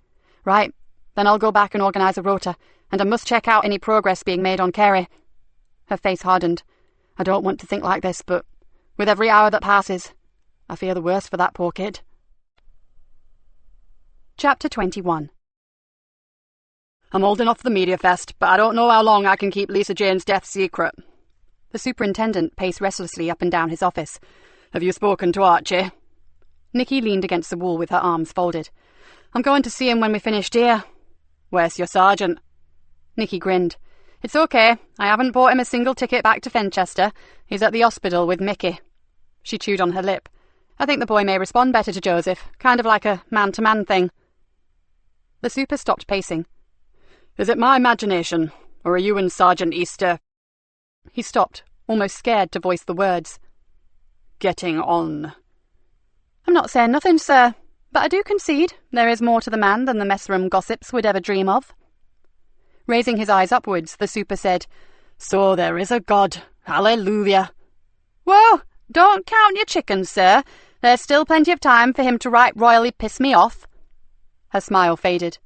"Right, then I'll go back and organise a rota, and I must check out any progress being made on Carey." Her face hardened. "I don't want to think like this, but with every hour that passes, I fear the worst for that poor kid." Chapter 21. "I'm holding off the media fest, but I don't know how long I can keep Lisa Jane's death secret." The superintendent paced restlessly up and down his office. "Have you spoken to Archie?" Nikki leaned against the wall with her arms folded. "I'm going to see him when we finish, dear." "Where's your sergeant?" Nikki grinned. "It's okay. I haven't bought him a single ticket back to Fenchester. He's at the hospital with Mickey." She chewed on her lip. "I think the boy may respond better to Joseph, kind of like a man-to-man thing." The super stopped pacing. "Is it my imagination, or are you and Sergeant Easter—" He stopped, almost scared to voice the words. "getting on?" I'm not saying nothing, sir, but I do concede there is more to the man than the messroom gossips would ever dream of. Raising his eyes upwards, the super said, So there is a God. Hallelujah. Whoa, don't count your chickens, sir. There's still plenty of time for him to right royally piss me off. Her smile faded.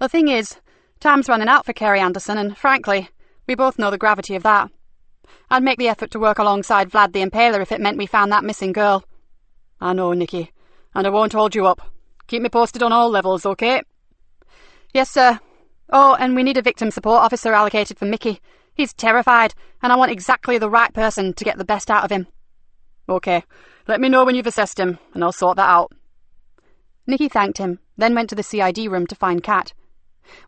The thing is, time's running out for Kerry Anderson, and frankly, we both know the gravity of that. I'd make the effort to work alongside Vlad the Impaler if it meant we found that missing girl. I know, Nikki, and I won't hold you up. Keep me posted on all levels, okay? Yes, sir. Oh, and we need a victim support officer allocated for Mickey. He's terrified, and I want exactly the right person to get the best out of him. Okay, let me know when you've assessed him, and I'll sort that out. Nikki thanked him, then went to the CID room to find Kat.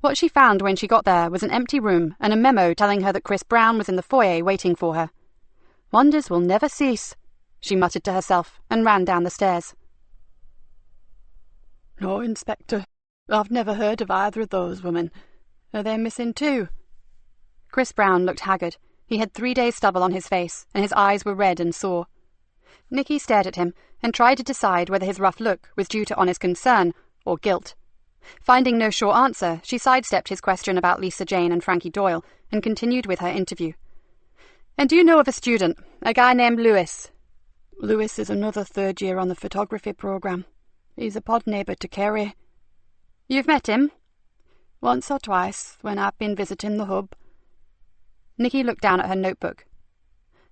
What she found when she got there was an empty room and a memo telling her that Chris Brown was in the foyer waiting for her. Wonders will never cease, she muttered to herself and ran down the stairs. No, Inspector. I've never heard of either of those women. Are they missing too? Chris Brown looked haggard. He had 3 days' stubble on his face, and his eyes were red and sore. Nikki stared at him and tried to decide whether his rough look was due to honest concern or guilt. Finding no sure answer, she sidestepped his question about Lisa Jane and Frankie Doyle and continued with her interview. And do you know of a student, a guy named Lewis? Lewis is another third year on the photography programme. He's a pod neighbour to Kerry. You've met him? Once or twice, when I've been visiting the hub. Nikki looked down at her notebook.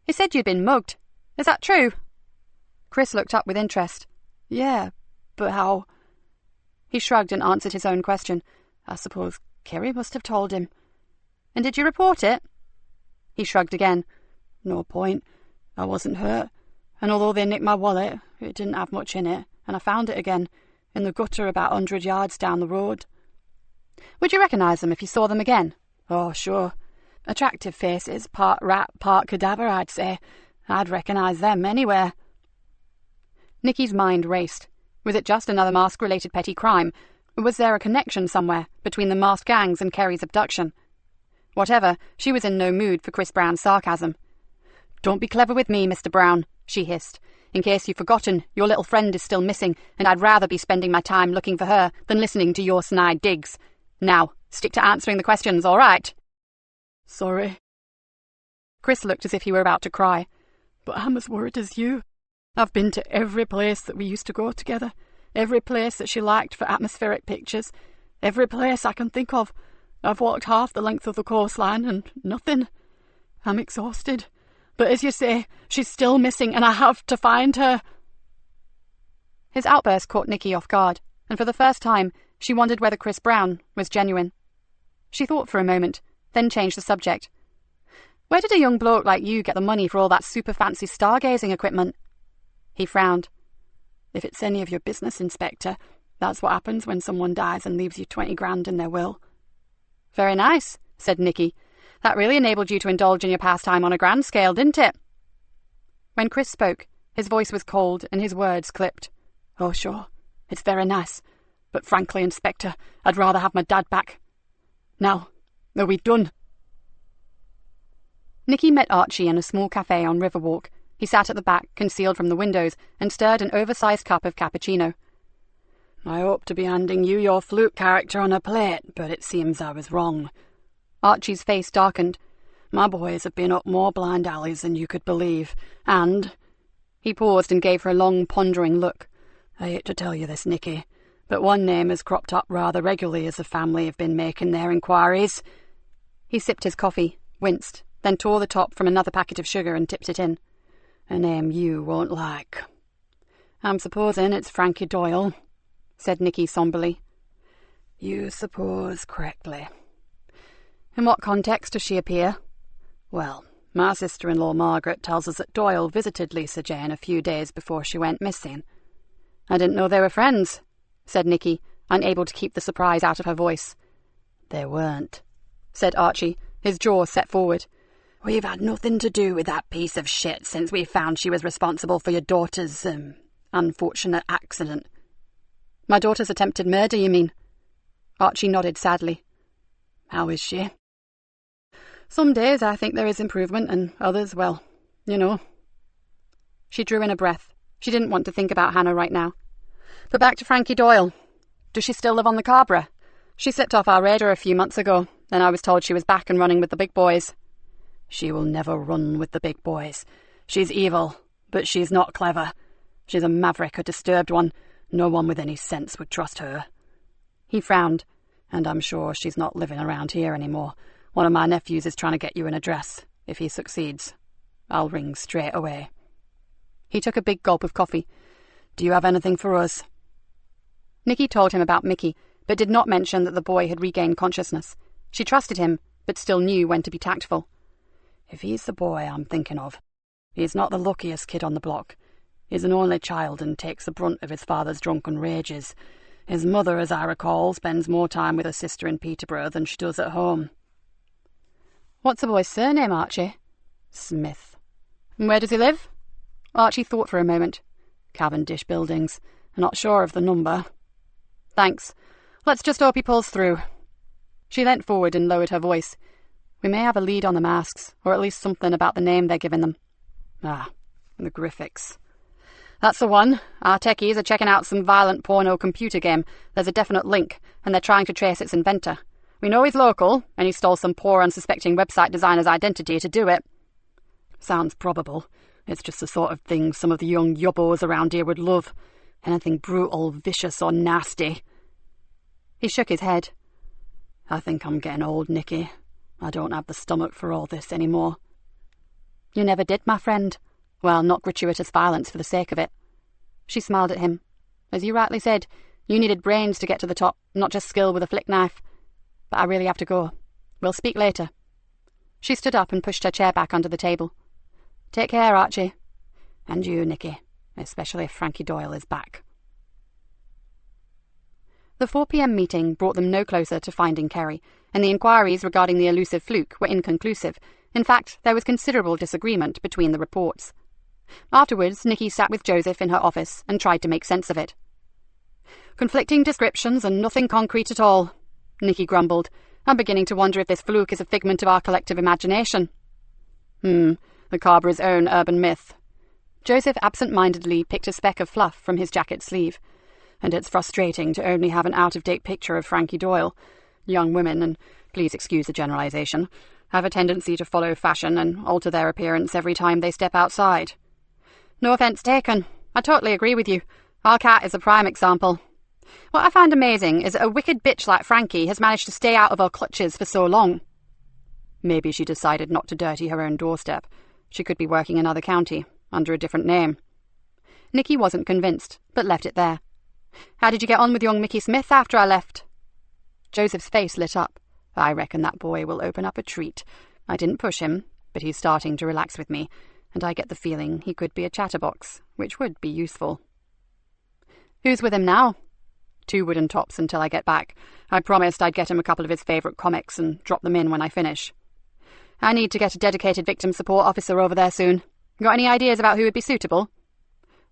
He said you'd been mugged. Is that true? Chris looked up with interest. Yeah, but how? He shrugged and answered his own question. I suppose Kerry must have told him. And did you report it? He shrugged again. No point. I wasn't hurt. And although they nicked my wallet, it didn't have much in it, and I found it again, in the gutter about 100 yards down the road. Would you recognise them if you saw them again? Oh, sure. Attractive faces, part rat, part cadaver, I'd say. I'd recognise them anywhere. Nikki's mind raced. Was it just another mask-related petty crime? Or was there a connection somewhere between the masked gangs and Kerry's abduction? Whatever, she was in no mood for Chris Brown's sarcasm. Don't be clever with me, Mr. Brown, she hissed. In case you've forgotten, your little friend is still missing, and I'd rather be spending my time looking for her than listening to your snide digs. Now, stick to answering the questions, all right? Sorry. Chris looked as if he were about to cry. But I'm as worried as you. I've been to every place that we used to go together, every place that she liked for atmospheric pictures, every place I can think of. I've walked half the length of the coastline and nothing. I'm exhausted. But as you say, she's still missing and I have to find her. His outburst caught Nikki off guard, and for the first time, she wondered whether Chris Brown was genuine. She thought for a moment, then changed the subject. Where did a young bloke like you get the money for all that super fancy stargazing equipment? He frowned. If it's any of your business, Inspector, that's what happens when someone dies and leaves you 20 grand in their will. Very nice, said Nikki. That really enabled you to indulge in your pastime on a grand scale, didn't it? When Chris spoke, his voice was cold and his words clipped. Oh, sure, it's very nice. But frankly, Inspector, I'd rather have my dad back. Now, are we done? Nikki met Archie in a small cafe on Riverwalk. He sat at the back, concealed from the windows, and stirred an oversized cup of cappuccino. I hoped to be handing you your flute character on a plate, but it seems I was wrong. Archie's face darkened. My boys have been up more blind alleys than you could believe, and... He paused and gave her a long, pondering look. I hate to tell you this, Nikki, but one name has cropped up rather regularly as the family have been making their inquiries. He sipped his coffee, winced, then tore the top from another packet of sugar and tipped it in. A name you won't like. I'm supposing it's Frankie Doyle, said Nikki somberly. You suppose correctly. In what context does she appear? Well, my sister-in-law Margaret tells us that Doyle visited Lisa Jane a few days before she went missing. I didn't know they were friends, said Nikki, unable to keep the surprise out of her voice. They weren't, said Archie, his jaw set forward. We've had nothing to do with that piece of shit since we found she was responsible for your daughter's, unfortunate accident. My daughter's attempted murder, you mean? Archie nodded sadly. How is she? Some days I think there is improvement, and others, well, you know. She drew in a breath, She didn't want to think about Hannah right now. But back to Frankie Doyle. Does she still live on the Carborough? She slipped off our radar a few months ago, then I was told she was back and running with the big boys. She will never run with the big boys. She's evil, but she's not clever. She's a maverick, a disturbed one. No one with any sense would trust her. He frowned. And I'm sure she's not living around here anymore. One of my nephews is trying to get you an address. If he succeeds, I'll ring straight away. He took a big gulp of coffee. Do you have anything for us? Nikki told him about Mickey, but did not mention that the boy had regained consciousness. She trusted him, but still knew when to be tactful. If he's the boy I'm thinking of, he's not the luckiest kid on the block. He's an only child and takes the brunt of his father's drunken rages. His mother, as I recall, spends more time with her sister in Peterborough than she does at home. What's the boy's surname, Archie? Smith. And where does he live? Archie thought for a moment. Cavendish Buildings. Not sure of the number. Thanks. Let's just hope he pulls through. She leant forward and lowered her voice. We may have a lead on the masks, or at least something about the name they're giving them. Ah, the Graphics. That's the one. Our techies are checking out some violent porno computer game. There's a definite link, and they're trying to trace its inventor. We know he's local, and he stole some poor unsuspecting website designer's identity to do it. Sounds probable. It's just the sort of thing some of the young yubbos around here would love. Anything brutal, vicious, or nasty. He shook his head. I think I'm getting old, Nikki. I don't have the stomach for all this anymore. You never did, my friend. Well, not gratuitous violence for the sake of it. She smiled at him. As you rightly said, you needed brains to get to the top, not just skill with a flick knife. But I really have to go. We'll speak later. She stood up and pushed her chair back under the table. Take care, Archie. And you, Nikki, especially if Frankie Doyle is back. The 4 p.m. meeting brought them no closer to finding Kerry, and the inquiries regarding the elusive fluke were inconclusive. In fact, there was considerable disagreement between the reports. Afterwards, Nikki sat with Joseph in her office and tried to make sense of it. Conflicting descriptions and nothing concrete at all, Nikki grumbled. I'm beginning to wonder if this fluke is a figment of our collective imagination. The Carborough's own urban myth. Joseph absent-mindedly picked a speck of fluff from his jacket sleeve. And it's frustrating to only have an out-of-date picture of Frankie Doyle. Young women, and please excuse the generalization, have a tendency to follow fashion and alter their appearance every time they step outside. No offence taken. I totally agree with you. Our cat is a prime example. What I find amazing is that a wicked bitch like Frankie has managed to stay out of our clutches for so long. Maybe she decided not to dirty her own doorstep. She could be working in another county, under a different name. Nikki wasn't convinced, but left it there. How did you get on with young Mickey Smith after I left? Joseph's face lit up. I reckon that boy will open up a treat. I didn't push him, but he's starting to relax with me, and I get the feeling he could be a chatterbox, which would be useful. Who's with him now? 2 wooden tops until I get back. I promised I'd get him a couple of his favourite comics and drop them in when I finish. I need to get a dedicated victim support officer over there soon. Got any ideas about who would be suitable?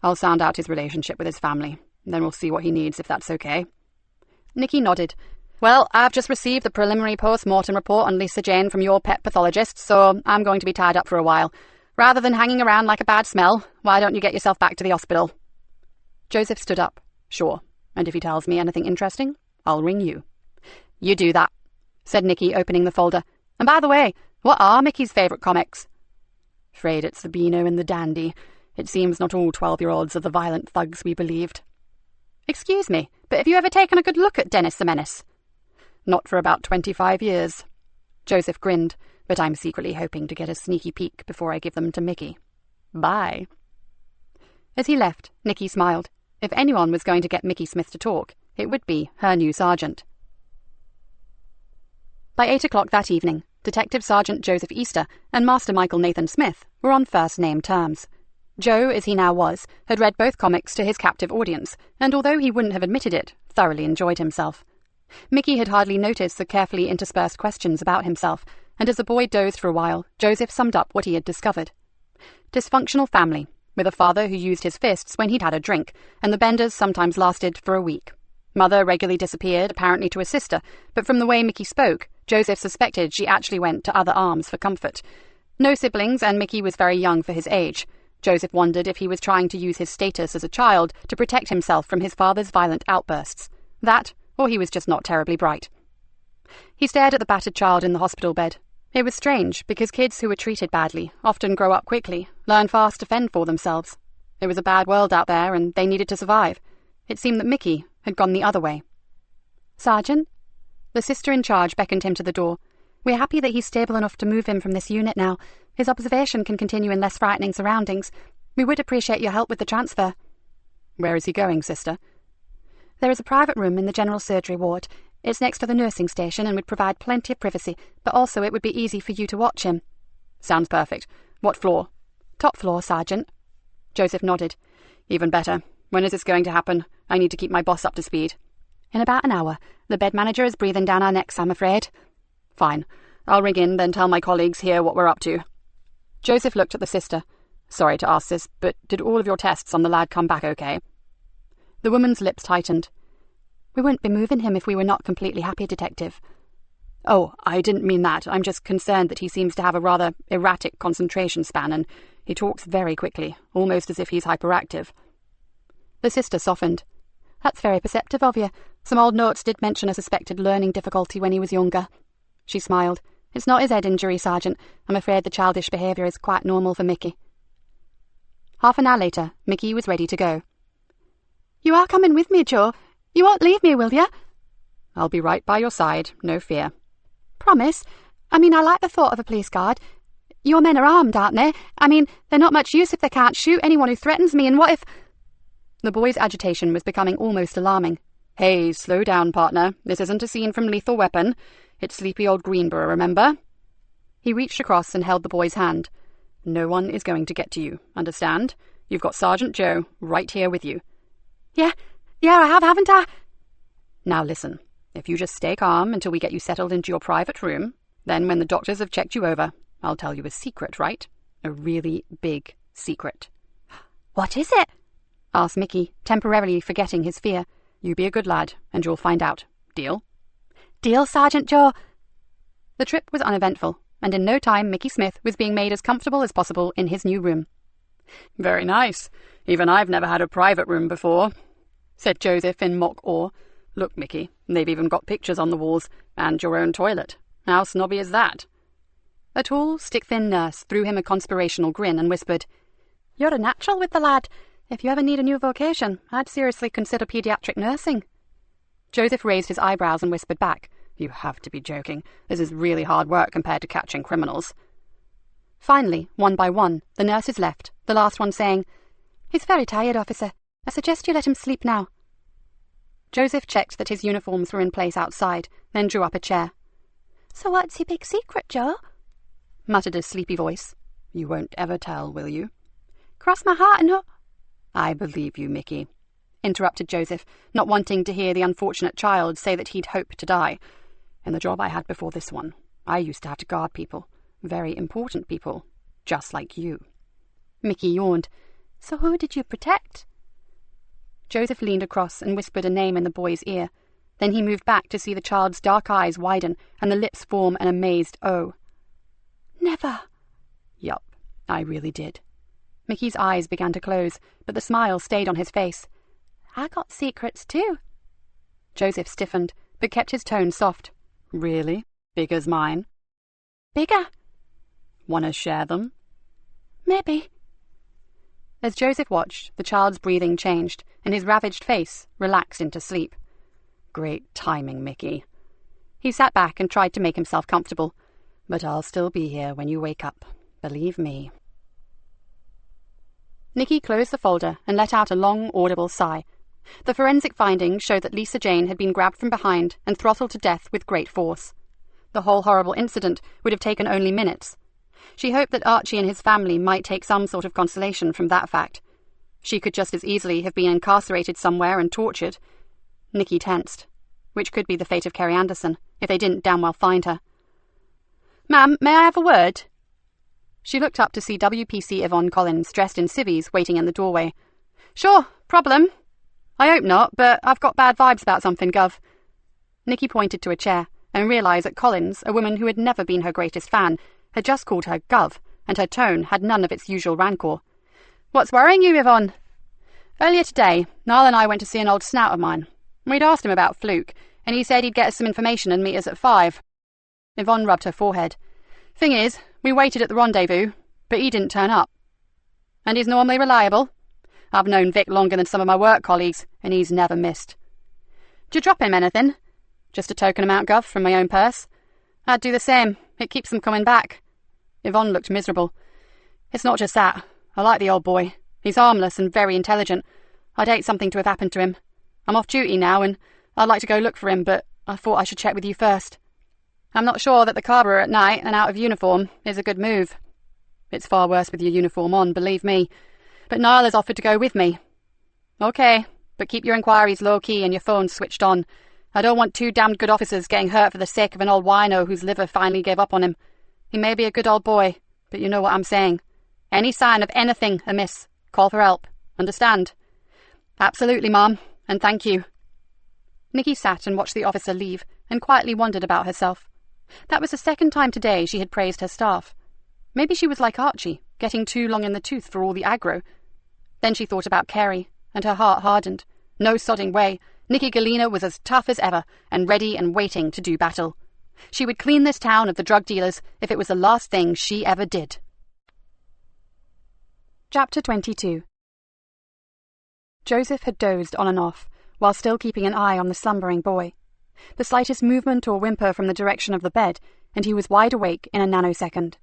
I'll sound out his relationship with his family. Then we'll see what he needs, if that's okay. Nikki nodded. Well, I've just received the preliminary post-mortem report on Lisa Jane from your pet pathologist, so I'm going to be tied up for a while. Rather than hanging around like a bad smell, why don't you get yourself back to the hospital? Joseph stood up. Sure. And if he tells me anything interesting, I'll ring you. You do that, said Nikki, opening the folder. And by the way, what are Mickey's favourite comics? Afraid it's the Beano and the Dandy. It seems not all 12-year-olds are the violent thugs we believed. Excuse me, but have you ever taken a good look at Dennis the Menace? Not for about 25 years. Joseph grinned, but I'm secretly hoping to get a sneaky peek before I give them to Mickey. Bye. As he left, Nikki smiled. If anyone was going to get Mickey Smith to talk, it would be her new sergeant. By 8 o'clock that evening, Detective Sergeant Joseph Easter and Master Michael Nathan Smith were on first-name terms. Joe, as he now was, had read both comics to his captive audience, and although he wouldn't have admitted it, thoroughly enjoyed himself. Mickey had hardly noticed the carefully interspersed questions about himself, and as the boy dozed for a while, Joseph summed up what he had discovered. Dysfunctional family, with a father who used his fists when he'd had a drink, and the benders sometimes lasted for a week. Mother regularly disappeared, apparently to a sister, but from the way Mickey spoke, Joseph suspected she actually went to other arms for comfort. No siblings, and Mickey was very young for his age. Joseph wondered if he was trying to use his status as a child to protect himself from his father's violent outbursts. That, or he was just not terribly bright. He stared at the battered child in the hospital bed. It was strange, because kids who were treated badly often grow up quickly, learn fast to fend for themselves. It was a bad world out there, and they needed to survive. It seemed that Mickey had gone the other way. Sergeant? The sister in charge beckoned him to the door. We're happy that he's stable enough to move him from this unit now. His observation can continue in less frightening surroundings. We would appreciate your help with the transfer. Where is he going, sister? There is a private room in the general surgery ward. It's next to the nursing station and would provide plenty of privacy, but also it would be easy for you to watch him. Sounds perfect. What floor? Top floor, Sergeant. Joseph nodded. Even better. When is this going to happen? I need to keep my boss up to speed. In about an hour. The bed manager is breathing down our necks, I'm afraid. Fine. I'll ring in, then tell my colleagues here what we're up to. Joseph looked at the sister. Sorry to ask this, but did all of your tests on the lad come back okay? The woman's lips tightened. We wouldn't be moving him if we were not completely happy, Detective. Oh, I didn't mean that. I'm just concerned that he seems to have a rather erratic concentration span, and he talks very quickly, almost as if he's hyperactive. The sister softened. That's very perceptive of you. Some old notes did mention a suspected learning difficulty when he was younger. She smiled. It's not his head injury, Sergeant. I'm afraid the childish behaviour is quite normal for Mickey. Half an hour later, Mickey was ready to go. You are coming with me, Joe. You won't leave me, will you? I'll be right by your side, no fear. Promise? I mean, I like the thought of a police guard. Your men are armed, aren't they? I mean, they're not much use if they can't shoot anyone who threatens me, and what if... The boy's agitation was becoming almost alarming. Hey, slow down, partner. This isn't a scene from Lethal Weapon. It's sleepy old Greenborough, remember? He reached across and held the boy's hand. No one is going to get to you, understand? You've got Sergeant Joe right here with you. Yeah, I have, haven't I? Now listen, if you just stay calm until we get you settled into your private room, then when the doctors have checked you over, I'll tell you a secret, right? A really big secret. What is it? Asked Mickey, temporarily forgetting his fear. You be a good lad, and you'll find out. Deal? Deal, Sergeant Joe. The trip was uneventful, and in no time Mickey Smith was being made as comfortable as possible in his new room. Very nice. Even I've never had a private room before, said Joseph in mock awe. Look, Mickey, they've even got pictures on the walls, and your own toilet. How snobby is that? A tall, stick-thin nurse threw him a conspirational grin and whispered, You're a natural with the lad. If you ever need a new vocation, I'd seriously consider paediatric nursing. Joseph raised his eyebrows and whispered back, You have to be joking. This is really hard work compared to catching criminals. Finally, one by one, the nurses left, the last one saying, He's very tired, officer. I suggest you let him sleep now. Joseph checked that his uniforms were in place outside, then drew up a chair. So what's your big secret, Joe? Muttered a sleepy voice. You won't ever tell, will you? Cross my heart and hope. I believe you, Mickey, interrupted Joseph, not wanting to hear the unfortunate child say that he'd hoped to die. In the job I had before this one, I used to have to guard people, very important people, just like you. Mickey yawned. So who did you protect? Joseph leaned across and whispered a name in the boy's ear. Then he moved back to see the child's dark eyes widen and the lips form an amazed O. Never. Yup, I really did. Mickey's eyes began to close, but the smile stayed on his face. I got secrets too. Joseph stiffened, but kept his tone soft. Really? Big as mine? Bigger. Wanna share them? Maybe. As Joseph watched, the child's breathing changed, and his ravaged face relaxed into sleep. Great timing, Mickey. He sat back and tried to make himself comfortable. But I'll still be here when you wake up. Believe me. Nikki closed the folder and let out a long, audible sigh. The forensic findings showed that Lisa Jane had been grabbed from behind and throttled to death with great force. The whole horrible incident would have taken only minutes. She hoped that Archie and his family might take some sort of consolation from that fact. She could just as easily have been incarcerated somewhere and tortured. Nikki tensed. Which could be the fate of Kerry Anderson, if they didn't damn well find her. "Ma'am, may I have a word?" She looked up to see WPC Yvonne Collins, dressed in civvies, waiting in the doorway. "Sure, problem. I hope not, but I've got bad vibes about something, Gov." Nikki pointed to a chair, and realised that Collins, a woman who had never been her greatest fan, had just called her Gov, and her tone had none of its usual rancour. What's worrying you, Yvonne? Earlier today, Niall and I went to see an old snout of mine. We'd asked him about Fluke, and he said he'd get us some information and meet us at 5. Yvonne rubbed her forehead. Thing is, we waited at the rendezvous, but he didn't turn up. And he's normally reliable. I've known Vic longer than some of my work colleagues, and he's never missed. Do you drop him anything? Just a token amount, Gov, from my own purse. I'd do the same. It keeps them coming back. Yvonne looked miserable. It's not just that. I like the old boy. He's harmless and very intelligent. I'd hate something to have happened to him. I'm off duty now, and I'd like to go look for him, but I thought I should check with you first. I'm not sure that the carburer at night and out of uniform is a good move. It's far worse with your uniform on, believe me. But Niall has offered to go with me. OK, but keep your inquiries low-key and your phones switched on. I don't want 2 damned good officers getting hurt for the sake of an old wino whose liver finally gave up on him. He may be a good old boy, but you know what I'm saying. Any sign of anything amiss, call for help. Understand? Absolutely, Mom, and thank you. Nikki sat and watched the officer leave and quietly wondered about herself. That was the second time today she had praised her staff. Maybe she was like Archie, getting too long in the tooth for all the aggro. Then she thought about Carey, and her heart hardened. No sodding way. Nikki Galena was as tough as ever, and ready and waiting to do battle. She would clean this town of the drug dealers if it was the last thing she ever did. Chapter 22. Joseph had dozed on and off, while still keeping an eye on the slumbering boy. The slightest movement or whimper from the direction of the bed, and he was wide awake in a nanosecond.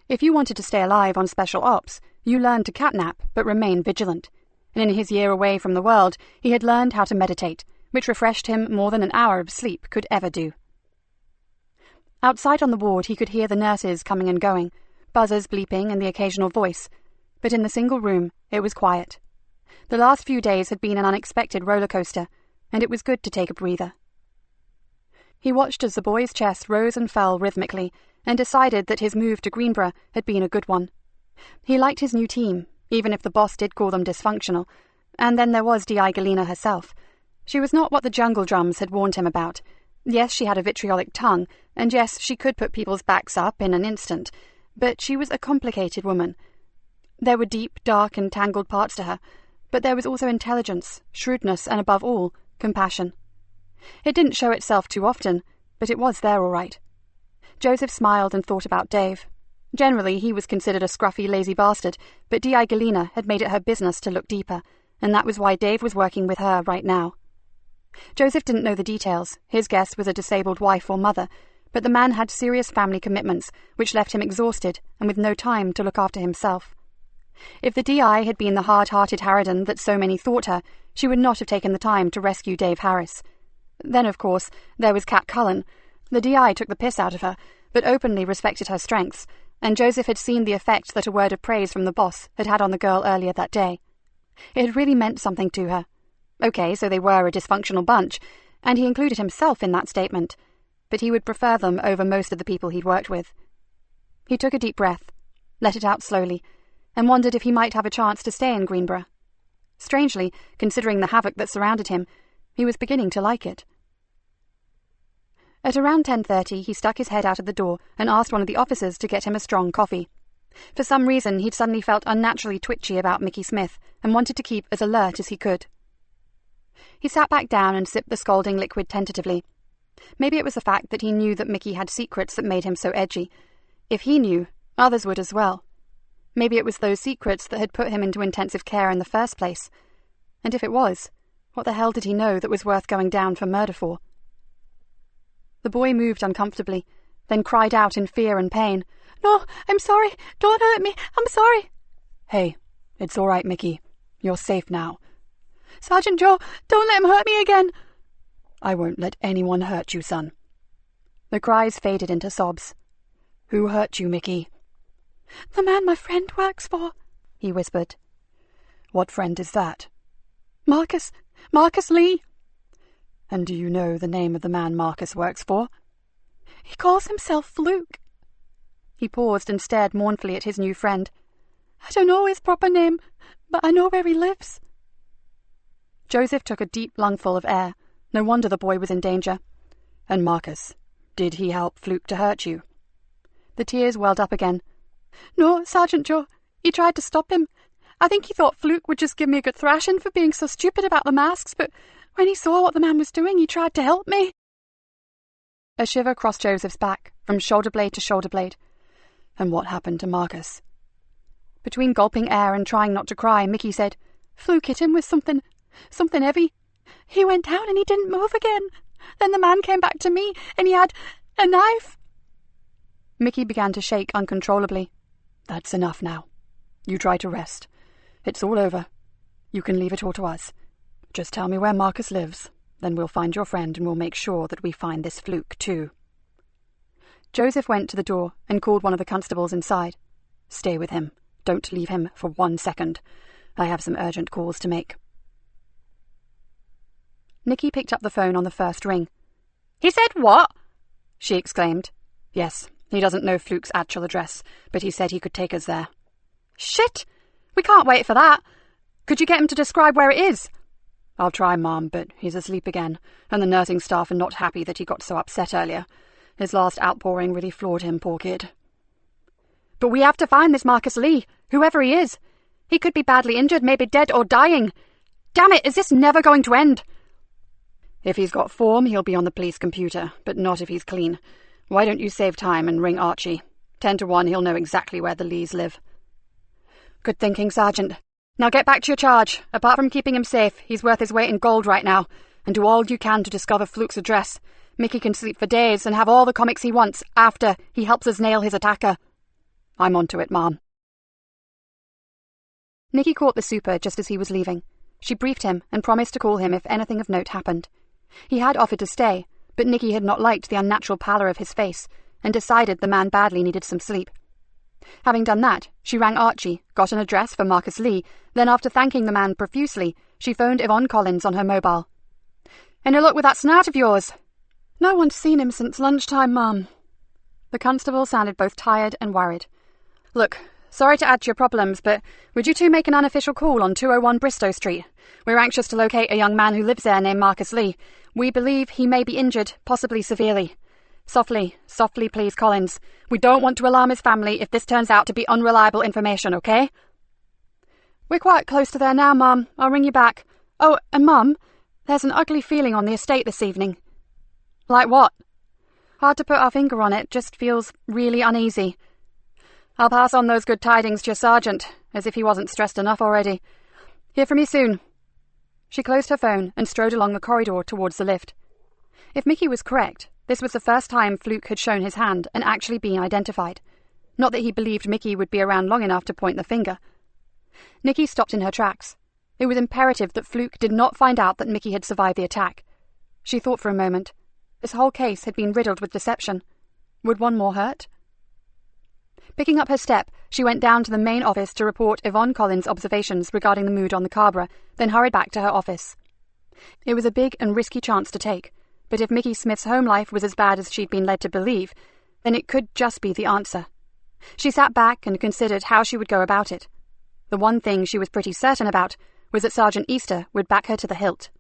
If you wanted to stay alive on special ops, you learned to catnap but remain vigilant, and in his year away from the world, he had learned how to meditate, which refreshed him more than an hour of sleep could ever do. Outside on the ward he could hear the nurses coming and going, buzzers bleeping and the occasional voice, but in the single room it was quiet. The last few days had been an unexpected roller coaster, and it was good to take a breather. He watched as the boy's chest rose and fell rhythmically, and decided that his move to Greenborough had been a good one. He liked his new team, even if the boss did call them dysfunctional, and then there was Di Galena herself. She was not what the jungle drums had warned him about. Yes, she had a vitriolic tongue, and yes, she could put people's backs up in an instant, but she was a complicated woman. There were deep, dark, and tangled parts to her, but there was also intelligence, shrewdness, and above all, compassion. It didn't show itself too often, but it was there all right. Joseph smiled and thought about Dave. Generally, he was considered a scruffy, lazy bastard, but Di Galena had made it her business to look deeper, and that was why Dave was working with her right now. Joseph didn't know the details. His guess was a disabled wife or mother, but the man had serious family commitments, which left him exhausted and with no time to look after himself. If the DI had been the hard-hearted harridan that so many thought her, she would not have taken the time to rescue Dave Harris. Then, of course, there was Cat Cullen. The DI took the piss out of her, but openly respected her strengths, and Joseph had seen the effect that a word of praise from the boss had had on the girl earlier that day. It had really meant something to her. OK, so they were a dysfunctional bunch, and he included himself in that statement, but he would prefer them over most of the people he'd worked with. He took a deep breath, let it out slowly, and wondered if he might have a chance to stay in Greenborough. Strangely, considering the havoc that surrounded him, he was beginning to like it. At around 10:30 he stuck his head out of the door and asked one of the officers to get him a strong coffee. For some reason he'd suddenly felt unnaturally twitchy about Mickey Smith and wanted to keep as alert as he could. He sat back down and sipped the scalding liquid tentatively. Maybe it was the fact that he knew that Mickey had secrets that made him so edgy. If he knew, others would as well. Maybe it was those secrets that had put him into intensive care in the first place. And if it was, what the hell did he know that was worth going down for murder for? The boy moved uncomfortably, then cried out in fear and pain. "No, I'm sorry. Don't hurt me. I'm sorry." "Hey, it's all right, Mickey. You're safe now." "Sergeant Joe, don't let him hurt me again." "I won't let anyone hurt you, son." The cries faded into sobs. "Who hurt you, Mickey?" "The man my friend works for," he whispered. "What friend is that?" Marcus Lee." "And do you know the name of the man Marcus works for?" "He calls himself Fluke." He paused and stared mournfully at his new friend. "I don't know his proper name, but I know where he lives." Joseph took a deep lungful of air. No wonder the boy was in danger. "And Marcus, did he help Fluke to hurt you?" The tears welled up again. "No, Sergeant Joe. He tried to stop him. I think he thought Fluke would just give me a good thrashing for being so stupid about the masks, but when he saw what the man was doing, he tried to help me. A shiver crossed Joseph's back, from shoulder blade to shoulder blade. And what happened to Marcus? Between gulping air and trying not to cry, Mickey said, Fluke hit him with something heavy. He went down and he didn't move again. Then the man came back to me and he had a knife. Mickey began to shake uncontrollably. That's enough now. You try to rest. It's all over. You can leave it all to us. Just tell me where Marcus lives. Then we'll find your friend and we'll make sure that we find this Fluke too. Joseph went to the door and called one of the constables inside. Stay with him. Don't leave him for 1 second. I have some urgent calls to make. Nikki picked up the phone on the first ring. He said what? She exclaimed. Yes, he doesn't know Fluke's actual address, but he said he could take us there. Shit! We can't wait for that. Could you get him to describe where it is? I'll try, Mom, but he's asleep again, and the nursing staff are not happy that he got so upset earlier. His last outpouring really floored him, poor kid. But we have to find this Marcus Lee, whoever he is. He could be badly injured, maybe dead or dying. Damn it, is this never going to end? If he's got form, he'll be on the police computer, but not if he's clean. Why don't you save time and ring Archie? 10 to 1, he'll know exactly where the Lees live. Good thinking, Sergeant. Now get back to your charge. Apart from keeping him safe, he's worth his weight in gold right now, and do all you can to discover Fluke's address. Mickey can sleep for days and have all the comics he wants after he helps us nail his attacker. I'm onto it, Mom. Nikki caught the super just as he was leaving. She briefed him and promised to call him if anything of note happened. He had offered to stay, but Nikki had not liked the unnatural pallor of his face and decided the man badly needed some sleep. Having done that, she rang Archie, got an address for Marcus Lee, then after thanking the man profusely, she phoned Yvonne Collins on her mobile. Any luck with that snout of yours? No one's seen him since lunchtime, Mum. The constable sounded both tired and worried. Look, sorry to add to your problems, but would you two make an unofficial call on 201 Bristow Street? We're anxious to locate a young man who lives there named Marcus Lee. We believe he may be injured, possibly severely. Softly, please, Collins. We don't want to alarm his family if this turns out to be unreliable information, okay? We're quite close to there now, Mum. I'll ring you back. Oh, and Mum, there's an ugly feeling on the estate this evening. Like what? Hard to put our finger on it, just feels really uneasy. I'll pass on those good tidings to your sergeant, as if he wasn't stressed enough already. Hear from you soon. She closed her phone and strode along the corridor towards the lift. If Mickey was correct, this was the first time Fluke had shown his hand and actually been identified. Not that he believed Mickey would be around long enough to point the finger. Nikki stopped in her tracks. It was imperative that Fluke did not find out that Mickey had survived the attack. She thought for a moment. This whole case had been riddled with deception. Would one more hurt? Picking up her step, she went down to the main office to report Yvonne Collins' observations regarding the mood on the Cabra, then hurried back to her office. It was a big and risky chance to take, but if Mickey Smith's home life was as bad as she'd been led to believe, then it could just be the answer. She sat back and considered how she would go about it. The one thing she was pretty certain about was that Sergeant Easter would back her to the hilt.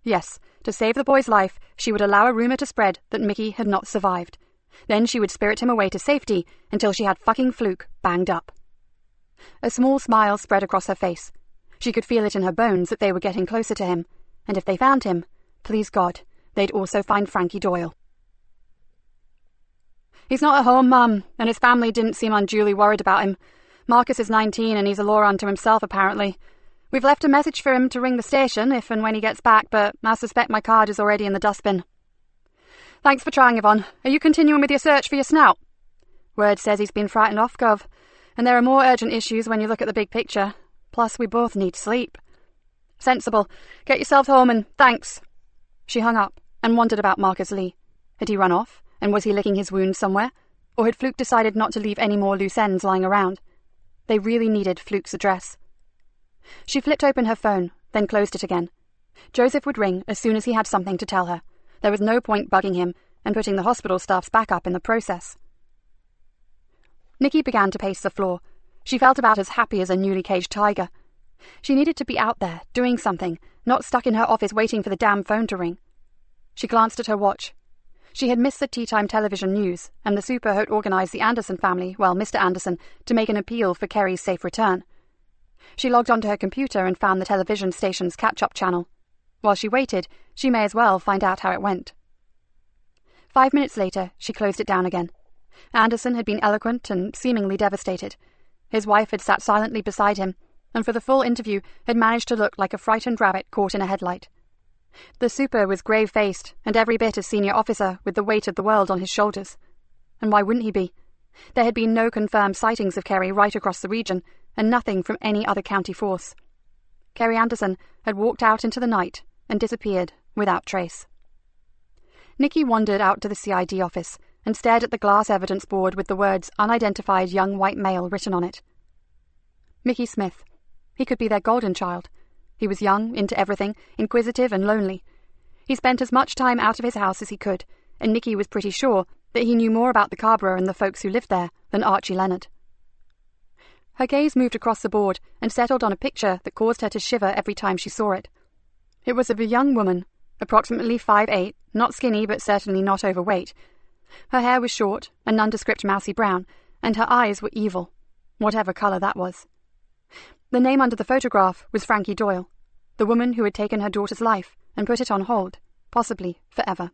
Yes, to save the boy's life, she would allow a rumour to spread that Mickey had not survived. Then she would spirit him away to safety until she had fucking Fluke banged up. A small smile spread across her face. She could feel it in her bones that they were getting closer to him, and if they found him, please God, they'd also find Frankie Doyle. He's not at home, Mum, and his family didn't seem unduly worried about him. Marcus is 19 and he's a law unto himself, apparently. We've left a message for him to ring the station if and when he gets back, but I suspect my card is already in the dustbin. Thanks for trying, Yvonne. Are you continuing with your search for your snout? Word says he's been frightened off, Gov. And there are more urgent issues when you look at the big picture. Plus, we both need sleep. Sensible. Get yourself home and thanks. She hung up and wondered about Marcus Lee. Had he run off, and was he licking his wounds somewhere? Or had Fluke decided not to leave any more loose ends lying around? They really needed Fluke's address. She flipped open her phone, then closed it again. Joseph would ring as soon as he had something to tell her. There was no point bugging him and putting the hospital staff's back up in the process. Nikki began to pace the floor. She felt about as happy as a newly caged tiger. She needed to be out there, doing something, not stuck in her office waiting for the damn phone to ring. She glanced at her watch. She had missed the tea-time television news, and the super had organised the Anderson family, well, Mr. Anderson, to make an appeal for Kerry's safe return. She logged onto her computer and found the television station's catch-up channel. While she waited, she may as well find out how it went. 5 minutes later, she closed it down again. Anderson had been eloquent and seemingly devastated. His wife had sat silently beside him, and for the full interview had managed to look like a frightened rabbit caught in a headlight. The super was grave-faced and every bit a senior officer with the weight of the world on his shoulders. And why wouldn't he be? There had been no confirmed sightings of Kerry right across the region, and nothing from any other county force. Kerry Anderson had walked out into the night and disappeared without trace. Nikki wandered out to the CID office and stared at the glass evidence board with the words "unidentified young white male" written on it. Mickey Smith. He could be their golden child. He was young, into everything, inquisitive and lonely. He spent as much time out of his house as he could, and Nikki was pretty sure that he knew more about the Carrborough and the folks who lived there than Archie Leonard. Her gaze moved across the board and settled on a picture that caused her to shiver every time she saw it. It was of a young woman, approximately 5'8", not skinny but certainly not overweight. Her hair was short, a nondescript mousy brown, and her eyes were evil, whatever colour that was. The name under the photograph was Frankie Doyle, the woman who had taken her daughter's life and put it on hold, possibly forever.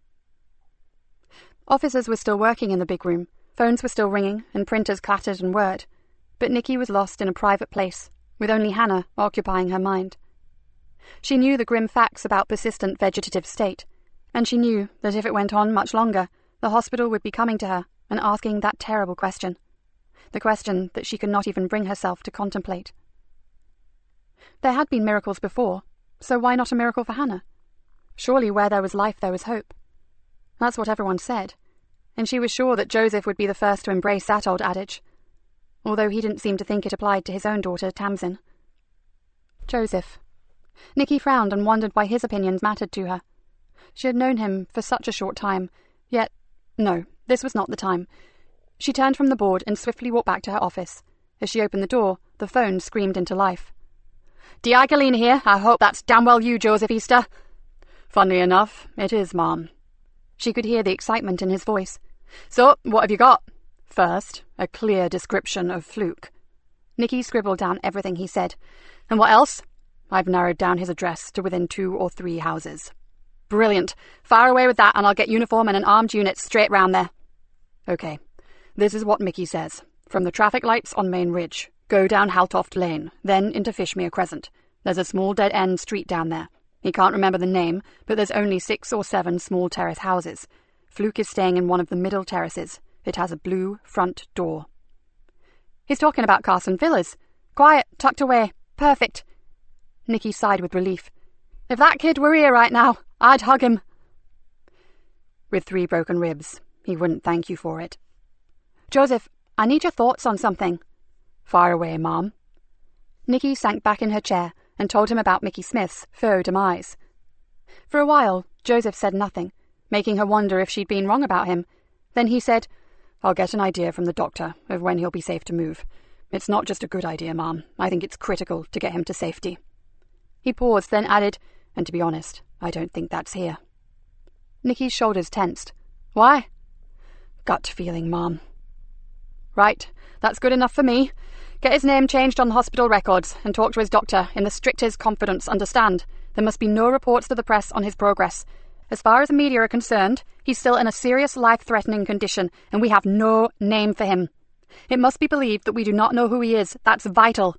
Officers were still working in the big room, phones were still ringing, and printers clattered and whirred, but Nikki was lost in a private place, with only Hannah occupying her mind. She knew the grim facts about persistent vegetative state, and she knew that if it went on much longer, the hospital would be coming to her and asking that terrible question, the question that she could not even bring herself to contemplate. There had been miracles before, so why not a miracle for Hannah? Surely where there was life there was hope. That's what everyone said, and she was sure that Joseph would be the first to embrace that old adage, although he didn't seem to think it applied to his own daughter, Tamsin. Joseph. Nikki frowned and wondered why his opinions mattered to her. She had known him for such a short time, yet, no, this was not the time. She turned from the board and swiftly walked back to her office. As she opened the door, the phone screamed into life. "D.I. Galena here. I hope that's damn well you, Joseph Easter." "Funnily enough, it is, Mom." She could hear the excitement in his voice. "So, what have you got?" "First, a clear description of Fluke." Nikki scribbled down everything he said. "And what else?" "I've narrowed down his address to within 2 or 3 houses." "Brilliant. Fire away with that and I'll get uniform and an armed unit straight round there." "Okay. This is what Mickey says. From the traffic lights on Main Ridge, go down Haltoft Lane, then into Fishmere Crescent. There's a small dead-end street down there. He can't remember the name, but there's only 6 or 7 small terrace houses. Fluke is staying in one of the middle terraces. It has a blue front door." "He's talking about Carson Villas. Quiet, tucked away. Perfect." Nikki sighed with relief. "If that kid were here right now, I'd hug him." "With 3 broken ribs. He wouldn't thank you for it." "Joseph, I need your thoughts on something." "Fire away, Mom." Nikki sank back in her chair and told him about Mickey Smith's faux demise. For a while, Joseph said nothing, making her wonder if she'd been wrong about him. Then he said, "I'll get an idea from the doctor of when he'll be safe to move. It's not just a good idea, Mom. I think it's critical to get him to safety." He paused, then added, "And to be honest, I don't think that's here." Nikki's shoulders tensed. "Why?" "Gut feeling, Mom." "Right, that's good enough for me. Get his name changed on the hospital records and talk to his doctor in the strictest confidence, understand? There must be no reports to the press on his progress. As far as the media are concerned, he's still in a serious life-threatening condition, and we have no name for him. It must be believed that we do not know who he is. That's vital."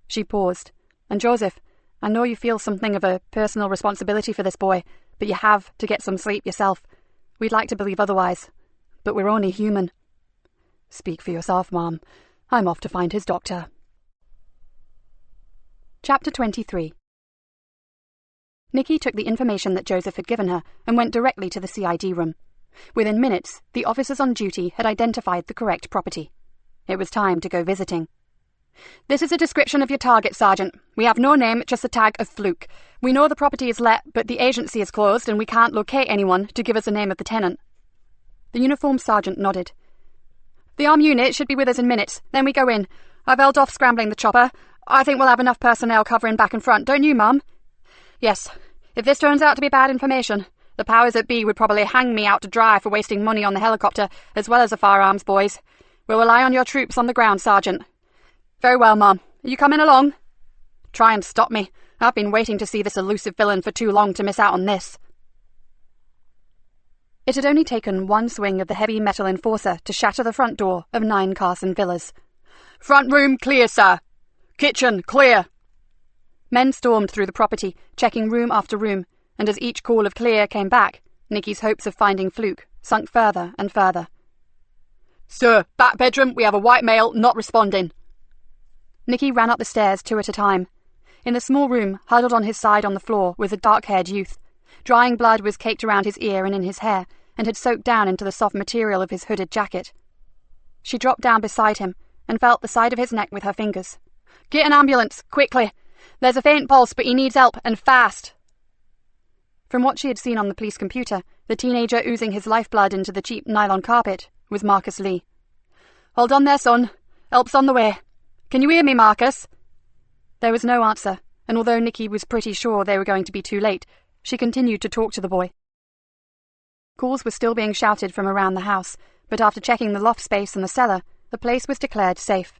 She paused. "And Joseph, I know you feel something of a personal responsibility for this boy, but you have to get some sleep yourself. We'd like to believe otherwise, but we're only human." "Speak for yourself, Mom. I'm off to find his doctor." Chapter 23. Nikki took the information that Joseph had given her and went directly to the CID room. Within minutes, the officers on duty had identified the correct property. It was time to go visiting. "This is a description of your target, Sergeant. We have no name, just a tag of Fluke. We know the property is let, but the agency is closed and we can't locate anyone to give us the name of the tenant." The uniformed sergeant nodded. "The armed unit should be with us in minutes, then we go in. I've held off scrambling the chopper. I think we'll have enough personnel covering back and front, don't you, Mum?" "Yes. If this turns out to be bad information, the powers that be would probably hang me out to dry for wasting money on the helicopter, as well as the firearms boys. We'll rely on your troops on the ground, Sergeant." "Very well, Mum. Are you coming along?" Try and stop me. I've been waiting to see this elusive villain for too long to miss out on this. It had only taken one swing of the heavy metal enforcer to shatter the front door of 9 Carson Villas. "Front room clear, sir. Kitchen clear." Men stormed through the property, checking room after room, and as each call of clear came back, Nikki's hopes of finding Fluke sunk further and further. "Sir, back bedroom, we have a white male not responding." Nikki ran up the stairs 2 at a time. In the small room, huddled on his side on the floor, was a dark-haired youth. Drying blood was caked around his ear and in his hair, and had soaked down into the soft material of his hooded jacket. She dropped down beside him and felt the side of his neck with her fingers. "Get an ambulance, quickly! There's a faint pulse, but he needs help, and fast!" From what she had seen on the police computer, the teenager oozing his lifeblood into the cheap nylon carpet was Marcus Lee. "Hold on there, son. Help's on the way. Can you hear me, Marcus?" There was no answer, and although Nikki was pretty sure they were going to be too late, she continued to talk to the boy. Calls were still being shouted from around the house, but after checking the loft space and the cellar, the place was declared safe.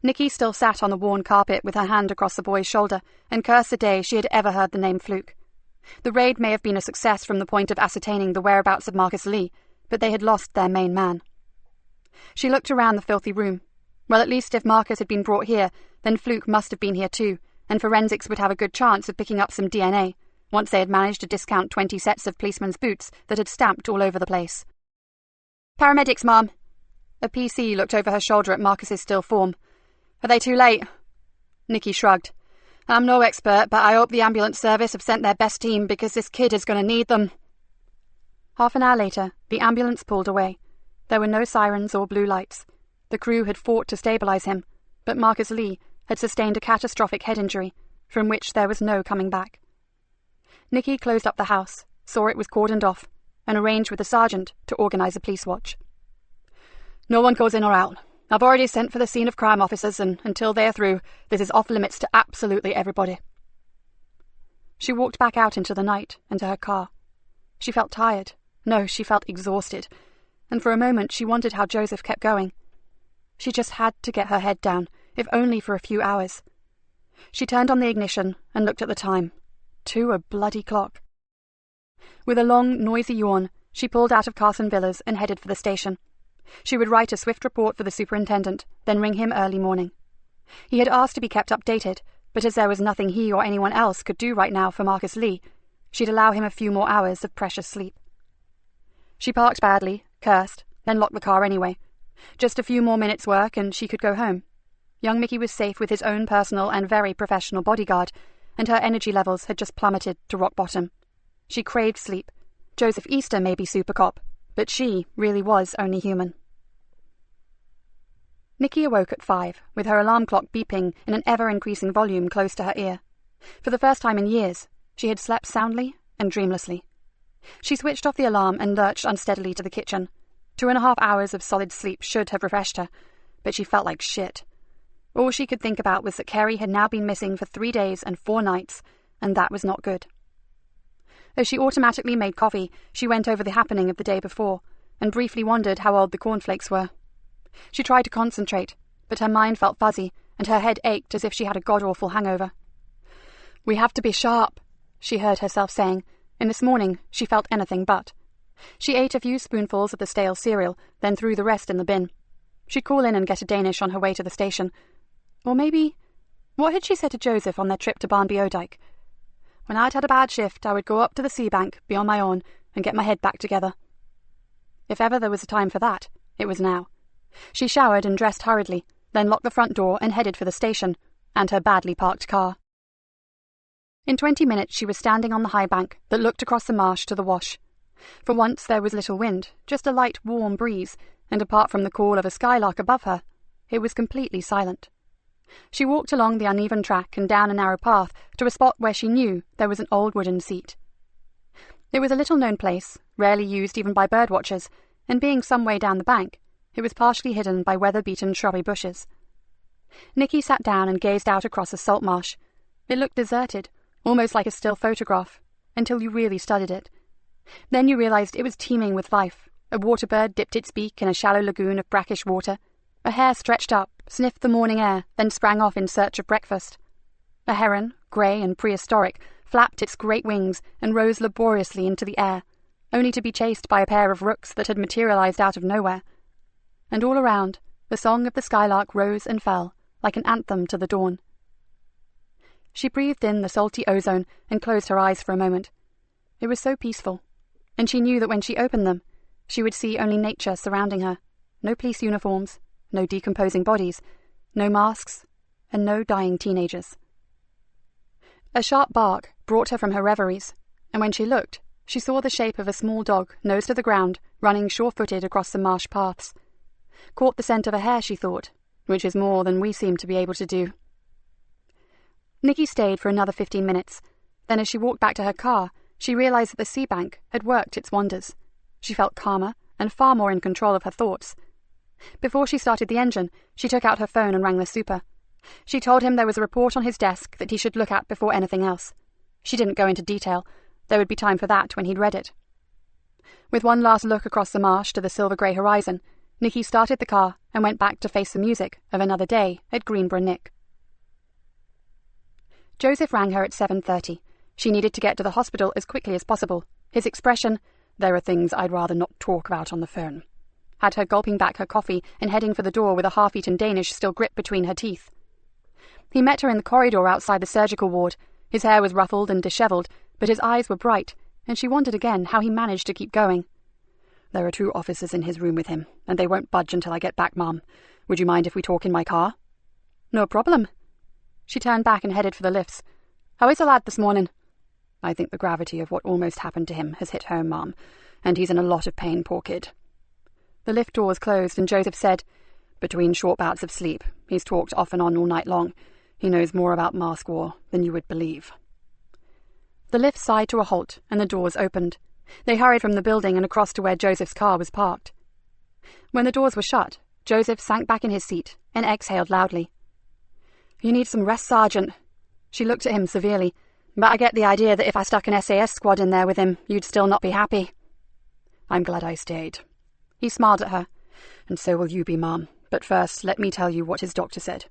Nikki still sat on the worn carpet with her hand across the boy's shoulder and cursed the day she had ever heard the name Fluke. The raid may have been a success from the point of ascertaining the whereabouts of Marcus Lee, but they had lost their main man. She looked around the filthy room. Well, at least if Marcus had been brought here, then Fluke must have been here too, and forensics would have a good chance of picking up some DNA, once they had managed to discount 20 sets of policemen's boots that had stamped all over the place. "Paramedics, Mom." A PC looked over her shoulder at Marcus's still form. "Are they too late?" Nikki shrugged. "I'm no expert, but I hope the ambulance service have sent their best team because this kid is going to need them." Half an hour later, the ambulance pulled away. There were no sirens or blue lights. The crew had fought to stabilize him, but Marcus Lee had sustained a catastrophic head injury, from which there was no coming back. Nikki closed up the house, saw it was cordoned off, and arranged with the sergeant to organize a police watch. "No one goes in or out. I've already sent for the scene of crime officers, and until they are through, this is off limits to absolutely everybody." She walked back out into the night and to her car. She felt tired. No, she felt exhausted. And for a moment she wondered how Joseph kept going. She just had to get her head down, if only for a few hours. She turned on the ignition and looked at the time. 2 a bloody clock. With a long, noisy yawn, she pulled out of Carson Villas and headed for the station. She would write a swift report for the superintendent, then ring him early morning. He had asked to be kept updated, but as there was nothing he or anyone else could do right now for Marcus Lee, she'd allow him a few more hours of precious sleep. She parked badly, cursed, then locked the car anyway. Just a few more minutes' work and she could go home. Young Mickey was safe with his own personal and very professional bodyguard, and her energy levels had just plummeted to rock bottom. She craved sleep. Joseph Easter may be super cop, but she really was only human. Nikki awoke at 5, with her alarm clock beeping in an ever-increasing volume close to her ear. For the first time in years, she had slept soundly and dreamlessly. She switched off the alarm and lurched unsteadily to the kitchen. 2.5 hours of solid sleep should have refreshed her, but she felt like shit. All she could think about was that Kerry had now been missing for 3 days and 4 nights, and that was not good. As she automatically made coffee, she went over the happening of the day before, and briefly wondered how old the cornflakes were. She tried to concentrate, but her mind felt fuzzy, and her head ached as if she had a god-awful hangover. "We have to be sharp," she heard herself saying, and this morning she felt anything but. She ate a few spoonfuls of the stale cereal, then threw the rest in the bin. She'd call in and get a Danish on her way to the station. Or maybe... What had she said to Joseph on their trip to Barnby Odike? When I'd had a bad shift, I would go up to the sea bank, be on my own, and get my head back together. If ever there was a time for that, it was now. She showered and dressed hurriedly, then locked the front door and headed for the station, and her badly parked car. In 20 minutes she was standing on the high bank that looked across the marsh to the wash. For once there was little wind, just a light, warm breeze, and apart from the call of a skylark above her, it was completely silent. She walked along the uneven track and down a narrow path to a spot where she knew there was an old wooden seat. It was a little-known place, rarely used even by birdwatchers, and being some way down the bank, it was partially hidden by weather-beaten shrubby bushes. Nikki sat down and gazed out across a salt marsh. It looked deserted, almost like a still photograph, until you really studied it. Then you realized it was teeming with life. A waterbird dipped its beak in a shallow lagoon of brackish water. A hare stretched up, sniffed the morning air, then sprang off in search of breakfast. A heron, grey and prehistoric, flapped its great wings and rose laboriously into the air, only to be chased by a pair of rooks that had materialised out of nowhere. And all around, the song of the skylark rose and fell, like an anthem to the dawn. She breathed in the salty ozone and closed her eyes for a moment. It was so peaceful, and she knew that when she opened them, she would see only nature surrounding her. No police uniforms, no decomposing bodies, no masks, and no dying teenagers. A sharp bark brought her from her reveries, and when she looked, she saw the shape of a small dog, nose to the ground, running sure-footed across the marsh paths. Caught the scent of a hare, she thought, which is more than we seem to be able to do. Nikki stayed for another 15 minutes. Then as she walked back to her car, she realised that the sea bank had worked its wonders. She felt calmer and far more in control of her thoughts. Before she started the engine, she took out her phone and rang the super. She told him there was a report on his desk that he should look at before anything else. She didn't go into detail. There would be time for that when he'd read it. With one last look across the marsh to the silver-grey horizon, Nikki started the car and went back to face the music of another day at Greenborough Nick. Joseph rang her at 7:30. She needed to get to the hospital as quickly as possible. His expression, "There are things I'd rather not talk about on the phone," had her gulping back her coffee and heading for the door with a half-eaten Danish still gripped between her teeth. He met her in the corridor outside the surgical ward. His hair was ruffled and dishevelled, but his eyes were bright, and she wondered again how he managed to keep going. "There are 2 officers in his room with him, and they won't budge until I get back, Mum. Would you mind if we talk in my car?" "No problem." She turned back and headed for the lifts. "How is the lad this morning?" "I think the gravity of what almost happened to him has hit home, Mum, and he's in a lot of pain, poor kid." The lift doors closed, and Joseph said, "Between short bouts of sleep, he's talked off and on all night long. He knows more about mask war than you would believe." The lift sighed to a halt, and the doors opened. They hurried from the building and across to where Joseph's car was parked. When the doors were shut, Joseph sank back in his seat and exhaled loudly. "You need some rest, Sergeant." She looked at him severely. "But I get the idea that if I stuck an SAS squad in there with him, you'd still not be happy." "I'm glad I stayed." He smiled at her. "And so will you be, Mum. But first, let me tell you what his doctor said.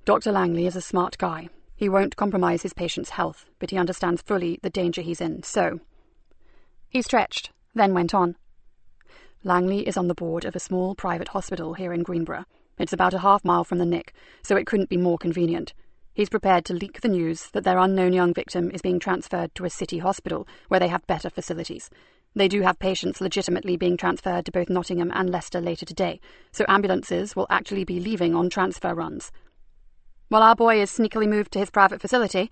Dr. Langley is a smart guy. He won't compromise his patient's health, but he understands fully the danger he's in, so—" He stretched, then went on. "Langley is on the board of a small private hospital here in Greenborough. It's about a half-mile from the Nick, so it couldn't be more convenient. He's prepared to leak the news that their unknown young victim is being transferred to a city hospital where they have better facilities. They do have patients legitimately being transferred to both Nottingham and Leicester later today, so ambulances will actually be leaving on transfer runs." "While our boy is sneakily moved to his private facility?"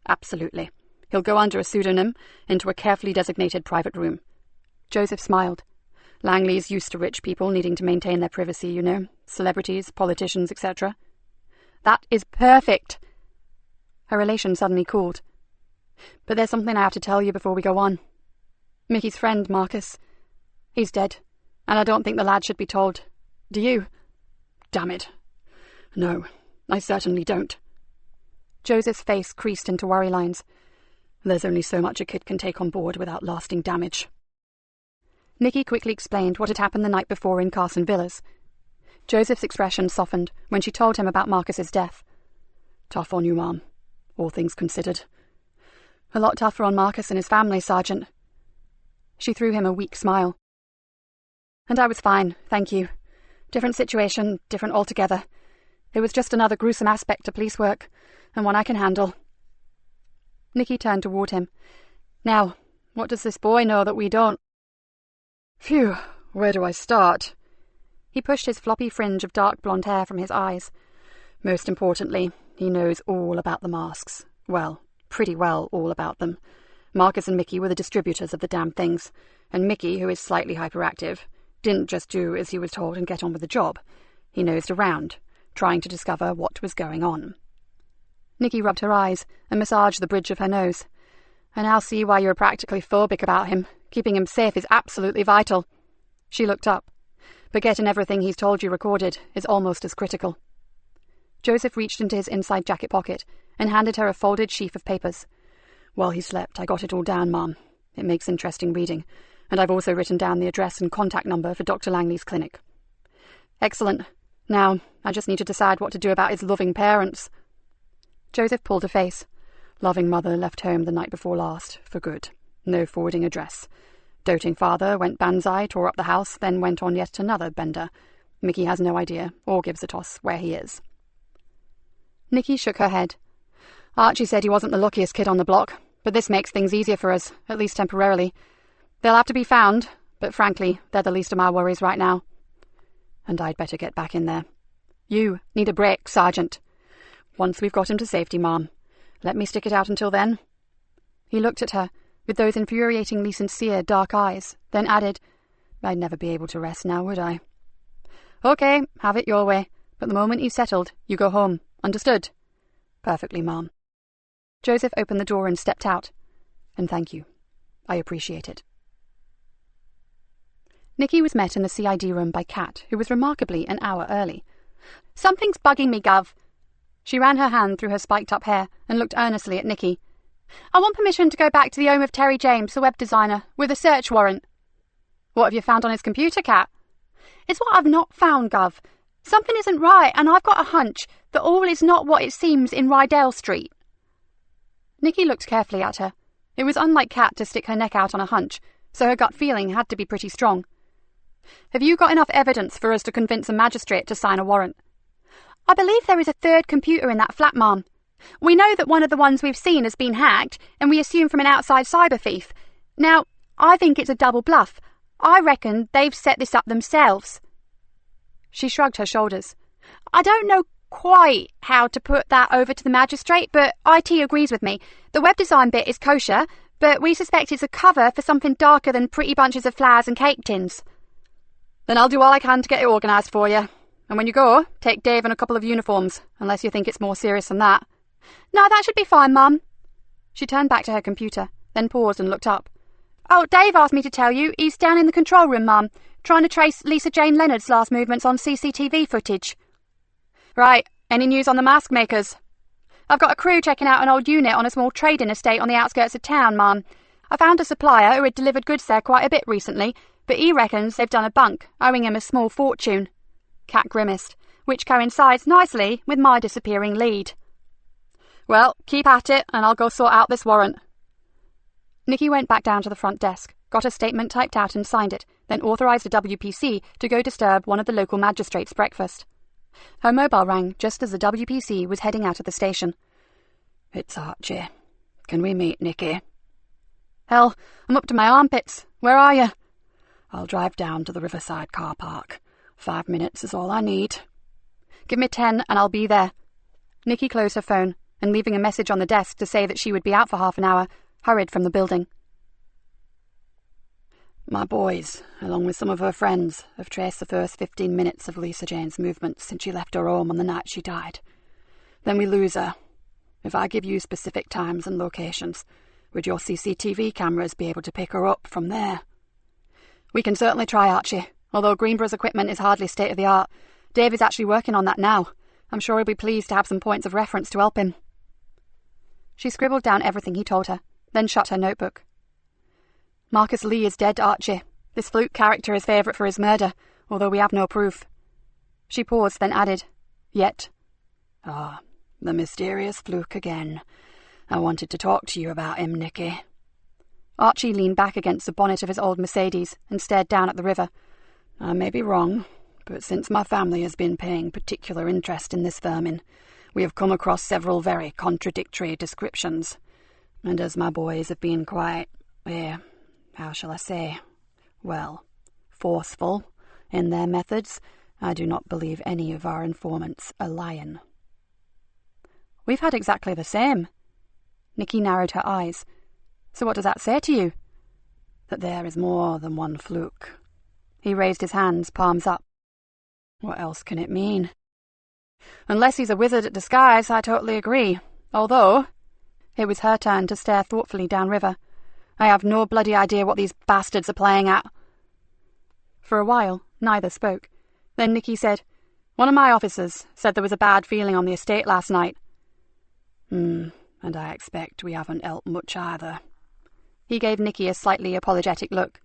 "Absolutely. He'll go under a pseudonym into a carefully designated private room." Joseph smiled. "Langley's used to rich people needing to maintain their privacy, you know. Celebrities, politicians, etc." "That is perfect!" Her relation suddenly cooled. "But there's something I have to tell you before we go on. Mickey's friend, Marcus. He's dead, and I don't think the lad should be told. Do you?" "Damn it. No, I certainly don't." Joseph's face creased into worry lines. "There's only so much a kid can take on board without lasting damage." Nikki quickly explained what had happened the night before in Carson Villas. Joseph's expression softened when she told him about Marcus's death. "Tough on you, Mum, all things considered." "A lot tougher on Marcus and his family, Sergeant." She threw him a weak smile. "And I was fine, thank you. Different situation, different altogether. It was just another gruesome aspect to police work, and one I can handle." Nikki turned toward him. "Now, what does this boy know that we don't?" "Phew, where do I start?" He pushed his floppy fringe of dark blonde hair from his eyes. "Most importantly, he knows all about the masks. Well, pretty well all about them. Marcus and Mickey were the distributors of the damn things, and Mickey, who is slightly hyperactive, didn't just do as he was told and get on with the job. He nosed around, trying to discover what was going on." Nikki rubbed her eyes and massaged the bridge of her nose. "I now see why you're practically phobic about him. Keeping him safe is absolutely vital." She looked up. "But getting everything he's told you recorded is almost as critical." Joseph reached into his inside jacket pocket and handed her a folded sheaf of papers. "While he slept, I got it all down, Mum. It makes interesting reading, and I've also written down the address and contact number for Dr. Langley's clinic." "Excellent. Now, I just need to decide what to do about his loving parents." Joseph pulled a face. Loving mother left home the night before last, for good. No forwarding address. Doting father went banzai, tore up the house, then went on yet another bender. Mickey has no idea, or gives a toss, where he is. Nikki shook her head. Archie said he wasn't the luckiest kid on the block, but this makes things easier for us, at least temporarily. They'll have to be found, but frankly, they're the least of my worries right now. And I'd better get back in there. You need a break, Sergeant. Once we've got him to safety, Mom. Let me stick it out until then. He looked at her, with those infuriatingly sincere dark eyes, then added, I'd never be able to rest now, would I? Okay, have it your way, but the moment he's settled, you go home. Understood? Perfectly, Mom. Joseph opened the door and stepped out. And thank you. I appreciate it. Nikki was met in the CID room by Kat, who was remarkably an hour early. Something's bugging me, Gov. She ran her hand through her spiked-up hair and looked earnestly at Nikki. I want permission to go back to the home of Terry James, the web designer, with a search warrant. What have you found on his computer, Kat? It's what I've not found, Gov. Something isn't right, and I've got a hunch that all is not what it seems in Rydell Street. Nikki looked carefully at her. It was unlike Kat to stick her neck out on a hunch, so her gut feeling had to be pretty strong. Have you got enough evidence for us to convince a magistrate to sign a warrant? I believe there is a third computer in that flat, Mom. We know that one of the ones we've seen has been hacked, and we assume from an outside cyber thief. Now, I think it's a double bluff. I reckon they've set this up themselves. She shrugged her shoulders. I don't know quite how to put that over to the magistrate, but IT agrees with me. The web design bit is kosher, but we suspect it's a cover for something darker than pretty bunches of flowers and cake tins. Then I'll do all I can to get it organised for you. And when you go, take Dave and a couple of uniforms, unless you think it's more serious than that. No, that should be fine, Mum. She turned back to her computer, then paused and looked up. Oh, Dave asked me to tell you he's down in the control room, Mum, trying to trace Lisa Jane Leonard's last movements on CCTV footage. Right, any news on the mask makers? I've got a crew checking out an old unit on a small trading estate on the outskirts of town, Mum. I found a supplier who had delivered goods there quite a bit recently, but he reckons they've done a bunk, owing him a small fortune. Kat grimaced, which coincides nicely with my disappearing lead. Well, keep at it, and I'll go sort out this warrant. Nikki went back down to the front desk, got a statement typed out and signed it, then authorised a WPC to go disturb one of the local magistrates' breakfast. Her mobile rang just as the WPC was heading out of the station. It's Archie. Can we meet, Nikki? Hell, I'm up to my armpits. Where are you? I'll drive down to the Riverside car park. 5 minutes is all I need. Give me 10 and I'll be there. Nikki closed her phone, and leaving a message on the desk to say that she would be out for half an hour, hurried from the building. My boys, along with some of her friends, have traced the first 15 minutes of Lisa Jane's movements since she left her home on the night she died. Then we lose her. If I give you specific times and locations, would your CCTV cameras be able to pick her up from there? We can certainly try, Archie, although Greenborough's equipment is hardly state-of-the-art. Dave is actually working on that now. I'm sure he'll be pleased to have some points of reference to help him. She scribbled down everything he told her, then shut her notebook. Marcus Lee is dead, Archie. This Fluke character is favourite for his murder, although we have no proof. She paused, then added, Yet. Ah, the mysterious Fluke again. I wanted to talk to you about him, Nikki. Archie leaned back against the bonnet of his old Mercedes and stared down at the river. I may be wrong, but since my family has been paying particular interest in this vermin, we have come across several very contradictory descriptions. And as my boys have been quite, how shall I say, well, forceful in their methods, I do not believe any of our informants are lying. We've had exactly the same. Nikki narrowed her eyes. So what does that say to you? That there is more than one Fluke. He raised his hands, palms up. What else can it mean? Unless he's a wizard at disguise, I totally agree. Although, it was her turn to stare thoughtfully downriver. I have no bloody idea what these bastards are playing at. For a while, neither spoke. Then Nikki said, One of my officers said there was a bad feeling on the estate last night. And I expect we haven't helped much either. He gave Nikki a slightly apologetic look.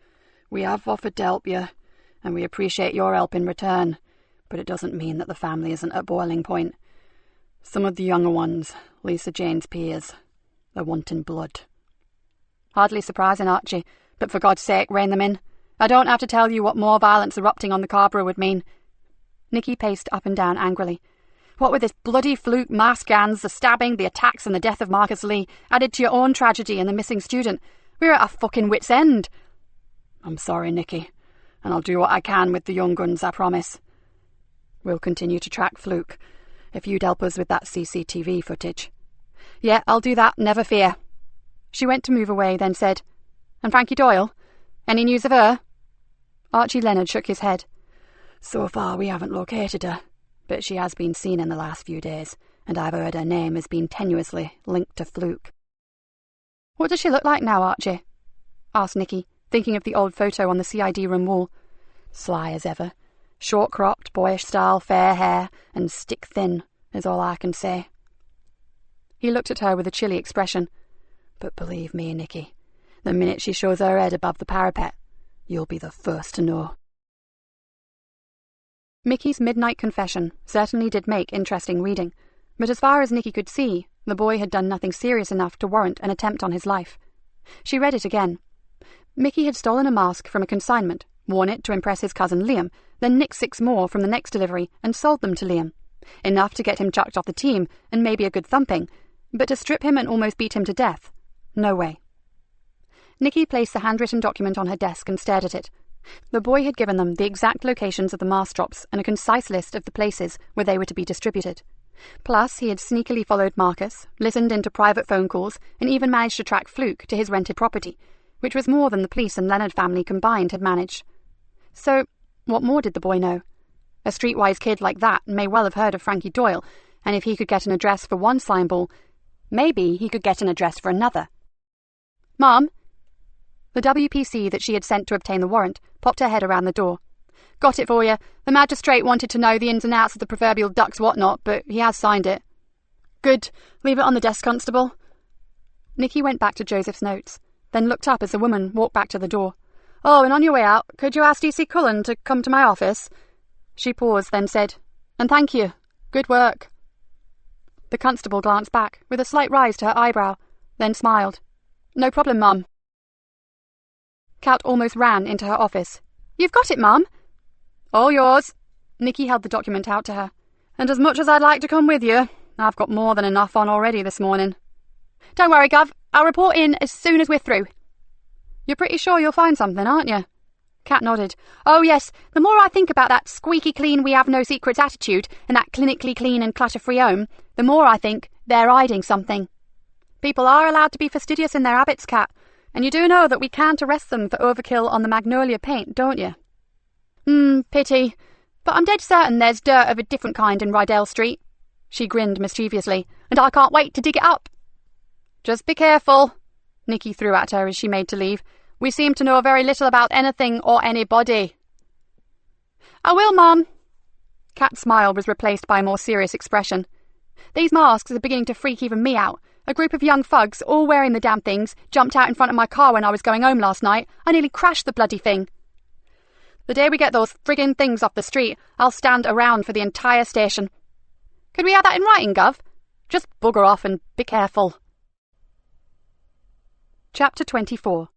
We have offered to help you, and we appreciate your help in return, but it doesn't mean that the family isn't at boiling point. Some of the younger ones, Lisa Jane's peers. They're wanting blood. Hardly surprising, Archie, but for God's sake, rein them in. I don't have to tell you what more violence erupting on the Greenborough would mean. Nicky paced up and down angrily. What with this bloody fluke, mass scans, the stabbing, the attacks and the death of Marcus Lee, added to your own tragedy and the missing student, we're at our fucking wit's end. I'm sorry, Nicky, and I'll do what I can with the young guns, I promise. We'll continue to track Fluke, if you'd help us with that CCTV footage. Yeah, I'll do that, never fear. She went to move away, then said, And Frankie Doyle? Any news of her? Archie Leonard shook his head. So far we haven't located her, but she has been seen in the last few days, and I've heard her name has been tenuously linked to Fluke. What does she look like now, Archie? Asked Nicky, thinking of the old photo on the CID room wall. Sly as ever. Short-cropped, boyish style, fair hair, and stick-thin, is all I can say. He looked at her with a chilly expression. But believe me, Nicky, the minute she shows her head above the parapet, you'll be the first to know. Mickey's midnight confession certainly did make interesting reading, but as far as Nicky could see, the boy had done nothing serious enough to warrant an attempt on his life. She read it again. Mickey had stolen a mask from a consignment, worn it to impress his cousin Liam, then nicked 6 more from the next delivery and sold them to Liam. Enough to get him chucked off the team and maybe a good thumping, but to strip him and almost beat him to death? No way. Nicky placed the handwritten document on her desk and stared at it. The boy had given them the exact locations of the mask drops and a concise list of the places where they were to be distributed. Plus, he had sneakily followed Marcus, listened into private phone calls, and even managed to track Fluke to his rented property, which was more than the police and Leonard family combined had managed. So, what more did the boy know? A streetwise kid like that may well have heard of Frankie Doyle, and if he could get an address for one slimeball, maybe he could get an address for another. Mom? The WPC that she had sent to obtain the warrant popped her head around the door. Got it for you. The magistrate wanted to know the ins and outs of the proverbial duck's whatnot, but he has signed it. Good. Leave it on the desk, Constable. Nicky went back to Joseph's notes, then looked up as the woman walked back to the door. Oh, and on your way out, could you ask DC Cullen to come to my office? She paused, then said, And thank you. Good work. The constable glanced back, with a slight rise to her eyebrow, then smiled. No problem, Mum. Kat almost ran into her office. You've got it, Mum. All yours. Nicky held the document out to her. And as much as I'd like to come with you, I've got more than enough on already this morning. Don't worry, Gov. I'll report in as soon as we're through. You're pretty sure you'll find something, aren't you? Kat nodded. Oh, yes. The more I think about that squeaky clean we have no secrets attitude and that clinically clean and clutter-free home, the more I think they're hiding something. People are allowed to be fastidious in their habits, Kat, and you do know that we can't arrest them for overkill on the magnolia paint, don't you? Pity. But I'm dead certain there's dirt of a different kind in Rydell Street. She grinned mischievously, and I can't wait to dig it up. Just be careful, Nicky threw at her as she made to leave. We seem to know very little about anything or anybody. I will, Mum. Kat's smile was replaced by a more serious expression. These masks are beginning to freak even me out. A group of young thugs, all wearing the damn things, jumped out in front of my car when I was going home last night. I nearly crashed the bloody thing. The day we get those friggin' things off the street, I'll stand around for the entire station. Could we have that in writing, Gov? Just bugger off and be careful. Chapter 24.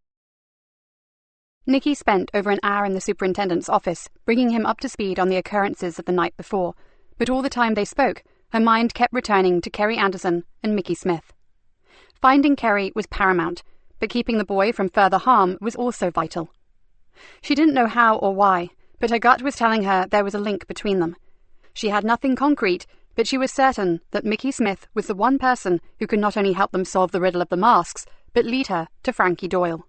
Nicky spent over an hour in the superintendent's office, bringing him up to speed on the occurrences of the night before, but all the time they spoke, her mind kept returning to Kerry Anderson and Mickey Smith. Finding Kerry was paramount, but keeping the boy from further harm was also vital. She didn't know how or why, but her gut was telling her there was a link between them. She had nothing concrete, but she was certain that Mickey Smith was the one person who could not only help them solve the riddle of the masks, but lead her to Frankie Doyle.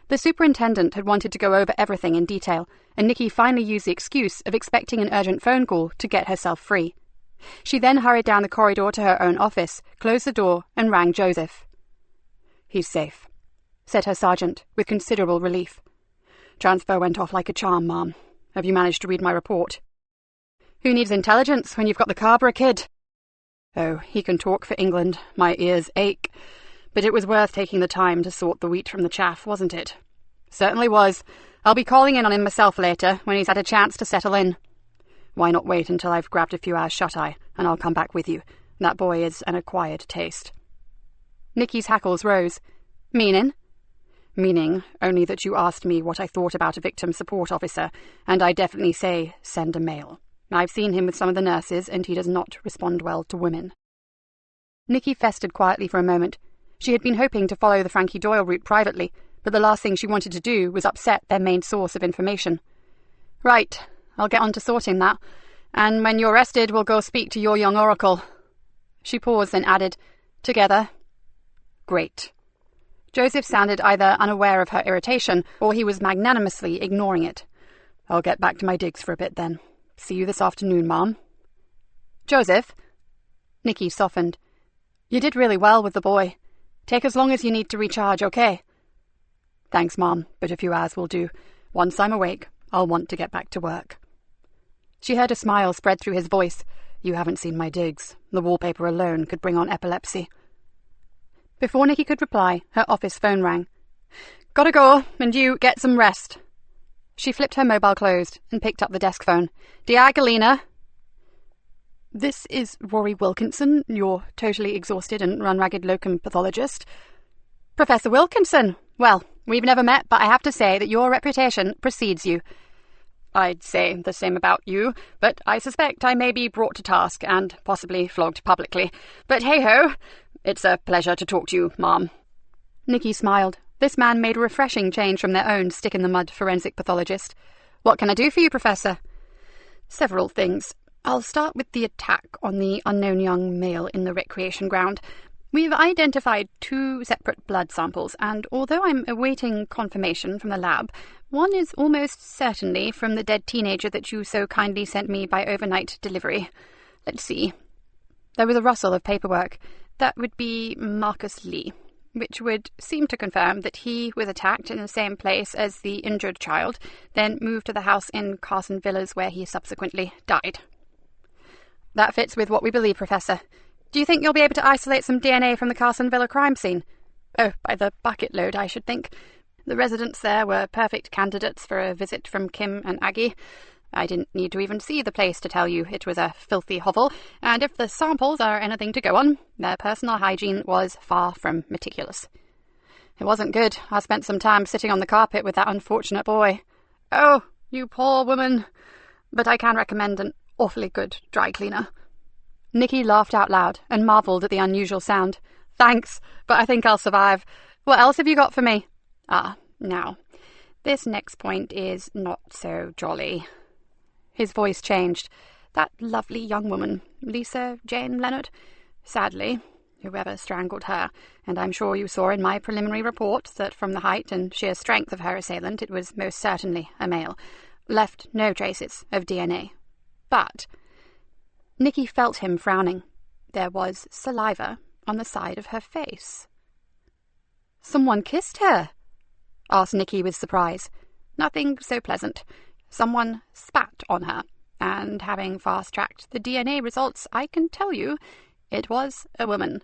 The superintendent had wanted to go over everything in detail, and Nicky finally used the excuse of expecting an urgent phone call to get herself free. She then hurried down the corridor to her own office, closed the door, and rang Joseph. He's safe, said her sergeant, with considerable relief. Transfer went off like a charm, Ma'am. Have you managed to read my report? Who needs intelligence when you've got the Greenborough kid? Oh, he can talk for England. My ears ache. But it was worth taking the time to sort the wheat from the chaff, wasn't it? Certainly was. I'll be calling in on him myself later, when he's had a chance to settle in. Why not wait until I've grabbed a few hours shut-eye, and I'll come back with you. That boy is an acquired taste. Nikki's hackles rose. Meaning? Meaning only that you asked me what I thought about a victim support officer, and I definitely say send a male. I've seen him with some of the nurses, and he does not respond well to women. Nikki festered quietly for a moment. She had been hoping to follow the Frankie Doyle route privately, but the last thing she wanted to do was upset their main source of information. Right, I'll get on to sorting that, and when you're rested, we'll go speak to your young oracle. She paused, then added, together. Great. Joseph sounded either unaware of her irritation, or he was magnanimously ignoring it. I'll get back to my digs for a bit, then. See you this afternoon, Mom. Joseph? Nikki softened. You did really well with the boy. Take as long as you need to recharge, okay? Thanks, Mom, but a few hours will do. Once I'm awake, I'll want to get back to work. She heard a smile spread through his voice. You haven't seen my digs. The wallpaper alone could bring on epilepsy. Before Nikki could reply, her office phone rang. Gotta go, and you get some rest. She flipped her mobile closed and picked up the desk phone. Dear Galena. This is Rory Wilkinson, your totally exhausted and run-ragged locum pathologist. Professor Wilkinson! Well, we've never met, but I have to say that your reputation precedes you. I'd say the same about you, but I suspect I may be brought to task and possibly flogged publicly. But hey-ho, it's a pleasure to talk to you, Mom. Nikki smiled. This man made a refreshing change from their own stick-in-the-mud forensic pathologist. What can I do for you, Professor? Several things. I'll start with the attack on the unknown young male in the recreation ground. We've identified 2 separate blood samples, and although I'm awaiting confirmation from the lab, one is almost certainly from the dead teenager that you so kindly sent me by overnight delivery. Let's see. There was a rustle of paperwork. That would be Marcus Lee, which would seem to confirm that he was attacked in the same place as the injured child, then moved to the house in Carson Villas where he subsequently died. That fits with what we believe, Professor. Do you think you'll be able to isolate some DNA from the Carson Villa crime scene? Oh, by the bucket load, I should think. The residents there were perfect candidates for a visit from Kim and Aggie. I didn't need to even see the place to tell you it was a filthy hovel, and if the samples are anything to go on, their personal hygiene was far from meticulous. It wasn't good. I spent some time sitting on the carpet with that unfortunate boy. Oh, you poor woman. But I can recommend an awfully good dry cleaner. Nikki laughed out loud and marvelled at the unusual sound. Thanks, but I think I'll survive. What else have you got for me? Now, this next point is not so jolly. His voice changed. That lovely young woman, Lisa Jane Leonard. Sadly, whoever strangled her, and I'm sure you saw in my preliminary report that from the height and sheer strength of her assailant it was most certainly a male, left no traces of DNA. But Nikki felt him frowning. There was saliva on the side of her face. Someone kissed her? Asked Nikki with surprise. Nothing so pleasant. Someone spat on her, and having fast-tracked the DNA results, I can tell you it was a woman.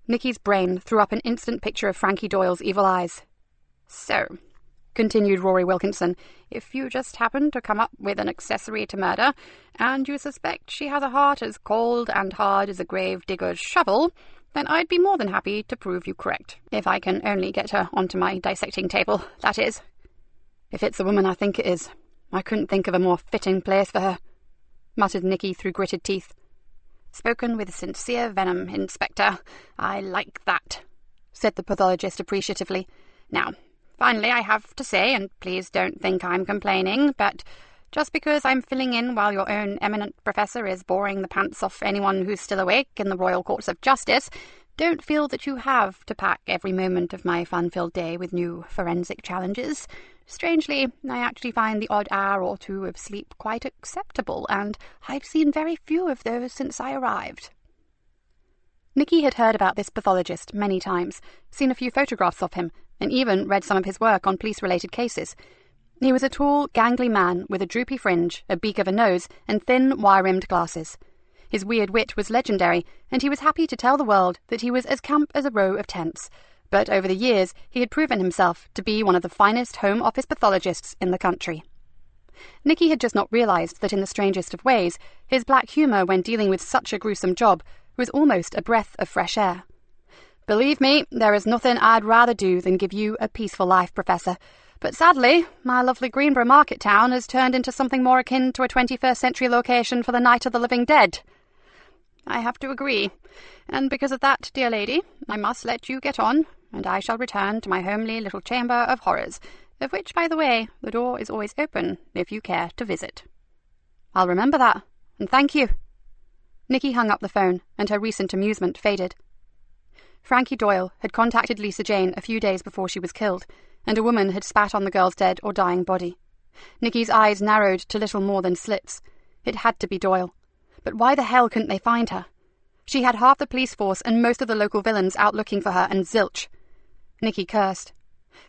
Nikki's brain threw up an instant picture of Frankie Doyle's evil eyes. So, continued Rory Wilkinson, if you just happen to come up with an accessory to murder, and you suspect she has a heart as cold and hard as a grave digger's shovel, then I'd be more than happy to prove you correct, if I can only get her onto my dissecting table, that is. If it's a woman, I think it is. I couldn't think of a more fitting place for her, muttered Nikki through gritted teeth. Spoken with sincere venom, Inspector. I like that, said the pathologist appreciatively. Now, finally, I have to say, and please don't think I'm complaining, but just because I'm filling in while your own eminent professor is boring the pants off anyone who's still awake in the Royal Courts of Justice, don't feel that you have to pack every moment of my fun-filled day with new forensic challenges. Strangely, I actually find the odd hour or 2 of sleep quite acceptable, and I've seen very few of those since I arrived. Nikki had heard about this pathologist many times, seen a few photographs of him, and even read some of his work on police-related cases. He was a tall, gangly man with a droopy fringe, a beak of a nose, and thin, wire-rimmed glasses. His weird wit was legendary, and he was happy to tell the world that he was as camp as a row of tents. But over the years he had proven himself to be one of the finest home office pathologists in the country. Nikki had just not realised that in the strangest of ways, his black humour when dealing with such a gruesome job was almost a breath of fresh air. "Believe me, there is nothing I'd rather do than give you a peaceful life, Professor. But sadly, my lovely Greenborough market town has turned into something more akin to a 21st century location for the Night of the Living Dead." "I have to agree. And because of that, dear lady, I must let you get on, and I shall return to my homely little chamber of horrors, of which, by the way, the door is always open if you care to visit." "I'll remember that, and thank you." Nikki hung up the phone, and her recent amusement faded. Frankie Doyle had contacted Lisa Jane a few days before she was killed, and a woman had spat on the girl's dead or dying body. Nikki's eyes narrowed to little more than slits. It had to be Doyle. But why the hell couldn't they find her? She had half the police force and most of the local villains out looking for her, and zilch. Nikki cursed.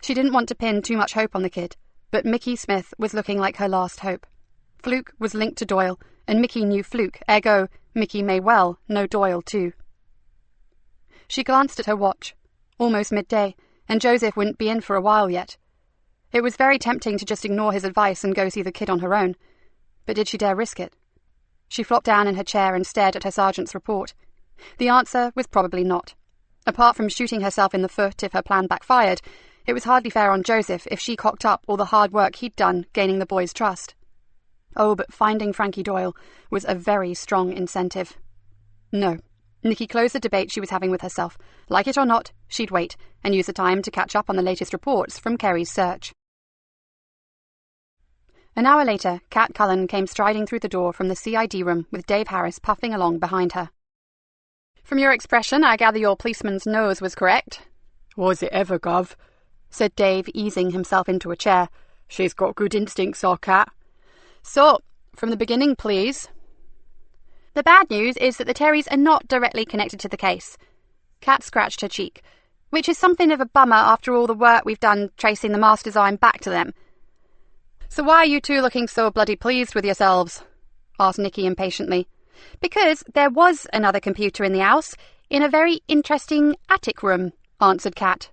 She didn't want to pin too much hope on the kid, but Mickey Smith was looking like her last hope. Fluke was linked to Doyle, and Mickey knew Fluke, ergo Mickey may well know Doyle too. She glanced at her watch. Almost midday, and Joseph wouldn't be in for a while yet. It was very tempting to just ignore his advice and go see the kid on her own. But did she dare risk it? She flopped down in her chair and stared at her sergeant's report. The answer was probably not. Apart from shooting herself in the foot if her plan backfired, it was hardly fair on Joseph if she cocked up all the hard work he'd done gaining the boy's trust. Oh, but finding Frankie Doyle was a very strong incentive. No. Nikki closed the debate she was having with herself. Like it or not, she'd wait, and use the time to catch up on the latest reports from Kerry's search. An hour later, Kat Cullen came striding through the door from the CID room with Dave Harris puffing along behind her. "From your expression, I gather your policeman's nose was correct." "Was it ever, Gov?" said Dave, easing himself into a chair. "She's got good instincts, our Kat." "So, from the beginning, please." "The bad news is that the Terrys are not directly connected to the case." Kat scratched her cheek, "which is something of a bummer after all the work we've done tracing the mask design back to them." "So why are you two looking so bloody pleased with yourselves?" asked Nikki impatiently. "Because there was another computer in the house, in a very interesting attic room," answered Kat.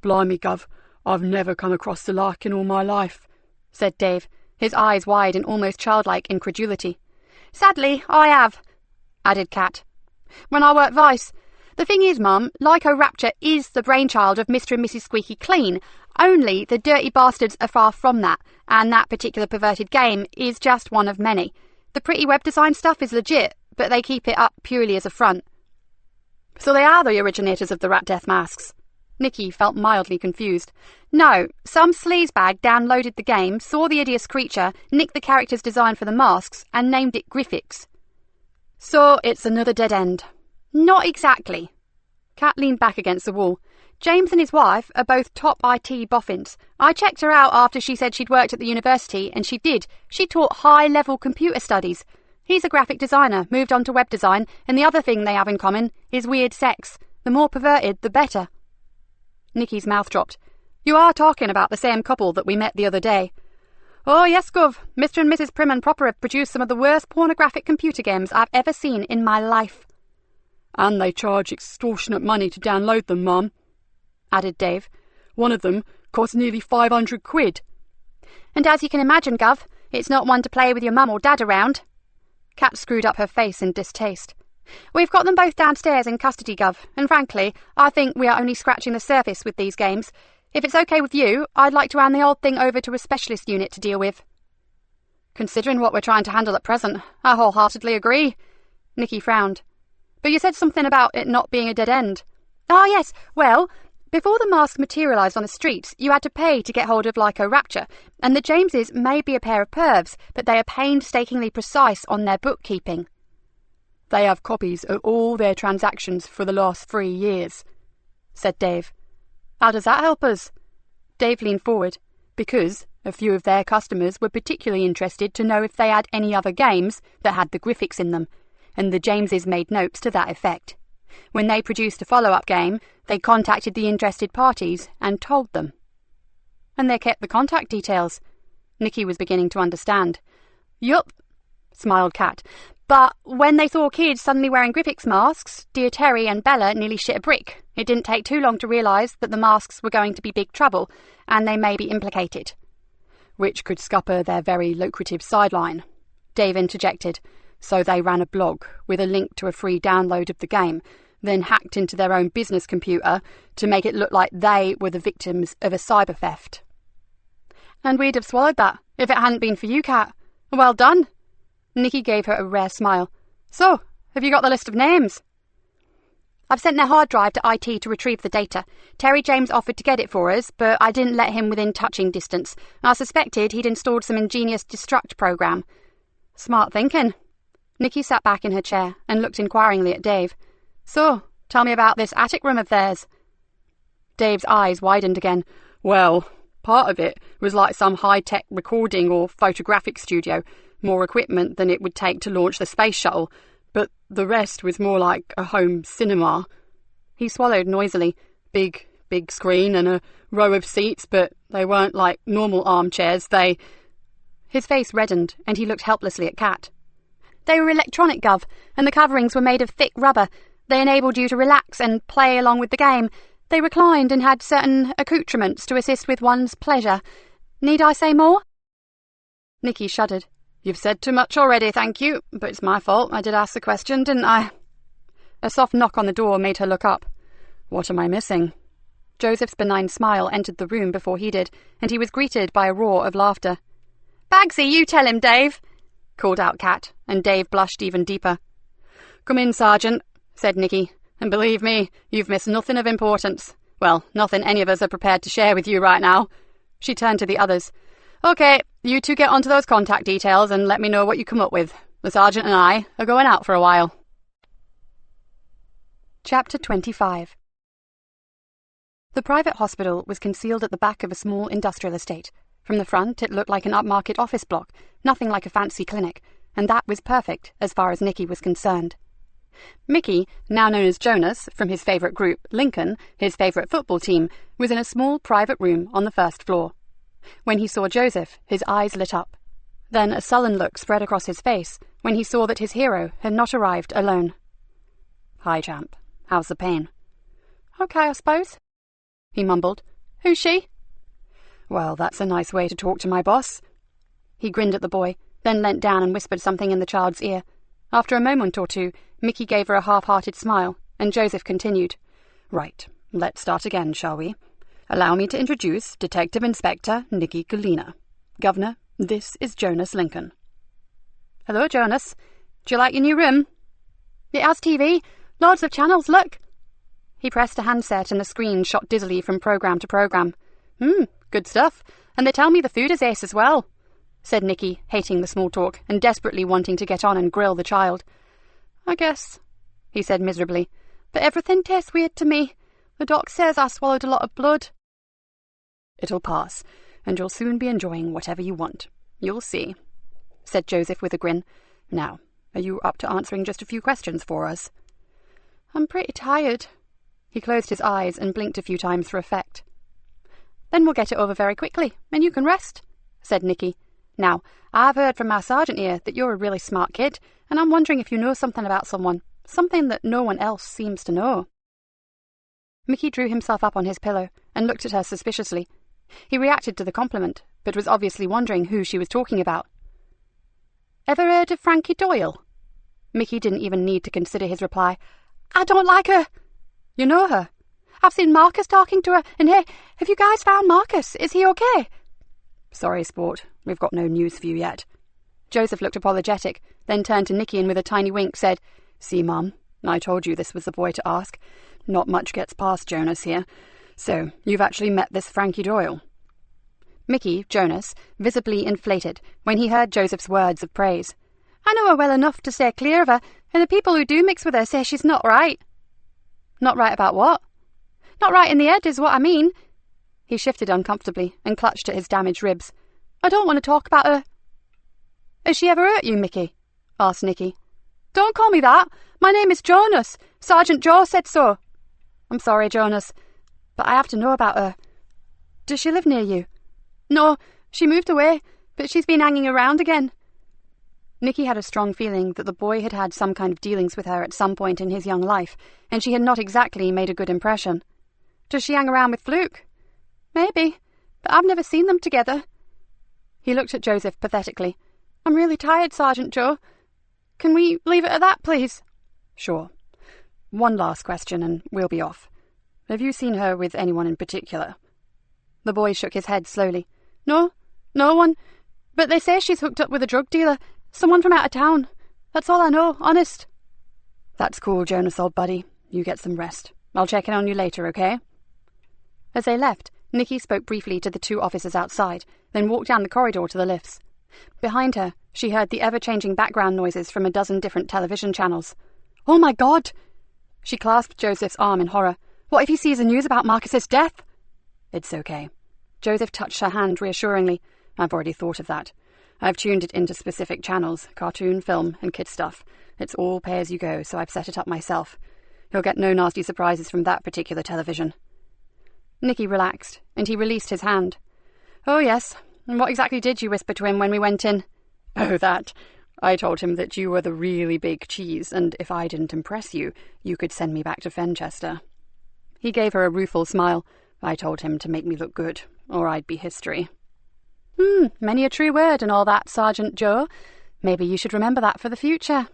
"Blimey, Gov, I've never come across the like in all my life," said Dave, his eyes wide in almost childlike incredulity. "Sadly, I have," added Kat. "When I worked Vice. The thing is, Mum, Lyco Rapture is the brainchild of Mr. and Mrs. Squeaky Clean, only the dirty bastards are far from that, and that particular perverted game is just one of many. The pretty web design stuff is legit, but they keep it up purely as a front." "So they are the originators of the Rat Death masks?" Nikki felt mildly confused. "No, some sleazebag downloaded the game, saw the hideous creature, nicked the character's design for the masks, and named it Griffix." "So it's another dead end." "Not exactly." Kat leaned back against the wall. "James and his wife are both top IT boffins. I checked her out after she said she'd worked at the university, and she did. She taught high-level computer studies. He's a graphic designer, moved on to web design, and the other thing they have in common is weird sex. The more perverted, the better." Nikki's mouth dropped. "You are talking about the same couple that we met the other day." "Oh, yes, Gov. Mr. and Mrs. Prim and Proper have produced some of the worst pornographic computer games I've ever seen in my life." "And they charge extortionate money to download them, Mum," added Dave. "One of them cost nearly 500 quid. "And as you can imagine, Gov, it's not one to play with your mum or dad around." Kat screwed up her face in distaste. "We've got them both downstairs in custody, Gov, and frankly, I think we are only scratching the surface with these games. If it's okay with you, I'd like to hand the old thing over to a specialist unit to deal with." "Considering what we're trying to handle at present, I wholeheartedly agree." Nikki frowned. "But you said something about it not being a dead end." "Ah, yes. Well, before the mask materialised on the streets, you had to pay to get hold of Lyco Rapture, and the Jameses may be a pair of pervs, but they are painstakingly precise on their bookkeeping." "They have copies of all their transactions for the last 3 years," said Dave. "How does that help us?" Dave leaned forward. "Because a few of their customers were particularly interested to know if they had any other games that had the Griffix in them, and the Jameses made notes to that effect. When they produced a follow-up game, they contacted the interested parties and told them." "And they kept the contact details?" Nikki was beginning to understand. "Yup," smiled Kat. "But when they saw kids suddenly wearing Griffix masks, dear Terry and Bella nearly shit a brick. It didn't take too long to realise that the masks were going to be big trouble, and they may be implicated." which could scupper their very lucrative sideline. Dave interjected. So they ran a blog with a link to a free download of the game, then hacked into their own business computer to make it look like they were the victims of a cyber theft. And we'd have swallowed that if it hadn't been for you, Kat. Well done. Nikki gave her a rare smile. So, have you got the list of names? I've sent their hard drive to IT to retrieve the data. Terry James offered to get it for us, but I didn't let him within touching distance. I suspected he'd installed some ingenious destruct program. Smart thinking. Nikki sat back in her chair and looked inquiringly at Dave. So, tell me about this attic room of theirs. Dave's eyes widened again. Well, part of it was like some high-tech recording or photographic studio, more equipment than it would take to launch the space shuttle, but the rest was more like a home cinema. He swallowed noisily. Big screen and a row of seats, but they weren't like normal armchairs, His face reddened, and he looked helplessly at Kat. They were electronic, Gov, and the coverings were made of thick rubber. They enabled you to relax and play along with the game. They reclined and had certain accoutrements to assist with one's pleasure. Need I say more? Nikki shuddered. You've said too much already, thank you, but it's my fault. I did ask the question, didn't I? A soft knock on the door made her look up. What am I missing? Joseph's benign smile entered the room before he did, and he was greeted by a roar of laughter. Bagsy, you tell him, Dave, called out Kat, and Dave blushed even deeper. Come in, Sergeant, said Nikki, and believe me, you've missed nothing of importance. Well, nothing any of us are prepared to share with you right now. She turned to the others. OK, you two get onto those contact details and let me know what you come up with. The Sergeant and I are going out for a while. Chapter 25. The private hospital was concealed at the back of a small industrial estate. From the front, it looked like an upmarket office block, nothing like a fancy clinic, and that was perfect as far as Nikki was concerned. Mickey, now known as Jonas, from his favourite group, Lincoln, his favourite football team, was in a small private room on the first floor. When he saw Joseph, his eyes lit up. Then a sullen look spread across his face when he saw that his hero had not arrived alone. Hi, champ. How's the pain? Okay, I suppose, he mumbled. Who's she? Well, that's a nice way to talk to my boss. He grinned at the boy, then leant down and whispered something in the child's ear. After a moment or two, Mickey gave her a half-hearted smile, and Joseph continued. Right, let's start again, shall we? Allow me to introduce Detective Inspector Nikki Galena. Governor, this is Jonas Lincoln. Hello, Jonas. Do you like your new room? It has TV. Loads of channels, look. He pressed a handset and the screen shot dizzily from program to program. Good stuff. And they tell me the food is ace as well, said Nikki, hating the small talk and desperately wanting to get on and grill the child. I guess, he said miserably, but everything tastes weird to me. The doc says I swallowed a lot of blood. It'll pass, and you'll soon be enjoying whatever you want. You'll see, said Joseph with a grin. Now, are you up to answering just a few questions for us? I'm pretty tired. He closed his eyes and blinked a few times for effect. Then we'll get it over very quickly, and you can rest, said Nikki. Now, I've heard from our sergeant here that you're a really smart kid, and I'm wondering if you know something about someone, something that no one else seems to know. Mickey drew himself up on his pillow and looked at her suspiciously. He reacted to the compliment, but was obviously wondering who she was talking about. Ever heard of Frankie Doyle? Mickey didn't even need to consider his reply. I don't like her. You know her? I've seen Marcus talking to her, and hey, have you guys found Marcus? Is he okay? Sorry, sport. We've got no news for you yet. Joseph looked apologetic, then turned to Nikki and with a tiny wink said, See, Mum, I told you this was the boy to ask. Not much gets past Jonas here. So, you've actually met this Frankie Doyle. Mickey, Jonas, visibly inflated when he heard Joseph's words of praise. I know her well enough to stay clear of her, and the people who do mix with her say she's not right. Not right about what? Not right in the head is what I mean. He shifted uncomfortably and clutched at his damaged ribs. I don't want to talk about her. Has she ever hurt you, Mickey? Asked Nikki. Don't call me that. My name is Jonas. Sergeant Joe said so. I'm sorry, Jonas, but I have to know about her. Does she live near you? No, she moved away, but she's been hanging around again. Nikki had a strong feeling that the boy had had some kind of dealings with her at some point in his young life, and she had not exactly made a good impression. Does she hang around with Fluke? Maybe, but I've never seen them together. He looked at Joseph pathetically. "I'm really tired, Sergeant Joe. Can we leave it at that, please?" "Sure. One last question and we'll be off. Have you seen her with anyone in particular?" The boy shook his head slowly. "No, no one. But they say she's hooked up with a drug dealer, someone from out of town. That's all I know, honest." "That's cool, Jonas, old buddy. You get some rest. I'll check in on you later, okay?" As they left, Nikki spoke briefly to the two officers outside, then walked down the corridor to the lifts. Behind her, she heard the ever-changing background noises from a dozen different television channels. "Oh my God!" She clasped Joseph's arm in horror. "What if he sees the news about Marcus's death?" "It's okay." Joseph touched her hand reassuringly. "I've already thought of that. I've tuned it into specific channels, cartoon, film, and kid stuff. It's all pay-as-you-go, so I've set it up myself. He'll get no nasty surprises from that particular television." Nikki relaxed, and he released his hand. "Oh yes, and what exactly did you whisper to him when we went in?" "Oh, that. I told him that you were the really big cheese, and if I didn't impress you, you could send me back to Fenchester." He gave her a rueful smile. "I told him to make me look good, or I'd be history." Many a true word and all that, Sergeant Joe. Maybe you should remember that for the future."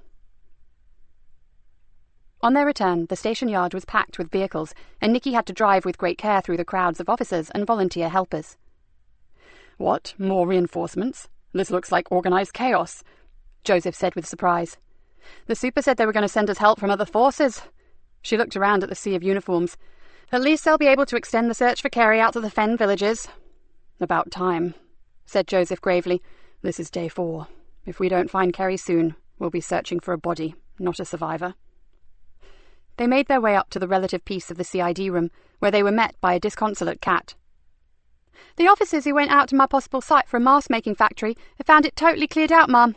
On their return, the station yard was packed with vehicles, and Nikki had to drive with great care through the crowds of officers and volunteer helpers. "What, more reinforcements? This looks like organised chaos," Joseph said with surprise. "The super said they were going to send us help from other forces." She looked around at the sea of uniforms. "At least they'll be able to extend the search for Kerry out to the Fen villages." "About time," said Joseph gravely. "This is day 4. If we don't find Kerry soon, we'll be searching for a body, not a survivor." They made their way up to the relative peace of the CID room, where they were met by a disconsolate cat. "The officers who went out to my possible site for a mask-making factory have found it totally cleared out, Mum.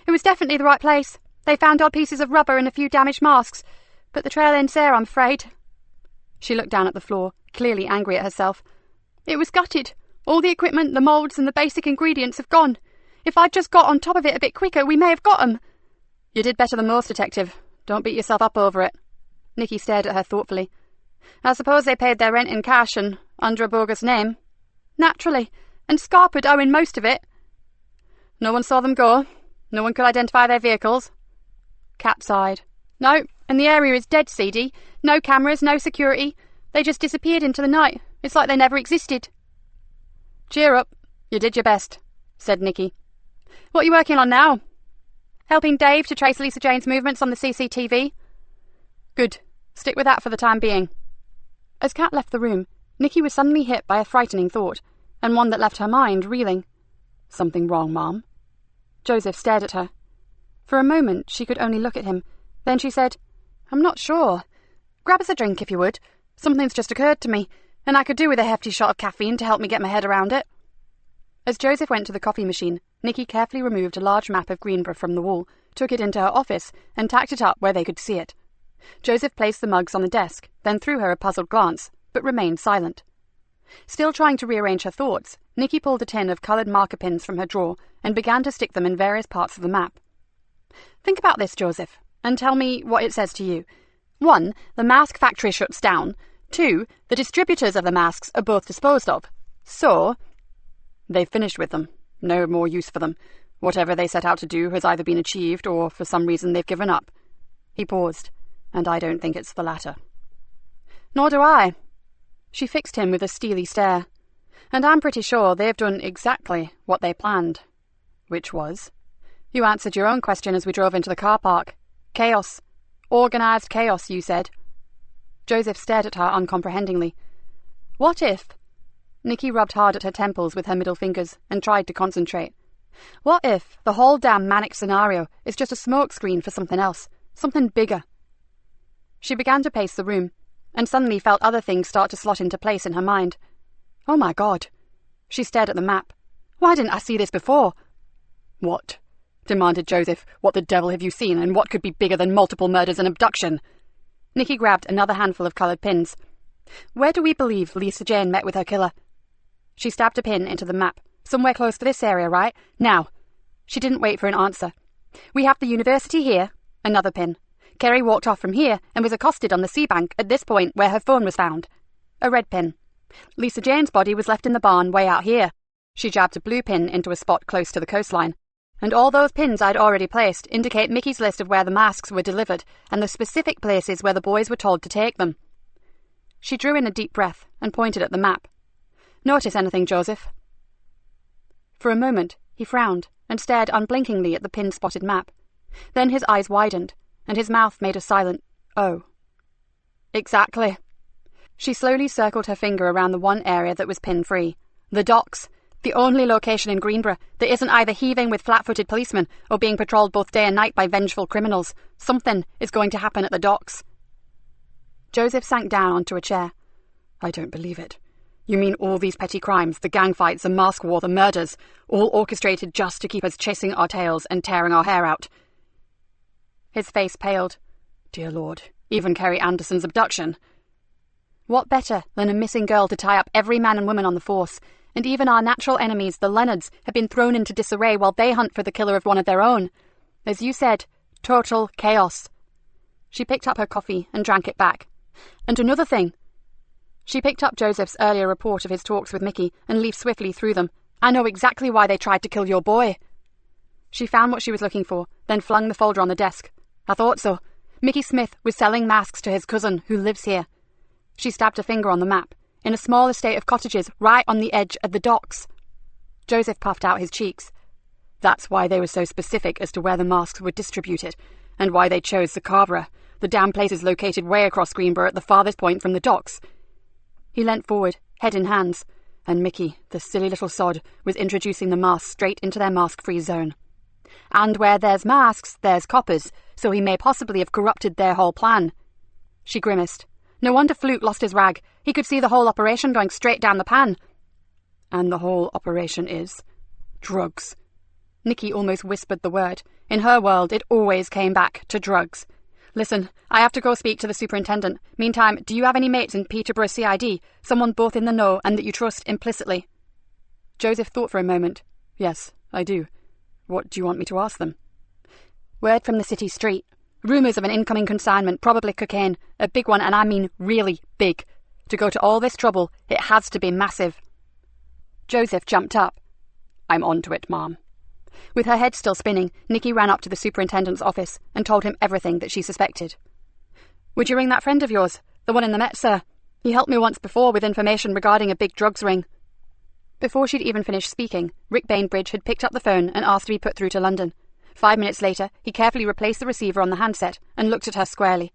It was definitely the right place. They found odd pieces of rubber and a few damaged masks, but the trail ends there, I'm afraid." She looked down at the floor, clearly angry at herself. "It was gutted. All the equipment, the moulds and the basic ingredients have gone. If I'd just got on top of it a bit quicker, we may have got 'em." "You did better than most, Detective. Don't beat yourself up over it." Nikki stared at her thoughtfully. "I suppose they paid their rent in cash and under a bogus name." "Naturally, and Scarpa'd owing most of it." "No one saw them go? No one could identify their vehicles?" Cat sighed. "No, and the area is dead, CD. No cameras, no security. They just disappeared into the night. It's like they never existed." "Cheer up. You did your best," said Nikki. "What are you working on now?" "Helping Dave to trace Lisa Jane's movements on the CCTV." "Good. Stick with that for the time being." As Kat left the room, Nikki was suddenly hit by a frightening thought, and one that left her mind reeling. "Something wrong, Mom?" Joseph stared at her. For a moment she could only look at him. Then she said, "I'm not sure. Grab us a drink if you would. Something's just occurred to me, and I could do with a hefty shot of caffeine to help me get my head around it." As Joseph went to the coffee machine, Nikki carefully removed a large map of Greenborough from the wall, took it into her office, and tacked it up where they could see it. Joseph placed the mugs on the desk, then threw her a puzzled glance, but remained silent. Still trying to rearrange her thoughts, Nikki pulled a tin of coloured marker pins from her drawer and began to stick them in various parts of the map. "Think about this, Joseph, and tell me what it says to you. 1. The mask factory shuts down. 2. The distributors of the masks are both disposed of. So..." "They've finished with them. No more use for them. Whatever they set out to do has either been achieved or for some reason they've given up." He paused. "And I don't think it's the latter." "Nor do I." She fixed him with a steely stare. "And I'm pretty sure they've done exactly what they planned." "Which was?" "You answered your own question as we drove into the car park. Chaos. Organised chaos, you said." Joseph stared at her uncomprehendingly. "What if..." Nikki rubbed hard at her temples with her middle fingers and tried to concentrate. "What if the whole damn manic scenario is just a smokescreen for something else, something bigger?" She began to pace the room, and suddenly felt other things start to slot into place in her mind. "Oh my God." She stared at the map. "Why didn't I see this before?" "What?" demanded Joseph. "What the devil have you seen, and what could be bigger than multiple murders and abduction?" Nikki grabbed another handful of coloured pins. "Where do we believe Lisa Jane met with her killer?" She stabbed a pin into the map. "Somewhere close to this area, right? Now." She didn't wait for an answer. "We have the university here." Another pin. "Kerry walked off from here and was accosted on the sea bank at this point where her phone was found." A red pin. "Lisa Jane's body was left in the barn way out here." She jabbed a blue pin into a spot close to the coastline. And all those pins I'd already placed indicate Mickey's list of where the masks were delivered and the specific places where the boys were told to take them. She drew in a deep breath and pointed at the map. Notice anything, Joseph? For a moment, he frowned and stared unblinkingly at the pin-spotted map. Then his eyes widened, and his mouth made a silent "oh." Exactly. She slowly circled her finger around the one area that was pin-free. The docks. The only location in Greenborough that isn't either heaving with flat-footed policemen or being patrolled both day and night by vengeful criminals. Something is going to happen at the docks. Joseph sank down onto a chair. I don't believe it. You mean all these petty crimes, the gang fights, the mask war, the murders, all orchestrated just to keep us chasing our tails and tearing our hair out? His face paled. Dear Lord, even Kerry Anderson's abduction. What better than a missing girl to tie up every man and woman on the force? And even our natural enemies, the Leonards, have been thrown into disarray while they hunt for the killer of one of their own. As you said, total chaos. She picked up her coffee and drank it back. And another thing. She picked up Joseph's earlier report of his talks with Mickey and leafed swiftly through them. I know exactly why they tried to kill your boy. She found what she was looking for, then flung the folder on the desk. I thought so. Mickey Smith was selling masks to his cousin, who lives here. She stabbed a finger on the map. In a small estate of cottages right on the edge of the docks. Joseph puffed out his cheeks. That's why they were so specific as to where the masks were distributed, and why they chose Scarborough. The damn place is located way across Greenborough at the farthest point from the docks. He leant forward, head in hands, and Mickey, the silly little sod, was introducing the masks straight into their mask-free zone. And where there's masks, there's coppers, so he may possibly have corrupted their whole plan. She grimaced. No wonder Fluke lost his rag. He could see the whole operation going straight down the pan. And the whole operation is drugs. Nikki almost whispered the word. In her world, it always came back to drugs. Listen, I have to go speak to the superintendent. Meantime, do you have any mates in Peterborough CID? Someone both in the know and that you trust implicitly? Joseph thought for a moment. Yes, I do. What do you want me to ask them? Word from the city street. Rumours of an incoming consignment, probably cocaine. A big one, and I mean really big. To go to all this trouble, it has to be massive. Joseph jumped up. I'm on to it, Mom. With her head still spinning, Nikki ran up to the superintendent's office and told him everything that she suspected. Would you ring that friend of yours? The one in the Met, sir? He helped me once before with information regarding a big drugs ring. Before she'd even finished speaking, Rick Bainbridge had picked up the phone and asked to be put through to London. 5 minutes later, he carefully replaced the receiver on the handset and looked at her squarely.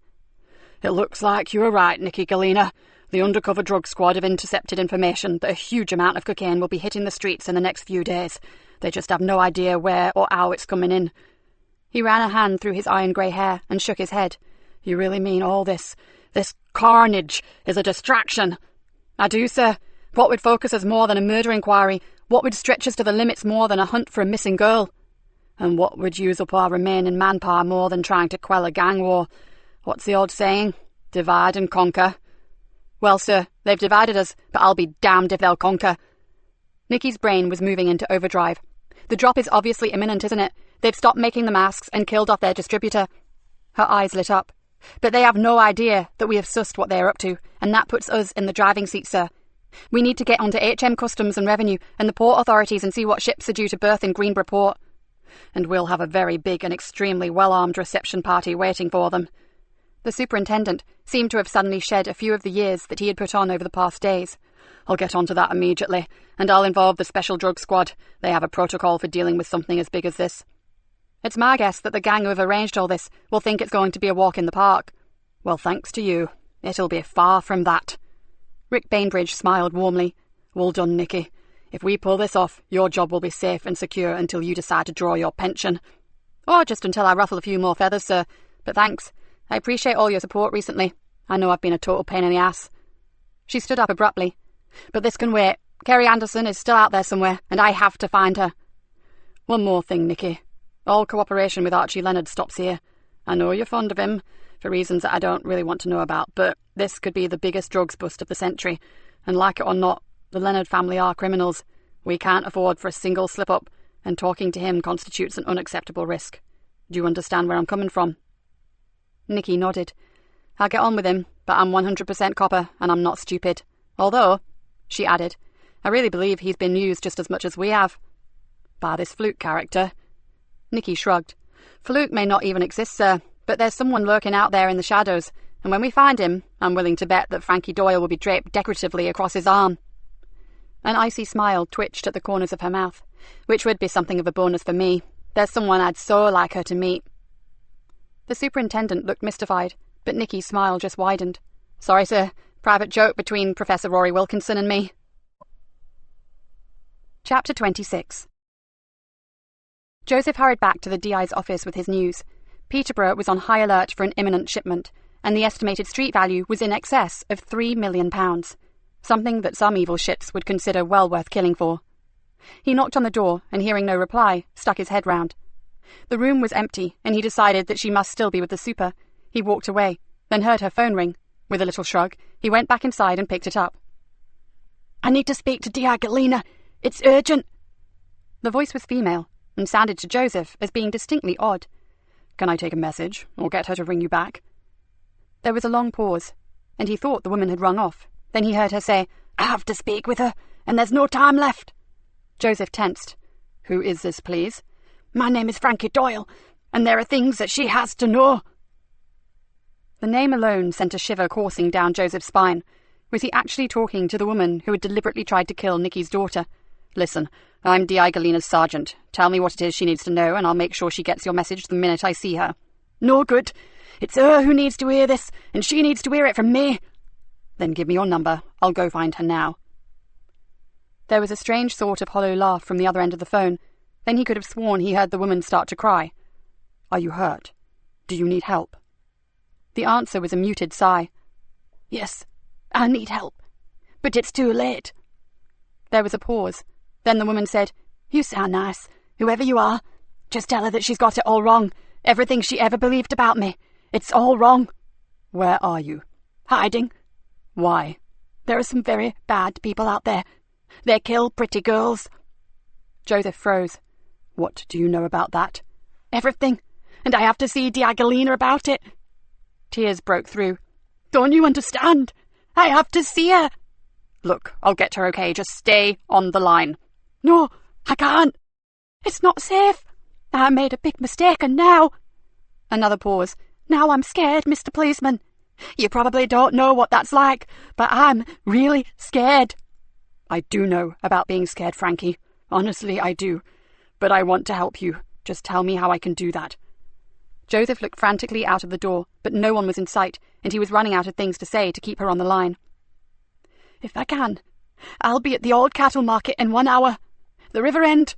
It looks like you were right, Nikki Galena. The undercover drug squad have intercepted information that a huge amount of cocaine will be hitting the streets in the next few days. They just have no idea where or how it's coming in. He ran a hand through his iron-grey hair and shook his head. You really mean all this carnage is a distraction? I do, sir. What would focus us more than a murder inquiry? What would stretch us to the limits more than a hunt for a missing girl? And what would use up our remaining manpower more than trying to quell a gang war? What's the old saying? Divide and conquer. Well, sir, they've divided us, but I'll be damned if they'll conquer. Nikki's brain was moving into overdrive. The drop is obviously imminent, isn't it? They've stopped making the masks and killed off their distributor. Her eyes lit up. But they have no idea that we have sussed what they are up to, and that puts us in the driving seat, sir. We need to get onto HM Customs and Revenue and the port authorities and see what ships are due to berth in Greenborough Port. And we'll have a very big and extremely well-armed reception party waiting for them. The superintendent seemed to have suddenly shed a few of the years that he had put on over the past days. I'll get onto that immediately, and I'll involve the Special Drug Squad. They have a protocol for dealing with something as big as this. It's my guess that the gang who have arranged all this will think it's going to be a walk in the park. Well, thanks to you. It'll be far from that. Rick Bainbridge smiled warmly. Well done, Nikki. If we pull this off, your job will be safe and secure until you decide to draw your pension. Or just until I ruffle a few more feathers, sir. But thanks. I appreciate all your support recently. I know I've been a total pain in the ass. She stood up abruptly. But this can wait. Kerry Anderson is still out there somewhere, and I have to find her. One more thing, Nikki. All cooperation with Archie Leonard stops here. I know you're fond of him, for reasons that I don't really want to know about, but this could be the biggest drugs bust of the century, and like it or not, the Leonard family are criminals. We can't afford for a single slip-up, and talking to him constitutes an unacceptable risk. Do you understand where I'm coming from? Nikki nodded. I'll get on with him, but I'm 100% copper, and I'm not stupid. Although, she added, I really believe he's been used just as much as we have. By this Fluke character. Nikki shrugged. Fluke may not even exist, sir, but there's someone lurking out there in the shadows, and when we find him, I'm willing to bet that Frankie Doyle will be draped decoratively across his arm. An icy smile twitched at the corners of her mouth, which would be something of a bonus for me. There's someone I'd so like her to meet. The superintendent looked mystified, but Nikki's smile just widened. Sorry, sir. Private joke between Professor Rory Wilkinson and me. Chapter 26. Joseph hurried back to the DI's office with his news. Peterborough was on high alert for an imminent shipment, and the estimated street value was in excess of £3 million, something that some evil shits would consider well worth killing for. He knocked on the door, and hearing no reply, stuck his head round. The room was empty, and he decided that she must still be with the super. He walked away, then heard her phone ring. With a little shrug, he went back inside and picked it up. I need to speak to D.I. Galena. It's urgent. The voice was female, and sounded to Joseph as being distinctly odd. Can I take a message, or get her to ring you back? There was a long pause, and he thought the woman had rung off. Then he heard her say, I have to speak with her, and there's no time left. Joseph tensed. Who is this, please? My name is Frankie Doyle, and there are things that she has to know. The name alone sent a shiver coursing down Joseph's spine. Was he actually talking to the woman who had deliberately tried to kill Nikki's daughter? Listen, I'm D.I. Galena's sergeant. Tell me what it is she needs to know, and I'll make sure she gets your message the minute I see her. No good. It's her who needs to hear this, and she needs to hear it from me. Then give me your number. I'll go find her now. There was a strange sort of hollow laugh from the other end of the phone. Then he could have sworn he heard the woman start to cry. Are you hurt? Do you need help? The answer was a muted sigh. Yes, I need help, but it's too late. There was a pause. Then the woman said, You sound nice. Whoever you are, just tell her that she's got it all wrong. Everything she ever believed about me. It's all wrong. Where are you? Hiding. Why? There are some very bad people out there. They kill pretty girls. Joseph froze. What do you know about that? Everything. And I have to see D.I. Galena about it. Tears broke through. Don't you understand? I have to see her. Look, I'll get her, okay? Just stay on the line. No, I can't. It's not safe. I made a big mistake, and now... Another pause. Now I'm scared, Mr. Policeman. You probably don't know what that's like, but I'm really scared. I do know about being scared, Frankie. Honestly, I do. But I want to help you. Just tell me how I can do that. Joseph looked frantically out of the door, but no one was in sight, and he was running out of things to say to keep her on the line. If I can, I'll be at the old cattle market in 1 hour. The river end.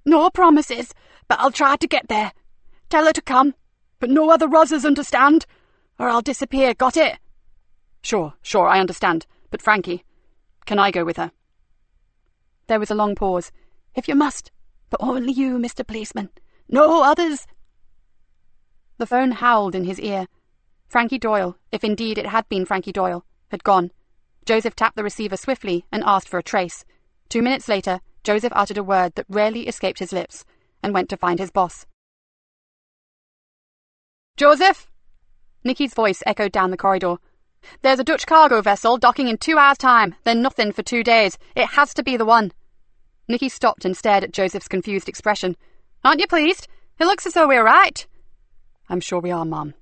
No promises, but I'll try to get there. Tell her to come, but no other Rozzers, understand? Or I'll disappear, got it? Sure, I understand. But Frankie, can I go with her? There was a long pause. If you must, but only you, Mr. Policeman. No others. The phone howled in his ear. Frankie Doyle, if indeed it had been Frankie Doyle, had gone. Joseph tapped the receiver swiftly and asked for a trace. 2 minutes later, Joseph uttered a word that rarely escaped his lips and went to find his boss. Joseph! Nikki's voice echoed down the corridor. There's a Dutch cargo vessel docking in 2 hours' time, then nothing for 2 days. It has to be the one. Nikki stopped and stared at Joseph's confused expression. Aren't you pleased? It looks as though we're right. I'm sure we are, Mum.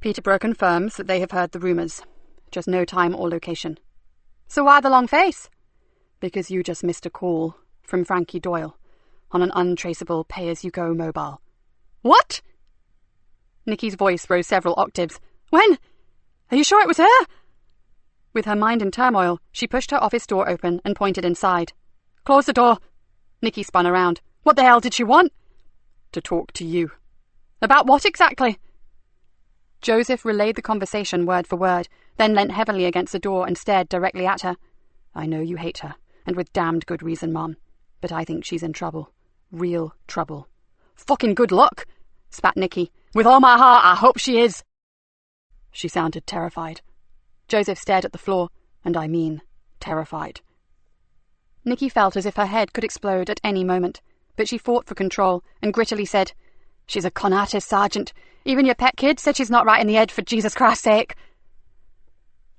Peterborough confirms that they have heard the rumours. Just no time or location. So why the long face? Because you just missed a call from Frankie Doyle on an untraceable pay-as-you-go mobile. What? Nikki's voice rose several octaves. When? Are you sure it was her? With her mind in turmoil, she pushed her office door open and pointed inside. Close the door. Nikki spun around. What the hell did she want? To talk to you. About what exactly? Joseph relayed the conversation word for word, then leant heavily against the door and stared directly at her. I know you hate her, and with damned good reason, Mom, but I think she's in trouble. Real trouble. Fucking good luck, spat Nikki. With all my heart, I hope she is. She sounded terrified. Joseph stared at the floor, and I mean terrified. Nikki felt as if her head could explode at any moment, but she fought for control and grittily said, She's a con artist, Sergeant. Even your pet kid said she's not right in the head, for Jesus Christ's sake.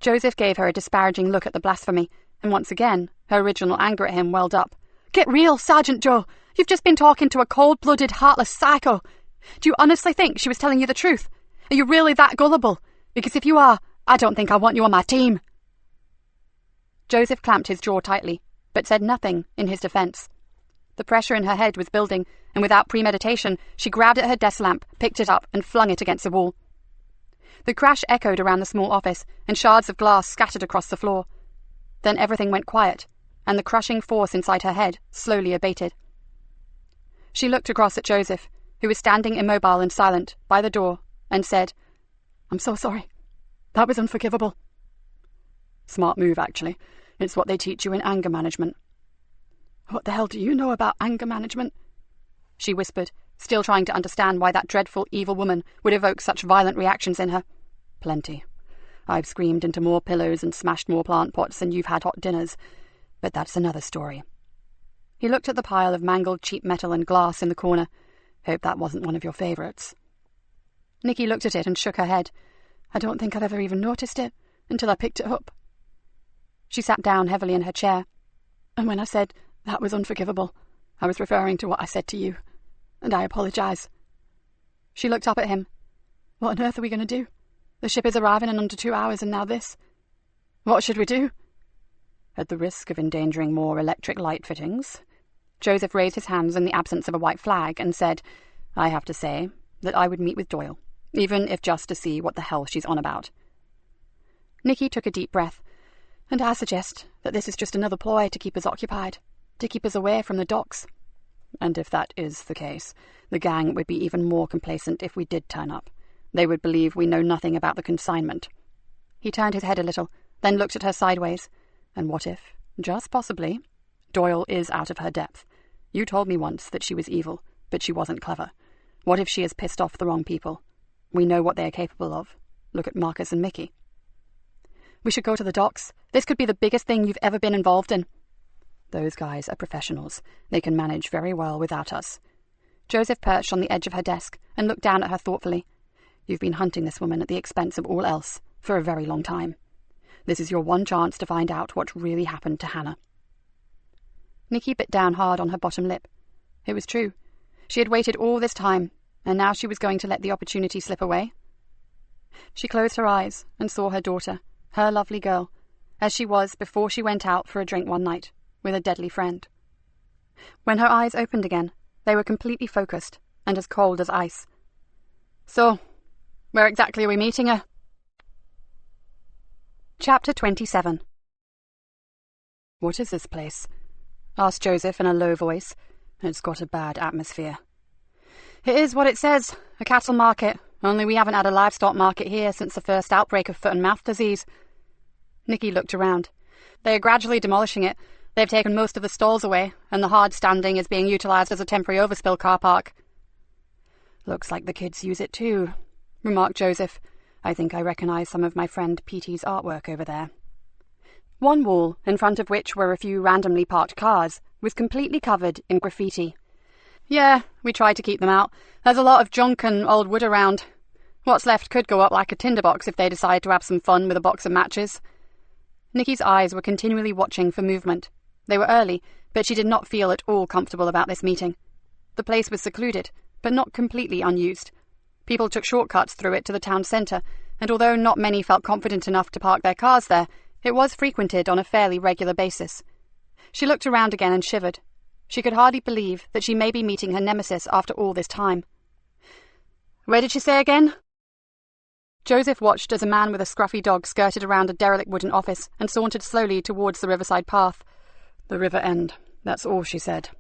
Joseph gave her a disparaging look at the blasphemy, and once again, Her original anger at him welled up. "Get real, Sergeant Joe! You've just been talking to a cold-blooded, heartless psycho! Do you honestly think she was telling you the truth? Are you really that gullible? Because if you are, I don't think I want you on my team." Joseph clamped his jaw tightly, but said nothing in his defence. The pressure in her head was building, and without premeditation, she grabbed at her desk lamp, picked it up, and flung it against the wall. The crash echoed around the small office, and shards of glass scattered across the floor. Then everything went quiet, and the crushing force inside her head slowly abated. She looked across at Joseph, who was standing immobile and silent by the door, and said, "I'm so sorry. That was unforgivable." "Smart move, actually. It's what they teach you in anger management." "What the hell do you know about anger management?" she whispered, still trying to understand why that dreadful, evil woman would evoke such violent reactions in her. "Plenty. I've screamed into more pillows and smashed more plant pots than you've had hot dinners, but that's another story." He looked at the pile of mangled cheap metal and glass in the corner. "Hope that wasn't one of your favourites." Nikki looked at it and shook her head. "I don't think I've ever even noticed it until I picked it up." She sat down heavily in her chair. "And when I said that was unforgivable, I was referring to what I said to you, and I apologise." She looked up at him. "What on earth are we going to do? The ship is arriving in under 2 hours, and now this. What should we do?" "At the risk of endangering more electric light fittings," Joseph raised his hands in the absence of a white flag and said, "I have to say that I would meet with Doyle, even if just to see what the hell she's on about." Nikki took a deep breath. "And I suggest that this is just another ploy to keep us occupied, to keep us away from the docks." "And if that is the case, the gang would be even more complacent if we did turn up. They would believe we know nothing about the consignment." He turned his head a little, then looked at her sideways. "And what if, just possibly, Doyle is out of her depth? You told me once that she was evil, but she wasn't clever. What if she has pissed off the wrong people? We know what they are capable of. Look at Marcus and Mickey." "We should go to the docks. This could be the biggest thing you've ever been involved in." "Those guys are professionals. They can manage very well without us." Joseph perched on the edge of her desk and looked down at her thoughtfully. "You've been hunting this woman at the expense of all else for a very long time. This is your one chance to find out what really happened to Hannah." Nikki bit down hard on her bottom lip. It was true. She had waited all this time, and now she was going to let the opportunity slip away. She closed her eyes and saw her daughter, her lovely girl, as she was before she went out for a drink one night with a deadly friend. When her eyes opened again, they were completely focused and as cold as ice. "So, where exactly are we meeting her?" Chapter 27. "What is this place?" asked Joseph in a low voice. "It's got a bad atmosphere." "It is what it says, a cattle market, only we haven't had a livestock market here since the first outbreak of foot and mouth disease." Nikki looked around. "They are gradually demolishing it. They've taken most of the stalls away, and the hard standing is being utilised as a temporary overspill car park." "Looks like the kids use it too," remarked Joseph. "I think I recognise some of my friend Petey's artwork over there." One wall, in front of which were a few randomly parked cars, was completely covered in graffiti. "Yeah, we try to keep them out. There's a lot of junk and old wood around. What's left could go up like a tinderbox if they decide to have some fun with a box of matches." Nikki's eyes were continually watching for movement. They were early, but she did not feel at all comfortable about this meeting. The place was secluded, but not completely unused. People took shortcuts through it to the town centre, and although not many felt confident enough to park their cars there, it was frequented on a fairly regular basis. She looked around again and shivered. She could hardly believe that she may be meeting her nemesis after all this time. "Where did she say again?" Joseph watched as a man with a scruffy dog skirted around a derelict wooden office and sauntered slowly towards the riverside path. "The river end, that's all she said."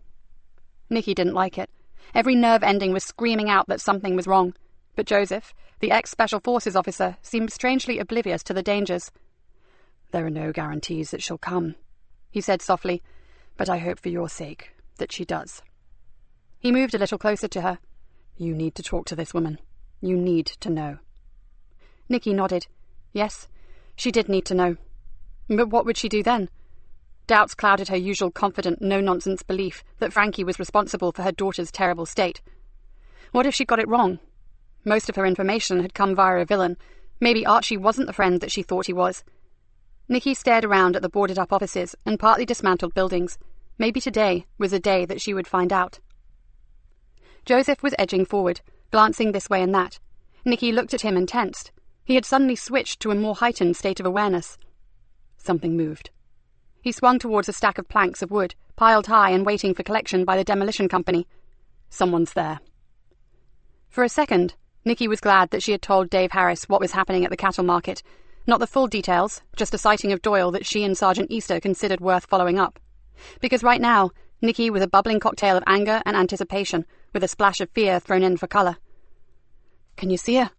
Nikki didn't like it. Every nerve ending was screaming out that something was wrong. But Joseph, the ex-Special Forces officer, seemed strangely oblivious to the dangers. "There are no guarantees that she'll come," he said softly, "but I hope for your sake that she does." He moved a little closer to her. "You need to talk to this woman. You need to know." Nikki nodded. Yes, she did need to know. But what would she do then? Doubts clouded her usual confident, no-nonsense belief that Frankie was responsible for her daughter's terrible state. What if she got it wrong? Most of her information had come via a villain. Maybe Archie wasn't the friend that she thought he was. Nikki stared around at the boarded-up offices and partly dismantled buildings. Maybe today was a day that she would find out. Joseph was edging forward, glancing this way and that. Nikki looked at him and tensed. He had suddenly switched to a more heightened state of awareness. Something moved. He swung towards a stack of planks of wood, piled high and waiting for collection by the demolition company. Someone's there. For a second, Nikki was glad that she had told Dave Harris what was happening at the cattle market. Not the full details, just a sighting of Doyle that she and Sergeant Easter considered worth following up. Because right now, Nikki was a bubbling cocktail of anger and anticipation, with a splash of fear thrown in for colour. "Can you see her?"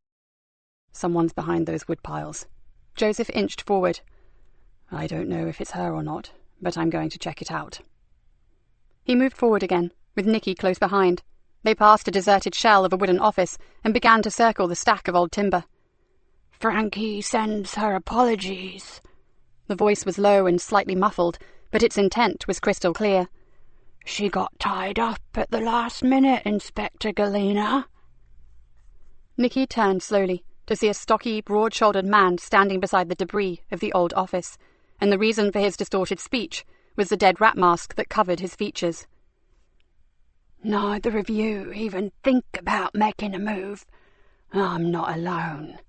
"Someone's behind those wood piles." Joseph inched forward. "I don't know if it's her or not, but I'm going to check it out." He moved forward again, with Nikki close behind. They passed a deserted shell of a wooden office and began to circle the stack of old timber. "Frankie sends her apologies." The voice was low and slightly muffled, but its intent was crystal clear. "She got tied up at the last minute, Inspector Galena." Nikki turned slowly to see a stocky, broad-shouldered man standing beside the debris of the old office, and the reason for his distorted speech was the dead rat mask that covered his features. "Neither of you even think about making a move. I'm not alone."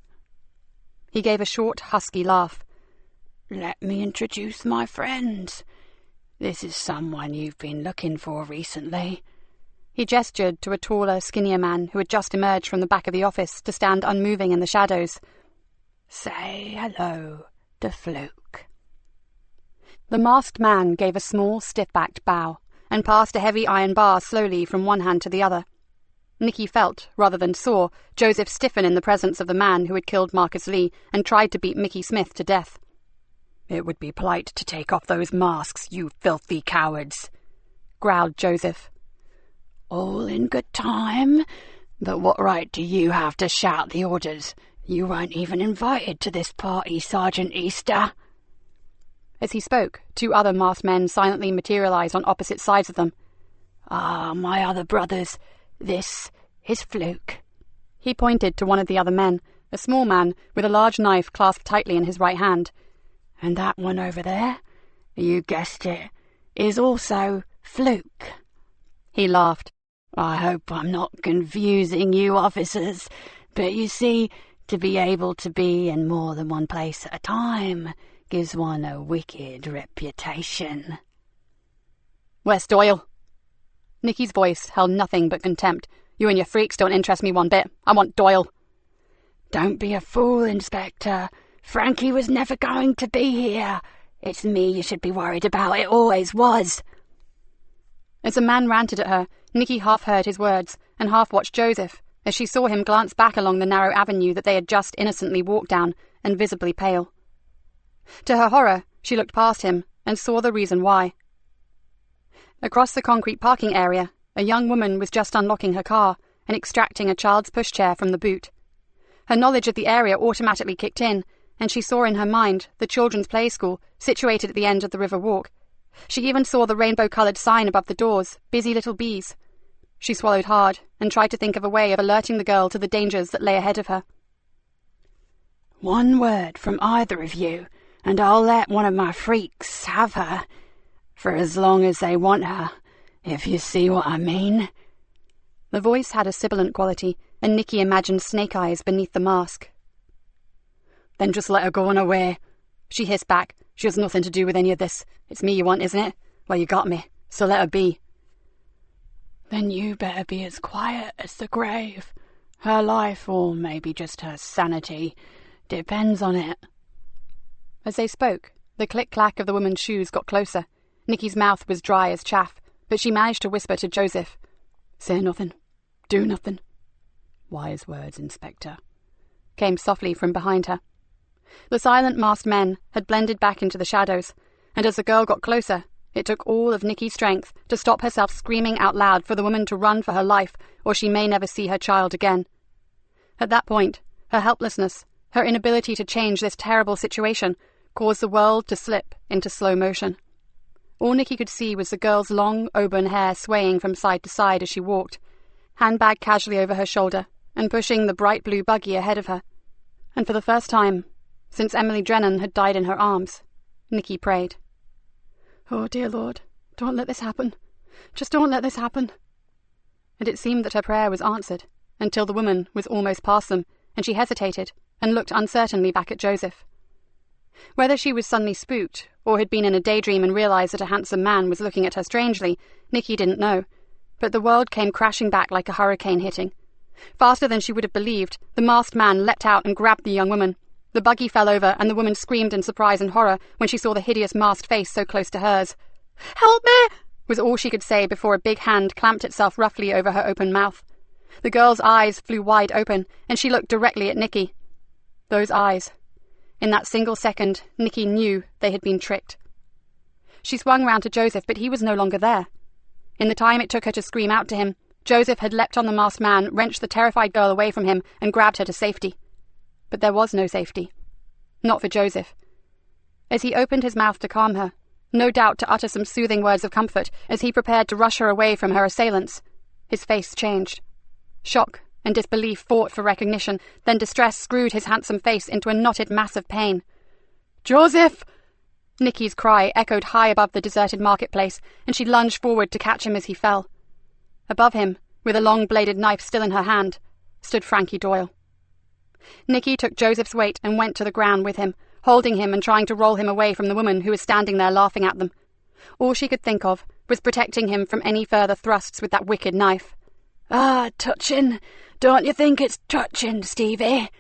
He gave a short, husky laugh. "Let me introduce my friends. This is someone you've been looking for recently." He gestured to a taller, skinnier man who had just emerged from the back of the office to stand unmoving in the shadows. "Say hello to Fluke." The masked man gave a small, stiff-backed bow and passed a heavy iron bar slowly from one hand to the other. Nikki felt, rather than saw, Joseph stiffen in the presence of the man who had killed Marcus Lee and tried to beat Mickey Smith to death. "It would be polite to take off those masks, you filthy cowards," growled Joseph. "All in good time, but what right do you have to shout the orders? You weren't even invited to this party, Sergeant Easter." As he spoke, two other masked men silently materialized on opposite sides of them. "Ah, my other brothers, this is Fluke." He pointed to one of the other men, a small man with a large knife clasped tightly in his right hand. "And that one over there, you guessed it, is also Fluke." He laughed. "I hope I'm not confusing you officers, but you see, to be able to be in more than one place at a time gives one a wicked reputation." "Where's Doyle?" Nikki's voice held nothing but contempt. "You and your freaks don't interest me one bit. I want Doyle." "Don't be a fool, Inspector. Frankie was never going to be here. It's me you should be worried about. It always was." As the man ranted at her, Nikki half heard his words and half watched Joseph as she saw him glance back along the narrow avenue that they had just innocently walked down, and visibly pale. To her horror, she looked past him and saw the reason why. Across the concrete parking area, a young woman was just unlocking her car and extracting a child's pushchair from the boot. Her knowledge of the area automatically kicked in, and she saw in her mind the children's play school situated at the end of the river walk. She even saw the rainbow-coloured sign above the doors, "Busy Little Bees." She swallowed hard and tried to think of a way of alerting the girl to the dangers that lay ahead of her. "One word from either of you, and I'll let one of my freaks have her, for as long as they want her, if you see what I mean." The voice had a sibilant quality, and Nikki imagined snake eyes beneath the mask. "Then just let her go on her way," she hissed back. "She has nothing to do with any of this. It's me you want, isn't it? Well, you got me, so let her be." "Then you better be as quiet as the grave. Her life, or maybe just her sanity, depends on it." As they spoke, the click-clack of the woman's shoes got closer. Nikki's mouth was dry as chaff, but she managed to whisper to Joseph, "Say nothing. Do nothing." "Wise words, Inspector," came softly from behind her. The silent masked men had blended back into the shadows, and as the girl got closer, it took all of Nikki's strength to stop herself screaming out loud for the woman to run for her life, or she may never see her child again. At that point, her helplessness, her inability to change this terrible situation, caused the world to slip into slow motion. All Nikki could see was the girl's long auburn hair swaying from side to side as she walked, handbag casually over her shoulder, and pushing the bright blue buggy ahead of her. And for the first time, since Emily Drennan had died in her arms, Nikki prayed. "Oh, dear Lord, don't let this happen. Just don't let this happen." And it seemed that her prayer was answered, until the woman was almost past them, and she hesitated and looked uncertainly back at Joseph. Whether she was suddenly spooked, or had been in a daydream and realised that a handsome man was looking at her strangely, Nikki didn't know, but the world came crashing back like a hurricane hitting. Faster than she would have believed, the masked man leapt out and grabbed the young woman. The buggy fell over, and the woman screamed in surprise and horror when she saw the hideous masked face so close to hers. "Help me!" was all she could say before a big hand clamped itself roughly over her open mouth. The girl's eyes flew wide open, and she looked directly at Nikki. Those eyes. In that single second, Nikki knew they had been tricked. She swung round to Joseph, but he was no longer there. In the time it took her to scream out to him, Joseph had leapt on the masked man, wrenched the terrified girl away from him, and grabbed her to safety. But there was no safety. Not for Joseph. As he opened his mouth to calm her, no doubt to utter some soothing words of comfort, as he prepared to rush her away from her assailants, his face changed. Shock and disbelief fought for recognition, then distress screwed his handsome face into a knotted mass of pain. "Joseph!" Nikki's cry echoed high above the deserted marketplace, and she lunged forward to catch him as he fell. Above him, with a long-bladed knife still in her hand, stood Frankie Doyle. Nikki took Joseph's weight and went to the ground with him, holding him and trying to roll him away from the woman who was standing there laughing at them. All she could think of was protecting him from any further thrusts with that wicked knife. "Ah, touching. Don't you think it's touching, Stevie?"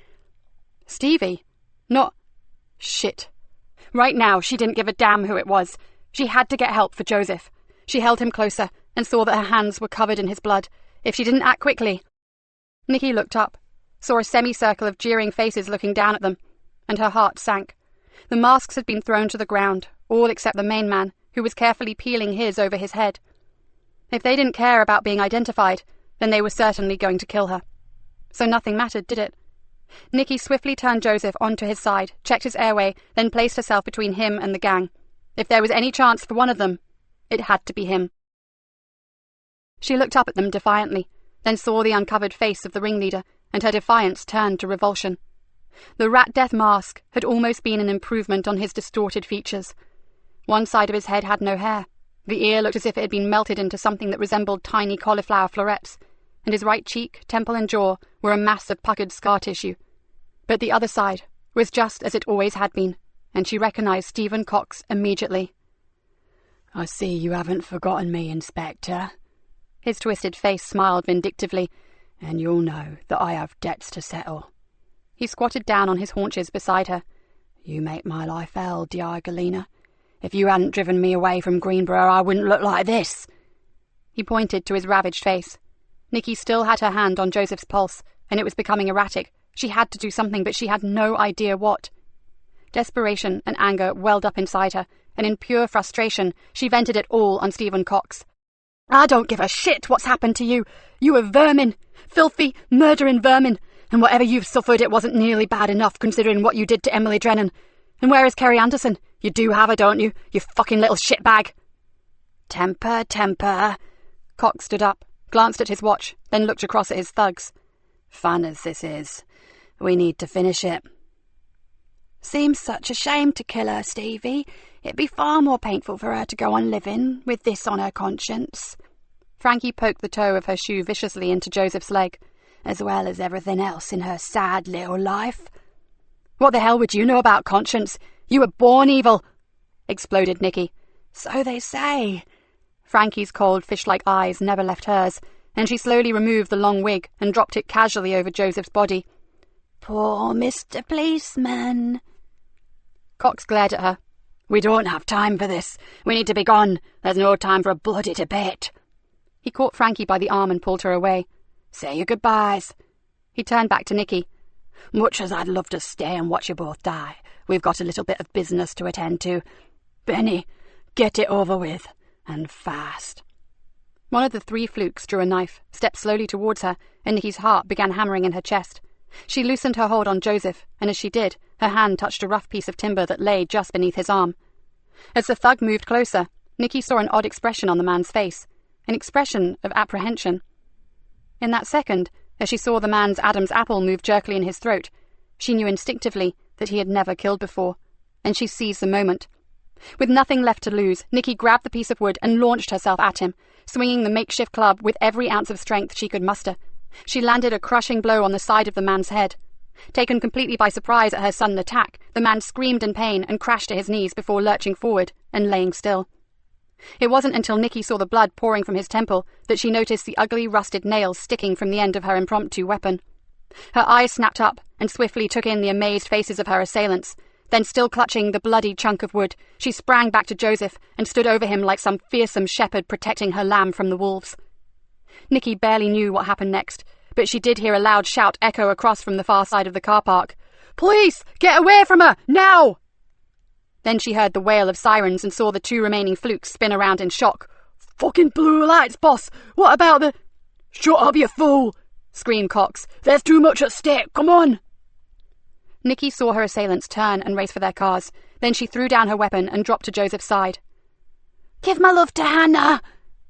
Stevie? Not... Shit. Right now, she didn't give a damn who it was. She had to get help for Joseph. She held him closer and saw that her hands were covered in his blood. If she didn't act quickly... Nikki looked up, saw a semicircle of jeering faces looking down at them, and her heart sank. The masks had been thrown to the ground, all except the main man, who was carefully peeling his over his head. If they didn't care about being identified, then they were certainly going to kill her. So nothing mattered, did it? Nikki swiftly turned Joseph onto his side, checked his airway, then placed herself between him and the gang. If there was any chance for one of them, it had to be him. She looked up at them defiantly, then saw the uncovered face of the ringleader, and her defiance turned to revulsion. The Rat Death mask had almost been an improvement on his distorted features. One side of his head had no hair. The ear looked as if it had been melted into something that resembled tiny cauliflower florets, and his right cheek, temple and jaw were a mass of puckered scar tissue. But the other side was just as it always had been, and she recognized Stephen Cox immediately. "I see you haven't forgotten me, Inspector." His twisted face smiled vindictively. "And you'll know that I have debts to settle." He squatted down on his haunches beside her. "You make my life hell, Joy Galena. If you hadn't driven me away from Greenborough, I wouldn't look like this." He pointed to his ravaged face. Nikki still had her hand on Joseph's pulse, and it was becoming erratic. She had to do something, but she had no idea what. Desperation and anger welled up inside her, and in pure frustration, she vented it all on Stephen Cox. "I don't give a shit what's happened to you. You are vermin. Filthy, murdering vermin. And whatever you've suffered, it wasn't nearly bad enough considering what you did to Emily Drennan. And where is Kerry Anderson? You do have her, don't you? You fucking little shitbag." "Temper, temper." Cox stood up, glanced at his watch, then looked across at his thugs. "Fun as this is, we need to finish it." "Seems such a shame to kill her, Stevie. It'd be far more painful for her to go on living with this on her conscience." Frankie poked the toe of her shoe viciously into Joseph's leg. "As well as everything else in her sad little life." "What the hell would you know about conscience? You were born evil!" exploded Nikki. "So they say." Frankie's cold fish-like eyes never left hers, and she slowly removed the long wig and dropped it casually over Joseph's body. "Poor Mr. Policeman." Cox glared at her. "We don't have time for this. We need to be gone. There's no time for a bloody debate." He caught Frankie by the arm and pulled her away. "Say your goodbyes." He turned back to Nikki. "Much as I'd love to stay and watch you both die, we've got a little bit of business to attend to. Benny, get it over with, and fast." One of the three flukes drew a knife, stepped slowly towards her, and Nikki's heart began hammering in her chest. She loosened her hold on Joseph, and as she did, her hand touched a rough piece of timber that lay just beneath his arm. As the thug moved closer, Nikki saw an odd expression on the man's face, an expression of apprehension. In that second, as she saw the man's Adam's apple move jerkily in his throat, she knew instinctively that he had never killed before, and she seized the moment. With nothing left to lose, Nikki grabbed the piece of wood and launched herself at him, swinging the makeshift club with every ounce of strength she could muster. She landed a crushing blow on the side of the man's head. Taken completely by surprise at her sudden attack, the man screamed in pain and crashed to his knees before lurching forward and laying still. It wasn't until Nikki saw the blood pouring from his temple that she noticed the ugly rusted nails sticking from the end of her impromptu weapon. Her eyes snapped up and swiftly took in the amazed faces of her assailants. Then, still clutching the bloody chunk of wood, she sprang back to Joseph and stood over him like some fearsome shepherd protecting her lamb from the wolves. Nikki barely knew what happened next, but she did hear a loud shout echo across from the far side of the car park. "Police! Get away from her! Now!" Then she heard the wail of sirens and saw the 2 remaining flukes spin around in shock. "Fucking blue lights, boss! What about the—" "Shut up, you fool!" screamed Cox. "There's too much at stake! Come on!" Nikki saw her assailants turn and race for their cars. Then she threw down her weapon and dropped to Joseph's side. "Give my love to Hannah!"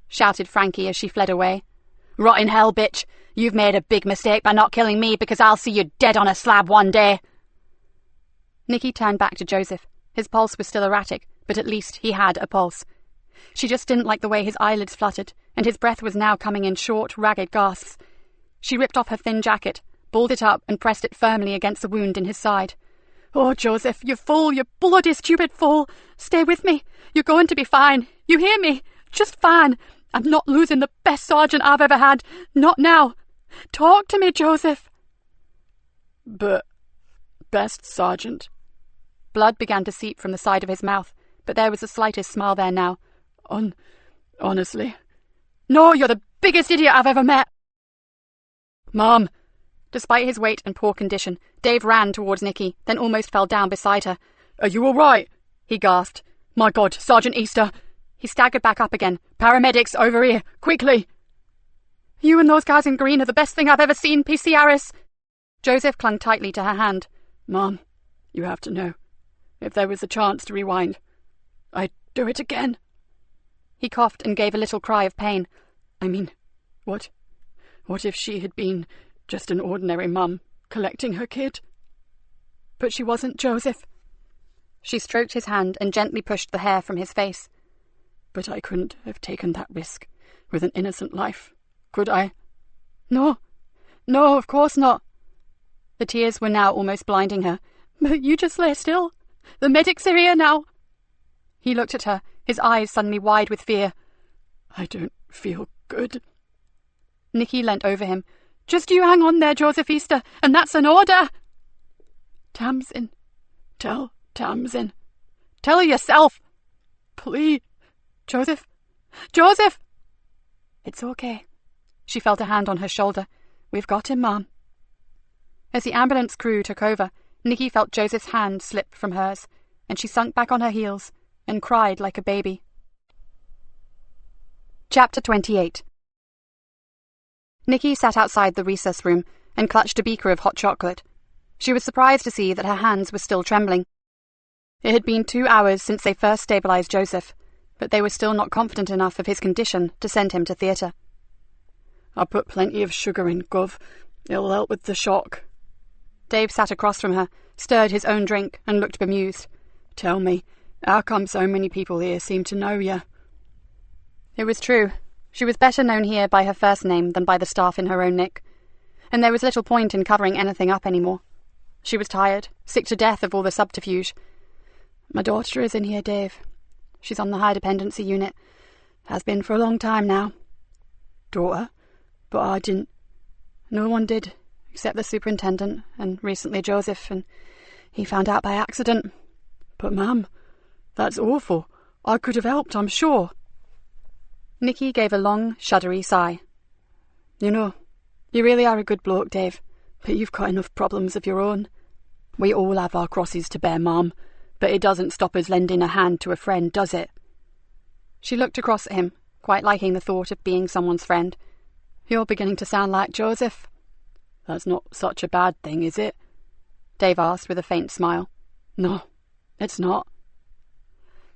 shouted Frankie as she fled away. "Rot in hell, bitch! You've made a big mistake by not killing me, because I'll see you dead on a slab one day!" Nikki turned back to Joseph. His pulse was still erratic, but at least he had a pulse. She just didn't like the way his eyelids fluttered, and his breath was now coming in short, ragged gasps. She ripped off her thin jacket, balled it up and pressed it firmly against the wound in his side. "Oh, Joseph, you fool, you bloody stupid fool! Stay with me. You're going to be fine. You hear me? Just fine. I'm not losing the best sergeant I've ever had. Not now. Talk to me, Joseph." "But, best sergeant..." Blood began to seep from the side of his mouth, but there was the slightest smile there now. Honestly... "No, you're the biggest idiot I've ever met!" "Mom!" Despite his weight and poor condition, Dave ran towards Nikki, then almost fell down beside her. "Are you all right?" he gasped. "My God, Sergeant Easter!" He staggered back up again. "Paramedics, over here, quickly!" "You and those guys in green are the best thing I've ever seen, PC Harris!" Joseph clung tightly to her hand. "Mom, you have to know. If there was a chance to rewind, I'd do it again." He coughed and gave a little cry of pain. "I mean, what if she had been just an ordinary mum collecting her kid?" "But she wasn't, Joseph." She stroked his hand and gently pushed the hair from his face. "But I couldn't have taken that risk with an innocent life, could I?" No, of course not." The tears were now almost blinding her. "But you just lay still. The medics are here now." He looked at her, his eyes suddenly wide with fear. "I don't feel good." Nikki leant over him. "Just you hang on there, Joseph Easter, and that's an order." "Tamsin. Tell Tamsin." "Tell her yourself." "Please. Joseph. Joseph!" "It's okay." She felt a hand on her shoulder. "We've got him, Mom." As the ambulance crew took over, Nikki felt Joseph's hand slip from hers, and she sunk back on her heels and cried like a baby. Chapter 28. Nikki sat outside the recess room and clutched a beaker of hot chocolate. She was surprised to see that her hands were still trembling. It had been 2 hours since they first stabilized Joseph, but they were still not confident enough of his condition to send him to theatre. "I put plenty of sugar in, Gov. It'll help with the shock." Dave sat across from her, stirred his own drink, and looked bemused. "Tell me, how come so many people here seem to know you?" It was true. She was better known here by her first name than by the staff in her own nick, and there was little point in covering anything up anymore. She was tired, sick to death of all the subterfuge. "My daughter is in here, Dave. She's on the high dependency unit. Has been for a long time now." "Daughter? But I didn't..." "No one did, except the superintendent, and recently Joseph, and he found out by accident." "But, Ma'am, that's awful. I could have helped, I'm sure." Nikki gave a long, shuddery sigh. "You know, you really are a good bloke, Dave, but you've got enough problems of your own. We all have our crosses to bear, Ma'am, but it doesn't stop us lending a hand to a friend, does it?" She looked across at him, quite liking the thought of being someone's friend. "You're beginning to sound like Joseph." "That's not such a bad thing, is it?" Dave asked with a faint smile. "No, it's not."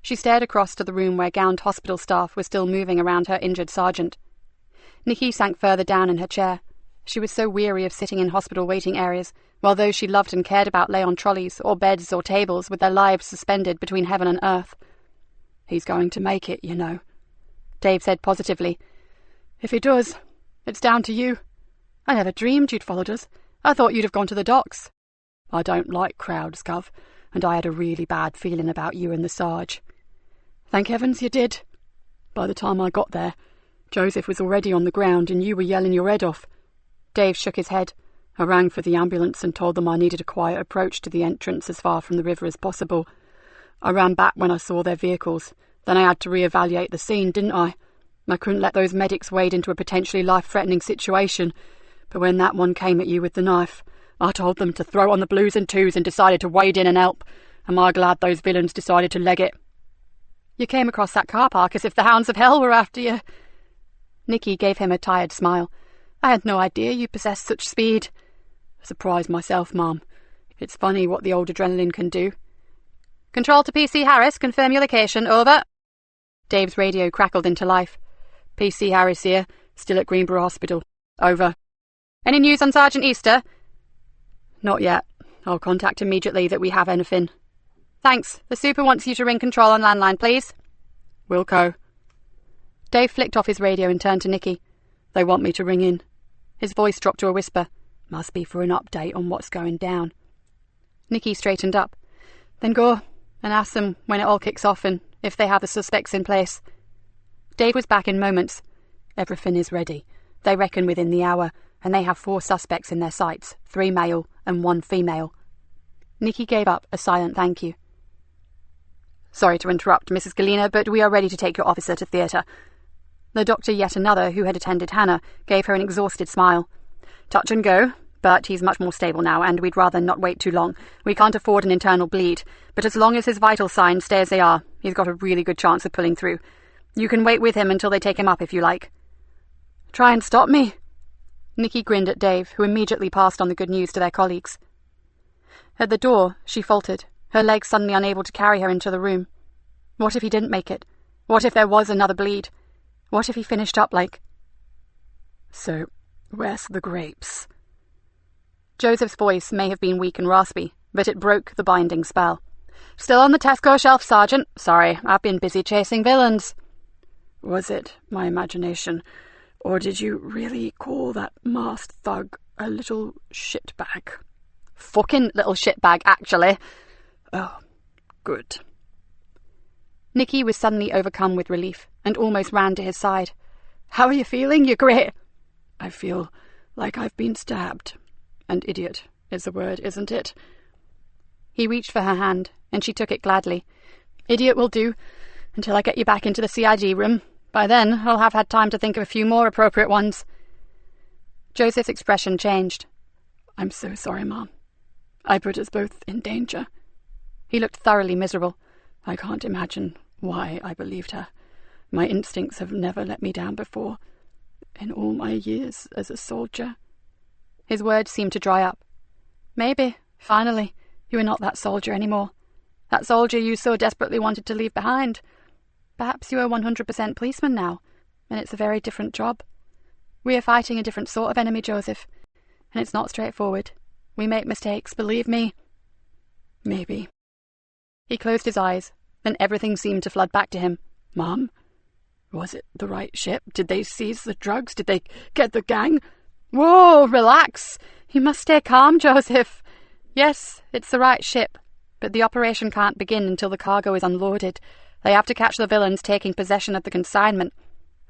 She stared across to the room where gowned hospital staff were still moving around her injured sergeant. Nikki sank further down in her chair. She was so weary of sitting in hospital waiting areas, while those she loved and cared about lay on trolleys or beds or tables with their lives suspended between heaven and earth. He's going to make it, you know," Dave said positively. "If he does, it's down to you. I never dreamed you'd followed us. I thought you'd have gone to the docks. I don't like crowds, Gov, and I had a really bad feeling about you and the Sarge. Thank heavens you did. By the time I got there, Joseph was already on the ground and you were yelling your head off." Dave shook his head. "I rang for the ambulance and told them I needed a quiet approach to the entrance as far from the river as possible. I ran back when I saw their vehicles. Then I had to re-evaluate the scene, didn't I? I couldn't let those medics wade into a potentially life-threatening situation. But when that one came at you with the knife, I told them to throw on the blues and twos and decided to wade in and help. Am I glad those villains decided to leg it?" "You came across that car park as if the hounds of hell were after you." Nikki gave him a tired smile. "I had no idea you possessed such speed." "Surprised myself, Mom. It's funny what the old adrenaline can do." "Control to PC Harris, confirm your location, over." Dave's radio crackled into life. "PC Harris here, still at Greenborough Hospital, over." "Any news on Sergeant Easter?" "Not yet. I'll contact immediately that we have anything." "Thanks. The super wants you to ring control on landline, please." "Wilco." Dave flicked off his radio and turned to Nikki. "They want me to ring in." His voice dropped to a whisper. "Must be for an update on what's going down." Nikki straightened up. "Then go and ask them when it all kicks off and if they have the suspects in place." Dave was back in moments. "Everything is ready. They reckon within the hour, and they have 4 suspects in their sights, 3 male and 1 female. Nikki gave up a silent thank you. "Sorry to interrupt, Mrs. Galena, but we are ready to take your officer to theatre." The doctor, yet another who had attended Hannah, gave her an exhausted smile. "Touch and go, but he's much more stable now, and we'd rather not wait too long. We can't afford an internal bleed, but as long as his vital signs stay as they are, he's got a really good chance of pulling through. You can wait with him until they take him up if you like." "Try and stop me?" Nikki grinned at Dave, who immediately passed on the good news to their colleagues. At the door, she faltered, her legs suddenly unable to carry her into the room. What if he didn't make it? What if there was another bleed? What if he finished up like... "So, where's the grapes?" Joseph's voice may have been weak and raspy, but it broke the binding spell. "Still on the Tesco shelf, Sergeant. Sorry, I've been busy chasing villains." "Was it my imagination, or did you really call that masked thug a little shitbag?" "Fucking little shitbag, actually." "Oh, good." Nikki was suddenly overcome with relief and almost ran to his side. "How are you feeling? You're great." "I feel like I've been stabbed. And idiot is the word, isn't it?" He reached for her hand, and she took it gladly. "Idiot will do, until I get you back into the CID room. By then, I'll have had time to think of a few more appropriate ones." Joseph's expression changed. "I'm so sorry, Mom. I put us both in danger." He looked thoroughly miserable. "I can't imagine why I believed her. My instincts have never let me down before, in all my years as a soldier." His words seemed to dry up. "Maybe, finally, you are not that soldier anymore. That soldier you so desperately wanted to leave behind. Perhaps you are 100% policeman now, and it's a very different job. We are fighting a different sort of enemy, Joseph, and it's not straightforward. We make mistakes, believe me." "Maybe." He closed his eyes, then everything seemed to flood back to him. "Mom, was it the right ship? Did they seize the drugs? Did they get the gang?" "Whoa, relax. You must stay calm, Joseph. Yes, it's the right ship, but the operation can't begin until the cargo is unloaded. They have to catch the villains taking possession of the consignment.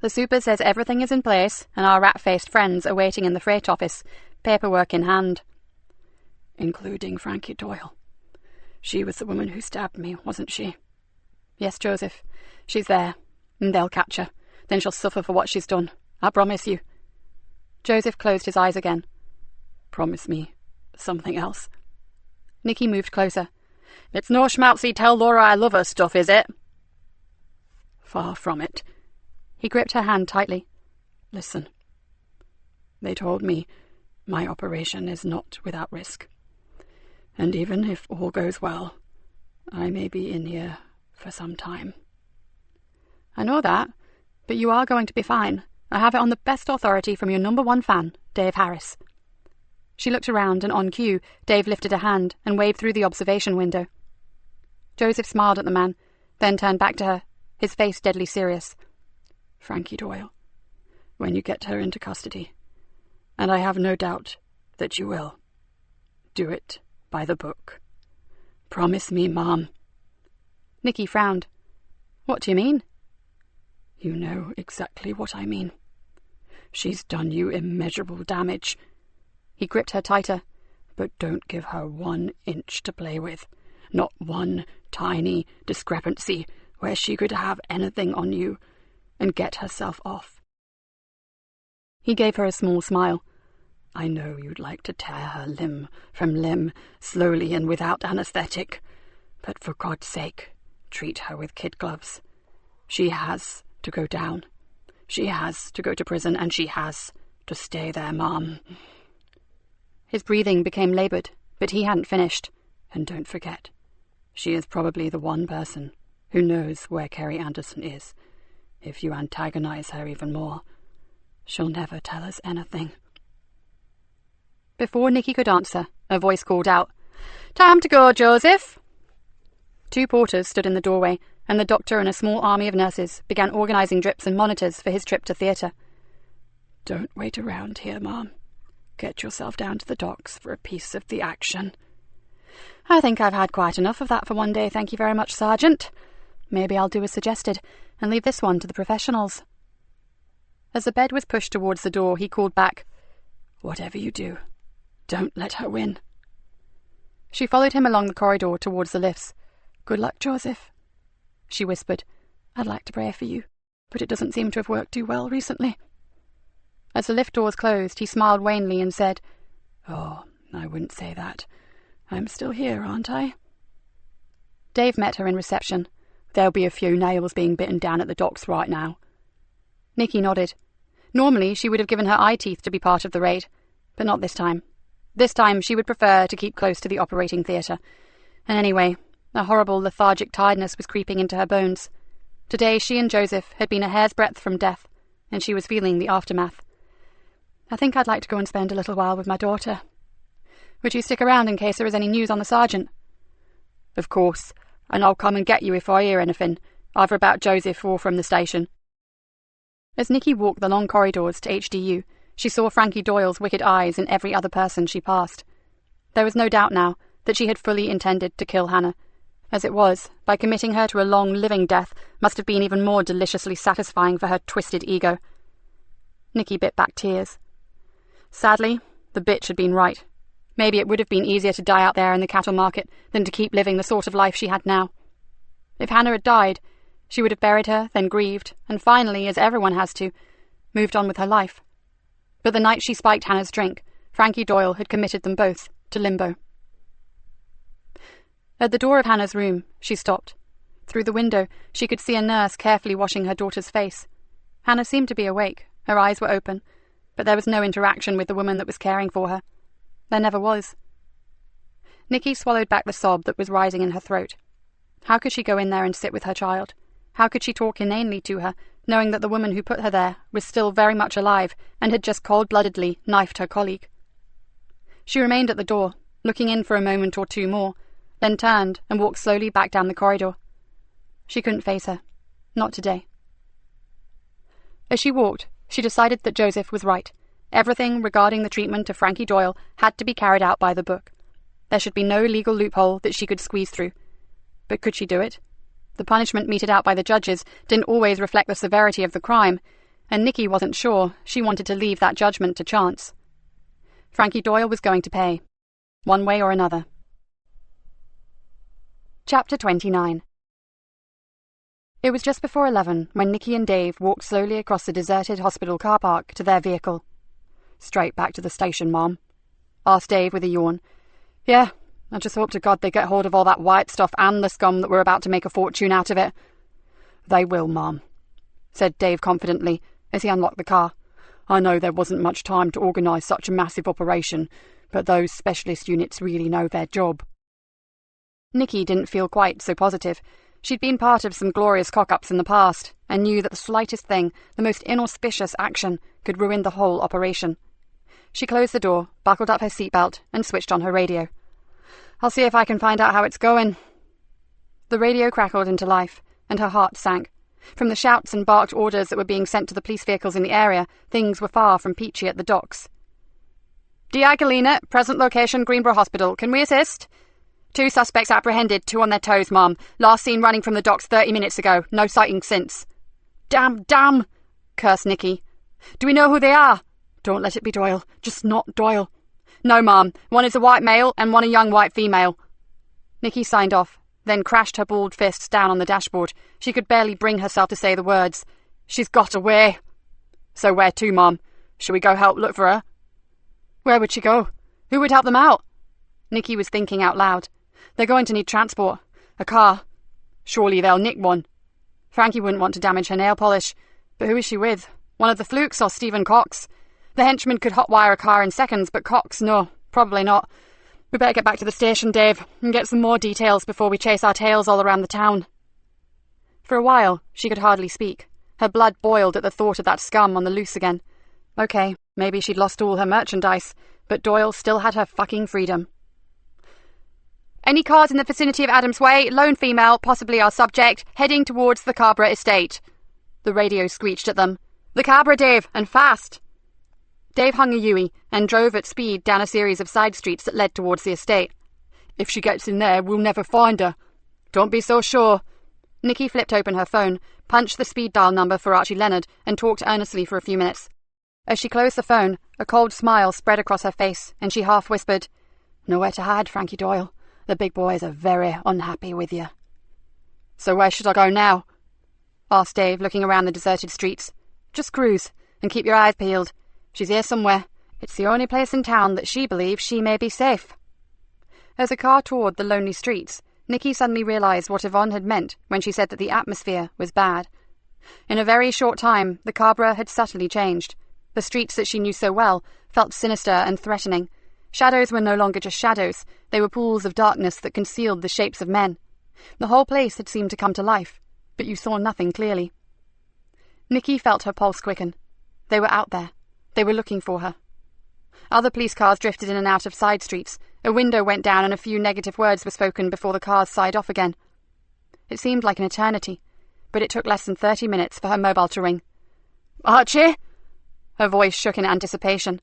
The super says everything is in place, and our rat-faced friends are waiting in the freight office, paperwork in hand." "Including Frankie Doyle. She was the woman who stabbed me, wasn't she?" "Yes, Joseph. She's there, and they'll catch her. Then she'll suffer for what she's done. I promise you." Joseph closed his eyes again. "Promise me something else." Nikki moved closer. "It's no schmaltzy tell Laura I love her stuff, is it?" "Far from it." He gripped her hand tightly. "Listen. They told me my operation is not without risk. And even if all goes well, I may be in here for some time." "I know that, but you are going to be fine. I have it on the best authority from your #1 fan, Dave Harris." She looked around, and on cue, Dave lifted a hand and waved through the observation window. Joseph smiled at the man, then turned back to her. his face deadly serious. Frankie Doyle, when you get her into custody, and I have no doubt that you will, do it by the book. Promise me, Mom. Nikki frowned. What do you mean? You know exactly what I mean. She's done you immeasurable damage. He gripped her tighter. But don't give her 1 inch to play with. Not one tiny discrepancy where she could have anything on you and get herself off. He gave her a small smile. I know you'd like to tear her limb from limb, slowly and without anesthetic, but for God's sake, treat her with kid gloves. She has to go down. She has to go to prison, and she has to stay there, Mom. His breathing became laboured, but he hadn't finished. And don't forget, she is probably the one person who knows where Kerry Anderson is. If you antagonize her even more, she'll never tell us anything. Before Nikki could answer, a voice called out, "Time to go, Joseph!" 2 porters stood in the doorway, and the doctor and a small army of nurses began organising drips and monitors for his trip to theatre. Don't wait around here, Mom. Get yourself down to the docks for a piece of the action. I think I've had quite enough of that for one day, thank you very much, Sergeant. Maybe I'll do as suggested, and leave this one to the professionals. As the bed was pushed towards the door, he called back, Whatever you do, don't let her win. She followed him along the corridor towards the lifts. Good luck, Joseph, she whispered. I'd like to pray for you, but it doesn't seem to have worked too well recently. As the lift doors closed, he smiled wanly and said, Oh, I wouldn't say that. I'm still here, aren't I? Dave met her in reception. There'll be a few nails being bitten down at the docks right now. Nikki nodded. Normally, she would have given her eye teeth to be part of the raid, but not this time. This time, she would prefer to keep close to the operating theatre. And anyway, a horrible lethargic tiredness was creeping into her bones. Today, she and Joseph had been a hair's breadth from death, and she was feeling the aftermath. I think I'd like to go and spend a little while with my daughter. Would you stick around in case there is any news on the sergeant? Of course, and I'll come and get you if I hear anything, either about Joseph or from the station. As Nikki walked the long corridors to HDU, she saw Frankie Doyle's wicked eyes in every other person she passed. There was no doubt now that she had fully intended to kill Hannah. As it was, by committing her to a long living death must have been even more deliciously satisfying for her twisted ego. Nikki bit back tears. Sadly, the bitch had been right. Maybe it would have been easier to die out there in the cattle market than to keep living the sort of life she had now. If Hannah had died, she would have buried her, then grieved, and finally, as everyone has to, moved on with her life. But the night she spiked Hannah's drink, Frankie Doyle had committed them both to limbo. At the door of Hannah's room, she stopped. Through the window, she could see a nurse carefully washing her daughter's face. Hannah seemed to be awake, her eyes were open, but there was no interaction with the woman that was caring for her. There never was. Nikki swallowed back the sob that was rising in her throat. How could she go in there and sit with her child? How could she talk inanely to her, knowing that the woman who put her there was still very much alive and had just cold-bloodedly knifed her colleague? She remained at the door, looking in for a moment or two more, then turned and walked slowly back down the corridor. She couldn't face her. Not today. As she walked, she decided that Joseph was right. Everything regarding the treatment of Frankie Doyle had to be carried out by the book. There should be no legal loophole that she could squeeze through. But could she do it? The punishment meted out by the judges didn't always reflect the severity of the crime, and Nikki wasn't sure she wanted to leave that judgment to chance. Frankie Doyle was going to pay, one way or another. Chapter 29. It was just before 11 when Nikki and Dave walked slowly across the deserted hospital car park to their vehicle. Straight back to the station, Mom? Asked Dave with a yawn. Yeah, I just hope to God they get hold of all that white stuff and the scum that we're about to make a fortune out of it. They will, Mom, said Dave confidently as he unlocked the car. I know there wasn't much time to organise such a massive operation, but those specialist units really know their job. Nikki didn't feel quite so positive. She'd been part of some glorious cock-ups in the past, and knew that the slightest thing, the most inauspicious action, could ruin the whole operation. She closed the door, buckled up her seatbelt, and switched on her radio. I'll see if I can find out how it's going. The radio crackled into life, and her heart sank. From the shouts and barked orders that were being sent to the police vehicles in the area, things were far from peachy at the docks. D.I. Galena, present location Greenborough Hospital. Can we assist? 2 suspects apprehended, 2 on their toes, Mom. Last seen running from the docks 30 minutes ago. No sighting since. Damn, cursed Nikki. Do we know who they are? Don't let it be Doyle. Just not Doyle. No, Mom. One is a white male and one a young white female. Nikki signed off, then crashed her balled fists down on the dashboard. She could barely bring herself to say the words. She's got away. So where to, Mom? Shall we go help look for her? Where would she go? Who would help them out? Nikki was thinking out loud. They're going to need transport. A car. Surely they'll nick one. Frankie wouldn't want to damage her nail polish. But who is she with? One of the Flukes or Stephen Cox? The henchman could hotwire a car in seconds, but Cox, no, probably not. We better get back to the station, Dave, and get some more details before we chase our tails all around the town. For a while, she could hardly speak. Her blood boiled at the thought of that scum on the loose again. Okay, maybe she'd lost all her merchandise, but Doyle still had her fucking freedom. Any cars in the vicinity of Adams Way, lone female, possibly our subject, heading towards the Cabra estate. The radio screeched at them. The Cabra, Dave, and fast! Dave hung a Yui and drove at speed down a series of side streets that led towards the estate. If she gets in there, we'll never find her. Don't be so sure. Nikki flipped open her phone, punched the speed dial number for Archie Leonard, and talked earnestly for a few minutes. As she closed the phone, a cold smile spread across her face, and she half whispered, Nowhere to hide, Frankie Doyle. The big boys are very unhappy with you. So where should I go now? Asked Dave, looking around the deserted streets. Just cruise, and keep your eyes peeled. She's here somewhere. It's the only place in town that she believes she may be safe. As the car toured the lonely streets, Nikki suddenly realised what Yvonne had meant when she said that the atmosphere was bad. In a very short time, the Cabra had subtly changed. The streets that she knew so well felt sinister and threatening. Shadows were no longer just shadows. They were pools of darkness that concealed the shapes of men. The whole place had seemed to come to life, but you saw nothing clearly. Nikki felt her pulse quicken. They were out there. They were looking for her. Other police cars drifted in and out of side streets. A window went down and a few negative words were spoken before the cars sighed off again. It seemed like an eternity, but it took less than 30 minutes for her mobile to ring. Archie? Her voice shook in anticipation.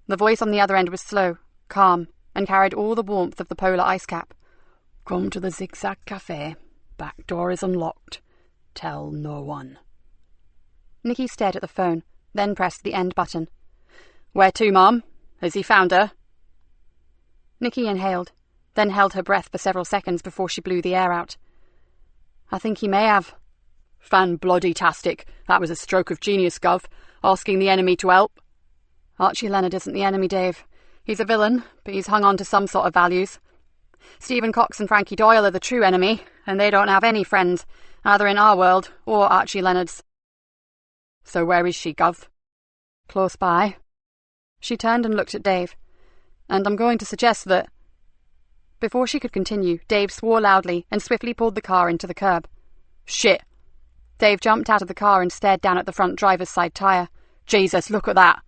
The voice on the other end was slow, calm, and carried all the warmth of the polar ice cap. Come to the Zigzag Cafe. Back door is unlocked. Tell no one. Nikki stared at the phone, then pressed the end button. Where to, Mom? Has he found her? Nikki inhaled, then held her breath for several seconds before she blew the air out. I think he may have. Fan-bloody-tastic. That was a stroke of genius, Gov. Asking the enemy to help. Archie Leonard isn't the enemy, Dave. He's a villain, but he's hung on to some sort of values. Stephen Cox and Frankie Doyle are the true enemy, and they don't have any friends, either in our world or Archie Leonard's. So where is she, Gov? Close by. She turned and looked at Dave. And I'm going to suggest that... Before she could continue, Dave swore loudly and swiftly pulled the car into the curb. Shit! Dave jumped out of the car and stared down at the front driver's side tyre. Jesus, look at that!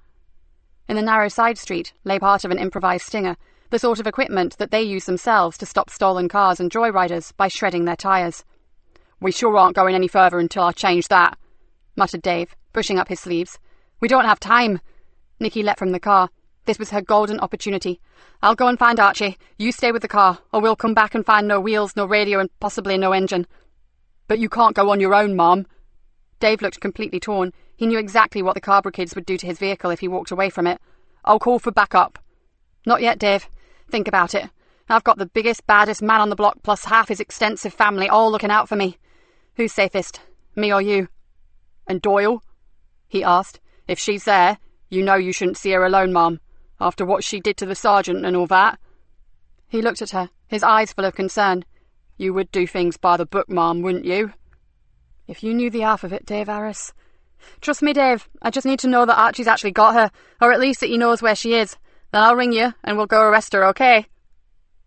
In the narrow side street lay part of an improvised stinger, the sort of equipment that they use themselves to stop stolen cars and joyriders by shredding their tyres. We sure aren't going any further until I change that, muttered Dave, pushing up his sleeves. We don't have time. Nikki leapt from the car. This was her golden opportunity. I'll go and find Archie. You stay with the car, or we'll come back and find no wheels, no radio, and possibly no engine. But you can't go on your own, Mom. Dave looked completely torn. He knew exactly what the Cabra kids would do to his vehicle if he walked away from it. I'll call for backup. Not yet, Dave. Think about it. I've got the biggest, baddest man on the block plus half his extensive family all looking out for me. Who's safest, me or you? And Doyle? He asked. If she's there, you know you shouldn't see her alone, Mom. After what she did to the sergeant and all that. He looked at her, his eyes full of concern. You would do things by the book, Mom, wouldn't you? If you knew the half of it, Dave Harris. Trust me, Dave. I just need to know that Archie's actually got her, or at least that he knows where she is. Then I'll ring you, and we'll go arrest her, okay?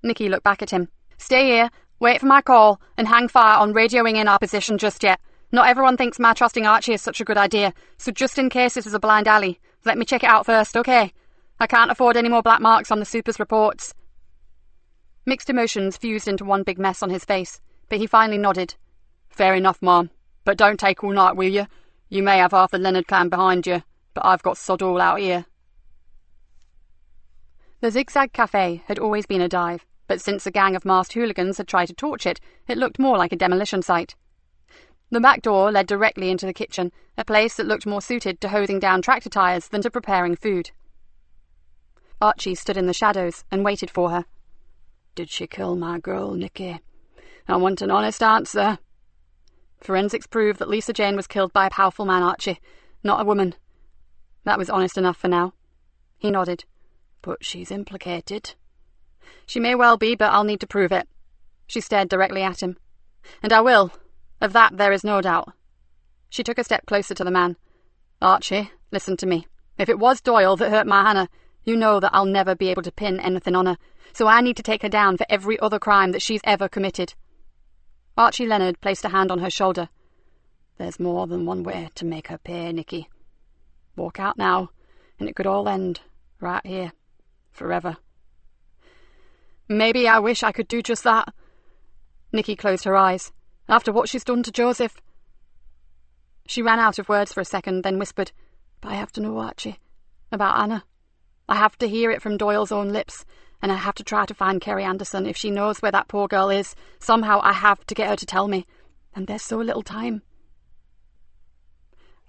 Nikki looked back at him. Stay here, wait for my call, and hang fire on radioing in our position just yet. Not everyone thinks my trusting Archie is such a good idea, so just in case this is a blind alley, let me check it out first, okay? I can't afford any more black marks on the super's reports. Mixed emotions fused into one big mess on his face, but he finally nodded. Fair enough, Mom. But don't take all night, will you? You may have half the Leonard clan behind you, but I've got sod all out here. The Zigzag Cafe had always been a dive, but since a gang of masked hooligans had tried to torch it, it looked more like a demolition site. The back door led directly into the kitchen, a place that looked more suited to hosing down tractor tyres than to preparing food. Archie stood in the shadows and waited for her. Did she kill my girl, Nikki? I want an honest answer. Forensics proved that Lisa Jane was killed by a powerful man, Archie, not a woman. That was honest enough for now. He nodded. But she's implicated. She may well be, but I'll need to prove it. She stared directly at him. And I will. Of that there is no doubt. She took a step closer to the man. Archie, listen to me. If it was Doyle that hurt my Hannah, you know that I'll never be able to pin anything on her, so I need to take her down for every other crime that she's ever committed. Archie Leonard placed a hand on her shoulder. There's more than one way to make her pay, Nikki. Walk out now, and it could all end right here, forever. Maybe I wish I could do just that. Nikki closed her eyes. After what she's done to Joseph. She ran out of words for a second, then whispered, But I have to know, Archie, about Anna. I have to hear it from Doyle's own lips, and I have to try to find Kerry Anderson. If she knows where that poor girl is, somehow I have to get her to tell me. And there's so little time.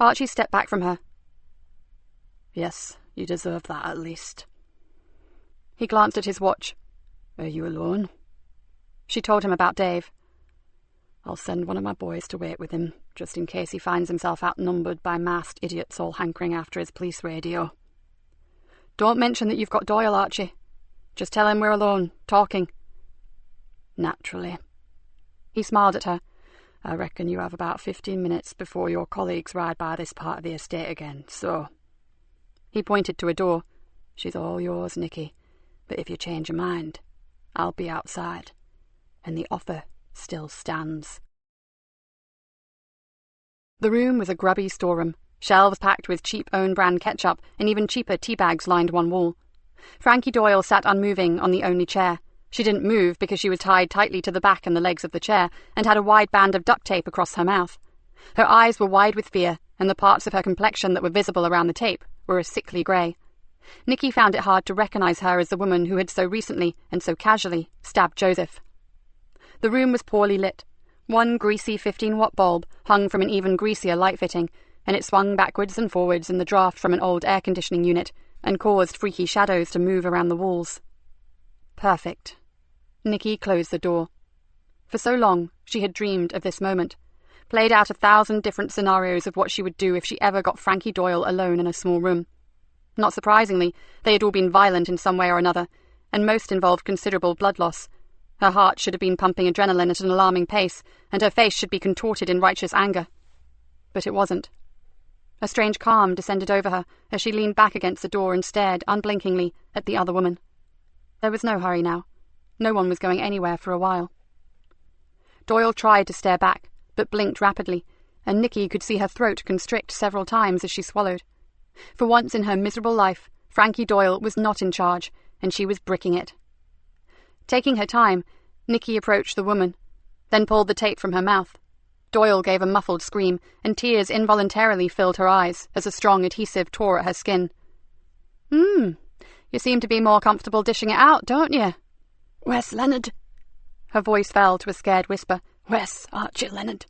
Archie stepped back from her. Yes, you deserve that at least. He glanced at his watch. Are you alone? She told him about Dave. I'll send one of my boys to wait with him, just in case he finds himself outnumbered by masked idiots all hankering after his police radio. Don't mention that you've got Doyle, Archie. Just tell him we're alone, talking. Naturally. He smiled at her. I reckon you have about 15 minutes before your colleagues ride by this part of the estate again, so... He pointed to a door. She's all yours, Nikki, but if you change your mind, I'll be outside, and the offer still stands. The room was a grubby storeroom. Shelves packed with cheap own-brand ketchup and even cheaper tea bags lined one wall. Frankie Doyle sat unmoving on the only chair. She didn't move because she was tied tightly to the back and the legs of the chair and had a wide band of duct tape across her mouth. Her eyes were wide with fear, and the parts of her complexion that were visible around the tape were a sickly grey. Nikki found it hard to recognise her as the woman who had so recently and so casually stabbed Joseph. The room was poorly lit. One greasy 15-watt bulb hung from an even greasier light fitting, and it swung backwards and forwards in the draught from an old air-conditioning unit and caused freaky shadows to move around the walls. Perfect. Nikki closed the door. For so long she had dreamed of this moment, played out 1,000 different scenarios of what she would do if she ever got Frankie Doyle alone in a small room. Not surprisingly, they had all been violent in some way or another, and most involved considerable blood loss. Her heart should have been pumping adrenaline at an alarming pace, and her face should be contorted in righteous anger. But it wasn't. A strange calm descended over her as she leaned back against the door and stared unblinkingly at the other woman. There was no hurry now. No one was going anywhere for a while. Doyle tried to stare back, but blinked rapidly, and Nikki could see her throat constrict several times as she swallowed. For once in her miserable life, Frankie Doyle was not in charge, and she was bricking it. Taking her time, Nikki approached the woman, then pulled the tape from her mouth. Doyle gave a muffled scream, and tears involuntarily filled her eyes as a strong adhesive tore at her skin. You seem to be more comfortable dishing it out, don't you? Where's Leonard? Her voice fell to a scared whisper. Where's Archie Leonard?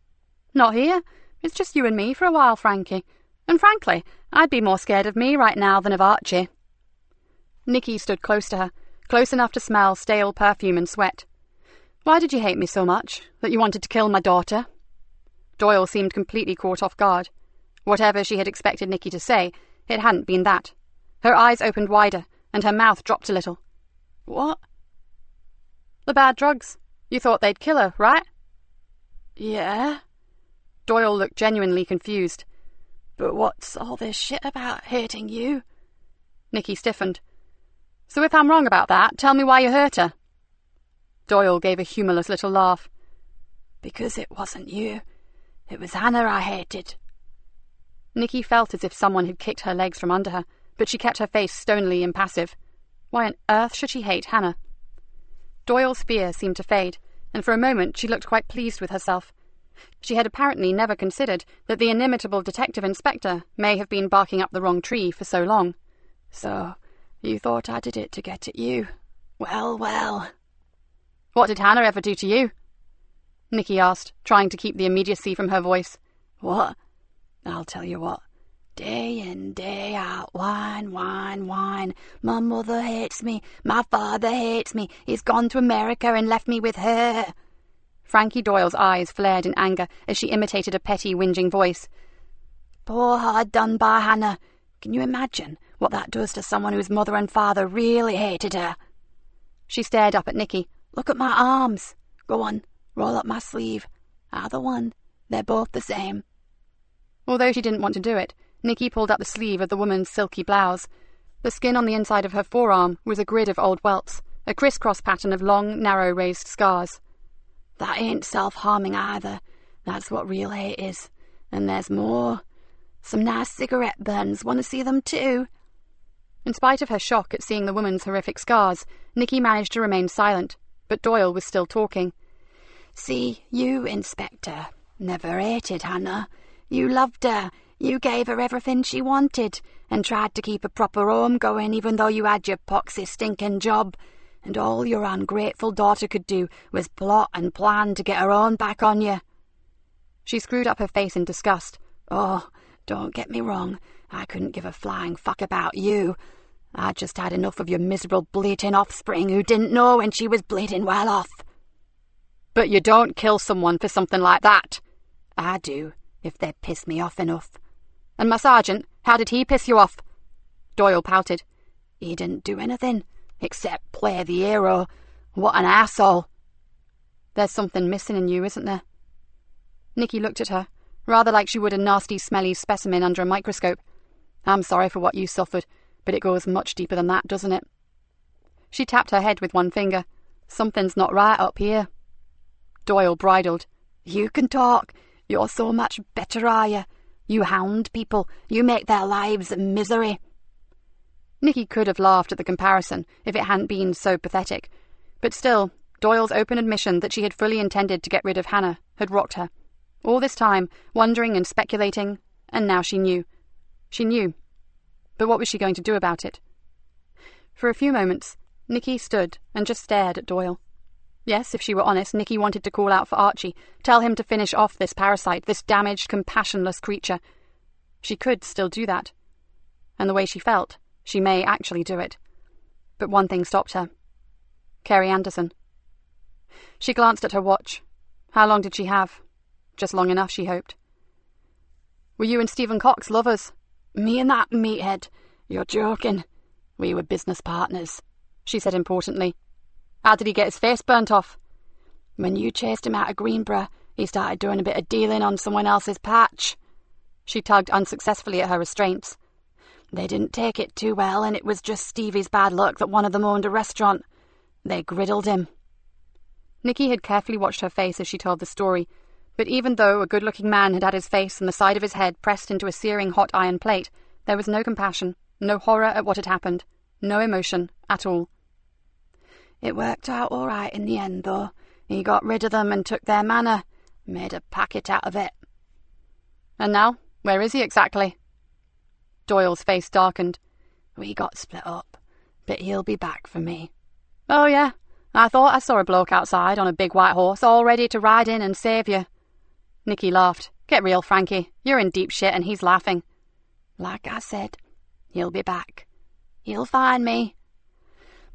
Not here. It's just you and me for a while, Frankie. And frankly, I'd be more scared of me right now than of Archie. Nikki stood close to her, close enough to smell stale perfume and sweat. Why did you hate me so much, that you wanted to kill my daughter? Doyle seemed completely caught off guard. Whatever she had expected Nikki to say, it hadn't been that. Her eyes opened wider, and her mouth dropped a little. What? The bad drugs. You thought they'd kill her, right? Yeah. Doyle looked genuinely confused. But what's all this shit about hating you? Nikki stiffened. So if I'm wrong about that, tell me why you hurt her. Doyle gave a humourless little laugh. Because it wasn't you. It was Hannah I hated. Nikki felt as if someone had kicked her legs from under her, but she kept her face stonily impassive. Why on earth should she hate Hannah? Doyle's fear seemed to fade, and for a moment she looked quite pleased with herself. She had apparently never considered that the inimitable detective inspector may have been barking up the wrong tree for so long. So, you thought I did it to get at you? Well, well. What did Hannah ever do to you? Nikki asked, trying to keep the immediacy from her voice. What? I'll tell you what. Day in, day out, whine, whine, whine. My mother hates me. My father hates me. He's gone to America and left me with her. Frankie Doyle's eyes flared in anger as she imitated a petty, whinging voice. Poor hard done by Hannah. Can you imagine what that does to someone whose mother and father really hated her? She stared up at Nikki. Look at my arms. Go on, roll up my sleeve. Either one. They're both the same. Although she didn't want to do it, Nikki pulled up the sleeve of the woman's silky blouse. The skin on the inside of her forearm was a grid of old welts, a criss-cross pattern of long, narrow raised scars. That ain't self-harming either. That's what real hate is. And there's more. Some nice cigarette burns. Want to see them too? In spite of her shock at seeing the woman's horrific scars, Nikki managed to remain silent, but Doyle was still talking. See, you, Inspector, never hated Hannah. You loved her. You gave her everything she wanted and tried to keep a proper home going even though you had your poxy stinking job. And all your ungrateful daughter could do was plot and plan to get her own back on you. She screwed up her face in disgust. Oh, don't get me wrong. I couldn't give a flying fuck about you. I just had enough of your miserable bleating offspring who didn't know when she was bleeding well off. But you don't kill someone for something like that. I do, if they piss me off enough. And my sergeant, how did he piss you off? Doyle pouted. He didn't do anything, except play the hero. What an asshole. There's something missing in you, isn't there? Nikki looked at her, rather like she would a nasty, smelly specimen under a microscope. I'm sorry for what you suffered, but it goes much deeper than that, doesn't it? She tapped her head with one finger. Something's not right up here. Doyle bridled. You can talk. You're so much better, are you? You hound people. You make their lives a misery. Nikki could have laughed at the comparison if it hadn't been so pathetic. But still, Doyle's open admission that she had fully intended to get rid of Hannah had rocked her. All this time, wondering and speculating, and now she knew. She knew. But what was she going to do about it? For a few moments, Nikki stood and just stared at Doyle. Yes, if she were honest, Nikki wanted to call out for Archie, tell him to finish off this parasite, this damaged, compassionless creature. She could still do that. And the way she felt, she may actually do it. But one thing stopped her. Kerry Anderson. She glanced at her watch. How long did she have? Just long enough, she hoped. Were you and Stephen Cox lovers? Me and that meathead. You're joking. We were business partners, she said importantly. How did he get his face burnt off? When you chased him out of Greenborough, he started doing a bit of dealing on someone else's patch. She tugged unsuccessfully at her restraints. They didn't take it too well, and it was just Stevie's bad luck that one of them owned a restaurant. They griddled him. Nikki had carefully watched her face as she told the story, but even though a good-looking man had his face and the side of his head pressed into a searing hot iron plate, there was no compassion, no horror at what had happened, no emotion at all. It worked out all right in the end, though. He got rid of them and took their manor, made a packet out of it. And now, where is he exactly? Doyle's face darkened. We got split up, but he'll be back for me. Oh, yeah. I thought I saw a bloke outside on a big white horse, all ready to ride in and save you. Nikki laughed. Get real, Frankie. You're in deep shit and he's laughing. Like I said, he'll be back. He'll find me.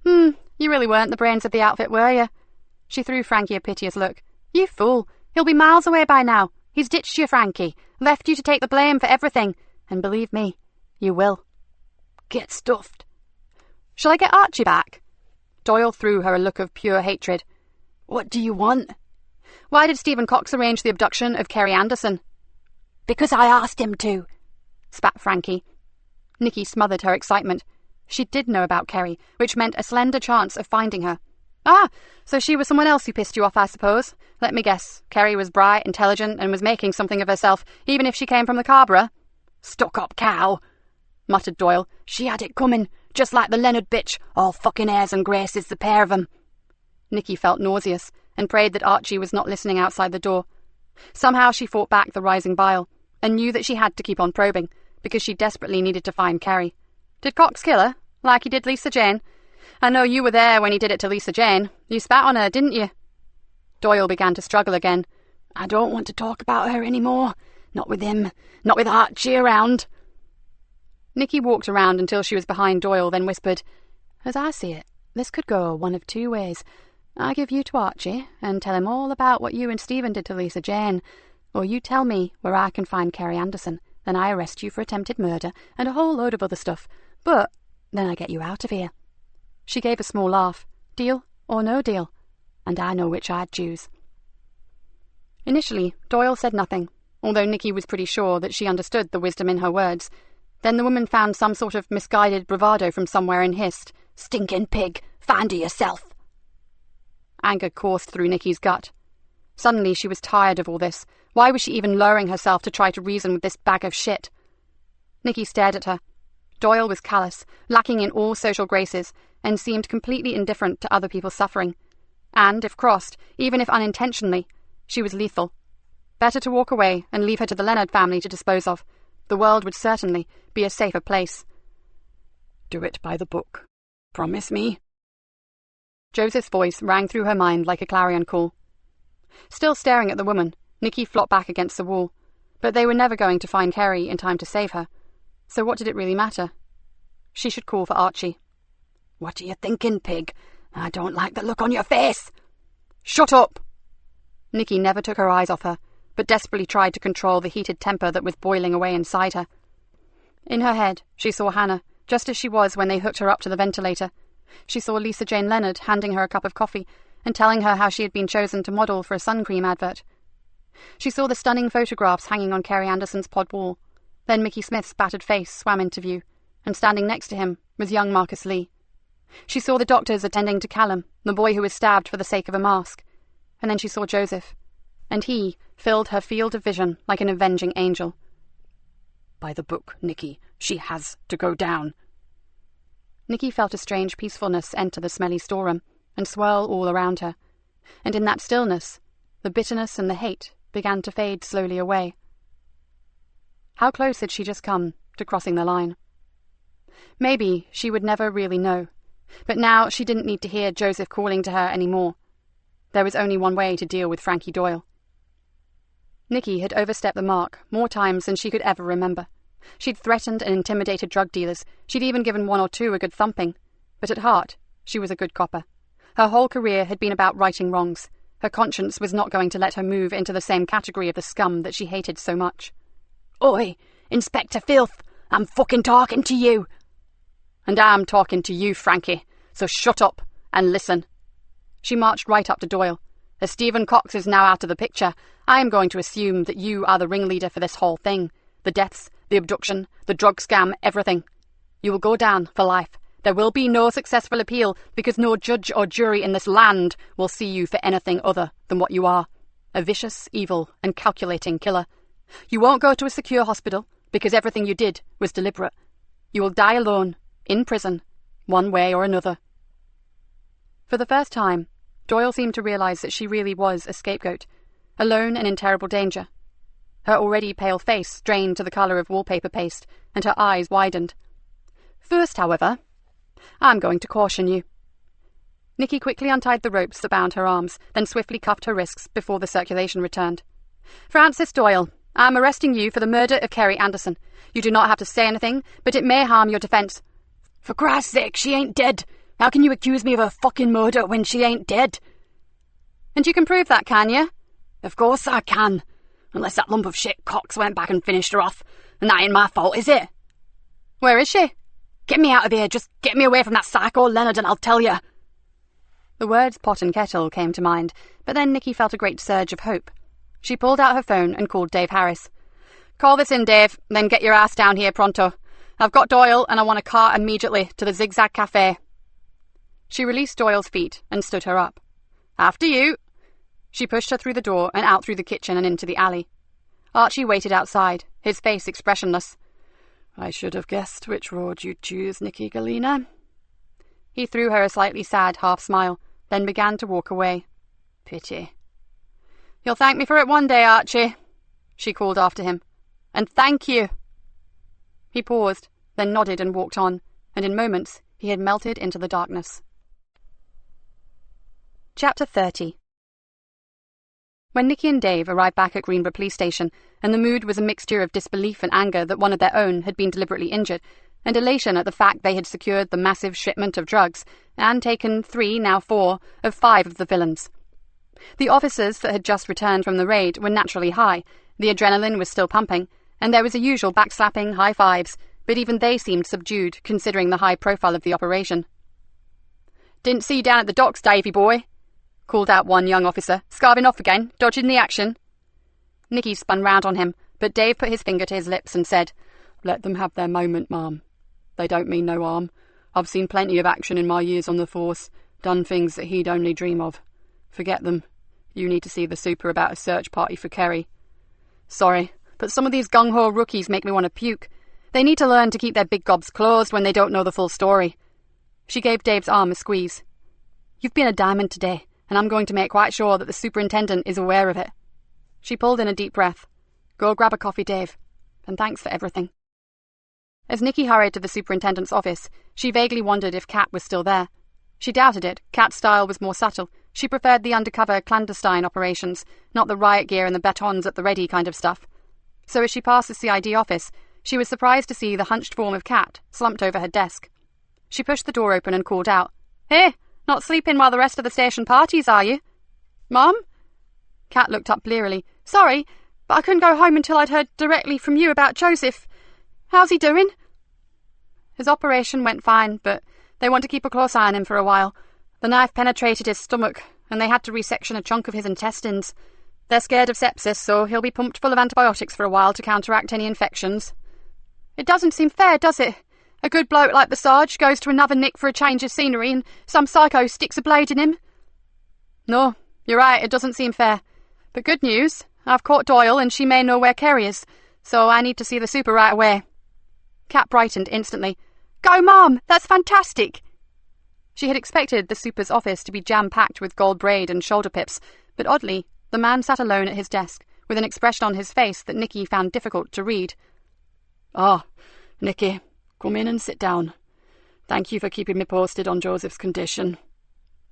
You really weren't the brains of the outfit, were you? She threw Frankie a piteous look. You fool. He'll be miles away by now. He's ditched you, Frankie. Left you to take the blame for everything. And believe me, you will. Get stuffed. Shall I get Archie back? Doyle threw her a look of pure hatred. What do you want? Why did Stephen Cox arrange the abduction of Kerry Anderson? Because I asked him to, spat Frankie. Nikki smothered her excitement. She did know about Kerry, which meant a slender chance of finding her. Ah, so she was someone else who pissed you off, I suppose. Let me guess. Kerry was bright, intelligent, and was making something of herself, even if she came from the Carborough. Stuck-up cow, muttered Doyle. She had it coming, just like the Leonard bitch, all fucking airs and graces, the pair of 'em. Nikki felt nauseous, and prayed that Archie was not listening outside the door. Somehow she fought back the rising bile, and knew that she had to keep on probing, because she desperately needed to find Kerry. Did Cox kill her, like he did Lisa Jane? I know you were there when he did it to Lisa Jane. You spat on her, didn't you? Doyle began to struggle again. I don't want to talk about her anymore. Not with him. Not with Archie around. Nikki walked around until she was behind Doyle, then whispered, As I see it, this could go one of two ways. I give you to Archie and tell him all about what you and Stephen did to Lisa Jane, or you tell me where I can find Kerry Anderson, then I arrest you for attempted murder and a whole load of other stuff, but then I get you out of here. She gave a small laugh. Deal or no deal? And I know which I'd choose. Initially, Doyle said nothing, although Nikki was pretty sure that she understood the wisdom in her words. Then the woman found some sort of misguided bravado from somewhere and hissed, Stinking pig! Find her yourself! Anger coursed through Nikki's gut. Suddenly she was tired of all this. Why was she even lowering herself to try to reason with this bag of shit? Nikki stared at her. Doyle was callous, lacking in all social graces, and seemed completely indifferent to other people's suffering. And, if crossed, even if unintentionally, she was lethal. Better to walk away and leave her to the Leonard family to dispose of. The world would certainly be a safer place. Do it by the book. Promise me? Joseph's voice rang through her mind like a clarion call. Still staring at the woman, Nikki flopped back against the wall. But they were never going to find Kerry in time to save her. So what did it really matter? She should call for Archie. What are you thinking, pig? I don't like the look on your face. Shut up! Nikki never took her eyes off her, but desperately tried to control the heated temper that was boiling away inside her. In her head, she saw Hannah, just as she was when they hooked her up to the ventilator. She saw Lisa Jane Leonard handing her a cup of coffee and telling her how she had been chosen to model for a sun cream advert. She saw the stunning photographs hanging on Kerry Anderson's pod wall. Then Mickey Smith's battered face swam into view, and standing next to him was young Marcus Lee. She saw the doctors attending to Callum, the boy who was stabbed for the sake of a mask. And then she saw Joseph, and he filled her field of vision like an avenging angel. By the book, Nikki. She has to go down. Nikki felt a strange peacefulness enter the smelly storeroom and swirl all around her, and in that stillness, the bitterness and the hate began to fade slowly away. How close had she just come to crossing the line? Maybe she would never really know, but now she didn't need to hear Joseph calling to her anymore. There was only one way to deal with Frankie Doyle. Nikki had overstepped the mark more times than she could ever remember. She'd threatened and intimidated drug dealers. She'd even given one or two a good thumping. But at heart, she was a good copper. Her whole career had been about righting wrongs. Her conscience was not going to let her move into the same category of the scum that she hated so much. Oi, Inspector Filth, I'm fucking talking to you. And I'm talking to you, Frankie, so shut up and listen. She marched right up to Doyle. As Stephen Cox is now out of the picture, I am going to assume that you are the ringleader for this whole thing. The deaths, the abduction, the drug scam, everything. You will go down for life. There will be no successful appeal because no judge or jury in this land will see you for anything other than what you are. A vicious, evil, and calculating killer. You won't go to a secure hospital because everything you did was deliberate. You will die alone, in prison, one way or another. For the first time, Doyle seemed to realize that she really was a scapegoat, alone and in terrible danger. Her already pale face strained to the colour of wallpaper paste, and her eyes widened. First, however, I'm going to caution you. Nikki quickly untied the ropes that bound her arms, then swiftly cuffed her wrists before the circulation returned. Francis Doyle, I'm arresting you for the murder of Kerry Anderson. You do not have to say anything, but it may harm your defence. For Christ's sake, she ain't dead. How can you accuse me of a fucking murder when she ain't dead? And you can prove that, can you? Of course I can. Unless that lump of shit Cox went back and finished her off. And that ain't my fault, is it? Where is she? Get me out of here. Just get me away from that psycho Leonard and I'll tell you. The words pot and kettle came to mind, but then Nikki felt a great surge of hope. She pulled out her phone and called Dave Harris. Call this in, Dave, then get your ass down here pronto. I've got Doyle and I want a car immediately to the Zigzag Cafe. She released Doyle's feet and stood her up. After you. She pushed her through the door and out through the kitchen and into the alley. Archie waited outside, his face expressionless. I should have guessed which road you'd choose, Nikki Galena. He threw her a slightly sad half-smile, then began to walk away. Pity. "You'll thank me for it one day, Archie," she called after him. "And thank you." He paused, then nodded and walked on, and in moments he had melted into the darkness. Chapter 30. When Nikki and Dave arrived back at Greenborough police station, and the mood was a mixture of disbelief and anger that one of their own had been deliberately injured, and elation at the fact they had secured the massive shipment of drugs, and taken 3, now 4, of 5 of the villains. The officers that had just returned from the raid were naturally high, the adrenaline was still pumping, and there was a usual backslapping, high fives, but even they seemed subdued, considering the high profile of the operation. "Didn't see you down at the docks, Davy boy," called out one young officer, "scarving off again, dodging the action." Nicky spun round on him, but Dave put his finger to his lips and said, "Let them have their moment, ma'am. They don't mean no harm. I've seen plenty of action in my years on the force, done things that he'd only dream of. Forget them. You need to see the super about a search party for Kerry." "Sorry, but some of these gung-ho rookies make me want to puke. They need to learn to keep their big gobs closed when they don't know the full story." She gave Dave's arm a squeeze. "You've been a diamond today, and I'm going to make quite sure that the superintendent is aware of it." She pulled in a deep breath. "Go grab a coffee, Dave, and thanks for everything." As Nikki hurried to the superintendent's office, she vaguely wondered if Kat was still there. She doubted it. Kat's style was more subtle. She preferred the undercover, clandestine operations, not the riot gear and the batons at the ready kind of stuff. So as she passed the CID office, she was surprised to see the hunched form of Kat slumped over her desk. She pushed the door open and called out, "Hey, not sleeping while the rest of the station parties, are you?" "Mom?" Kat looked up blearily. "Sorry, but I couldn't go home until I'd heard directly from you about Joseph. How's he doing?" "His operation went fine, but they want to keep a close eye on him for a while. The knife penetrated his stomach, and they had to resection a chunk of his intestines. They're scared of sepsis, so he'll be pumped full of antibiotics for a while to counteract any infections." "It doesn't seem fair, does it? A good bloke like the Sarge goes to another nick for a change of scenery, and some psycho sticks a blade in him." "No, you're right, it doesn't seem fair. But good news, I've caught Doyle, and she may know where Kerry is, so I need to see the super right away." Kat brightened instantly. "Go, Mom! That's fantastic!" She had expected the super's office to be jam-packed with gold braid and shoulder pips, but oddly, the man sat alone at his desk, with an expression on his face that Nikki found difficult to read. "Ah, Nikki, come in and sit down. Thank you for keeping me posted on Joseph's condition."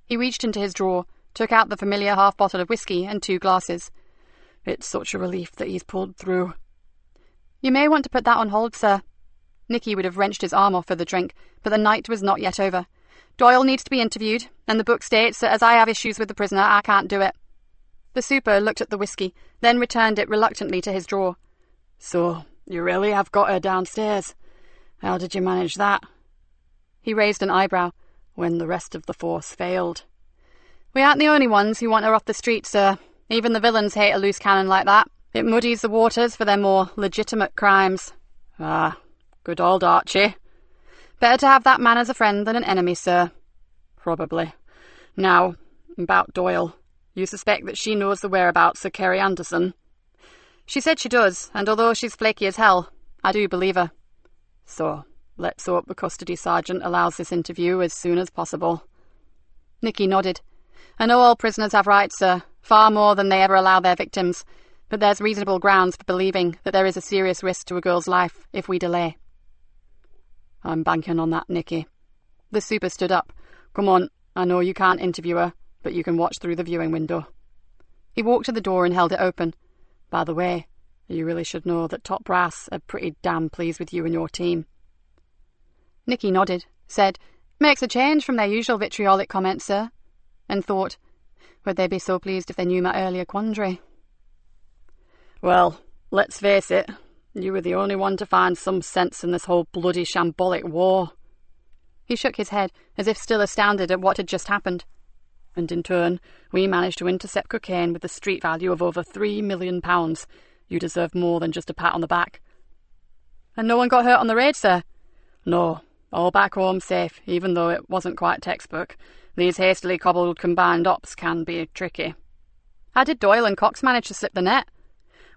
He reached into his drawer, took out the familiar half bottle of whiskey and 2 glasses. "It's such a relief that he's pulled through." "You may want to put that on hold, sir." Nikki would have wrenched his arm off for the drink, but the night was not yet over. "Doyle needs to be interviewed, and the book states that as I have issues with the prisoner, I can't do it." The super looked at the whiskey, then returned it reluctantly to his drawer. "So, you really have got her downstairs? How did you manage that?" He raised an eyebrow. "When the rest of the force failed." "We aren't the only ones who want her off the street, sir. Even the villains hate a loose cannon like that. It muddies the waters for their more legitimate crimes." "Ah, good old Archie." "Better to have that man as a friend than an enemy, sir." "Probably. Now, about Doyle. You suspect that she knows the whereabouts of Kerry Anderson?" "She said she does, and although she's flaky as hell, I do believe her." "So, let's hope the custody sergeant allows this interview as soon as possible." Nikki nodded. "I know all prisoners have rights, sir, far more than they ever allow their victims, but there's reasonable grounds for believing that there is a serious risk to a girl's life if we delay." "I'm banking on that, Nikki." The super stood up. "Come on, I know you can't interview her, but you can watch through the viewing window." He walked to the door and held it open. "By the way, you really should know that top brass are pretty damn pleased with you and your team." Nikki nodded, said, "Makes a change from their usual vitriolic comments, sir," and thought, would they be so pleased if they knew my earlier quandary? "Well, let's face it, you were the only one to find some sense in this whole bloody shambolic war." He shook his head, as if still astounded at what had just happened. "And in turn, we managed to intercept cocaine with a street value of over £3 million. You deserve more than just a pat on the back." "And no one got hurt on the raid, sir?" "No, all back home safe, even though it wasn't quite textbook. These hastily cobbled combined ops can be tricky." "How did Doyle and Cox manage to slip the net?"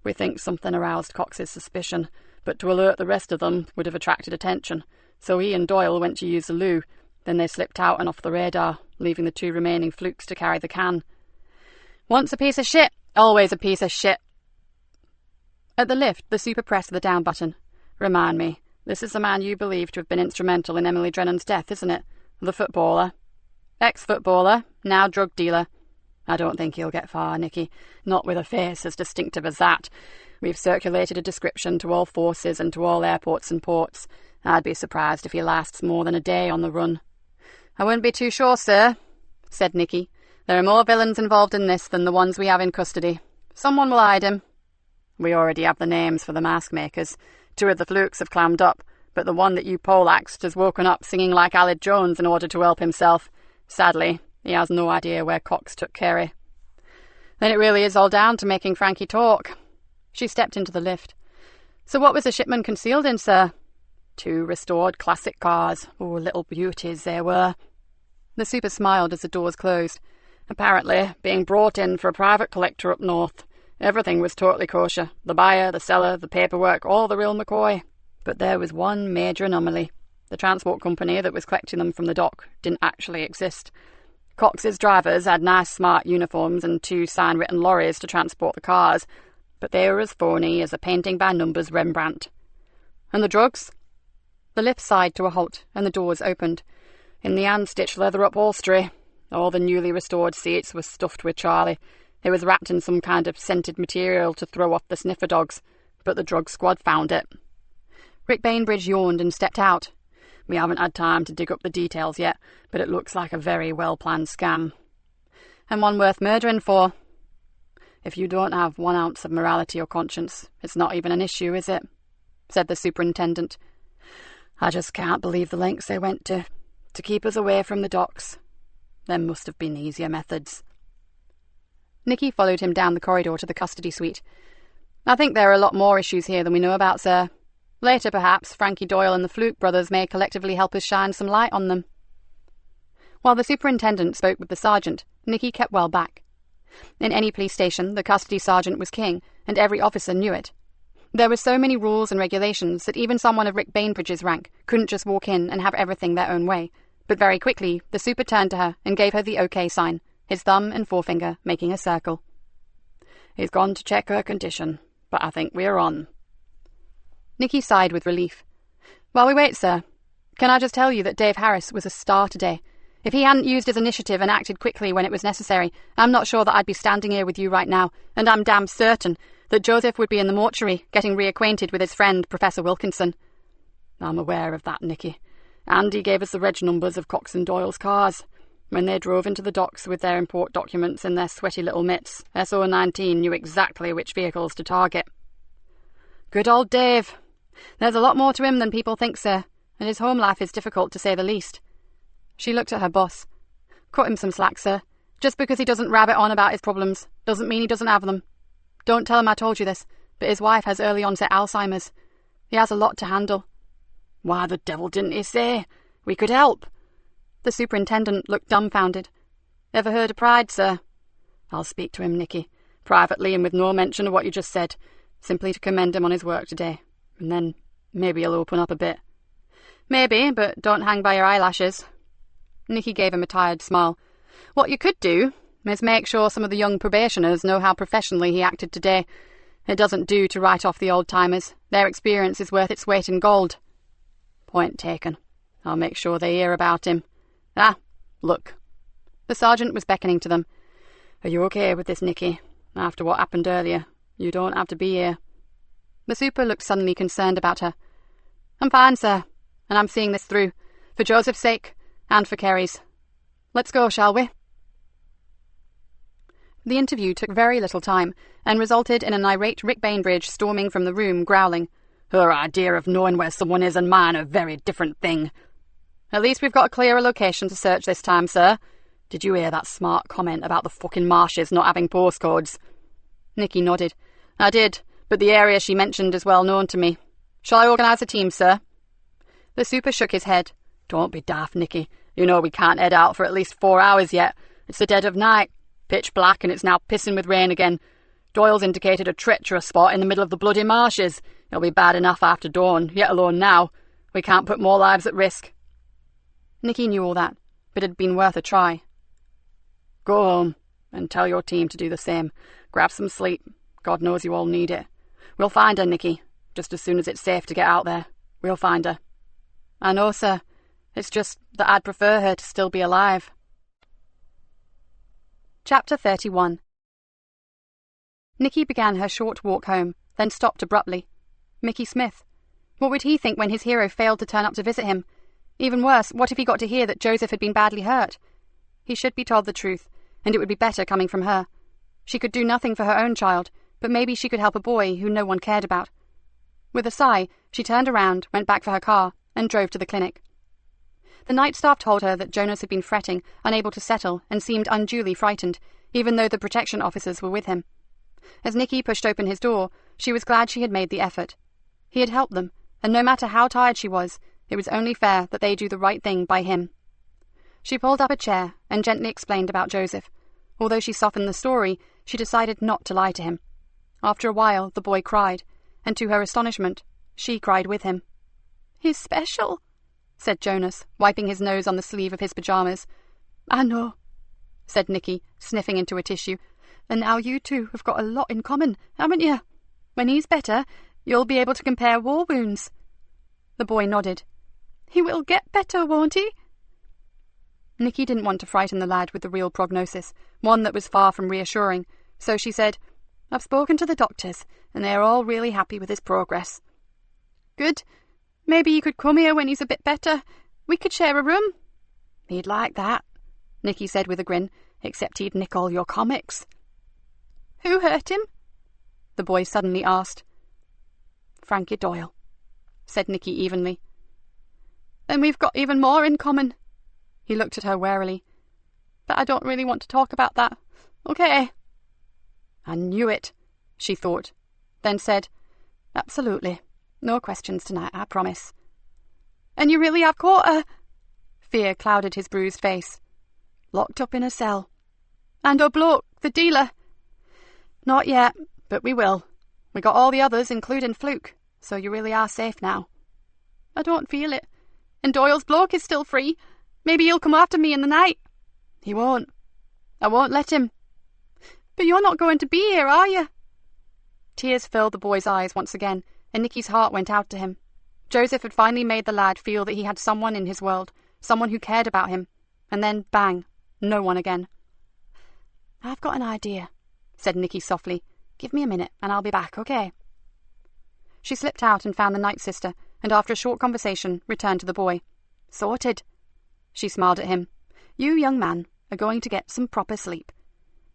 "We think something aroused Cox's suspicion, but to alert the rest of them would have attracted attention. So he and Doyle went to use the loo. Then they slipped out and off the radar, leaving the 2 remaining flukes to carry the can." "Once a piece of shit, Always a piece of shit. At the lift, the super pressed the down button. Remind me, this is the man you believe to have been instrumental in Emily Drennan's death, isn't it? The footballer. Ex-footballer, now drug dealer. I don't think he'll get far, Nikki. Not with a face as distinctive as that. We've circulated a description to all forces and to all airports and ports. I'd be surprised if he lasts more than a day on the run. I wouldn't be too sure, sir, said Nikki. There are more villains involved in this than the ones we have in custody. Someone will hide him. We already have the names for the mask makers. 2 of the flukes have clammed up, but the one that you poleaxed has woken up singing like Aled Jones in order to help himself. Sadly, he has no idea where Cox took Carey. Then it really is all down to making Frankie talk. She stepped into the lift. So what was the shipment concealed in, sir? 2 restored classic cars. Oh, little beauties they were. The super smiled as the doors closed. Apparently, being brought in for a private collector up north. Everything was totally kosher. The buyer, the seller, the paperwork, all the real McCoy. But there was one major anomaly. The transport company that was collecting them from the dock didn't actually exist. Cox's drivers had nice smart uniforms and 2 sign-written lorries to transport the cars, but they were as phony as a painting-by-numbers Rembrandt. And the drugs? The lift sighed to a halt, and the doors opened. In the hand-stitched leather upholstery, all the newly restored seats were stuffed with Charlie. It was wrapped in some kind of scented material to throw off the sniffer dogs, but the drug squad found it. Rick Bainbridge yawned and stepped out. We haven't had time to dig up the details yet, but it looks like a very well-planned scam. And one worth murdering for. If you don't have 1 ounce of morality or conscience, it's not even an issue, is it? Said the superintendent. I just can't believe the lengths they went to keep us away from the docks. There must have been easier methods. Nikki followed him down the corridor to the custody suite. I think there are a lot more issues here than we know about, sir. Later, perhaps, Frankie Doyle and the Fluke brothers may collectively help us shine some light on them. While the superintendent spoke with the sergeant, Nikki kept well back. In any police station, the custody sergeant was king, and every officer knew it. There were so many rules and regulations that even someone of Rick Bainbridge's rank couldn't just walk in and have everything their own way. But very quickly, the super turned to her and gave her the OK sign, his thumb and forefinger making a circle. He's gone to check her condition, but I think we're on. Nikki sighed with relief. While we wait, sir, can I just tell you that Dave Harris was a star today? If he hadn't used his initiative and acted quickly when it was necessary, I'm not sure that I'd be standing here with you right now, and I'm damn certain that Joseph would be in the mortuary getting reacquainted with his friend, Professor Wilkinson. I'm aware of that, Nikki. Andy gave us the reg numbers of Cox and Doyle's cars. When they drove into the docks with their import documents in their sweaty little mitts, SO19 knew exactly which vehicles to target. Good old Dave. There's a lot more to him than people think, sir, and his home life is difficult to say the least. She looked at her boss. Cut him some slack, sir. Just because he doesn't rabbit on about his problems doesn't mean he doesn't have them. Don't tell him I told you this, but his wife has early onset Alzheimer's. He has a lot to handle. Why the devil didn't he say? We could help. The superintendent looked dumbfounded. Ever heard of pride, sir? I'll speak to him, Nikki, privately and with no mention of what you just said, simply to commend him on his work today. And then maybe he'll open up a bit. Maybe, but don't hang by your eyelashes. Nikki gave him a tired smile. What you could do is make sure some of the young probationers know how professionally he acted today. It doesn't do to write off the old-timers. Their experience is worth its weight in gold. Point taken. I'll make sure they hear about him. Ah, look. The sergeant was beckoning to them. Are you okay with this, Nikki? After what happened earlier, you don't have to be here. The super looked suddenly concerned about her. I'm fine, sir, and I'm seeing this through, for Joseph's sake and for Kerry's. Let's go, shall we? The interview took very little time and resulted in an irate Rick Bainbridge storming from the room, growling, Her idea of knowing where someone is and mine are a very different thing. At least we've got a clearer location to search this time, sir. Did you hear that smart comment about the fucking marshes not having postcodes? Nikki nodded. I did, but the area she mentioned is well known to me. Shall I organise a team, sir? The super shook his head. Don't be daft, Nikki. You know we can't head out for at least 4 hours yet. It's the dead of night. Pitch black, and it's now pissing with rain again. Doyle's indicated a treacherous spot in the middle of the bloody marshes. It'll be bad enough after dawn, yet alone now. We can't put more lives at risk. Nikki knew all that, but it had been worth a try. Go home, and tell your team to do the same. Grab some sleep. God knows you all need it. We'll find her, Nikki. Just as soon as it's safe to get out there. We'll find her. I know, sir. It's just that I'd prefer her to still be alive. Chapter 31. Nikki began her short walk home, then stopped abruptly. Mickey Smith. What would he think when his hero failed to turn up to visit him? Even worse, what if he got to hear that Joseph had been badly hurt? He should be told the truth, and it would be better coming from her. She could do nothing for her own child, but maybe she could help a boy who no one cared about. With a sigh, she turned around, went back for her car, and drove to the clinic. The night staff told her that Jonas had been fretting, unable to settle, and seemed unduly frightened, even though the protection officers were with him. As Nikki pushed open his door, she was glad she had made the effort. He had helped them, and no matter how tired she was, it was only fair that they do the right thing by him. She pulled up a chair and gently explained about Joseph. Although she softened the story, she decided not to lie to him. After a while, the boy cried, and to her astonishment, she cried with him. "He's special," said Jonas, wiping his nose on the sleeve of his pyjamas. "I know," said Nikki, sniffing into a tissue. "And now you two have got a lot in common, haven't you? When he's better, you'll be able to compare war wounds." The boy nodded. "He will get better, won't he?" Nikki didn't want to frighten the lad with the real prognosis, one that was far from reassuring, so she said, "I've spoken to the doctors, and they are all really happy with his progress." "Good. Maybe you could come here when he's a bit better. We could share a room." "He'd like that," Nikki said with a grin, "except he'd nick all your comics." "Who hurt him?" the boy suddenly asked. "Frankie Doyle," said Nikki evenly. "Then we've got even more in common." He looked at her warily. "But I don't really want to talk about that. Okay." "I knew it," she thought, then said, "Absolutely. No questions tonight, I promise." "And you really have caught her?" Fear clouded his bruised face. "Locked up in a cell." "And her bloke, the dealer?" "Not yet, but we will. We got all the others, including Fluke, so you really are safe now." "I don't feel it. And Doyle's bloke is still free. Maybe he'll come after me in the night." "He won't. I won't let him." "But you're not going to be here, are you?" Tears filled the boy's eyes once again, and Nikki's heart went out to him. Joseph had finally made the lad feel that he had someone in his world, someone who cared about him, and then, bang, no one again. "I've got an idea," said Nikki softly. "Give me a minute, and I'll be back, okay?" She slipped out and found the night sister, and after a short conversation, returned to the boy. "Sorted." She smiled at him. "You, young man, are going to get some proper sleep."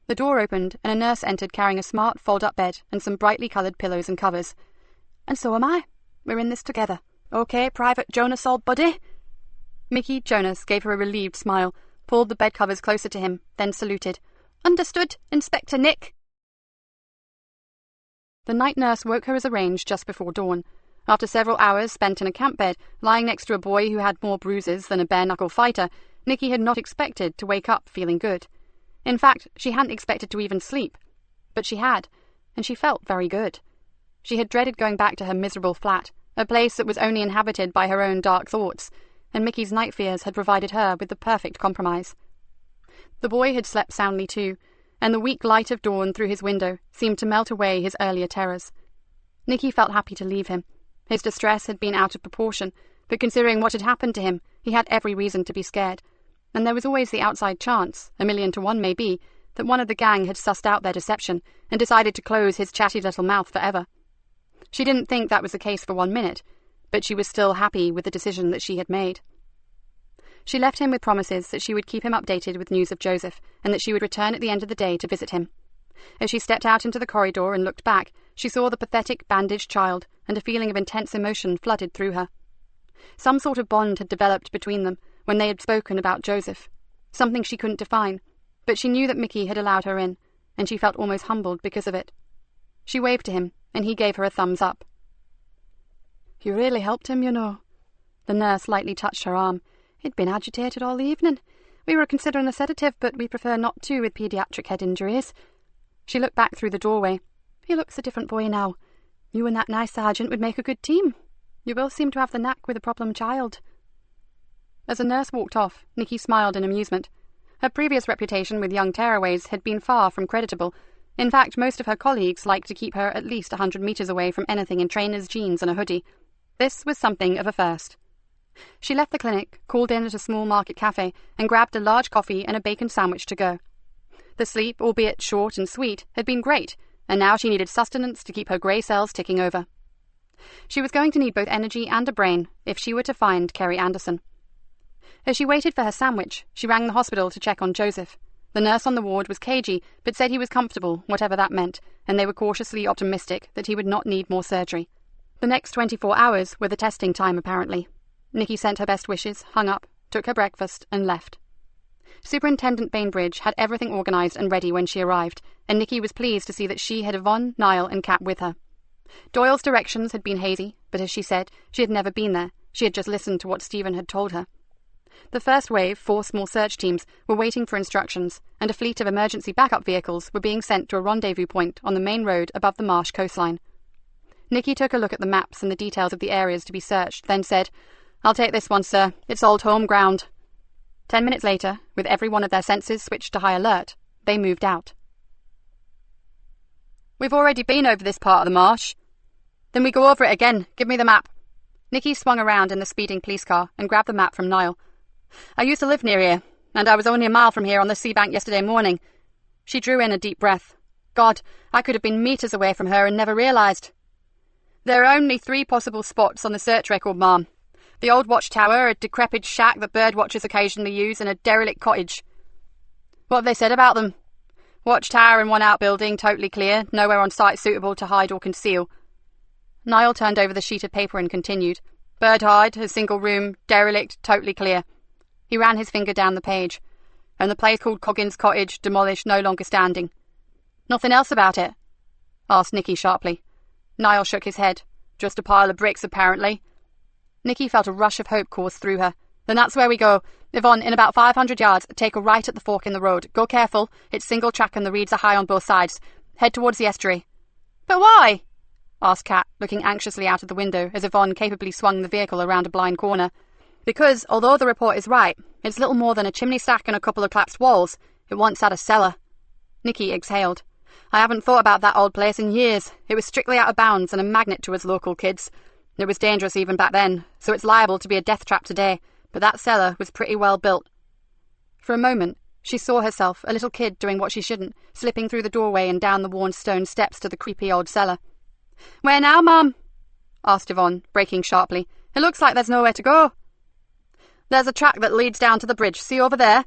The door opened, and a nurse entered carrying a smart fold-up bed and some brightly coloured pillows and covers. "And so am I. We're in this together. Okay, Private Jonas, old buddy?" Mickey Jonas gave her a relieved smile, pulled the bed covers closer to him, then saluted. "Understood, Inspector Nick." The night nurse woke her as arranged just before dawn. After several hours spent in a camp bed, lying next to a boy who had more bruises than a bare-knuckle fighter, Nikki had not expected to wake up feeling good. In fact, she hadn't expected to even sleep. But she had, and she felt very good. She had dreaded going back to her miserable flat, a place that was only inhabited by her own dark thoughts, and Mickey's night fears had provided her with the perfect compromise. The boy had slept soundly too, and the weak light of dawn through his window seemed to melt away his earlier terrors. Nikki felt happy to leave him. His distress had been out of proportion, but considering what had happened to him, he had every reason to be scared. And there was always the outside chance, 1,000,000 to 1 maybe, that one of the gang had sussed out their deception and decided to close his chatty little mouth forever. She didn't think that was the case for 1 minute, but she was still happy with the decision that she had made. She left him with promises that she would keep him updated with news of Joseph, and that she would return at the end of the day to visit him. As she stepped out into the corridor and looked back, she saw the pathetic, bandaged child, and a feeling of intense emotion flooded through her. Some sort of bond had developed between them when they had spoken about Joseph, something she couldn't define, but she knew that Mickey had allowed her in, and she felt almost humbled because of it. She waved to him, and he gave her a thumbs up. "You really helped him, you know." The nurse lightly touched her arm. "He'd been agitated all the evening. We were considering a sedative, but we prefer not to with paediatric head injuries." She looked back through the doorway. "He looks a different boy now. You and that nice sergeant would make a good team. You both seem to have the knack with a problem child." As the nurse walked off, Nikki smiled in amusement. Her previous reputation with young tearaways had been far from creditable. In fact, most of her colleagues liked to keep her at least 100 metres away from anything in trainer's jeans and a hoodie. This was something of a first. She left the clinic, called in at a small market cafe, and grabbed a large coffee and a bacon sandwich to go. The sleep, albeit short and sweet, had been great, and now she needed sustenance to keep her grey cells ticking over. She was going to need both energy and a brain if she were to find Kerry Anderson. As she waited for her sandwich, she rang the hospital to check on Joseph. The nurse on the ward was cagey, but said he was comfortable, whatever that meant, and they were cautiously optimistic that he would not need more surgery. The next 24 hours were the testing time, apparently. Nikki sent her best wishes, hung up, took her breakfast, and left. Superintendent Bainbridge had everything organised and ready when she arrived, and Nikki was pleased to see that she had Yvonne, Niall, and Kat with her. Doyle's directions had been hazy, but as she said, she had never been there. She had just listened to what Stephen had told her. The first wave, 4 small search teams, were waiting for instructions, and a fleet of emergency backup vehicles were being sent to a rendezvous point on the main road above the marsh coastline. Nikki took a look at the maps and the details of the areas to be searched, then said, "I'll take this one, sir. It's old home ground." 10 minutes later, with every one of their senses switched to high alert, they moved out. "We've already been over this part of the marsh." "Then we go over it again. Give me the map." Nikki swung around in the speeding police car and grabbed the map from Niall. "I used to live near here, and I was only a mile from here on the sea bank yesterday morning." She drew in a deep breath. God, I could have been metres away from her and never realised. "There are only 3 possible spots on the search record, ma'am. The old watchtower, a decrepit shack that bird watchers occasionally use, and a derelict cottage." "What have they said about them?" "Watchtower and 1 outbuilding, totally clear, nowhere on site suitable to hide or conceal." Niall turned over the sheet of paper and continued. "Bird hide, a single room, derelict, totally clear." He ran his finger down the page. "And the place called Coggin's Cottage, demolished, no longer standing." "Nothing else about it?" asked Nikki sharply. Niall shook his head. "Just a pile of bricks, apparently." Nikki felt a rush of hope course through her. "Then that's where we go. Yvonne, in about 500 yards, take a right at the fork in the road. Go careful. It's single track and the reeds are high on both sides. Head towards the estuary." "But why?" asked Kat, looking anxiously out of the window as Yvonne capably swung the vehicle around a blind corner. "Because, although the report is right, it's little more than a chimney stack and a couple of collapsed walls. It once had a cellar." Nikki exhaled. "I haven't thought about that old place in years. It was strictly out of bounds and a magnet to us local kids. It was dangerous even back then, so it's liable to be a death trap today, but that cellar was pretty well built." For a moment, she saw herself, a little kid doing what she shouldn't, slipping through the doorway and down the worn stone steps to the creepy old cellar. "Where now, ma'am?" asked Yvonne, braking sharply. "It looks like there's nowhere to go." "There's a track that leads down to the bridge. See over there?"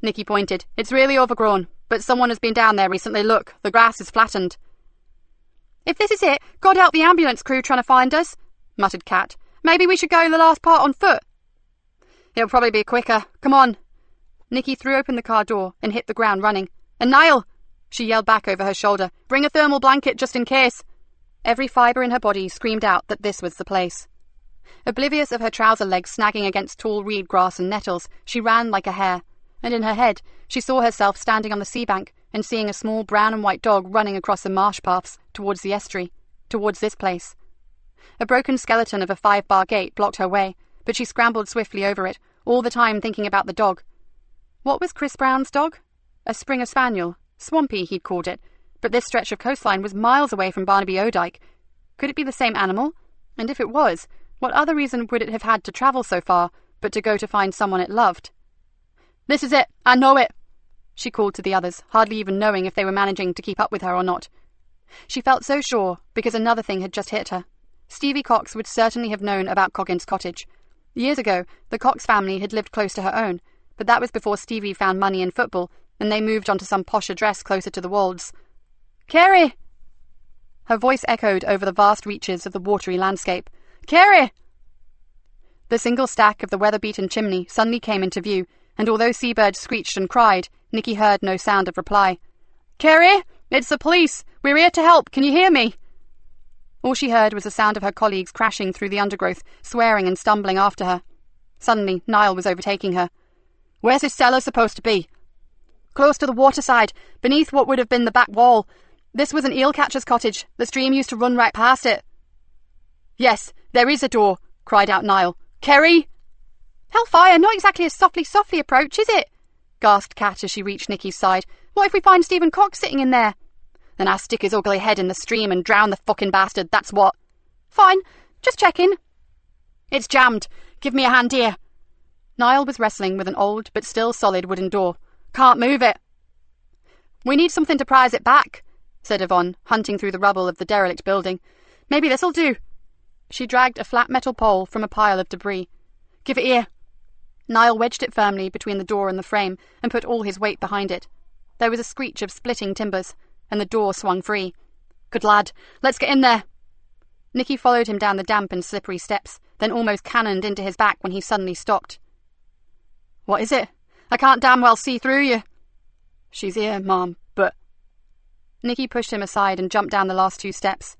Nikki pointed. "It's really overgrown, but someone has been down there recently. Look, the grass is flattened." "If this is it, God help the ambulance crew trying to find us," muttered Kat. "Maybe we should go the last part on foot." "It'll probably be quicker. Come on." Nikki threw open the car door and hit the ground running. "And Niall," she yelled back over her shoulder, "bring a thermal blanket just in case." Every fibre in her body screamed out that this was the place. Oblivious of her trouser legs snagging against tall reed grass and nettles, she ran like a hare, and in her head she saw herself standing on the sea bank and seeing a small brown and white dog running across the marsh paths towards the estuary, towards this place. A broken skeleton of a 5-bar gate blocked her way, but she scrambled swiftly over it, all the time thinking about the dog. What was Chris Brown's dog? A Springer Spaniel. Swampy, he'd called it, but this stretch of coastline was miles away from Barnaby Odike. Could it be the same animal? And if it was, what other reason would it have had to travel so far, but to go to find someone it loved? "This is it! I know it!" she called to the others, hardly even knowing if they were managing to keep up with her or not. She felt so sure, because another thing had just hit her. Stevie Cox would certainly have known about Coggin's Cottage. Years ago, the Cox family had lived close to her own, but that was before Stevie found money in football, and they moved on to some posh address closer to the Wolds. "Kerry!" Her voice echoed over the vast reaches of the watery landscape. "Kerry!" The single stack of the weather-beaten chimney suddenly came into view, and although seabirds screeched and cried, Nikki heard no sound of reply. "Kerry! It's the police! We're here to help! Can you hear me?" All she heard was the sound of her colleagues crashing through the undergrowth, swearing and stumbling after her. Suddenly, Niall was overtaking her. "Where's this cellar supposed to be?" "Close to the waterside, beneath what would have been the back wall. This was an eel-catcher's cottage. The stream used to run right past it." "Yes, there is a door," cried out Niall. "Kerry!" "Hellfire, not exactly a softly approach, is it?" gasped Kat as she reached Nikki's side. "What if we find Stephen Cox sitting in there?" Then I stick his ugly head in the stream and drown the fucking bastard, that's what. Fine, just checking. It's jammed. Give me a hand here. Niall was wrestling with an old but still solid wooden door. Can't move it. We need something to prise it back, said Yvonne, hunting through the rubble of the derelict building. Maybe this'll do. She dragged a flat metal pole from a pile of debris. Give it here. Niall wedged it firmly between the door and the frame and put all his weight behind it. There was a screech of splitting timbers, and the door swung free. Good lad, let's get in there. Nikki followed him down the damp and slippery steps, then almost cannoned into his back when he suddenly stopped. What is it? I can't damn well see through you. She's here, Mom, but... Nikki pushed him aside and jumped down the last 2 steps.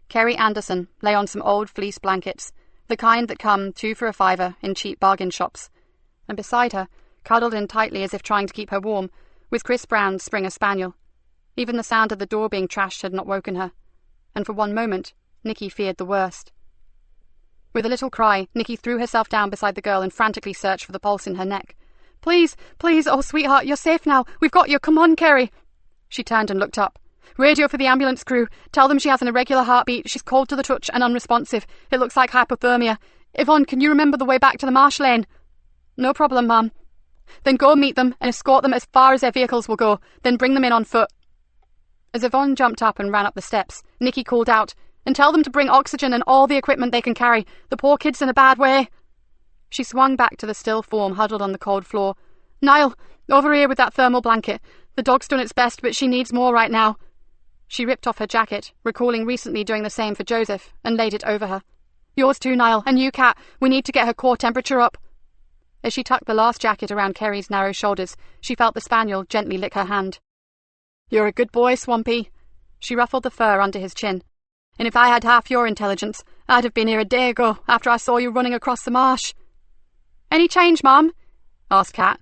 Kerry Anderson lay on some old fleece blankets, the kind that come 2 for a $5 in cheap bargain shops, and beside her, cuddled in tightly as if trying to keep her warm, was Chris Brown's Springer Spaniel. Even the sound of the door being trashed had not woken her, and for one moment, Nikki feared the worst. With a little cry, Nikki threw herself down beside the girl and frantically searched for the pulse in her neck. Please, please, oh sweetheart, you're safe now. We've got you, come on, Kerry. She turned and looked up. Radio for the ambulance crew. Tell them she has an irregular heartbeat. She's cold to the touch and unresponsive. It looks like hypothermia. Yvonne, can you remember the way back to the marsh lane? No problem, Mum. Then go meet them and escort them as far as their vehicles will go. Then bring them in on foot. As Yvonne jumped up and ran up the steps, Nikki called out, and tell them to bring oxygen and all the equipment they can carry. The poor kid's in a bad way. She swung back to the still form huddled on the cold floor. Niall, over here with that thermal blanket. The dog's done its best, but she needs more right now. She ripped off her jacket, recalling recently doing the same for Joseph, and laid it over her. Yours too, Niall, and you, Kat. We need to get her core temperature up. As she tucked the last jacket around Kerry's narrow shoulders, she felt the spaniel gently lick her hand. You're a good boy, Swampy. She ruffled the fur under his chin. And if I had half your intelligence, I'd have been here a day ago, after I saw you running across the marsh. Any change, Mum? Asked Kat.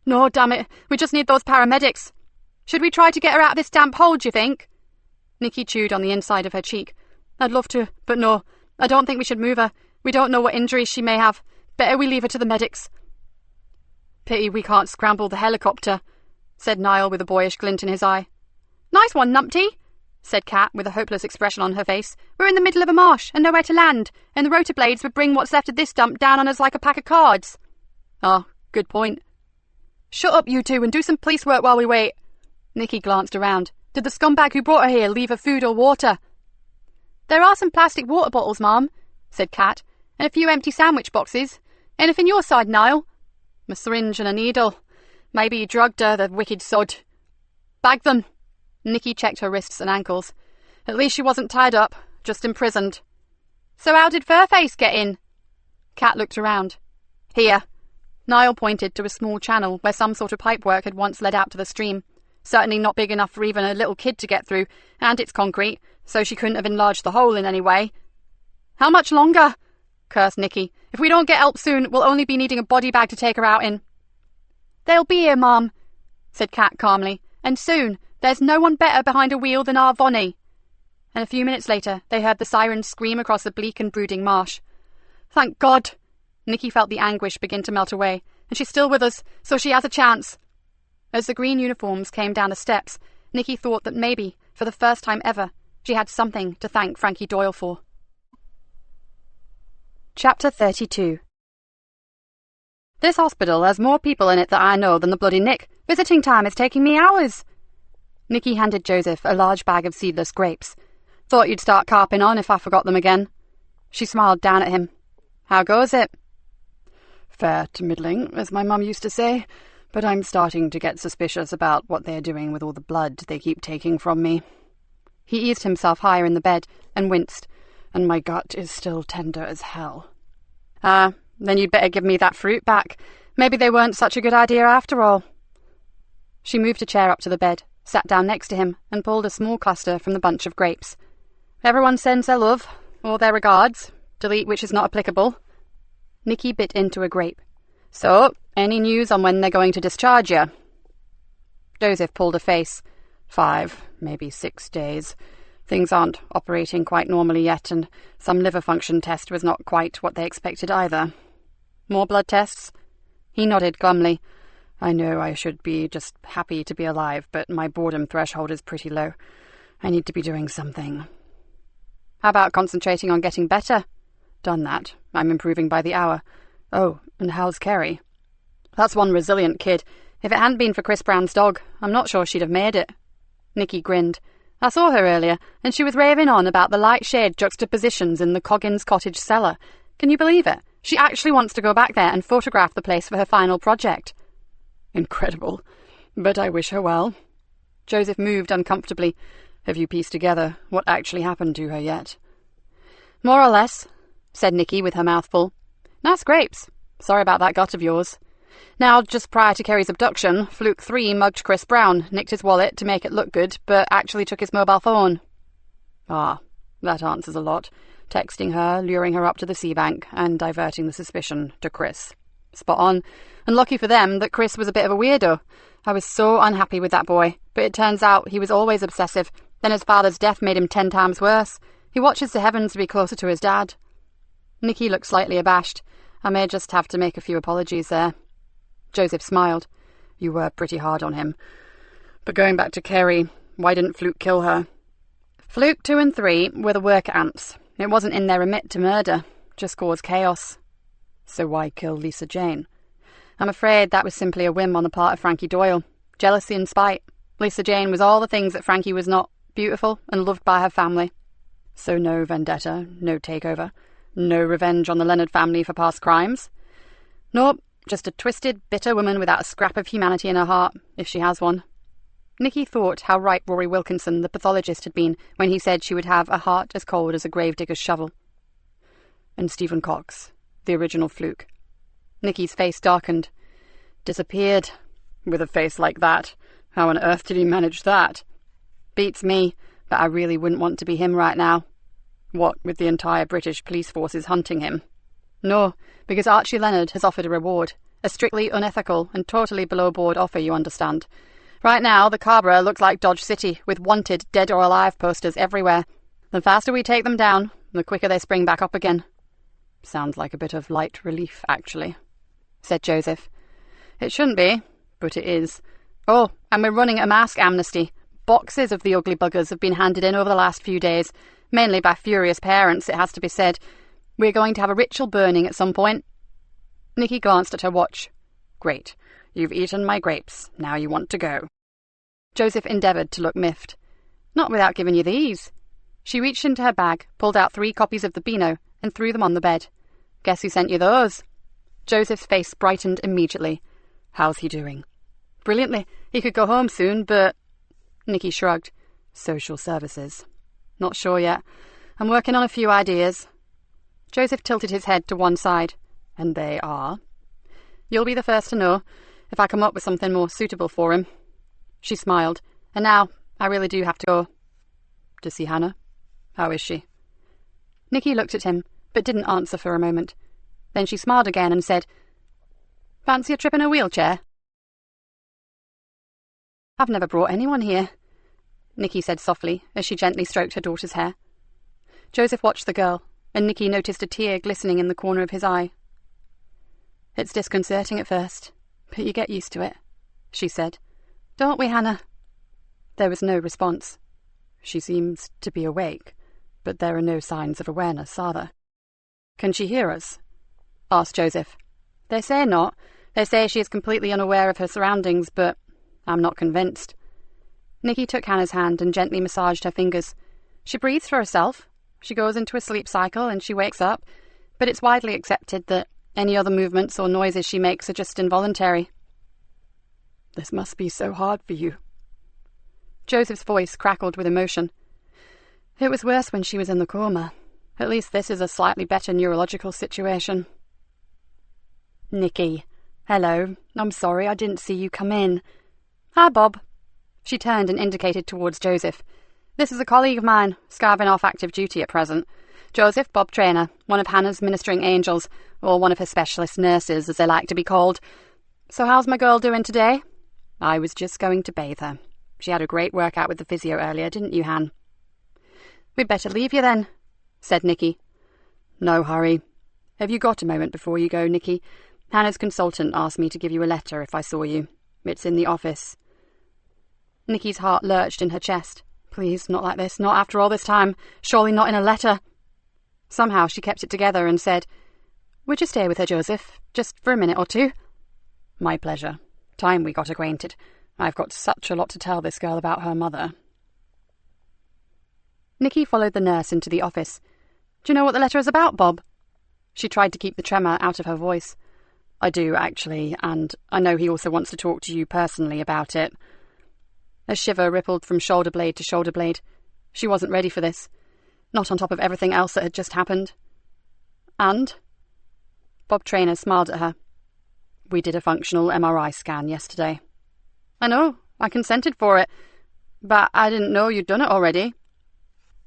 No, damn it. We just need those paramedics. Should we try to get her out of this damp hole, do you think? Nikki chewed on the inside of her cheek. I'd love to, but no. I don't think we should move her. We don't know what injuries she may have. Better we leave her to the medics. Pity we can't scramble the helicopter, said Niall with a boyish glint in his eye. Nice one, Numpty, said Kat with a hopeless expression on her face. We're in the middle of a marsh and nowhere to land, and the rotor blades would bring what's left of this dump down on us like a pack of cards. Oh, good point. Shut up, you two, and do some police work while we wait. Nikki glanced around. Did the scumbag who brought her here leave her food or water? There are some plastic water bottles, Ma'am, said Kat, and a few empty sandwich boxes. Anything your side, Niall? A syringe and a needle. Maybe he drugged her, the wicked sod. Bag them. Nikki checked her wrists and ankles. At least she wasn't tied up, just imprisoned. So how did Furface get in? Kat looked around. Here. Niall pointed to a small channel where some sort of pipework had once led out to the stream. Certainly not big enough for even a little kid to get through, and it's concrete, so she couldn't have enlarged the hole in any way. How much longer? Cursed Nikki. If we don't get help soon, we'll only be needing a body bag to take her out in. They'll be here, Mum, said Kat calmly, and soon. There's no one better behind a wheel than our Vonnie. And a few minutes later, they heard the sirens scream across the bleak and brooding marsh. Thank God! Nikki felt the anguish begin to melt away, and she's still with us, so she has a chance. As the green uniforms came down the steps, Nikki thought that maybe, for the first time ever, she had something to thank Frankie Doyle for. Chapter 32. This hospital has more people in it that I know than the bloody Nick. Visiting time is taking me hours. Nikki handed Joseph a large bag of seedless grapes. Thought you'd start carping on if I forgot them again. She smiled down at him. How goes it? Fair to middling, as my mum used to say, but I'm starting to get suspicious about what they're doing with all the blood they keep taking from me. He eased himself higher in the bed and winced, and my gut is still tender as hell. Then you'd better give me that fruit back. Maybe they weren't such a good idea after all. She moved a chair up to the bed, sat down next to him, and pulled a small cluster from the bunch of grapes. Everyone sends their love, or their regards, delete which is not applicable. Nikki bit into a grape. So, any news on when they're going to discharge you? Joseph pulled a face. 5, maybe 6 days. Things aren't operating quite normally yet, and some liver function test was not quite what they expected either. More blood tests? He nodded glumly. I know I should be just happy to be alive, but my boredom threshold is pretty low. I need to be doing something. How about concentrating on getting better? Done that. I'm improving by the hour. Oh, and how's Kerry? That's one resilient kid. If it hadn't been for Chris Brown's dog, I'm not sure she'd have made it. Nikki grinned. I saw her earlier, and she was raving on about the light-shade juxtapositions in the Coggins cottage cellar. Can you believe it? She actually wants to go back there and photograph the place for her final project. Incredible. But I wish her well. Joseph moved uncomfortably. Have you pieced together what actually happened to her yet? More or less, said Nikki with her mouth full. Nice grapes. Sorry about that gut of yours. Now, just prior to Kerry's abduction, Fluke 3 mugged Chris Brown, nicked his wallet to make it look good, but actually took his mobile phone. Ah, that answers a lot. Texting her, luring her up to the sea bank, and diverting the suspicion to Chris. Spot on. And lucky for them that Chris was a bit of a weirdo. I was so unhappy with that boy, but it turns out he was always obsessive. Then his father's death made him 10 times worse. He watches the heavens to be closer to his dad. Nikki looked slightly abashed. I may just have to make a few apologies there. Joseph smiled. You were pretty hard on him. But going back to Kerry, why didn't Fluke kill her? Fluke 2 and 3 were the work ants. It wasn't in their remit to murder, just cause chaos. So why kill Lisa Jane? I'm afraid that was simply a whim on the part of Frankie Doyle. Jealousy and spite. Lisa Jane was all the things that Frankie was not. Beautiful and loved by her family. So no vendetta, no takeover, no revenge on the Leonard family for past crimes? Nope, just a twisted, bitter woman without a scrap of humanity in her heart, if she has one. Nikki thought how right Rory Wilkinson, the pathologist, had been when he said she would have a heart as cold as a gravedigger's shovel. And Stephen Cox, the original Fluke. Nikki's face darkened. Disappeared. With a face like that. How on earth did he manage that? Beats me, but I really wouldn't want to be him right now. What, with the entire British police forces hunting him? No, because Archie Leonard has offered a reward. A strictly unethical and totally below-board offer, you understand. Right now, the Cabra looks like Dodge City, with wanted, dead or alive posters everywhere. The faster we take them down, the quicker they spring back up again. Sounds like a bit of light relief, actually, said Joseph. It shouldn't be, but it is. Oh, and we're running a mask amnesty. Boxes of the ugly buggers have been handed in over the last few days, mainly by furious parents, it has to be said. We're going to have a ritual burning at some point. Nikki glanced at her watch. Great. You've eaten my grapes. Now you want to go. Joseph endeavoured to look miffed. Not without giving you these. She reached into her bag, pulled out 3 copies of the Beano, and threw them on the bed. Guess who sent you those? Joseph's face brightened immediately. How's he doing? Brilliantly. He could go home soon, but... Nikki shrugged. Social services. Not sure yet. I'm working on a few ideas. Joseph tilted his head to one side. And they are? You'll be the first to know, if I come up with something more suitable for him. She smiled. And now, I really do have to go. To see Hannah? How is she? Nikki looked at him, but didn't answer for a moment. Then she smiled again and said, Fancy a trip in a wheelchair? I've never brought anyone here, Nikki said softly as she gently stroked her daughter's hair. Joseph watched the girl, and Nikki noticed a tear glistening in the corner of his eye. It's disconcerting at first, but you get used to it, she said. Don't we, Hannah? There was no response. She seems to be awake, but there are no signs of awareness, are there? Can she hear us? Asked Joseph. They say not. They say she is completely unaware of her surroundings, but I'm not convinced. Nikki took Hannah's hand and gently massaged her fingers. She breathes for herself. She goes into a sleep cycle and she wakes up, but it's widely accepted that any other movements or noises she makes are just involuntary. This must be so hard for you. Joseph's voice crackled with emotion. It was worse when she was in the coma. At least this is a slightly better neurological situation. Nikki, hello. I'm sorry I didn't see you come in. Hi, Bob. She turned and indicated towards Joseph. This is a colleague of mine, scarving off active duty at present. Joseph Bob Traynor, one of Hannah's ministering angels, or one of her specialist nurses, as they like to be called. So how's my girl doing today? I was just going to bathe her. She had a great workout with the physio earlier, didn't you, Han? We'd better leave you then, said Nikki. No hurry. Have you got a moment before you go, Nikki? Hannah's consultant asked me to give you a letter if I saw you. It's in the office. Nikki's heart lurched in her chest. Please, not like this, not after all this time. Surely not in a letter. Somehow she kept it together and said, "Would you stay with her, Joseph, just for a minute or two?" "My pleasure. Time we got acquainted. I've got such a lot to tell this girl about her mother." Nikki followed the nurse into the office. "Do you know what the letter is about, Bob?" She tried to keep the tremor out of her voice. "I do, actually, and I know he also wants to talk to you personally about it." A shiver rippled from shoulder blade to shoulder blade. She wasn't ready for this. Not on top of everything else that had just happened. "And?" Bob Traynor smiled at her. "We did a functional MRI scan yesterday." "I know, I consented for it, but I didn't know you'd done it already."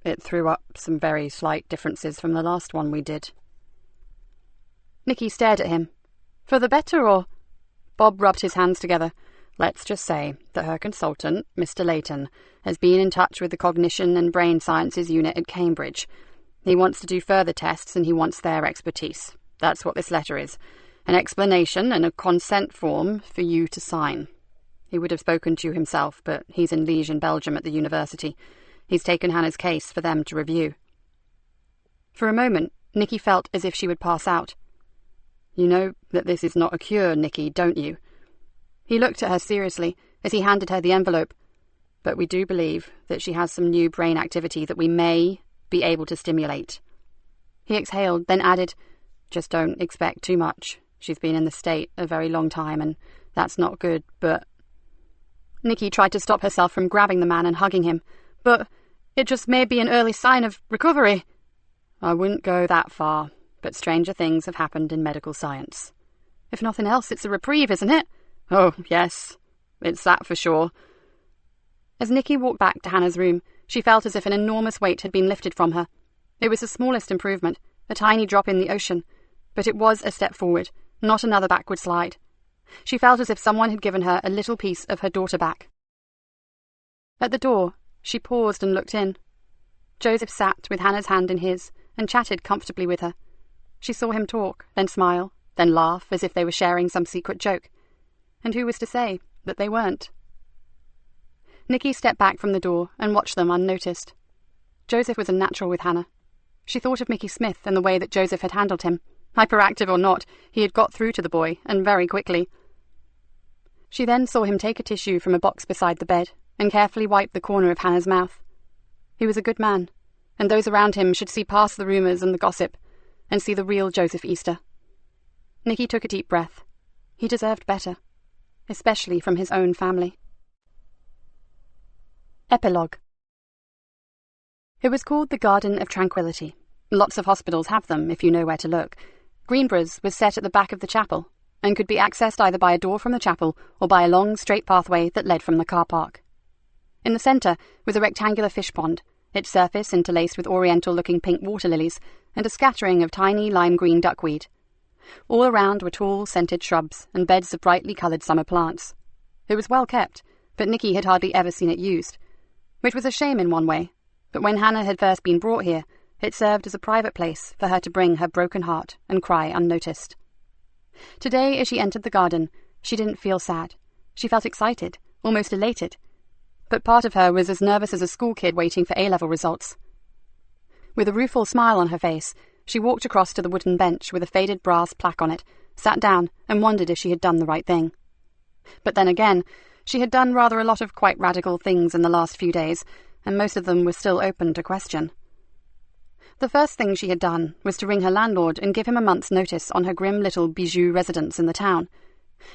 "It threw up some very slight differences from the last one we did." Nikki stared at him. "For the better, or?" Bob rubbed his hands together. "Let's just say that her consultant, Mr. Layton, has been in touch with the Cognition and Brain Sciences unit at Cambridge. He wants to do further tests and he wants their expertise. That's what this letter is. An explanation and a consent form for you to sign. He would have spoken to you himself, but he's in Liège in Belgium at the university. He's taken Hannah's case for them to review." For a moment, Nikki felt as if she would pass out. "You know that this is not a cure, Nikki, don't you?" He looked at her seriously as he handed her the envelope. "But we do believe that she has some new brain activity that we may be able to stimulate." He exhaled, then added, "Just don't expect too much. She's been in the state a very long time, and that's not good, but—" Nikki tried to stop herself from grabbing the man and hugging him. "But it just may be an early sign of recovery." "I wouldn't go that far, but stranger things have happened in medical science." "If nothing else, it's a reprieve, isn't it?" "Oh, yes, it's that for sure." As Nikki walked back to Hannah's room, she felt as if an enormous weight had been lifted from her. It was the smallest improvement, a tiny drop in the ocean, but it was a step forward, not another backward slide. She felt as if someone had given her a little piece of her daughter back. At the door, she paused and looked in. Joseph sat with Hannah's hand in his and chatted comfortably with her. She saw him talk, then smile, then laugh as if they were sharing some secret joke. And who was to say that they weren't? Nikki stepped back from the door and watched them unnoticed. Joseph was a natural with Hannah. She thought of Mickey Smith and the way that Joseph had handled him. Hyperactive or not, he had got through to the boy, and very quickly. She then saw him take a tissue from a box beside the bed and carefully wipe the corner of Hannah's mouth. He was a good man, and those around him should see past the rumours and the gossip and see the real Joseph Easter. Nikki took a deep breath. He deserved better, especially from his own family. Epilogue. It was called the Garden of Tranquility. Lots of hospitals have them, if you know where to look. Greenborough's was set at the back of the chapel, and could be accessed either by a door from the chapel or by a long, straight pathway that led from the car park. In the centre was a rectangular fish pond, its surface interlaced with oriental-looking pink water lilies and a scattering of tiny lime-green duckweed. All around were tall, scented shrubs and beds of brightly coloured summer plants. It was well kept, but Nikki had hardly ever seen it used, which was a shame in one way, but when Hannah had first been brought here, it served as a private place for her to bring her broken heart and cry unnoticed. Today, as she entered the garden, she didn't feel sad. She felt excited, almost elated. But part of her was as nervous as a school kid waiting for A-level results. With a rueful smile on her face, she walked across to the wooden bench with a faded brass plaque on it, sat down and wondered if she had done the right thing. But then again, she had done rather a lot of quite radical things in the last few days, and most of them were still open to question. The first thing she had done was to ring her landlord and give him a month's notice on her grim little bijou residence in the town.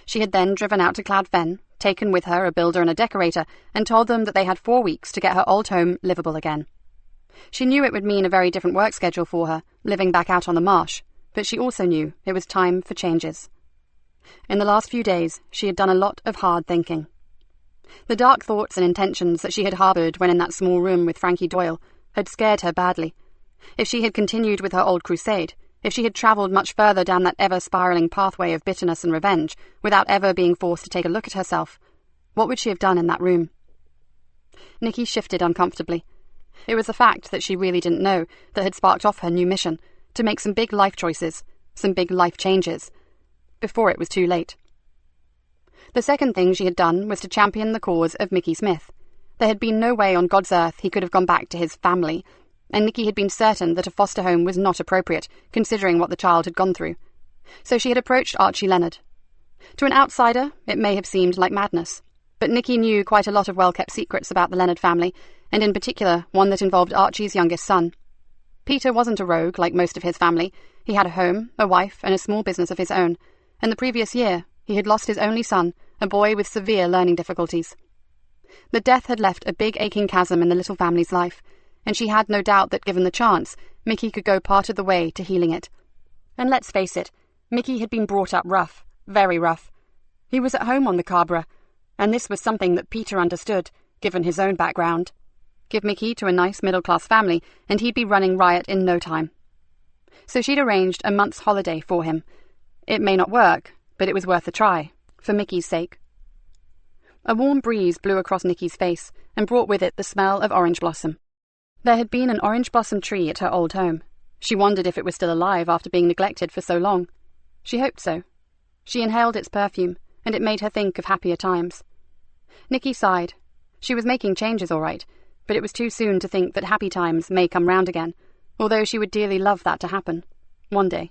She had then driven out to Cloud Fen, taken with her a builder and a decorator, and told them that they had 4 weeks to get her old home livable again. She knew it would mean a very different work schedule for her, living back out on the marsh, but she also knew it was time for changes. In the last few days, she had done a lot of hard thinking. The dark thoughts and intentions that she had harboured when in that small room with Frankie Doyle had scared her badly. If she had continued with her old crusade, if she had travelled much further down that ever-spiralling pathway of bitterness and revenge, without ever being forced to take a look at herself, what would she have done in that room? Nikki shifted uncomfortably. It was the fact that she really didn't know that had sparked off her new mission, to make some big life choices, some big life changes. before it was too late. The second thing she had done was to champion the cause of Mickey Smith. There had been no way on God's earth he could have gone back to his family, and Nikki had been certain that a foster home was not appropriate, considering what the child had gone through. So she had approached Archie Leonard. To an outsider, it may have seemed like madness, but Nikki knew quite a lot of well-kept secrets about the Leonard family, and in particular one that involved Archie's youngest son. Peter wasn't a rogue like most of his family. He had a home, a wife, and a small business of his own, and the previous year he had lost his only son, a boy with severe learning difficulties. The death had left a big aching chasm in the little family's life, and she had no doubt that given the chance, Mickey could go part of the way to healing it. And let's face it, Mickey had been brought up rough, very rough. He was at home on the Cabra, and this was something that Peter understood, given his own background. Give Mickey to a nice middle-class family, and he'd be running riot in no time. So she'd arranged a month's holiday for him. It may not work, but it was worth a try, for Mickey's sake. A warm breeze blew across Nikki's face and brought with it the smell of orange blossom. There had been an orange blossom tree at her old home. She wondered if it was still alive after being neglected for so long. She hoped so. She inhaled its perfume, and it made her think of happier times. Nikki sighed. She was making changes all right, but it was too soon to think that happy times may come round again, although she would dearly love that to happen. One day.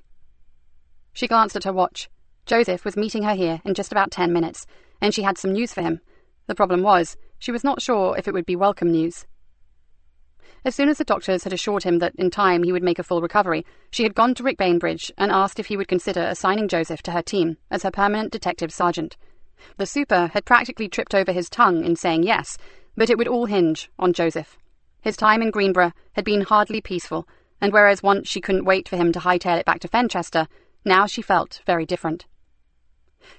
She glanced at her watch. Joseph was meeting her here in just about 10 minutes, and she had some news for him. The problem was, she was not sure if it would be welcome news. As soon as the doctors had assured him that in time he would make a full recovery, she had gone to Rick Bainbridge and asked if he would consider assigning Joseph to her team as her permanent detective sergeant. The super had practically tripped over his tongue in saying yes, but it would all hinge on Joseph. His time in Greenborough had been hardly peaceful, and whereas once she couldn't wait for him to hightail it back to Fenchester, now she felt very different.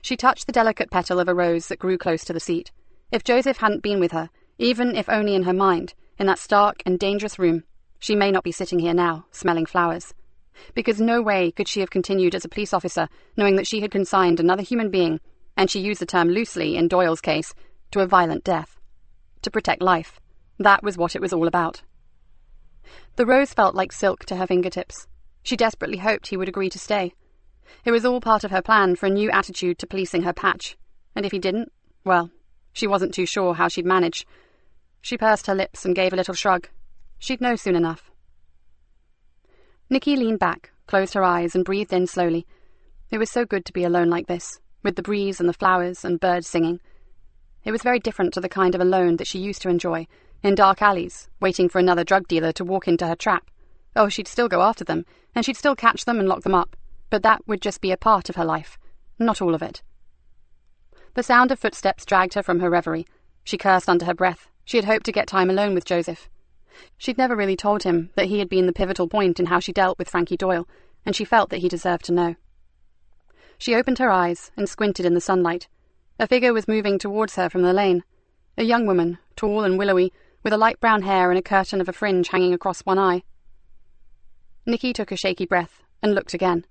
She touched the delicate petal of a rose that grew close to the seat. If Joseph hadn't been with her, even if only in her mind, in that stark and dangerous room, she may not be sitting here now, smelling flowers. Because no way could she have continued as a police officer, knowing that she had consigned another human being, and she used the term loosely in Doyle's case, to a violent death. To protect life. That was what it was all about. The rose felt like silk to her fingertips. She desperately hoped he would agree to stay. It was all part of her plan for a new attitude to policing her patch, and if he didn't, well, she wasn't too sure how she'd manage. She pursed her lips and gave a little shrug. She'd know soon enough. Nikki leaned back, closed her eyes, and breathed in slowly. It was so good to be alone like this, with the breeze and the flowers and birds singing. It was very different to the kind of alone that she used to enjoy, in dark alleys, waiting for another drug dealer to walk into her trap. Oh, she'd still go after them, and she'd still catch them and lock them up, but that would just be a part of her life, not all of it. The sound of footsteps dragged her from her reverie. She cursed under her breath. She had hoped to get time alone with Joseph. She'd never really told him that he had been the pivotal point in how she dealt with Frankie Doyle, and she felt that he deserved to know. She opened her eyes and squinted in the sunlight. A figure was moving towards her from the lane. A young woman, tall and willowy, with a light brown hair and a curtain of a fringe hanging across one eye. Nikki took a shaky breath and looked again.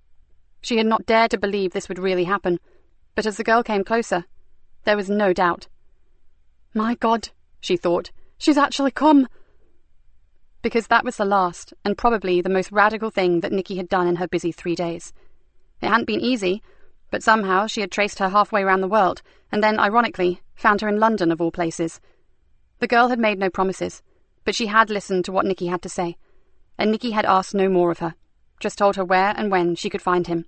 She had not dared to believe this would really happen, but as the girl came closer, there was no doubt. My God, she thought, she's actually come! Because that was the last, and probably the most radical thing that Nikki had done in her busy 3 days. It hadn't been easy, but somehow she had traced her halfway round the world, and then, ironically, found her in London of all places. The girl had made no promises, but she had listened to what Nikki had to say, and Nikki had asked no more of her, just told her where and when she could find him.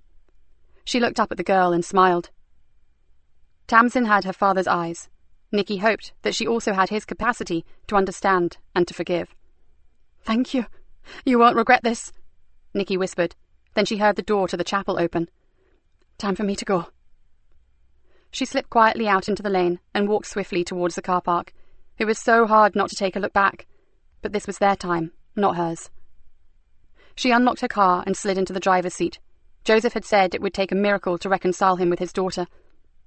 She looked up at the girl and smiled. Tamsin had her father's eyes. Nikki hoped that she also had his capacity to understand and to forgive. "Thank you. You won't regret this," Nikki whispered. Then she heard the door to the chapel open. "Time for me to go." She slipped quietly out into the lane and walked swiftly towards the car park. It was so hard not to take a look back, but this was their time, not hers. She unlocked her car and slid into the driver's seat. Joseph had said it would take a miracle to reconcile him with his daughter,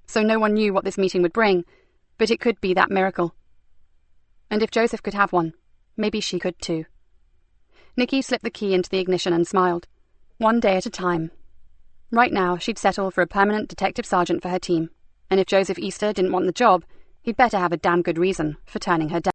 so no one knew what this meeting would bring, but it could be that miracle. And if Joseph could have one, maybe she could too. Nikki slipped the key into the ignition and smiled. One day at a time. Right now, she'd settle for a permanent detective sergeant for her team, and if Joseph Easter didn't want the job, he'd better have a damn good reason for turning her down.